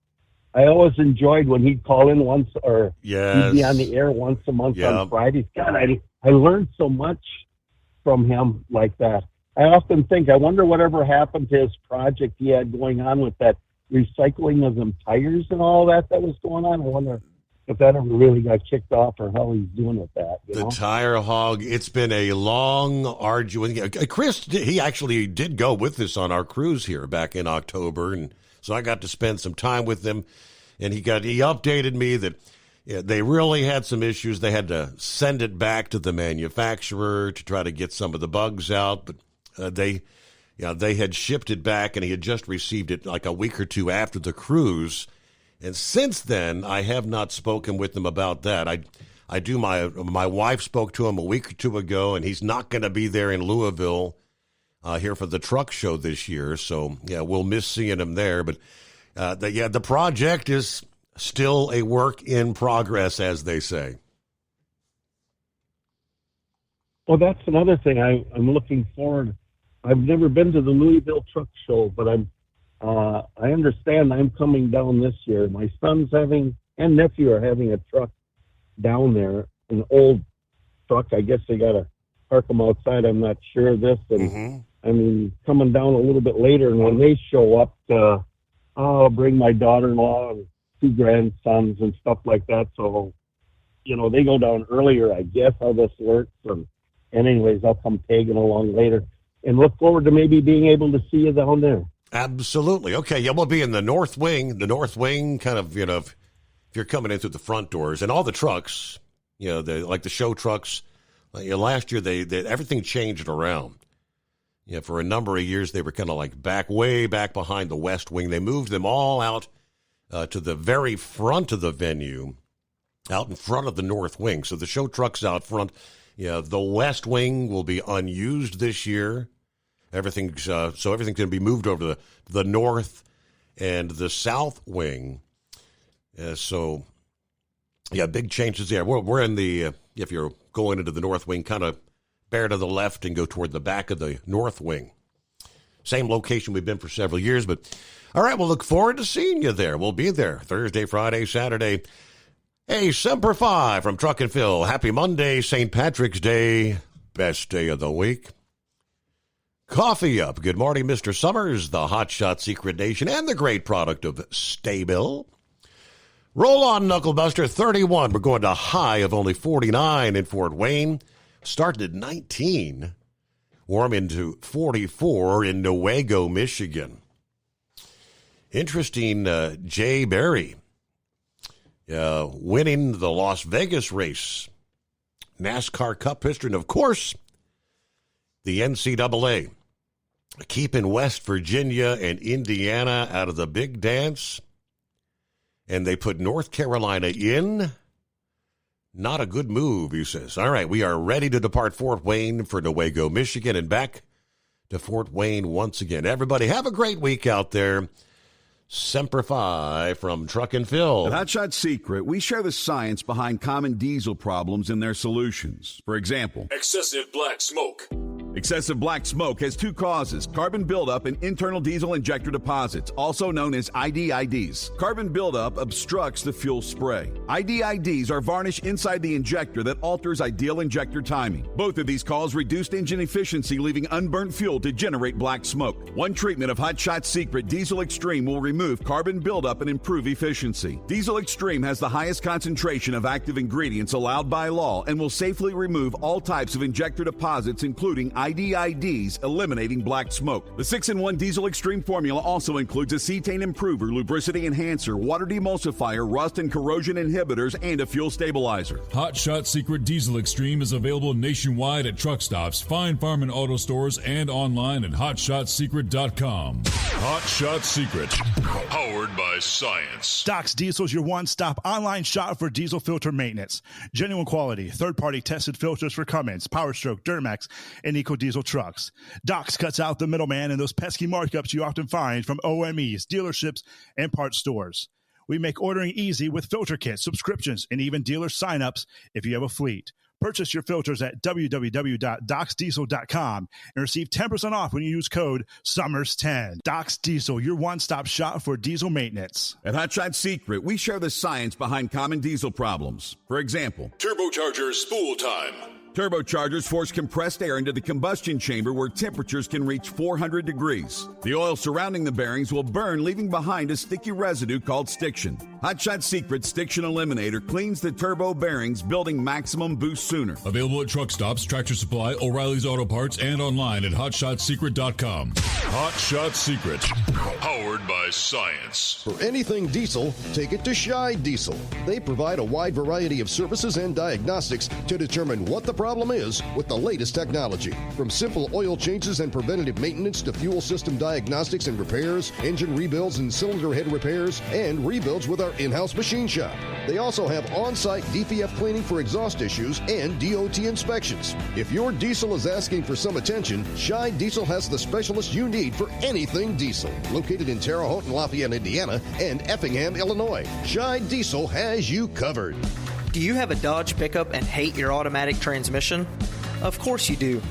I always enjoyed when he'd call in once or he'd be on the air once a month on Fridays. God, I learned so much from him like that. I often think, I wonder whatever happened to his project he had going on with that recycling of them tires and all that was going on. I wonder if that ever really got kicked off or how he's doing with that. The Tire Hog, it's been a long, arduous... Chris, he actually did go with us on our cruise here back in October, and so I got to spend some time with them, and he updated me that they really had some issues. They had to send it back to the manufacturer to try to get some of the bugs out, but they had shipped it back, and he had just received it like a week or two after the cruise. And since then, I have not spoken with him about that. I do. My wife spoke to him a week or two ago, and he's not going to be there in Louisville here for the truck show this year. So yeah, we'll miss seeing him there. But the project is still a work in progress, as they say. Well, that's another thing I'm looking forward. I've never been to the Louisville Truck Show, but I understand I'm coming down this year. My son's and nephew are having a truck down there, an old truck. I guess they got to park them outside. I'm not sure of this. And I mean, coming down a little bit later, and when they show up, I'll bring my daughter-in-law and 2 grandsons and stuff like that. So, they go down earlier, I guess, how this works. And anyways, I'll come tagging along later and look forward to maybe being able to see you down there. Absolutely. Okay, yeah, we'll be in the North Wing. The North Wing, kind of, if you're coming in through the front doors, and all the trucks, like the show trucks. Last year, they everything changed around. For a number of years, they were kind of like way back behind the West Wing. They moved them all out to the very front of the venue, out in front of the North Wing. So the show trucks out front. The West Wing will be unused this year. Everything's going to be moved over to the North and the South Wing. Big changes there. We're in the, if you're going into the North Wing, kind of bear to the left and go toward the back of the North Wing. Same location we've been for several years, but all right, we'll look forward to seeing you there. We'll be there Thursday, Friday, Saturday. Hey, Semper Fi from Truck and Phil. Happy Monday, St. Patrick's Day, best day of the week. Coffee Up. Good morning, Mr. Summers, the Hot Shot Secret Nation, and the great product of Staybill. Roll on, Knucklebuster, 31. We're going to a high of only 49 in Fort Wayne. Started at 19. Warm into 44 in Newaygo, Michigan. Interesting, Jay Berry winning the Las Vegas race. NASCAR Cup history, and of course, the NCAA. Keeping West Virginia and Indiana out of the big dance. And they put North Carolina in. Not a good move, he says. All right, we are ready to depart Fort Wayne for Newaygo, Michigan, and back to Fort Wayne once again. Everybody, have a great week out there. Semper Fi from Truck and Phil. At Hot Shot Secret, we share the science behind common diesel problems and their solutions. For example, excessive black smoke. Excessive black smoke has two causes: carbon buildup and internal diesel injector deposits, also known as IDIDs. Carbon buildup obstructs the fuel spray. IDIDs are varnish inside the injector that alters ideal injector timing. Both of these cause reduced engine efficiency, leaving unburnt fuel to generate black smoke. One treatment of Hot Shot Secret Diesel Extreme will remove carbon buildup and improve efficiency. Diesel Extreme has the highest concentration of active ingredients allowed by law and will safely remove all types of injector deposits, including IDIDs, eliminating black smoke. The 6-in-1 Diesel Extreme formula also includes a cetane improver, lubricity enhancer, water demulsifier, rust and corrosion inhibitors, and a fuel stabilizer. Hot Shot Secret Diesel Extreme is available nationwide at truck stops, fine farm and auto stores, and online at hotshotsecret.com. Hot Shot Secret, powered by science. Doc's Diesel is your one-stop online shop for diesel filter maintenance. Genuine quality, third-party tested filters for Cummins, PowerStroke, Duramax, and EcoDiesel trucks. Doc's cuts out the middleman and those pesky markups you often find from OMEs, dealerships, and parts stores. We make ordering easy with filter kits, subscriptions, and even dealer sign-ups if you have a fleet. Purchase your filters at www.docsdiesel.com and receive 10% off when you use code SUMMERS10. Doc's Diesel, your one-stop shop for diesel maintenance. At Hot Shot Secret, we share the science behind common diesel problems. For example, turbocharger spool time. Turbochargers force compressed air into the combustion chamber where temperatures can reach 400 degrees. The oil surrounding the bearings will burn, leaving behind a sticky residue called stiction. Hot Shot Secret Stiction Eliminator cleans the turbo bearings, building maximum boost sooner. Available at truck stops, Tractor Supply, O'Reilly's Auto Parts, and online at hotshotsecret.com. Hot Shot Secret, powered by science. For anything diesel, take it to Scheid Diesel. They provide a wide variety of services and diagnostics to determine what the problem is with the latest technology. From simple oil changes and preventative maintenance to fuel system diagnostics and repairs, engine rebuilds and cylinder head repairs, and rebuilds with our in-house machine shop. They also have on-site DPF cleaning for exhaust issues and DOT inspections. If your diesel is asking for some attention, Scheid Diesel has the specialist you need for anything diesel. Located in Terre Haute and Lafayette, Indiana, and Effingham, Illinois, Scheid Diesel has you covered. Do you have a Dodge pickup and hate your automatic transmission? Of course you do.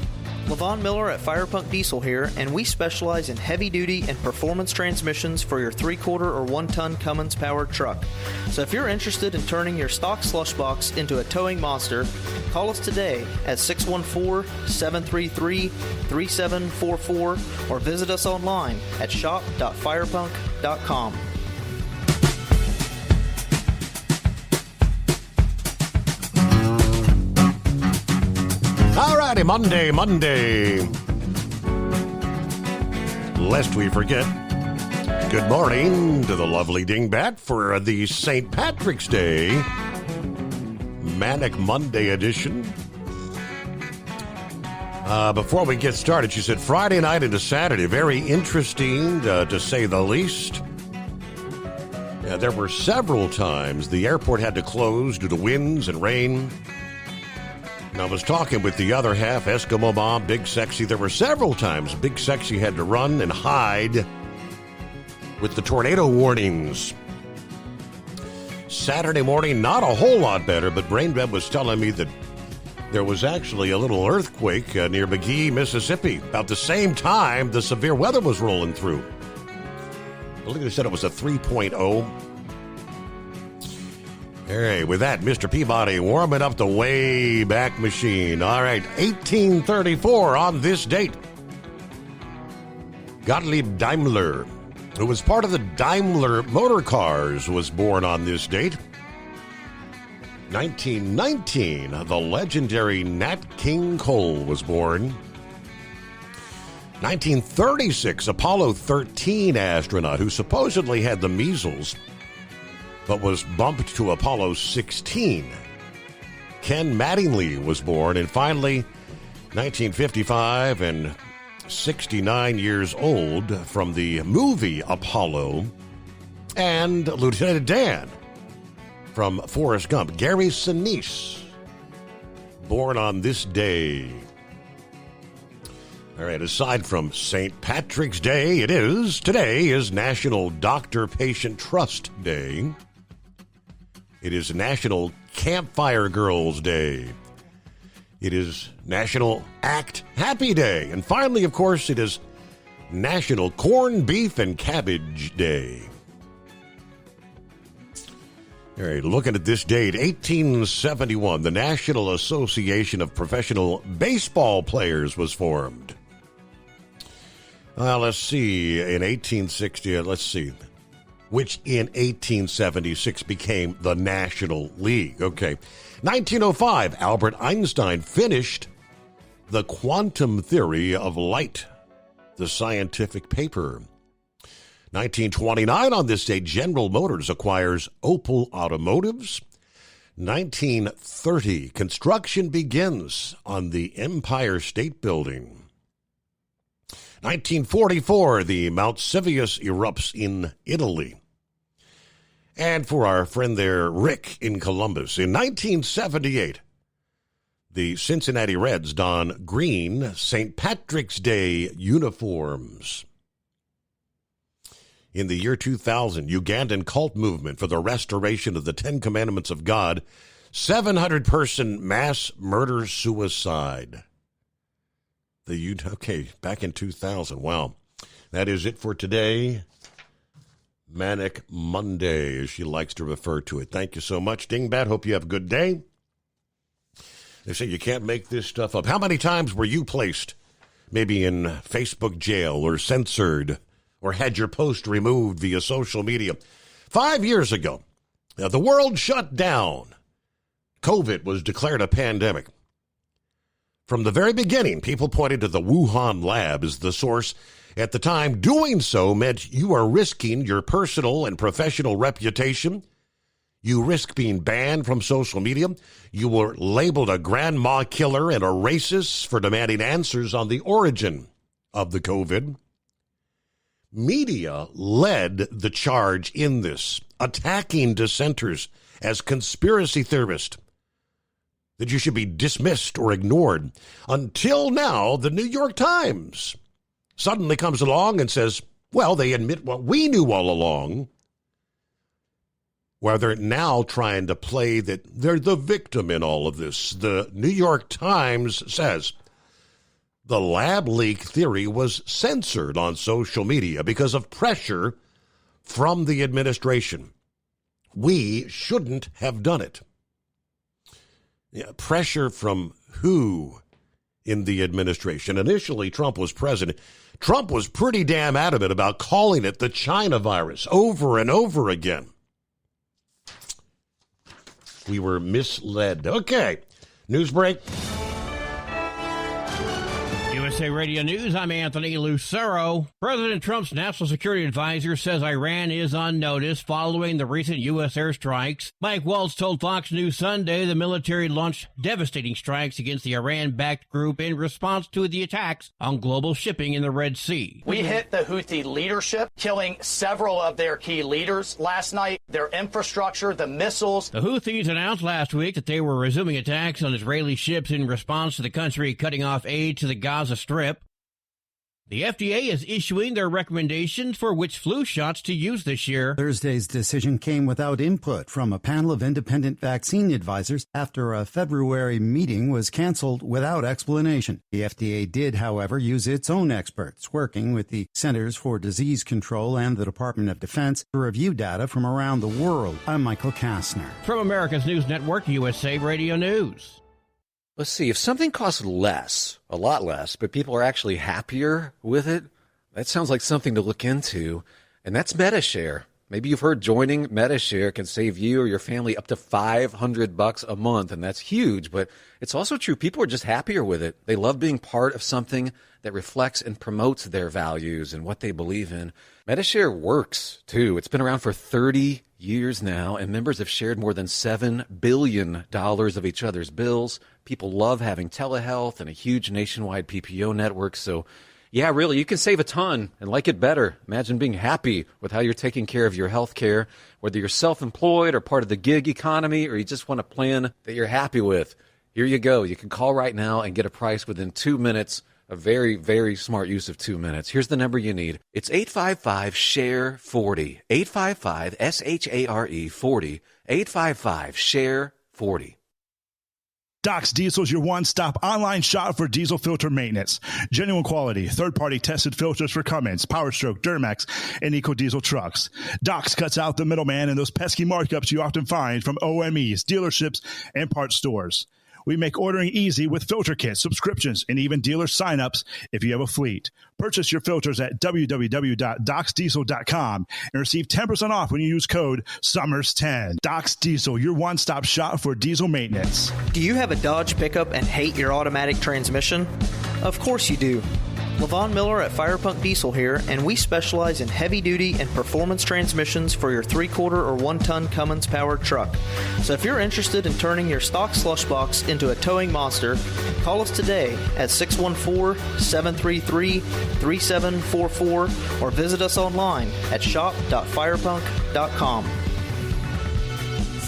Levon Miller at Firepunk Diesel here, and we specialize in heavy-duty and performance transmissions for your 3-quarter or 1-ton Cummins-powered truck. So if you're interested in turning your stock slush box into a towing monster, call us today at 614-733-3744 or visit us online at shop.firepunk.com. All righty, Monday. Lest we forget, good morning to the lovely Dingbat for the St. Patrick's Day Manic Monday edition. Before we get started, she said Friday night into Saturday, very interesting to say the least. Yeah, there were several times the airport had to close due to winds and rain. And I was talking with the other half, Eskimo Mom, Big Sexy. There were several times Big Sexy had to run and hide with the tornado warnings. Saturday morning, not a whole lot better, but Brainweb was telling me that there was actually a little earthquake near McGee, Mississippi, about the same time the severe weather was rolling through. I believe they said it was a 3.0. All right, with that, Mr. Peabody warming up the way back machine. All right, 1834 on this date. Gottlieb Daimler, who was part of the Daimler Motor Cars, was born on this date. 1919, the legendary Nat King Cole was born. 1936, Apollo 13 astronaut who supposedly had the measles but was bumped to Apollo 16. Ken Mattingly was born. And finally, 1955 and 69 years old from the movie Apollo, and Lieutenant Dan from Forrest Gump, Gary Sinise, born on this day. All right, aside from St. Patrick's Day, today is National Doctor-Patient Trust Day. It is National Campfire Girls Day. It is National Act Happy Day. And finally, of course, it is National Corned Beef and Cabbage Day. All right, looking at this date, 1871, the National Association of Professional Baseball Players was formed. Let's see, in 1860, which in 1876 became the National League. Okay. 1905, Albert Einstein finished The Quantum Theory of Light, the scientific paper. 1929, on this day, General Motors acquires Opel Automotives. 1930, construction begins on the Empire State Building. 1944, the Mount Sivvius erupts in Italy. And for our friend there, Rick in Columbus, in 1978, the Cincinnati Reds don green St. Patrick's Day uniforms. In the year 2000, Ugandan cult movement for the restoration of the Ten Commandments of God, 700-person mass murder-suicide. Back in 2000. Wow. That is it for today. Manic Monday, as she likes to refer to it. Thank you so much, Dingbat. Hope you have a good day. They say you can't make this stuff up. How many times were you placed maybe in Facebook jail or censored or had your post removed via social media? 5 years ago, the world shut down. COVID was declared a pandemic. From the very beginning, people pointed to the Wuhan lab as the source. At the time, doing so meant you are risking your personal and professional reputation. You risk being banned from social media. You were labeled a grandma killer and a racist for demanding answers on the origin of the COVID. Media led the charge in this, attacking dissenters as conspiracy theorists, that you should be dismissed or ignored. Until now, the New York Times suddenly comes along and says, well, they admit what we knew all along, where they're now trying to play that they're the victim in all of this. The New York Times says the lab leak theory was censored on social media because of pressure from the administration. We shouldn't have done it. Yeah, pressure from who in the administration? Initially, Trump was president. Trump was pretty damn adamant about calling it the China virus over and over again. We were misled. Okay, news break. USA Radio News, I'm Anthony Lucero. President Trump's national security advisor says Iran is on notice following the recent U.S. airstrikes. Mike Waltz told Fox News Sunday the military launched devastating strikes against the Iran-backed group in response to the attacks on global shipping in the Red Sea. We hit the Houthi leadership, killing several of their key leaders last night, their infrastructure, the missiles. The Houthis announced last week that they were resuming attacks on Israeli ships in response to the country cutting off aid to the Gaza Strip. The FDA is issuing their recommendations for which flu shots to use this year. Thursday's decision came without input from a panel of independent vaccine advisors after a February meeting was canceled without explanation. The FDA did, however, use its own experts, working with the Centers for Disease Control and the Department of Defense to review data from around the world. I'm Michael Kastner. From America's News Network, USA Radio News. Let's see, if something costs less, a lot less, but people are actually happier with it, that sounds like something to look into, and that's MediShare. Maybe you've heard joining MediShare can save you or your family up to $500 a month, and that's huge, but it's also true. People are just happier with it. They love being part of something that reflects and promotes their values and what they believe in. MediShare works, too. It's been around for 30 years now, and members have shared more than $7 billion of each other's bills. People love having telehealth and a huge nationwide PPO network. So, yeah, really, you can save a ton and like it better. Imagine being happy with how you're taking care of your health care, whether you're self-employed or part of the gig economy, or you just want a plan that you're happy with. Here you go. You can call right now and get a price within 2 minutes. A very, very smart use of 2 minutes. Here's the number you need. It's 855-SHARE-40. 855-SHARE-40. 855-SHARE-40. Doc's Diesel is your one-stop online shop for diesel filter maintenance. Genuine quality, third-party tested filters for Cummins, PowerStroke, Duramax, and EcoDiesel trucks. Doc's cuts out the middleman and those pesky markups you often find from OMEs, dealerships, and parts stores. We make ordering easy with filter kits, subscriptions, and even dealer sign-ups if you have a fleet. Purchase your filters at www.docsdiesel.com and receive 10% off when you use code SUMMERS10. Doc's Diesel, your one-stop shop for diesel maintenance. Do you have a Dodge pickup and hate your automatic transmission? Of course you do. Levon Miller at Fire Punk Diesel here, and we specialize in heavy-duty and performance transmissions for your 3-quarter or 1-ton Cummins-powered truck. So if you're interested in turning your stock slush box into a towing monster, call us today at 614-733-3744 or visit us online at shop.firepunk.com.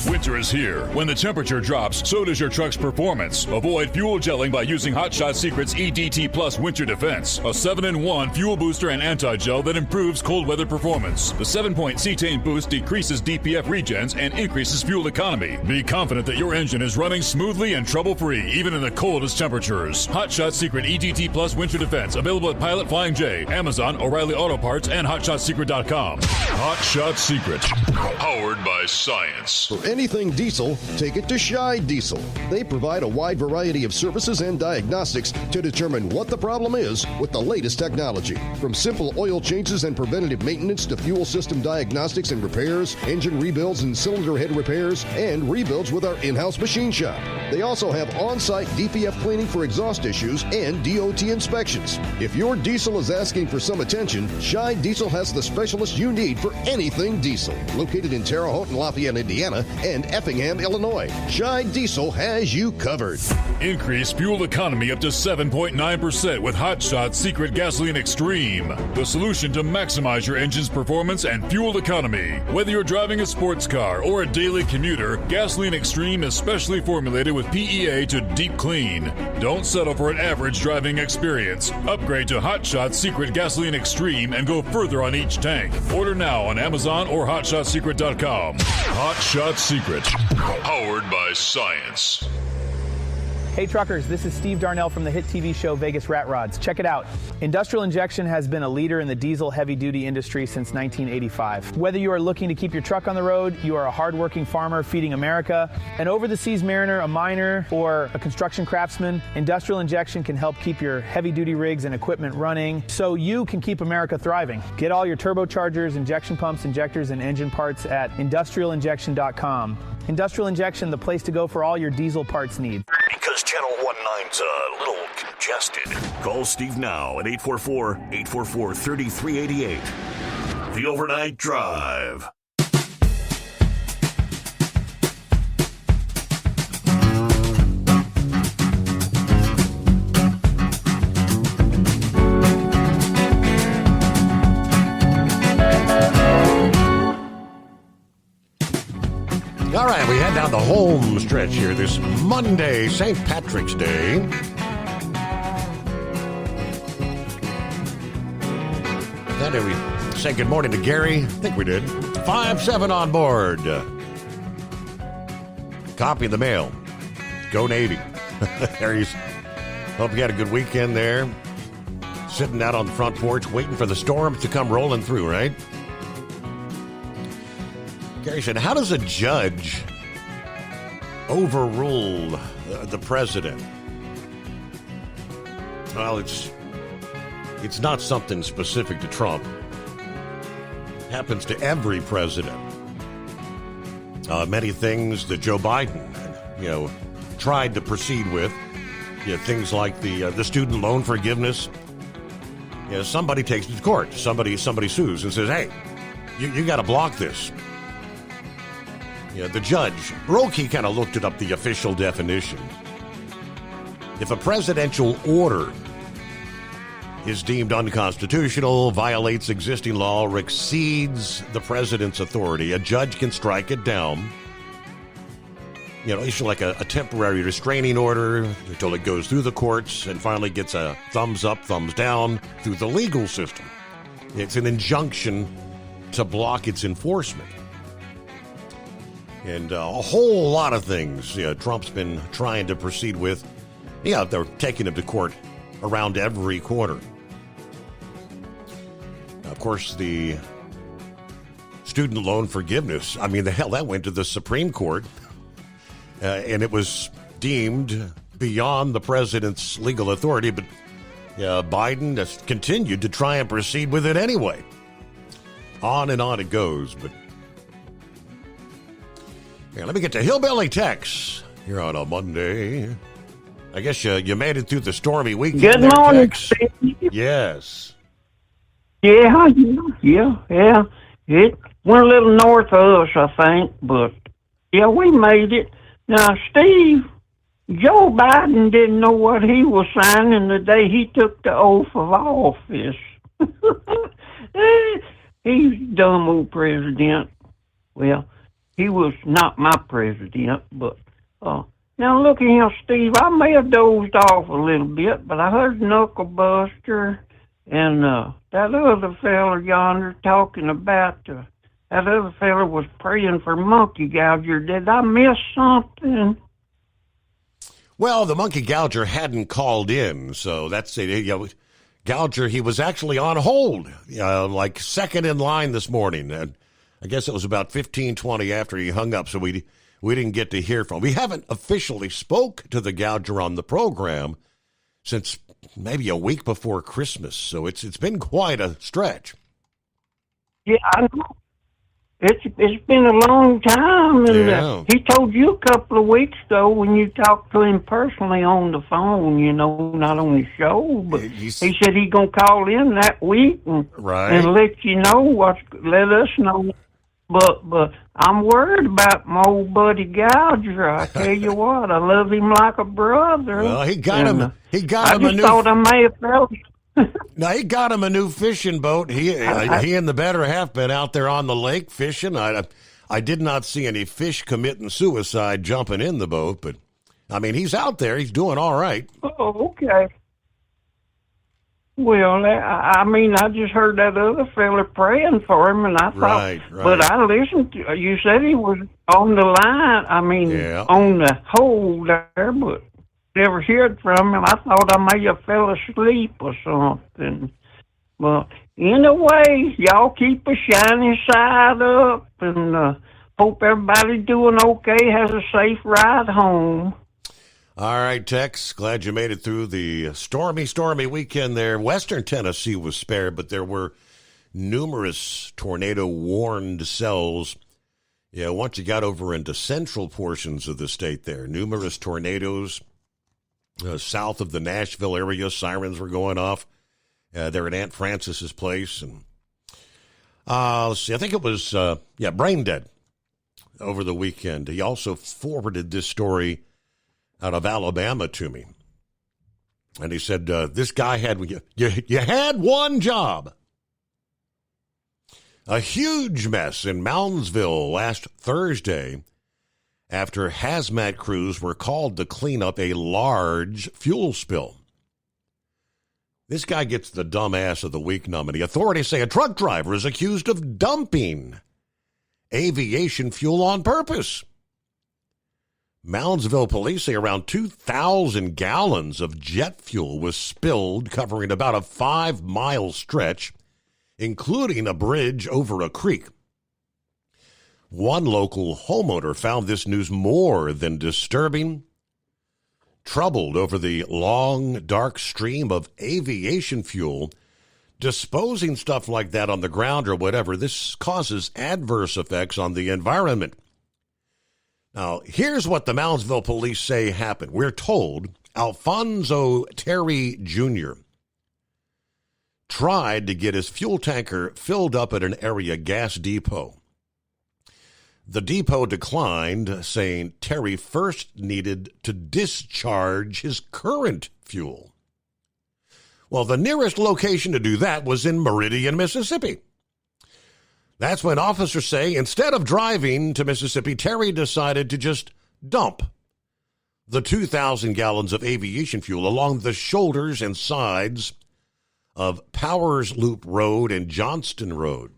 Winter is here. When the temperature drops, so does your truck's performance. Avoid fuel gelling by using Hot Shot Secret's EDT Plus Winter Defense, a 7-in-1 fuel booster and anti-gel that improves cold weather performance. The 7-point cetane boost decreases DPF regens and increases fuel economy. Be confident that your engine is running smoothly and trouble-free, even in the coldest temperatures. Hot Shot Secret EDT Plus Winter Defense, available at Pilot Flying J, Amazon, O'Reilly Auto Parts, and HotShotSecret.com. Hot Shot Secret, powered by science. For anything diesel, take it to Scheid Diesel. They provide a wide variety of services and diagnostics to determine what the problem is with the latest technology. From simple oil changes and preventative maintenance to fuel system diagnostics and repairs, engine rebuilds and cylinder head repairs, and rebuilds with our in-house machine shop. They also have on-site DPF cleaning for exhaust issues and DOT inspections. If your diesel is asking for some attention, Scheid Diesel has the specialist you need for anything diesel. Located in Terre Haute and Lafayette, Indiana, and Effingham, Illinois, Scheid Diesel has you covered. Increase fuel economy up to 7.9% with Hot Shot Secret Gasoline Extreme, the solution to maximize your engine's performance and fuel economy. Whether you're driving a sports car or a daily commuter, Gasoline Extreme is specially formulated with PEA to deep clean. Don't settle for an average driving experience. Upgrade to Hot Shot Secret Gasoline Extreme and go further on each tank. Order now on Amazon or HotShotSecret.com. Hot Shot Secret, powered by science. Hey truckers, this is Steve Darnell from the hit TV show Vegas Rat Rods. Check it out. Industrial Injection has been a leader in the diesel heavy-duty industry since 1985. Whether you are looking to keep your truck on the road, you are a hardworking farmer feeding America, an over-the-seas mariner, a miner, or a construction craftsman, Industrial Injection can help keep your heavy-duty rigs and equipment running so you can keep America thriving. Get all your turbochargers, injection pumps, injectors, and engine parts at industrialinjection.com. Industrial Injection, the place to go for all your diesel parts needs. Because Channel 190 phone's a little congested. Call Steve now at 844-844-3388. The Overnight Drive. All right, we head down the home stretch here this Monday, St. Patrick's Day. Then we say good morning to Gary. I think we did. 5-7 on board. Copy in the mail. Go Navy. Harry's. Hope you had a good weekend there. Sitting out on the front porch waiting for the storms to come rolling through, right? Gary said, how does a judge overrule the president? Well, it's not something specific to Trump. It happens to every president. Many things that Joe Biden, tried to proceed with. Things like the student loan forgiveness. Somebody takes it to court. Somebody sues and says, hey, you got to block this. The judge, Roki kind of looked it up, the official definition. If a presidential order is deemed unconstitutional, violates existing law, or exceeds the president's authority, a judge can strike it down. Issue like a temporary restraining order until it goes through the courts and finally gets a thumbs up, thumbs down through the legal system. It's an injunction to block its enforcement. And a whole lot of things Trump's been trying to proceed with. They're taking him to court around every corner. Of course, the student loan forgiveness, that went to the Supreme Court. And it was deemed beyond the president's legal authority. But Biden has continued to try and proceed with it anyway. On and on it goes, but... let me get to Hillbilly Tex here on a Monday. I guess you made it through the stormy weekend. Good morning, Steve. Yes. Yeah. It went a little north of us, I think, but yeah, we made it. Now, Steve, Joe Biden didn't know what he was signing the day he took the oath of office. He's a dumb old president. Well, he was not my president, but now look at him, Steve. I may have dozed off a little bit, but I heard Knucklebuster and that other fella yonder talking about that other fella was praying for monkey gouger. Did I miss something? Well, the monkey gouger hadn't called in, so that's it. Gouger, he was actually on hold, like second in line this morning, and I guess it was about 15-20 after he hung up, so we didn't get to hear from him. We haven't officially spoke to the gouger on the program since maybe a week before Christmas, so it's been quite a stretch. Yeah, I know. It's been a long time, and he told you a couple of weeks ago when you talked to him personally on the phone, not on the show, but he said he's going to call in that week and let you know, let us know. But I'm worried about my old buddy Gouger. I tell you what, I love him like a brother. Well, he got him. I just thought I may have felt. Now, he got him a new fishing boat. He and the better half been out there on the lake fishing. I did not see any fish committing suicide jumping in the boat, but he's out there. He's doing all right. Oh, okay. Well, I just heard that other fella praying for him, and I thought, right. But I listened to you said he was on the line. On the hold there, but never heard from him. I thought I may have fell asleep or something. But anyway, y'all keep a shiny side up, and hope everybody's doing okay. Has a safe ride home. All right, Tex, glad you made it through the stormy weekend there. Western Tennessee was spared, but there were numerous tornado-warned cells. Yeah, once you got over into central portions of the state there, numerous tornadoes south of the Nashville area. Sirens were going off. They're at Aunt Francis's place. And let's see, I think it was, brain dead over the weekend. He also forwarded this story out of Alabama to me. And he said, this guy had, you had one job. A huge mess in Moundsville last Thursday after hazmat crews were called to clean up a large fuel spill. This guy gets the dumbass of the week nominee. Authorities say a truck driver is accused of dumping aviation fuel on purpose. Moundsville police say around 2,000 gallons of jet fuel was spilled, covering about a 5-mile stretch, including a bridge over a creek. One local homeowner found this news more than disturbing. Troubled over the long, dark stream of aviation fuel, disposing stuff like that on the ground or whatever, this causes adverse effects on the environment. Now, here's what the Moundsville police say happened. We're told Alfonso Terry Jr. tried to get his fuel tanker filled up at an area gas depot. The depot declined, saying Terry first needed to discharge his current fuel. Well, the nearest location to do that was in Meridian, Mississippi. That's when officers say instead of driving to Mississippi, Terry decided to just dump the 2,000 gallons of aviation fuel along the shoulders and sides of Powers Loop Road and Johnston Road.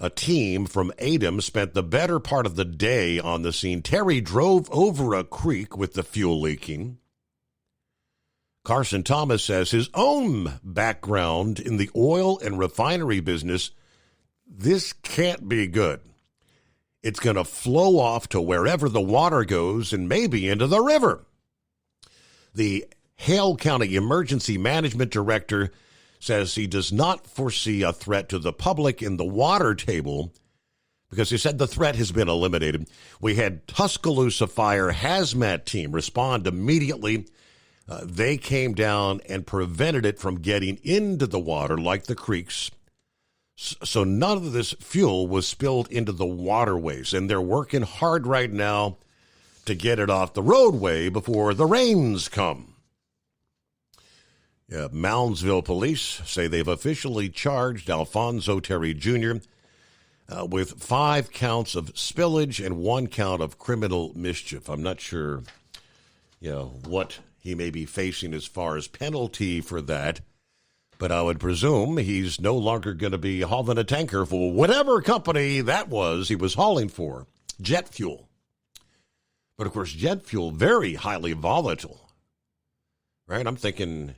A team from ADEM spent the better part of the day on the scene. Terry drove over a creek with the fuel leaking. Carson Thomas says his own background in the oil and refinery business, this can't be good. It's going to flow off to wherever the water goes and maybe into the river. The Hale County Emergency Management Director says he does not foresee a threat to the public in the water table because he said the threat has been eliminated. We had Tuscaloosa Fire hazmat team respond immediately. They came down and prevented it from getting into the water like the creeks. So none of this fuel was spilled into the waterways, and they're working hard right now to get it off the roadway before the rains come. Moundsville police say they've officially charged Alfonso Terry Jr. With 5 counts of spillage and 1 count of criminal mischief. I'm not sure, what he may be facing as far as penalty for that, but I would presume he's no longer going to be hauling a tanker for whatever company that was he was hauling for, jet fuel. But, of course, jet fuel, very highly volatile, right? I'm thinking,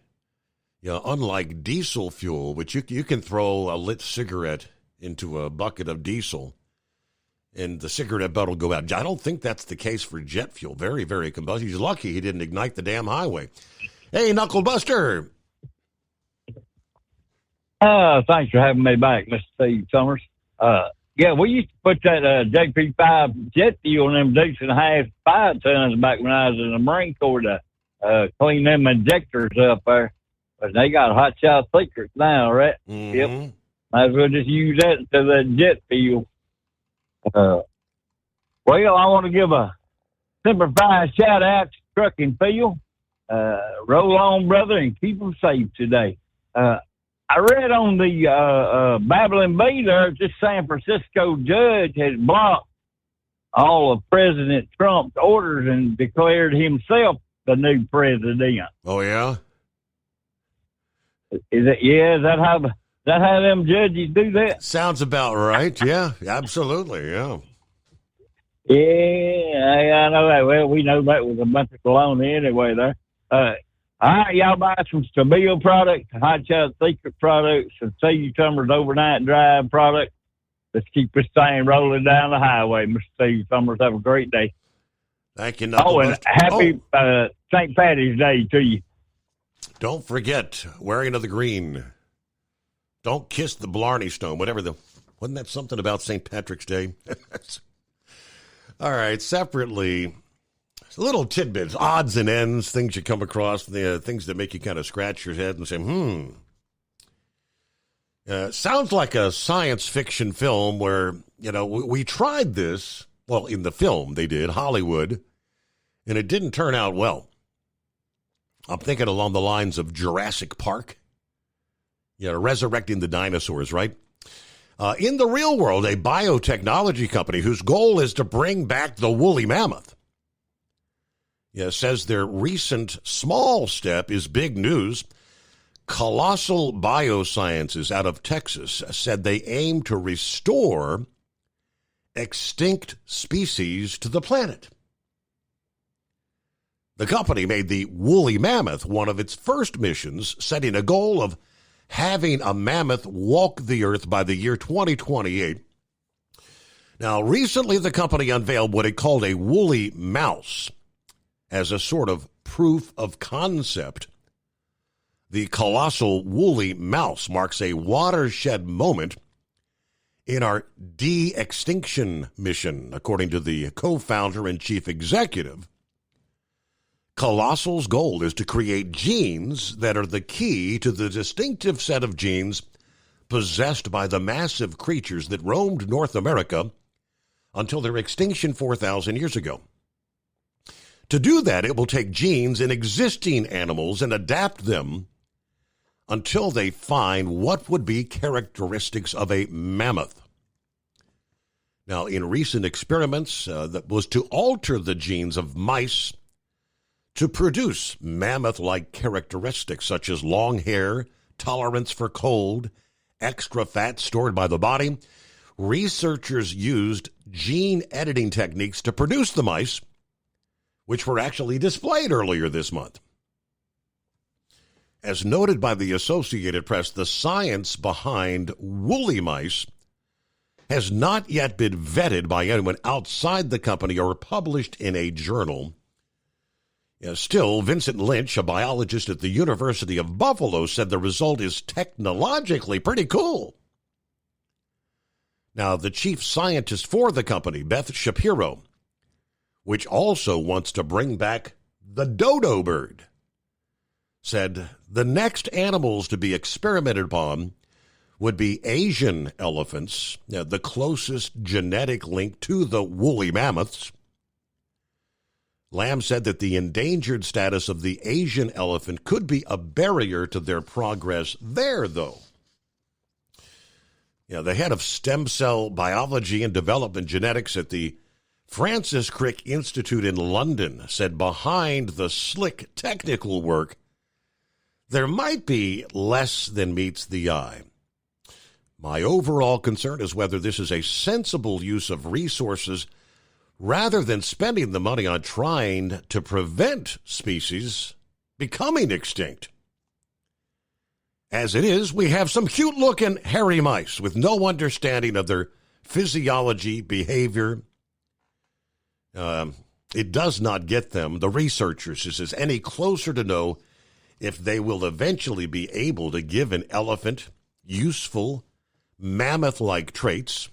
unlike diesel fuel, which you can throw a lit cigarette into a bucket of diesel and the cigarette butt will go out. I don't think that's the case for jet fuel. Very, very combustible. He's lucky he didn't ignite the damn highway. Hey, Knuckle Buster. Thanks for having me back, Mr. Steve Summers. We used to put that JP5 jet fuel in them decent half 5 tons back when I was in the Marine Corps to clean them injectors up there. But they got hot shot secrets now, right? Mm-hmm. Yep. Might as well just use that instead of that jet fuel. I want to give a simplified shout out to Truck and Field. Roll on, brother, and keep them safe today. I read on the Babylon Bee there, this San Francisco judge has blocked all of President Trump's orders and declared himself the new president. Oh, yeah? Is that how them judges do that? Sounds about right. Yeah, absolutely. Yeah. Yeah, I know that. Well, we know that was a bunch of baloney anyway there. All right, y'all buy some Stabile products, Hot Shot Secret products, and Steve Summers Overnight Drive products. Let's keep this thing rolling down the highway, Mr. Steve Summers. Have a great day. Thank you, Knuckle and happy St. Patty's Day to you. Don't forget, wearing of the green. Don't kiss the Blarney Stone, wasn't that something about St. Patrick's Day? All right, separately, little tidbits, odds and ends, things you come across, things that make you kind of scratch your head and say, sounds like a science fiction film where, we tried this. Well, in the film they did, Hollywood, and it didn't turn out well. I'm thinking along the lines of Jurassic Park. Resurrecting the dinosaurs, right? In the real world, a biotechnology company whose goal is to bring back the woolly mammoth says their recent small step is big news. Colossal Biosciences out of Texas said they aim to restore extinct species to the planet. The company made the woolly mammoth one of its first missions, setting a goal of having a mammoth walk the earth by the year 2028. Now, recently the company unveiled what it called a woolly mouse as a sort of proof of concept. The colossal woolly mouse marks a watershed moment in our de-extinction mission, according to the co-founder and chief executive. Colossal's goal is to create genes that are the key to the distinctive set of genes possessed by the massive creatures that roamed North America until their extinction 4,000 years ago. To do that, it will take genes in existing animals and adapt them until they find what would be characteristics of a mammoth. Now, in recent experiments, that was to alter the genes of mice to produce mammoth-like characteristics such as long hair, tolerance for cold, extra fat stored by the body. Researchers used gene editing techniques to produce the mice, which were actually displayed earlier this month. As noted by the Associated Press, the science behind woolly mice has not yet been vetted by anyone outside the company or published in a journal. Still, Vincent Lynch, a biologist at the University of Buffalo, said the result is technologically pretty cool. Now, the chief scientist for the company, Beth Shapiro, which also wants to bring back the dodo bird, said the next animals to be experimented upon would be Asian elephants, the closest genetic link to the woolly mammoths. Lamb said that the endangered status of the Asian elephant could be a barrier to their progress there, though. The head of stem cell biology and development genetics at the Francis Crick Institute in London said behind the slick technical work, there might be less than meets the eye. My overall concern is whether this is a sensible use of resources rather than spending the money on trying to prevent species becoming extinct. As it is, we have some cute-looking hairy mice with no understanding of their physiology, behavior. It does not get them, the researchers, any closer to know if they will eventually be able to give an elephant useful mammoth-like traits.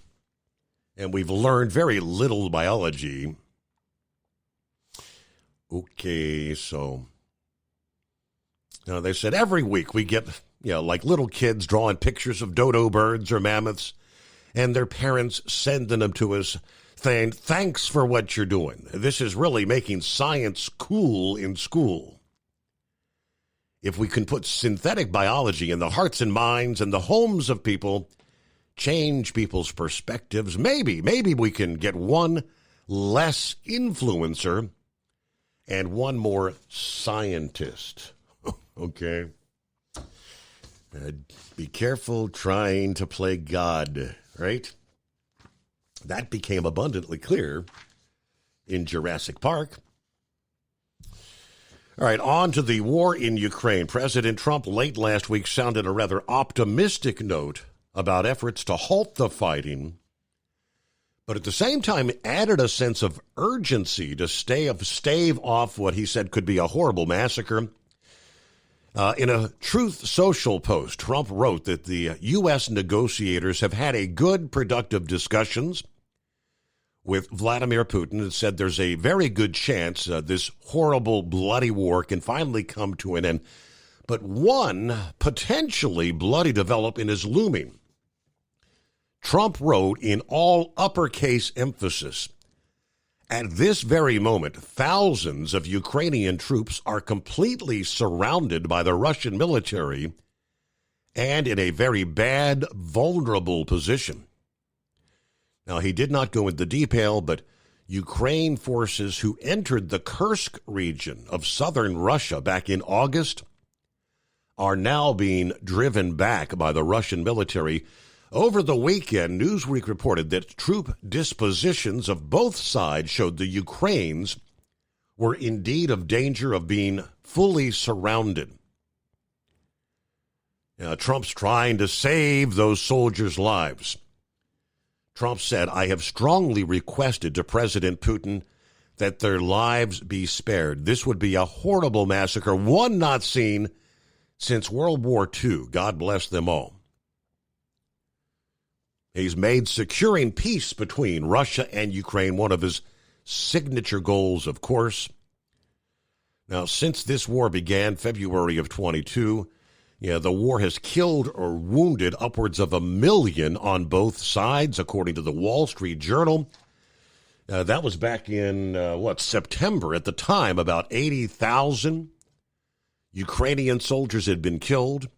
And we've learned very little biology. Okay, so they said every week we get, like little kids drawing pictures of dodo birds or mammoths, and their parents sending them to us saying, thanks for what you're doing. This is really making science cool in school. If we can put synthetic biology in the hearts and minds and the homes of people, change people's perspectives, maybe we can get one less influencer and one more scientist. Okay. Be careful trying to play God, right? That became abundantly clear in Jurassic Park. All right, on to the war in Ukraine. President Trump late last week sounded a rather optimistic note about efforts to halt the fighting, but at the same time added a sense of urgency to stave off what he said could be a horrible massacre. In a Truth Social post, Trump wrote that the U.S. negotiators have had a good, productive discussions with Vladimir Putin and said there's a very good chance this horrible, bloody war can finally come to an end. But one potentially bloody development is looming. Trump wrote in all uppercase emphasis, at this very moment, thousands of Ukrainian troops are completely surrounded by the Russian military and in a very bad, vulnerable position. Now, he did not go into detail, but Ukraine forces who entered the Kursk region of southern Russia back in August are now being driven back by the Russian military. Over the weekend, Newsweek reported that troop dispositions of both sides showed the Ukrainians were indeed of danger of being fully surrounded. Now, Trump's trying to save those soldiers' lives. Trump said, I have strongly requested to President Putin that their lives be spared. This would be a horrible massacre, one not seen since World War II. God bless them all. He's made securing peace between Russia and Ukraine one of his signature goals, of course. Now, since this war began, February of 22, the war has killed or wounded upwards of 1 million on both sides, according to the Wall Street Journal. That was back in, September. At the time, about 80,000 Ukrainian soldiers had been killed,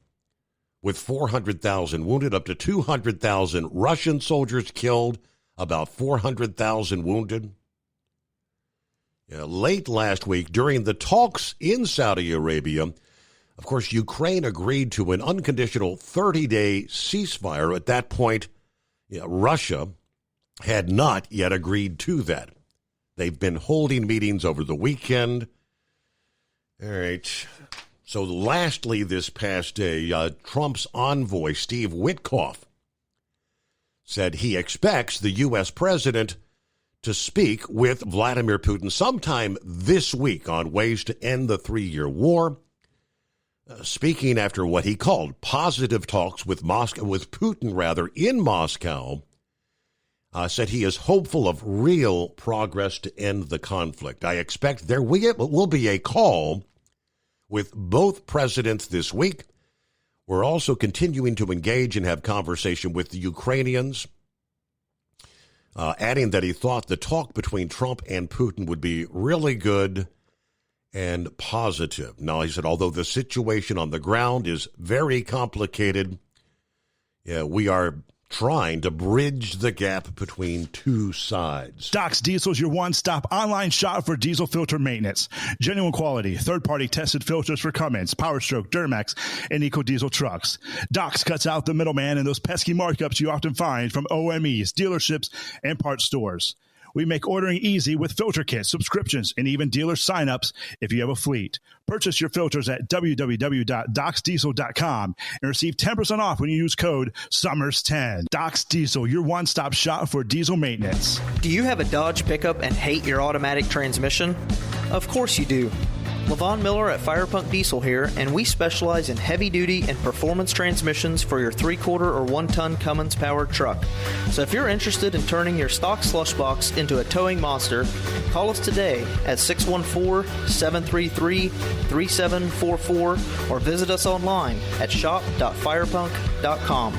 with 400,000 wounded, up to 200,000 Russian soldiers killed, about 400,000 wounded. Late last week, during the talks in Saudi Arabia, of course, Ukraine agreed to an unconditional 30-day ceasefire. At that point, Russia had not yet agreed to that. They've been holding meetings over the weekend. All right. So lastly, this past day, Trump's envoy, Steve Witkoff, said he expects the U.S. president to speak with Vladimir Putin sometime this week on ways to end the 3-year war. Speaking after what he called positive talks with Putin in Moscow, said he is hopeful of real progress to end the conflict. I expect there will be a call with both presidents this week. We're also continuing to engage and have conversation with the Ukrainians, adding that he thought the talk between Trump and Putin would be really good and positive. Now, he said, although the situation on the ground is very complicated, we are trying to bridge the gap between two sides. Docs Diesel is your one-stop online shop for diesel filter maintenance. Genuine quality, third-party tested filters for Cummins, PowerStroke, Duramax, and EcoDiesel trucks. Docs cuts out the middleman and those pesky markups you often find from OMEs, dealerships, and parts stores. We make ordering easy with filter kits, subscriptions, and even dealer sign-ups if you have a fleet. Purchase your filters at www.docsdiesel.com and receive 10% off when you use code SUMMERS10. Docs Diesel, your one-stop shop for diesel maintenance. Do you have a Dodge pickup and hate your automatic transmission? Of course you do. Levon Miller at Firepunk Diesel here, and we specialize in heavy-duty and performance transmissions for your 3-quarter or 1-ton Cummins-powered truck. So if you're interested in turning your stock slush box into a towing monster, call us today at 614-733-3744 or visit us online at shop.firepunk.com.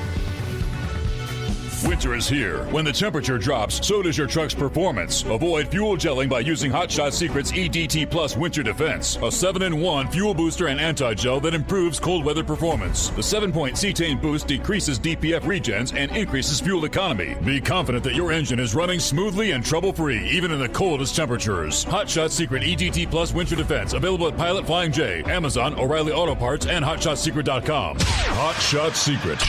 Winter is here. When the temperature drops, so does your truck's performance. Avoid fuel gelling by using Hot Shot Secret's EDT Plus Winter Defense, a 7-in-1 fuel booster and anti-gel that improves cold weather performance. The 7-point cetane boost decreases DPF regens and increases fuel economy. Be confident that your engine is running smoothly and trouble-free, even in the coldest temperatures. Hot Shot Secret EDT Plus Winter Defense, available at Pilot Flying J, Amazon, O'Reilly Auto Parts, and HotShotSecret.com. Hot Shot Secret,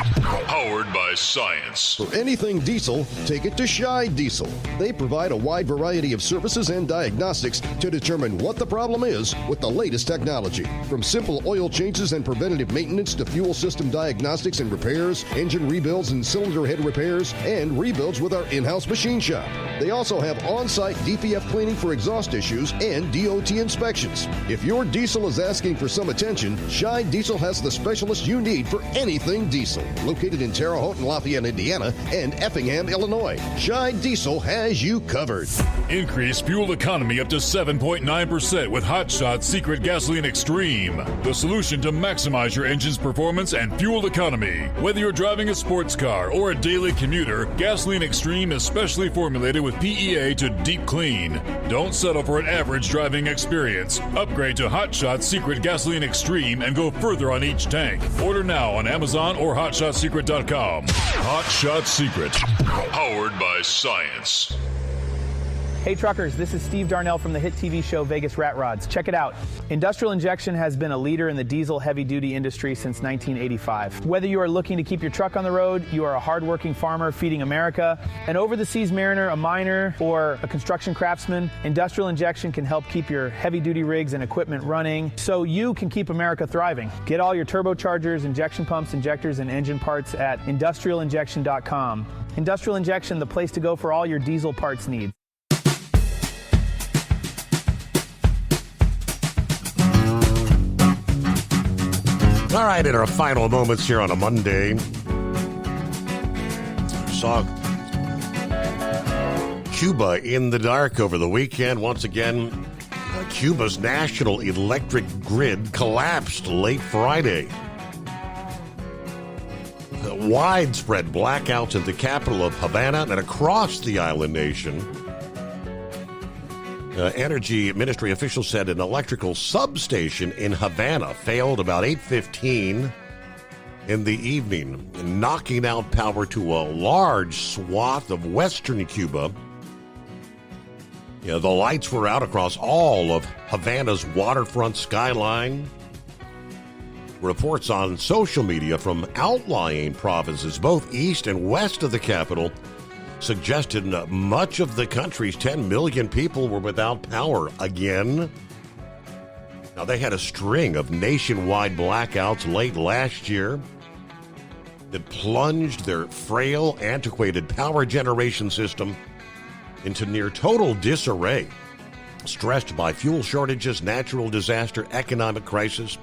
powered by science. For anything diesel, take it to Shy Diesel. They provide a wide variety of services and diagnostics to determine what the problem is with the latest technology. From simple oil changes and preventative maintenance to fuel system diagnostics and repairs, engine rebuilds and cylinder head repairs, and rebuilds with our in-house machine shop. They also have on-site DPF cleaning for exhaust issues and DOT inspections. If your diesel is asking for some attention, Shy Diesel has the specialist you need for anything diesel. Located in Terre Haute and Lafayette, Indiana, and Effingham, Illinois. Shine Diesel has you covered. Increase fuel economy up to 7.9% with Hot Shot Secret Gasoline Extreme. The solution to maximize your engine's performance and fuel economy. Whether you're driving a sports car or a daily commuter, Gasoline Extreme is specially formulated with PEA to deep clean. Don't settle for an average driving experience. Upgrade to Hot Shot Secret Gasoline Extreme and go further on each tank. Order now on Amazon or HotShotSecret.com. Hot Shot Secret, powered by science. Hey truckers, this is Steve Darnell from the hit TV show Vegas Rat Rods. Check it out. Industrial Injection has been a leader in the diesel heavy-duty industry since 1985. Whether you are looking to keep your truck on the road, you are a hard-working farmer feeding America, an over-the-seas mariner, a miner, or a construction craftsman, Industrial Injection can help keep your heavy-duty rigs and equipment running so you can keep America thriving. Get all your turbochargers, injection pumps, injectors, and engine parts at industrialinjection.com. Industrial Injection, the place to go for all your diesel parts needs. All right, in our final moments here on a Monday, saw Cuba in the dark over the weekend. Once again, Cuba's national electric grid collapsed late Friday. Widespread blackouts in the capital of Havana and across the island nation. Energy Ministry officials said an electrical substation in Havana failed about 8:15 in the evening, knocking out power to a large swath of western Cuba. The lights were out across all of Havana's waterfront skyline. Reports on social media from outlying provinces, both east and west of the capital, suggested much of the country's 10 million people were without power again. Now, they had a string of nationwide blackouts late last year that plunged their frail, antiquated power generation system into near total disarray, stressed by fuel shortages, natural disaster, economic crisis.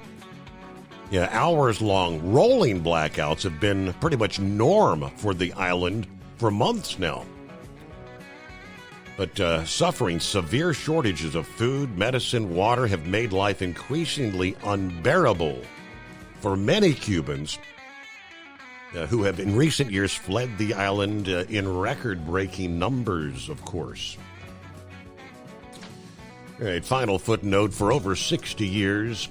Hours-long rolling blackouts have been pretty much norm for the island for months now. But suffering severe shortages of food, medicine, water have made life increasingly unbearable for many Cubans who have in recent years fled the island in record-breaking numbers, of course. All right, final footnote: for over 60 years,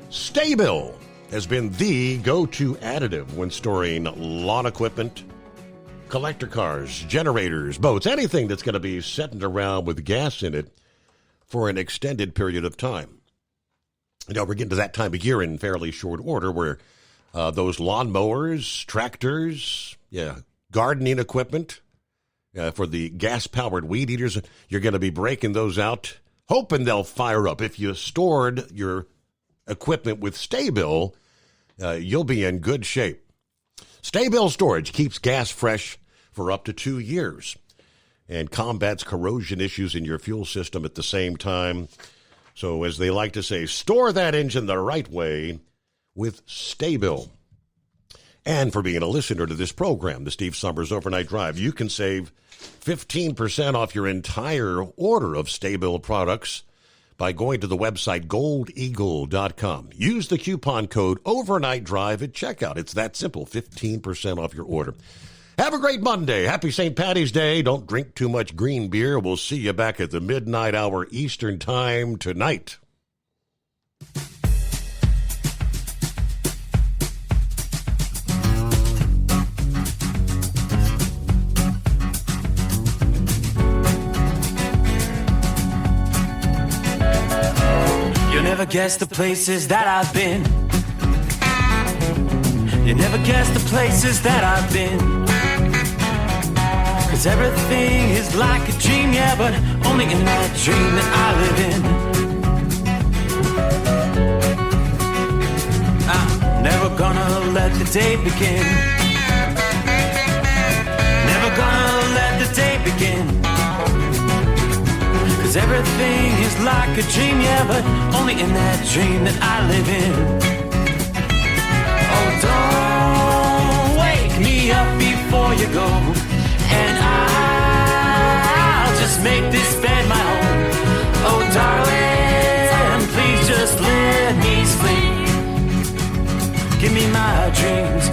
Sta-Bil has been the go-to additive when storing lawn equipment, collector cars, generators, boats, anything that's going to be sitting around with gas in it for an extended period of time. We're getting to that time of year in fairly short order where those lawnmowers, tractors, gardening equipment for the gas-powered weed eaters, you're going to be breaking those out, hoping they'll fire up. If you stored your equipment with Sta-Bil, you'll be in good shape. Sta-Bil storage keeps gas fresh for up to 2 years and combats corrosion issues in your fuel system at the same time. So, as they like to say, store that engine the right way with Sta-Bil. And for being a listener to this program, the Steve Summers Overnight Drive, you can save 15% off your entire order of Sta-Bil products by going to the website goldeagle.com. Use the coupon code Overnight Drive at checkout. It's that simple, 15% off your order. Have a great Monday. Happy St. Paddy's Day. Don't drink too much green beer. We'll see you back at the midnight hour Eastern Time tonight. You'll never guess the places that I've been. You never guess the places that I've been. 'Cause everything is like a dream, yeah, but only in that dream that I live in. I'm never gonna let the day begin. Never gonna let the day begin. 'Cause everything is like a dream, yeah, but only in that dream that I live in. Oh, don't wake me up before before you go. And I'll just make this bed my home. Oh, darling, please just let me sleep. Give me my dreams.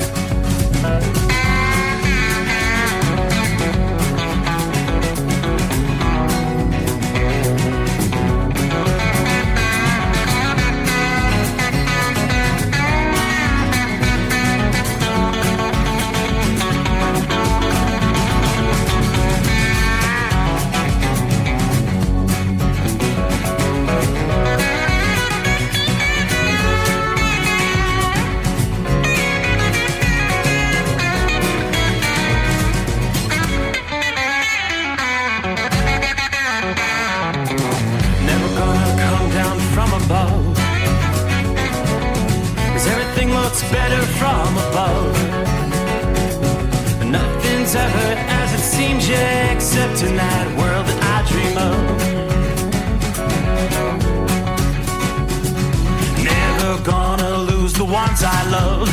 Better from above. Nothing's ever as it seems, yeah, except in that world that I dream of. Never gonna lose the ones I love.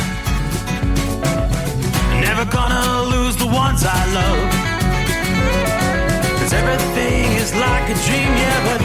Never gonna lose the ones I love. 'Cause everything is like a dream, yeah, but